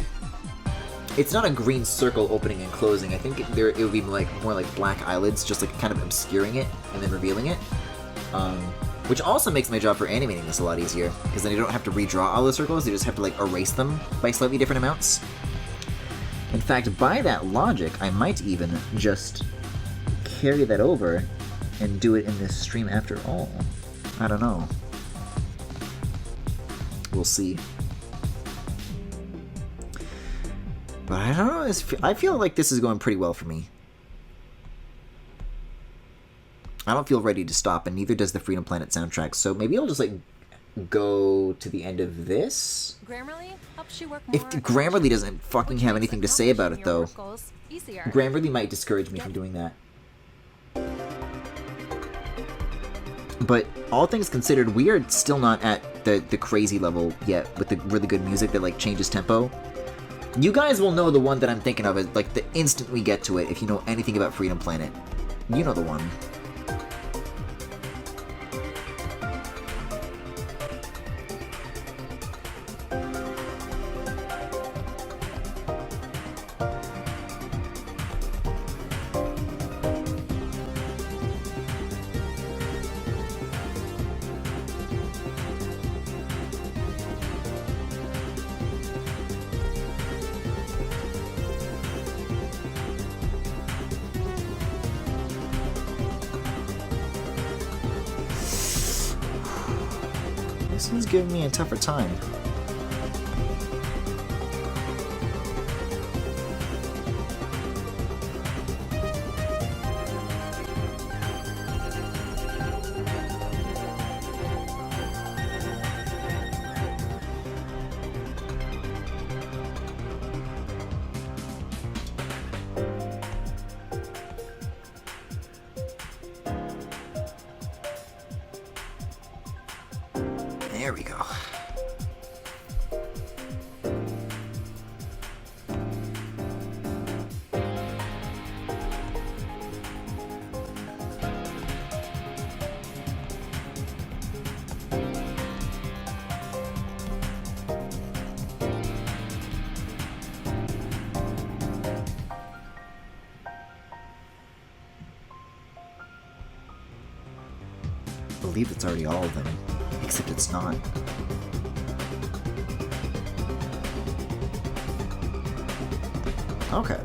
it's not a green circle opening and closing. I think it would be like more like black eyelids, just like kind of obscuring it and then revealing it. Which also makes my job for animating this a lot easier, because then you don't have to redraw all the circles, you just have to like erase them by slightly different amounts. In fact, by that logic, I might even just carry that over and do it in this stream after all. I don't know. We'll see. But I don't know, I feel like this is going pretty well for me. I don't feel ready to stop, and neither does the Freedom Planet soundtrack, so maybe I'll just, like, go to the end of this? Grammarly helps you work more. If Grammarly doesn't fucking have anything to say about it, though, easier. Grammarly might discourage me from doing that. But all things considered, we are still not at the crazy level yet with the really good music that, like, changes tempo. You guys will know the one that I'm thinking of, is, like, the instant we get to it, if you know anything about Freedom Planet. You know the one. This one's giving me a tougher time. There we go. I believe it's already all of them. Except it's not. Okay.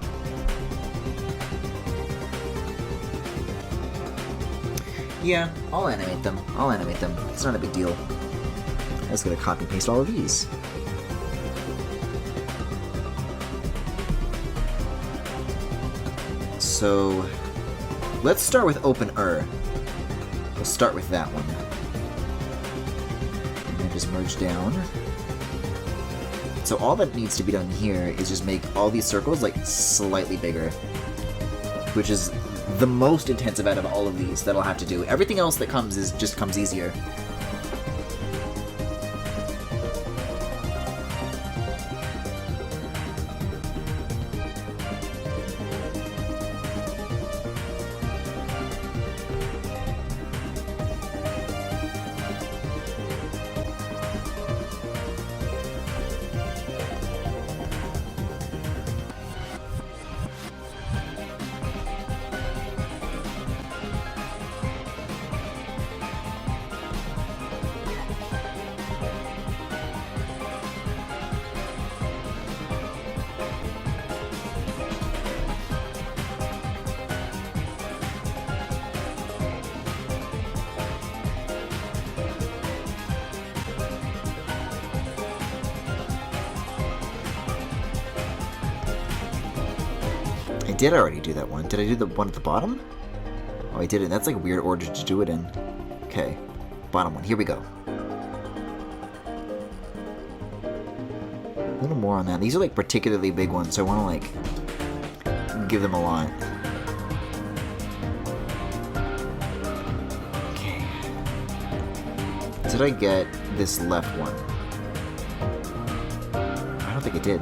Yeah, I'll animate them. I'll animate them. It's not a big deal. I'm just gonna copy and paste all of these. So, let's start with OpenER. We'll start with that one. Just merge down. So all that needs to be done here is just make all these circles like slightly bigger, which is the most intensive out of all of these that I'll have to do. Everything else that comes just comes easier. I did already do that one. Did I do the one at the bottom? Oh, I didn't. That's like a weird order to do it in. Okay. Bottom one. Here we go. A little more on that. These are like particularly big ones, so I want to like give them a lot. Okay. Did I get this left one? I don't think I did.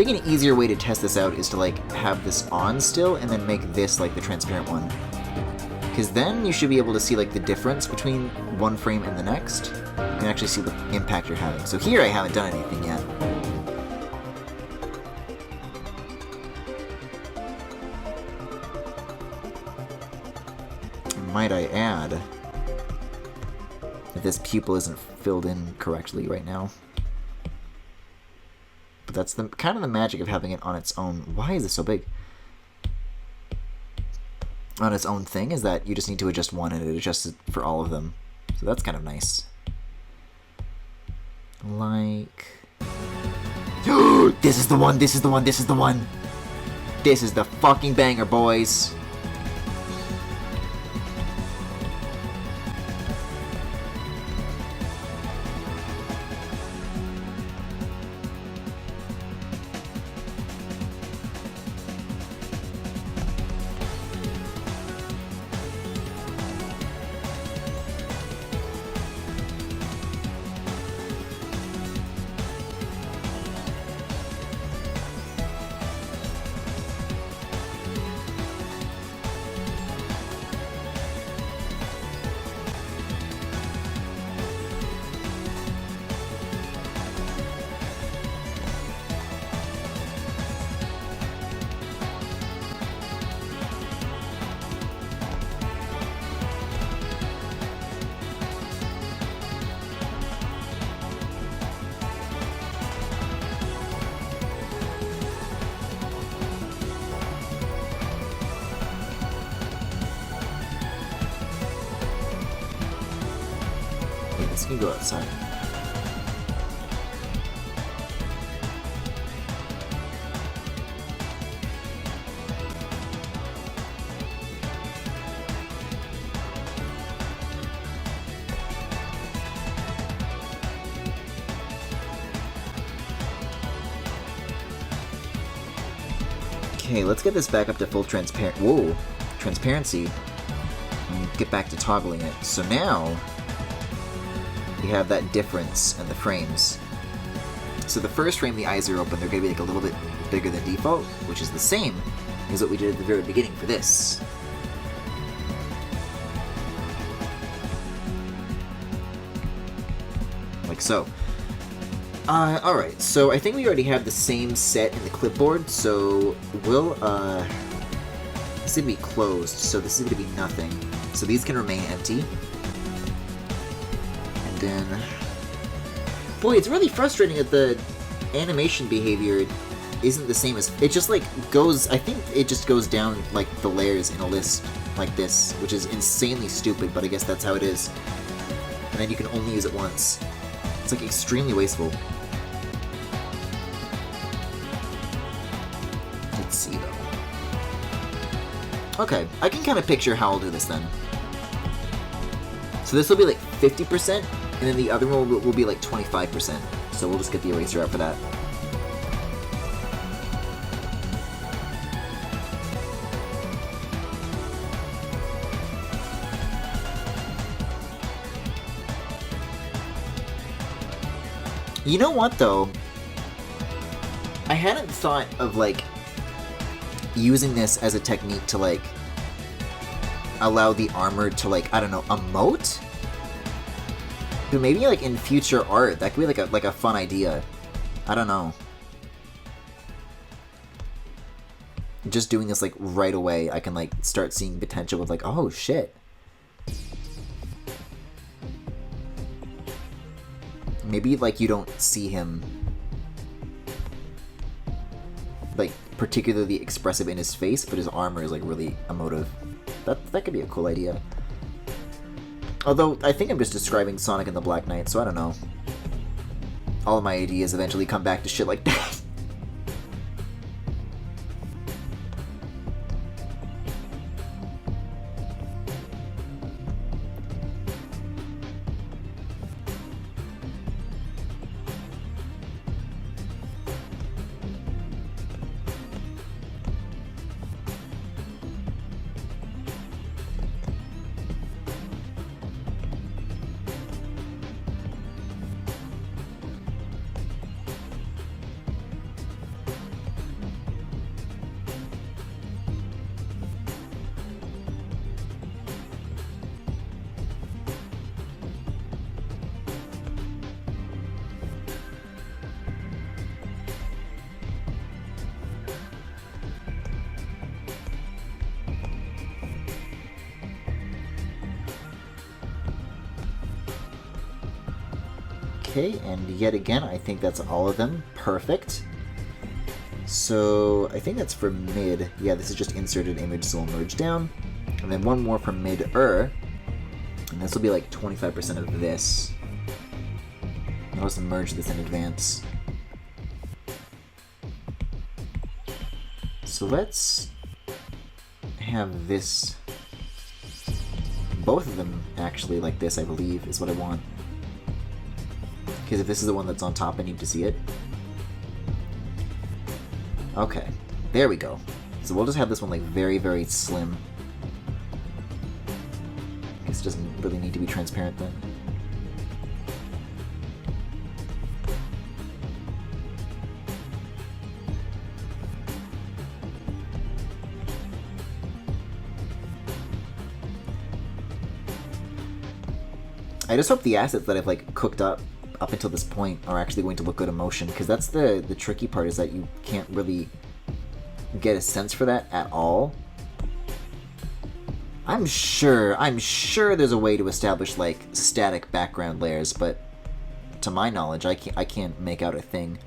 think an easier way to test this out is to like have this on still and then make this like the transparent one. Because then you should be able to see like the difference between one frame and the next. You can actually see the impact you're having. So here I haven't done anything yet. Might I add that this pupil isn't filled in correctly right now. But that's the kind of the magic of having it on its own. Why is this so big? On its own thing is that you just need to adjust one and it adjusts it for all of them. So that's kind of nice. Like... This is the one, this is the one, this is the one! This is the fucking banger, boys! This can go outside. Okay, let's get this back up to full transparency, and get back to toggling it. So now we have that difference in the frames. So the first frame, the eyes are open, they're going to be like a little bit bigger than default, which is the same as what we did at the very beginning for this. Like so. Alright, so I think we already have the same set in the clipboard, so we'll, this is going to be closed, so this is going to be nothing. So these can remain empty. Then, boy, it's really frustrating that the animation behavior isn't the same as... It just, like, goes... I think it just goes down, like, the layers in a list like this, which is insanely stupid, but I guess that's how it is. And then you can only use it once. It's, like, extremely wasteful. Let's see, though. Okay, I can kind of picture how I'll do this, then. So this will be, like, 50%, and then the other one will be like 25%. So we'll just get the eraser out for that. You know what, though? I hadn't thought of, like, using this as a technique to, like, allow the armor to, like, I don't know, emote? But maybe, like, in future art, that could be, like a fun idea. I don't know. Just doing this, like, right away, I can, like, start seeing potential with, like, oh, shit. Maybe, like, you don't see him, like, particularly expressive in his face, but his armor is, like, really emotive. That could be a cool idea. Although, I think I'm just describing Sonic and the Black Knight, so I don't know. All of my ideas eventually come back to shit like that. Okay, and yet again, I think that's all of them. Perfect. So, I think that's for mid. Yeah, this is just inserted image, so we'll merge down. And then one more for mid-er. And this will be like 25% of this. I'll just merge this in advance. So let's have this... Both of them actually like this, I believe, is what I want. Because if this is the one that's on top, I need to see it. Okay, there we go. So we'll just have this one like very, very slim. I guess it doesn't really need to be transparent then. I just hope the assets that I've like cooked up until this point are actually going to look good in motion, because that's the tricky part, is that you can't really get a sense for that at all. I'm sure there's a way to establish like static background layers, but to my knowledge, I can't make out a thing.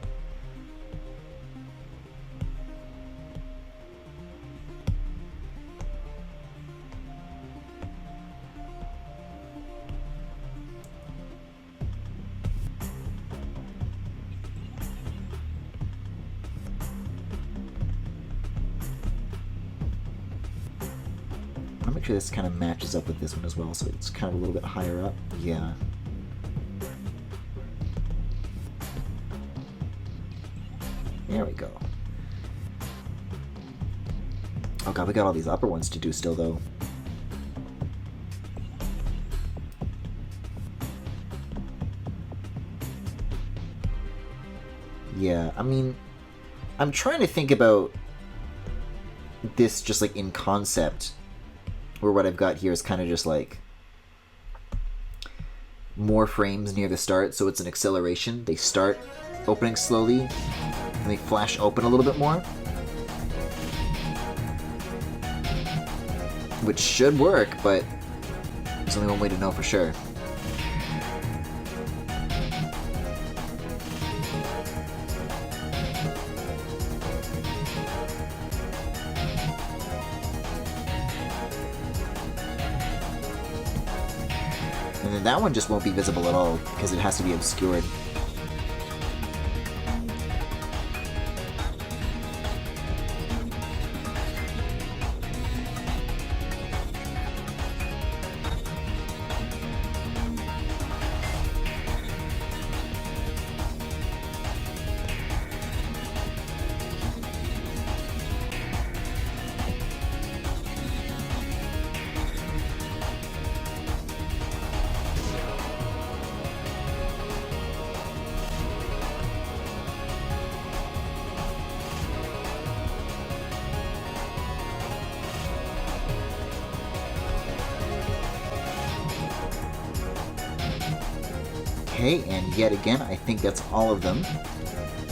Make sure this kind of matches up with this one as well, so it's kind of a little bit higher up. Yeah. There we go. Oh god, we got all these upper ones to do still, though. Yeah, I mean, I'm trying to think about this just like in concept, where what I've got here is kind of just like more frames near the start, so it's an acceleration. They start opening slowly, and they flash open a little bit more. Which should work, but there's only one way to know for sure. That one just won't be visible at all, because it has to be obscured. Okay, and yet again, I think that's all of them.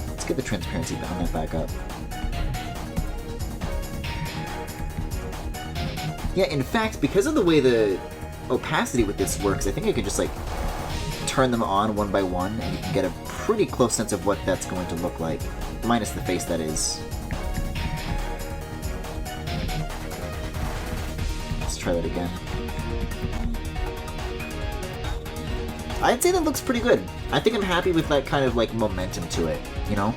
Let's get the transparency on that back up. Yeah, in fact, because of the way the opacity with this works, I think I could just like turn them on one by one, and you can get a pretty close sense of what that's going to look like. Minus the face, that is. Let's try that again. I'd say that looks pretty good. I think I'm happy with that kind of like momentum to it, you know?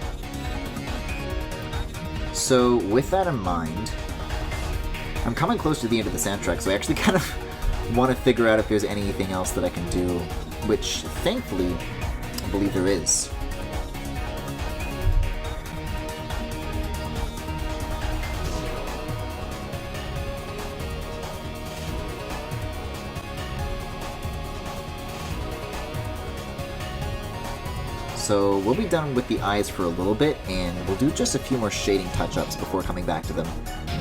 So with that in mind, I'm coming close to the end of the soundtrack, so I actually kind of want to figure out if there's anything else that I can do, which thankfully I believe there is. So we'll be done with the eyes for a little bit, and we'll do just a few more shading touch-ups before coming back to them,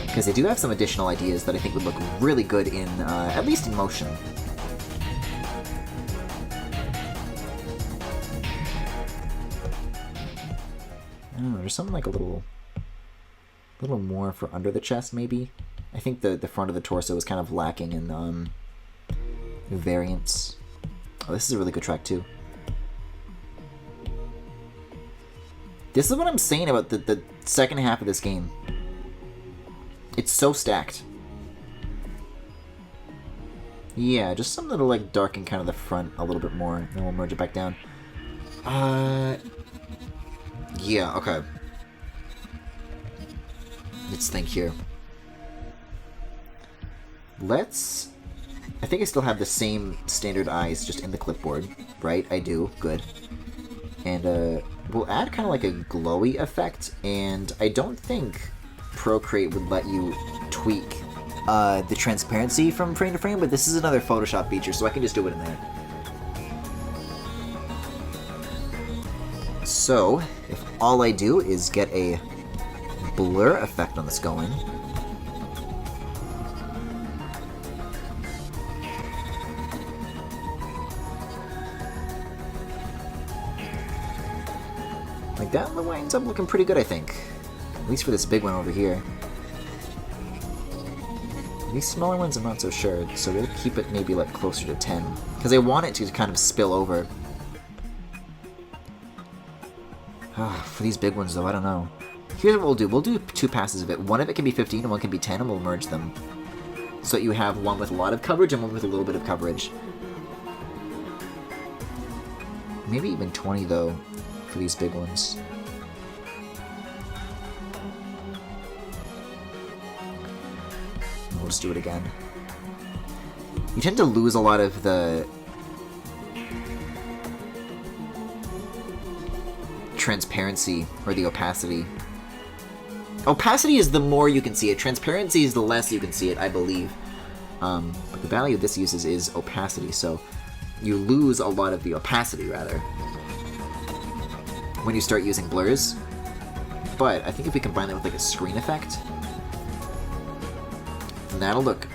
because they do have some additional ideas that I think would look really good in, at least in motion. Oh, there's something like a little more for under the chest, maybe? I think the front of the torso is kind of lacking in variance. Oh, this is a really good track, too. This is what I'm saying about the second half of this game. It's so stacked. Yeah, just something to like darken kind of the front a little bit more, and then we'll merge it back down. Yeah, okay. Let's think here. Let's... I think I still have the same standard eyes just in the clipboard, right? I do. Good. And we'll add kind of like a glowy effect, and I don't think Procreate would let you tweak the transparency from frame to frame, but this is another Photoshop feature, so I can just do it in there. So, if all I do is get a blur effect on this going, like that winds up looking pretty good, I think. At least for this big one over here. These smaller ones I'm not so sure, so we'll keep it maybe like closer to 10. Because I want it to kind of spill over. For these big ones though, I don't know. Here's what we'll do. We'll do 2 passes of it. One of it can be 15 and one can be 10, and we'll merge them. So that you have one with a lot of coverage and one with a little bit of coverage. Maybe even 20 though, for these big ones. We'll just do it again. You tend to lose a lot of the transparency or the opacity. Opacity is the more you can see it. Transparency is the less you can see it, I believe. But the value this uses is opacity, so you lose a lot of the opacity, rather, when you start using blurs. But I think if we combine that with like a screen effect, then that'll look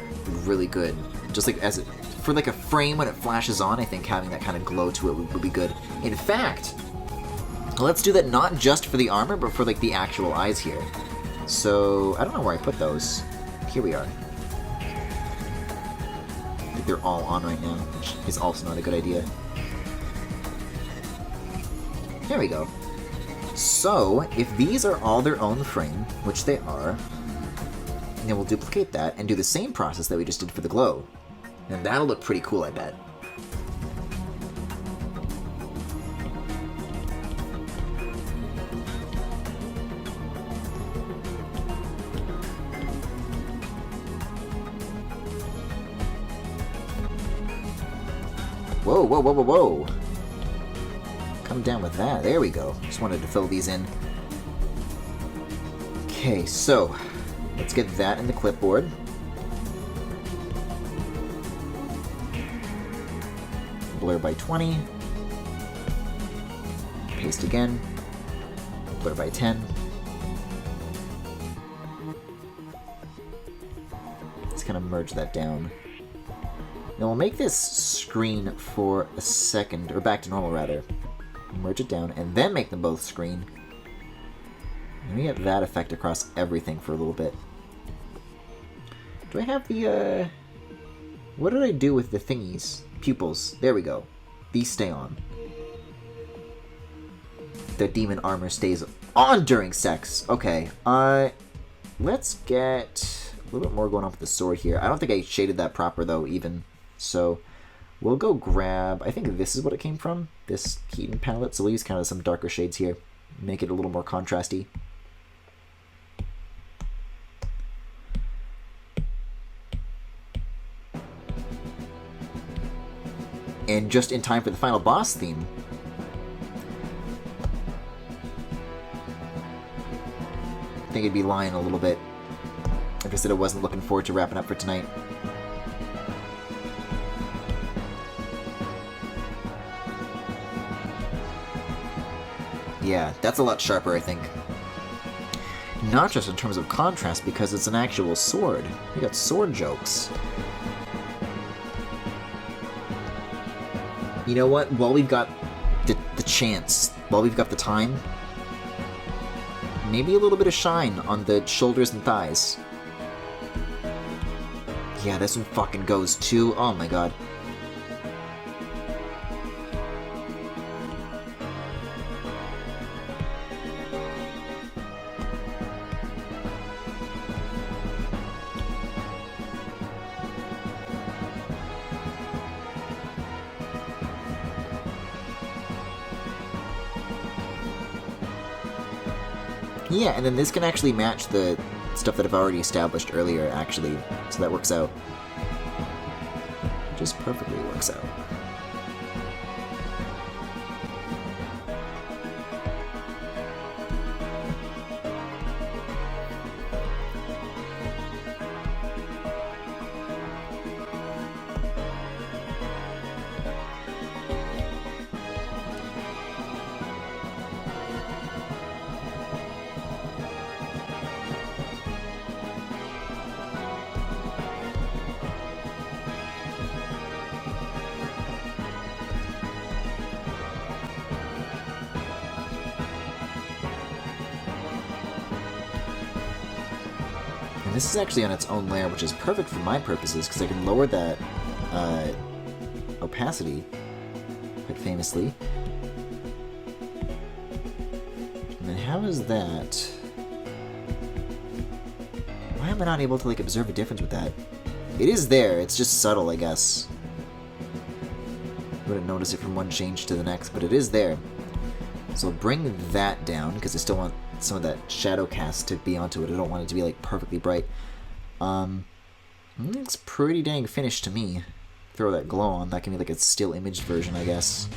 really good. Just like as it, for like a frame when it flashes on, I think having that kind of glow to it would be good. In fact, let's do that not just for the armor, but for like the actual eyes here. So I don't know where I put those. Here we are. I think they're all on right now, which is also not a good idea. There we go. So, if these are all their own frame, which they are, then we'll duplicate that and do the same process that we just did for the glow. And that'll look pretty cool, I bet. Whoa, whoa, whoa, whoa, whoa! Come down with that. There we go. Just wanted to fill these in. Okay, so let's get that in the clipboard. Blur by 20. Paste again. Blur by 10. Let's kind of merge that down. Now we'll make this screen for a second, or back to normal rather. Merge it down, and then make them both screen. And we get that effect across everything for a little bit. Do I have the, what did I do with the thingies? Pupils. There we go. These stay on. The demon armor stays on during sex. Okay, let's get a little bit more going on with the sword here. I don't think I shaded that proper, though, even. So we'll go grab, I think this is what it came from, this Keaton palette. So we'll use kind of some darker shades here, make it a little more contrasty. And just in time for the final boss theme, I think it'd be lying a little bit if I said I wasn't looking forward to wrapping up for tonight. Yeah, that's a lot sharper, I think. Not just in terms of contrast, because it's an actual sword. We got sword jokes. You know what? While we've got the chance, while we've got the time, maybe a little bit of shine on the shoulders and thighs. Yeah, this one fucking goes too. Oh my god. Yeah, and then this can actually match the stuff that I've already established earlier, actually. So that works out. Just perfectly works out. And this is actually on its own layer, which is perfect for my purposes, because I can lower that opacity quite famously. And then how is that? Why am I not able to like observe a difference with that? It is there, it's just subtle, I guess. Wouldn't notice it from one change to the next, but it is there. So I'll bring that down, because I still want some of that shadow cast to be onto it. I don't want it to be like perfectly bright. It's pretty dang finished to me. Throw that glow on. That can be like a still imaged version, I guess.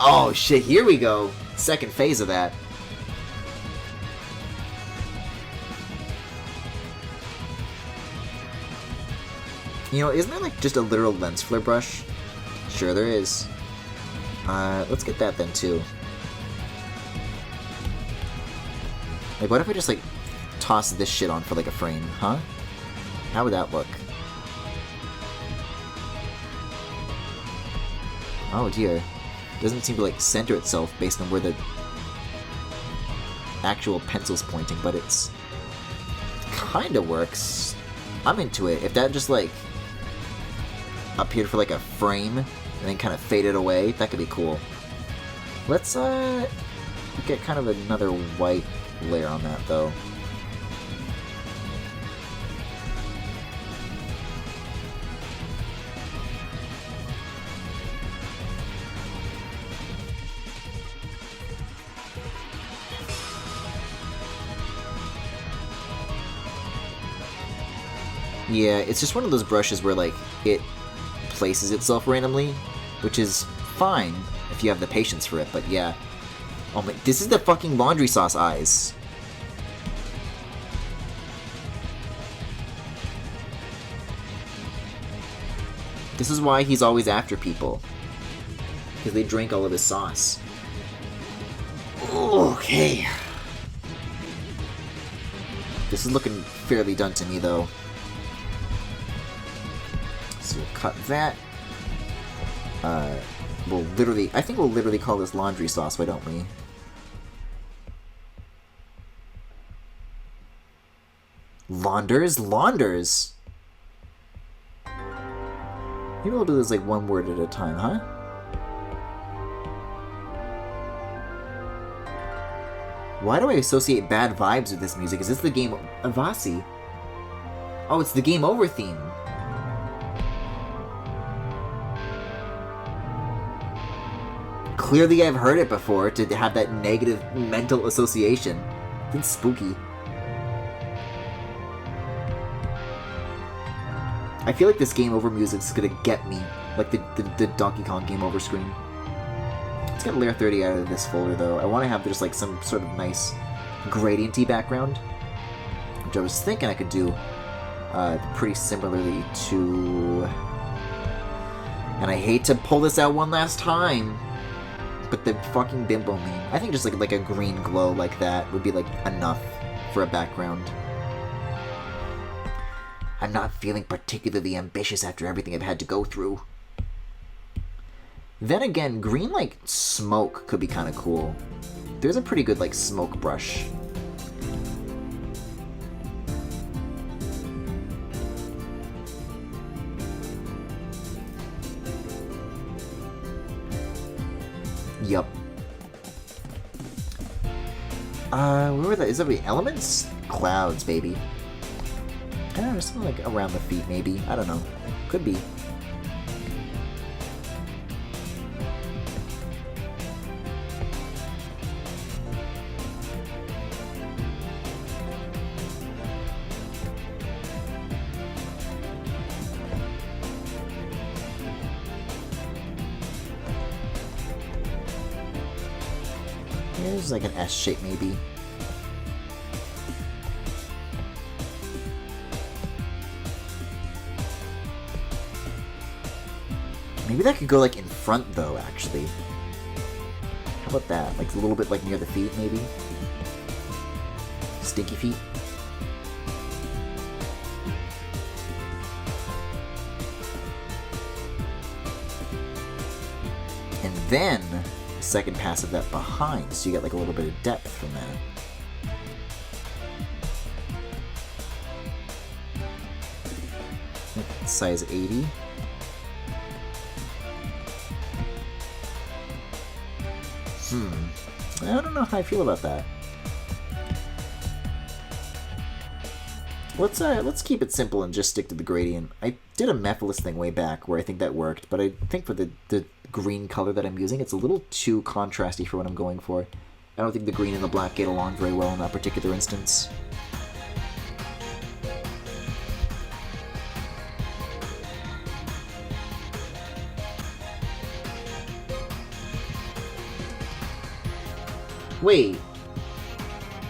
Oh shit, here we go. Second phase of that. You know, isn't there like just a literal lens flare brush? Sure there is. Let's get that then too. Like, what if I just, like, toss this shit on for, like, a frame, huh? How would that look? Oh, dear. It doesn't seem to, like, center itself based on where the actual pencil's pointing, but it's... kinda works. I'm into it. If that just, like, appeared for, like, a frame and then kind of faded away, that could be cool. Let's, get kind of another white layer on that, though. Yeah, it's just one of those brushes where, like, it places itself randomly, which is fine if you have the patience for it, but yeah. Oh my, this is the fucking laundry sauce eyes. This is why he's always after people. Because they drink all of his sauce. Okay. This is looking fairly done to me, though. So we'll cut that. We'll literally... I think we'll literally call this laundry sauce, why don't we? Launders? Launders! Maybe we'll do this like one word at a time, huh? Why do I associate bad vibes with this music? Is this the game... Avasi? Oh, it's the Game Over theme. Clearly I've heard it before to have that negative mental association. It's spooky. I feel like this Game Over music is gonna get me, like the Donkey Kong Game Over screen. Let's get layer 30 out of this folder though. I want to have just like some sort of nice gradienty background, which I was thinking I could do pretty similarly to... And I hate to pull this out one last time, but the fucking bimbo meme. I think just like a green glow like that would be like enough for a background. I'm not feeling particularly ambitious after everything I've had to go through. Then again, green like smoke could be kind of cool. There's a pretty good like smoke brush. Yup. Where were that? Is that the elements? Clouds, baby. I don't know, something like around the feet, maybe. I don't know. Could be. There's like an S shape maybe. Maybe that could go like in front though, actually. How about that? Like a little bit like near the feet maybe? Stinky feet? And then the second pass of that behind, so you get like a little bit of depth from that. Size 80. I don't know how I feel about that. Let's keep it simple and just stick to the gradient. I did a Mephiles thing way back where I think that worked, but I think for the green color that I'm using, it's a little too contrasty for what I'm going for. I don't think the green and the black get along very well in that particular instance. Wait,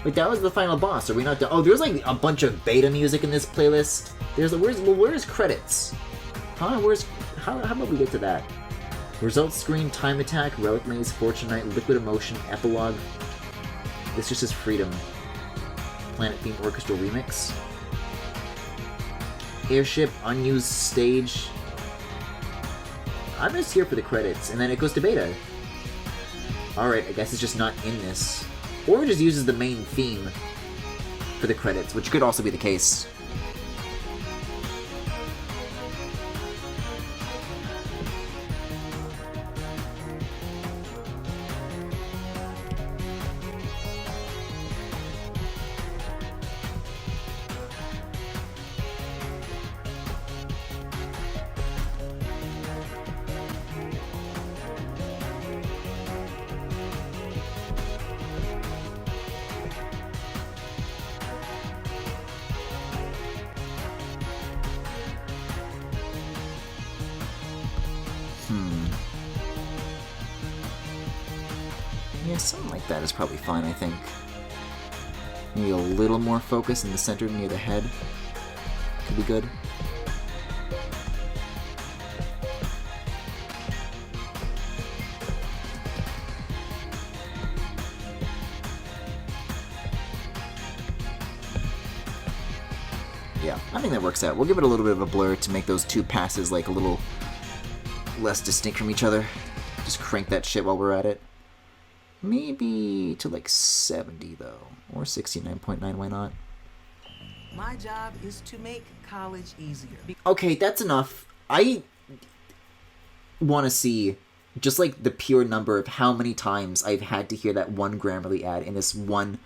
that was the final boss. Are we not done? Oh, there's like a bunch of beta music in this playlist. Where's credits? Huh? How about we get to that? Results screen, time attack, relic maze, fortune knight, liquid emotion, epilogue. This just says freedom. Planet theme orchestra remix. Airship, unused stage. I'm just here for the credits, and then it goes to beta. Alright, I guess it's just not in this. Or it just uses the main theme for the credits, which could also be the case. Yeah, something like that is probably fine, I think. Maybe a little more focus in the center near the head. Could be good. Yeah, I think that works out. We'll give it a little bit of a blur to make those two passes like a little less distinct from each other. Just crank that shit while we're at it. Maybe to like 70 though, or 69.9, why not? My job is to make college easier. Okay, that's enough. I want to see just like the pure number of how many times I've had to hear that one Grammarly ad in this one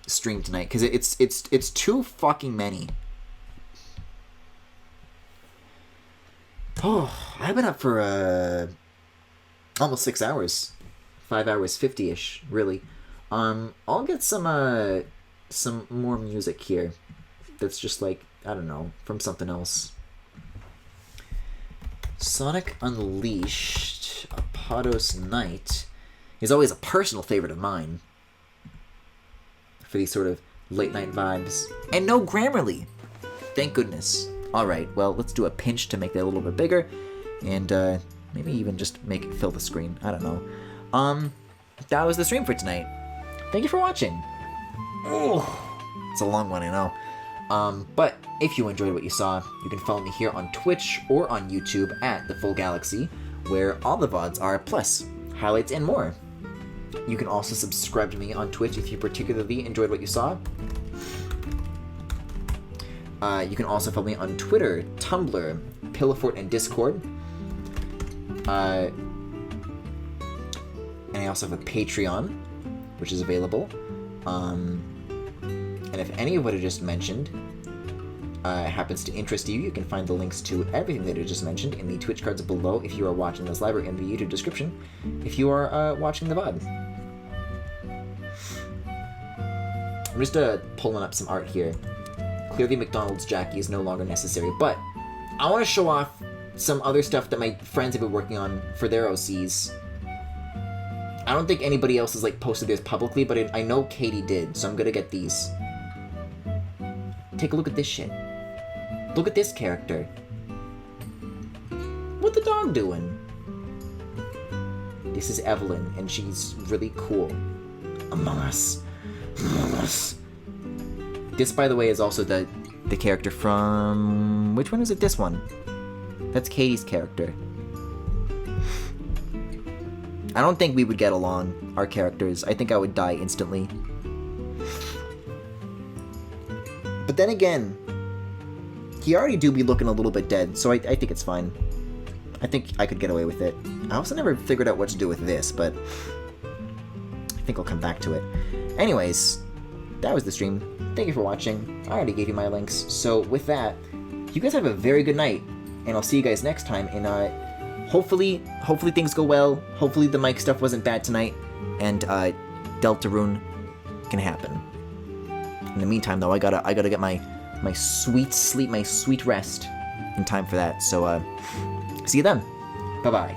stream tonight, because it's too fucking many. Oh, I've been up for almost 6 hours. 5 hours 50-ish, really. I'll get some more music here. That's just like, I don't know, from something else. Sonic Unleashed, Apodos Night is always a personal favorite of mine for these sort of late night vibes. And no Grammarly! Thank goodness. Alright, well, let's do a pinch to make that a little bit bigger, and maybe even just make it fill the screen. I don't know. That was the stream for tonight. Thank you for watching. Oh, it's a long one, I know. But if you enjoyed what you saw, you can follow me here on Twitch or on YouTube at The Full Galaxy, where all the VODs are, plus highlights and more. You can also subscribe to me on Twitch if you particularly enjoyed what you saw. You can also follow me on Twitter, Tumblr, Pillowfort, and Discord. And I also have a Patreon, which is available. And if any of what I just mentioned happens to interest you, you can find the links to everything that I just mentioned in the Twitch cards below if you are watching this live, or in the YouTube description if you are watching the VOD. I'm just pulling up some art here. Clearly McDonald's Jackie is no longer necessary, but I want to show off some other stuff that my friends have been working on for their OCs. I don't think anybody else has like posted this publicly, but I know Katie did, so I'm gonna get these. Take a look at this shit. Look at this character. What the dog doing? This is Evelyn, and she's really cool. Among Us. Among Us. This, by the way, is also the character from... Which one is it? This one. That's Katie's character. I don't think we would get along, our characters. I think I would die instantly. But then again, he already do be looking a little bit dead, so I think it's fine. I think I could get away with it. I also never figured out what to do with this, but I think I'll come back to it. Anyways, that was the stream. Thank you for watching. I already gave you my links. So with that, you guys have a very good night, and I'll see you guys next time. And hopefully things go well. Hopefully the mic stuff wasn't bad tonight, and Deltarune can happen. In the meantime, though, I gotta get my sweet sleep, my sweet rest in time for that. So see you then. Bye bye.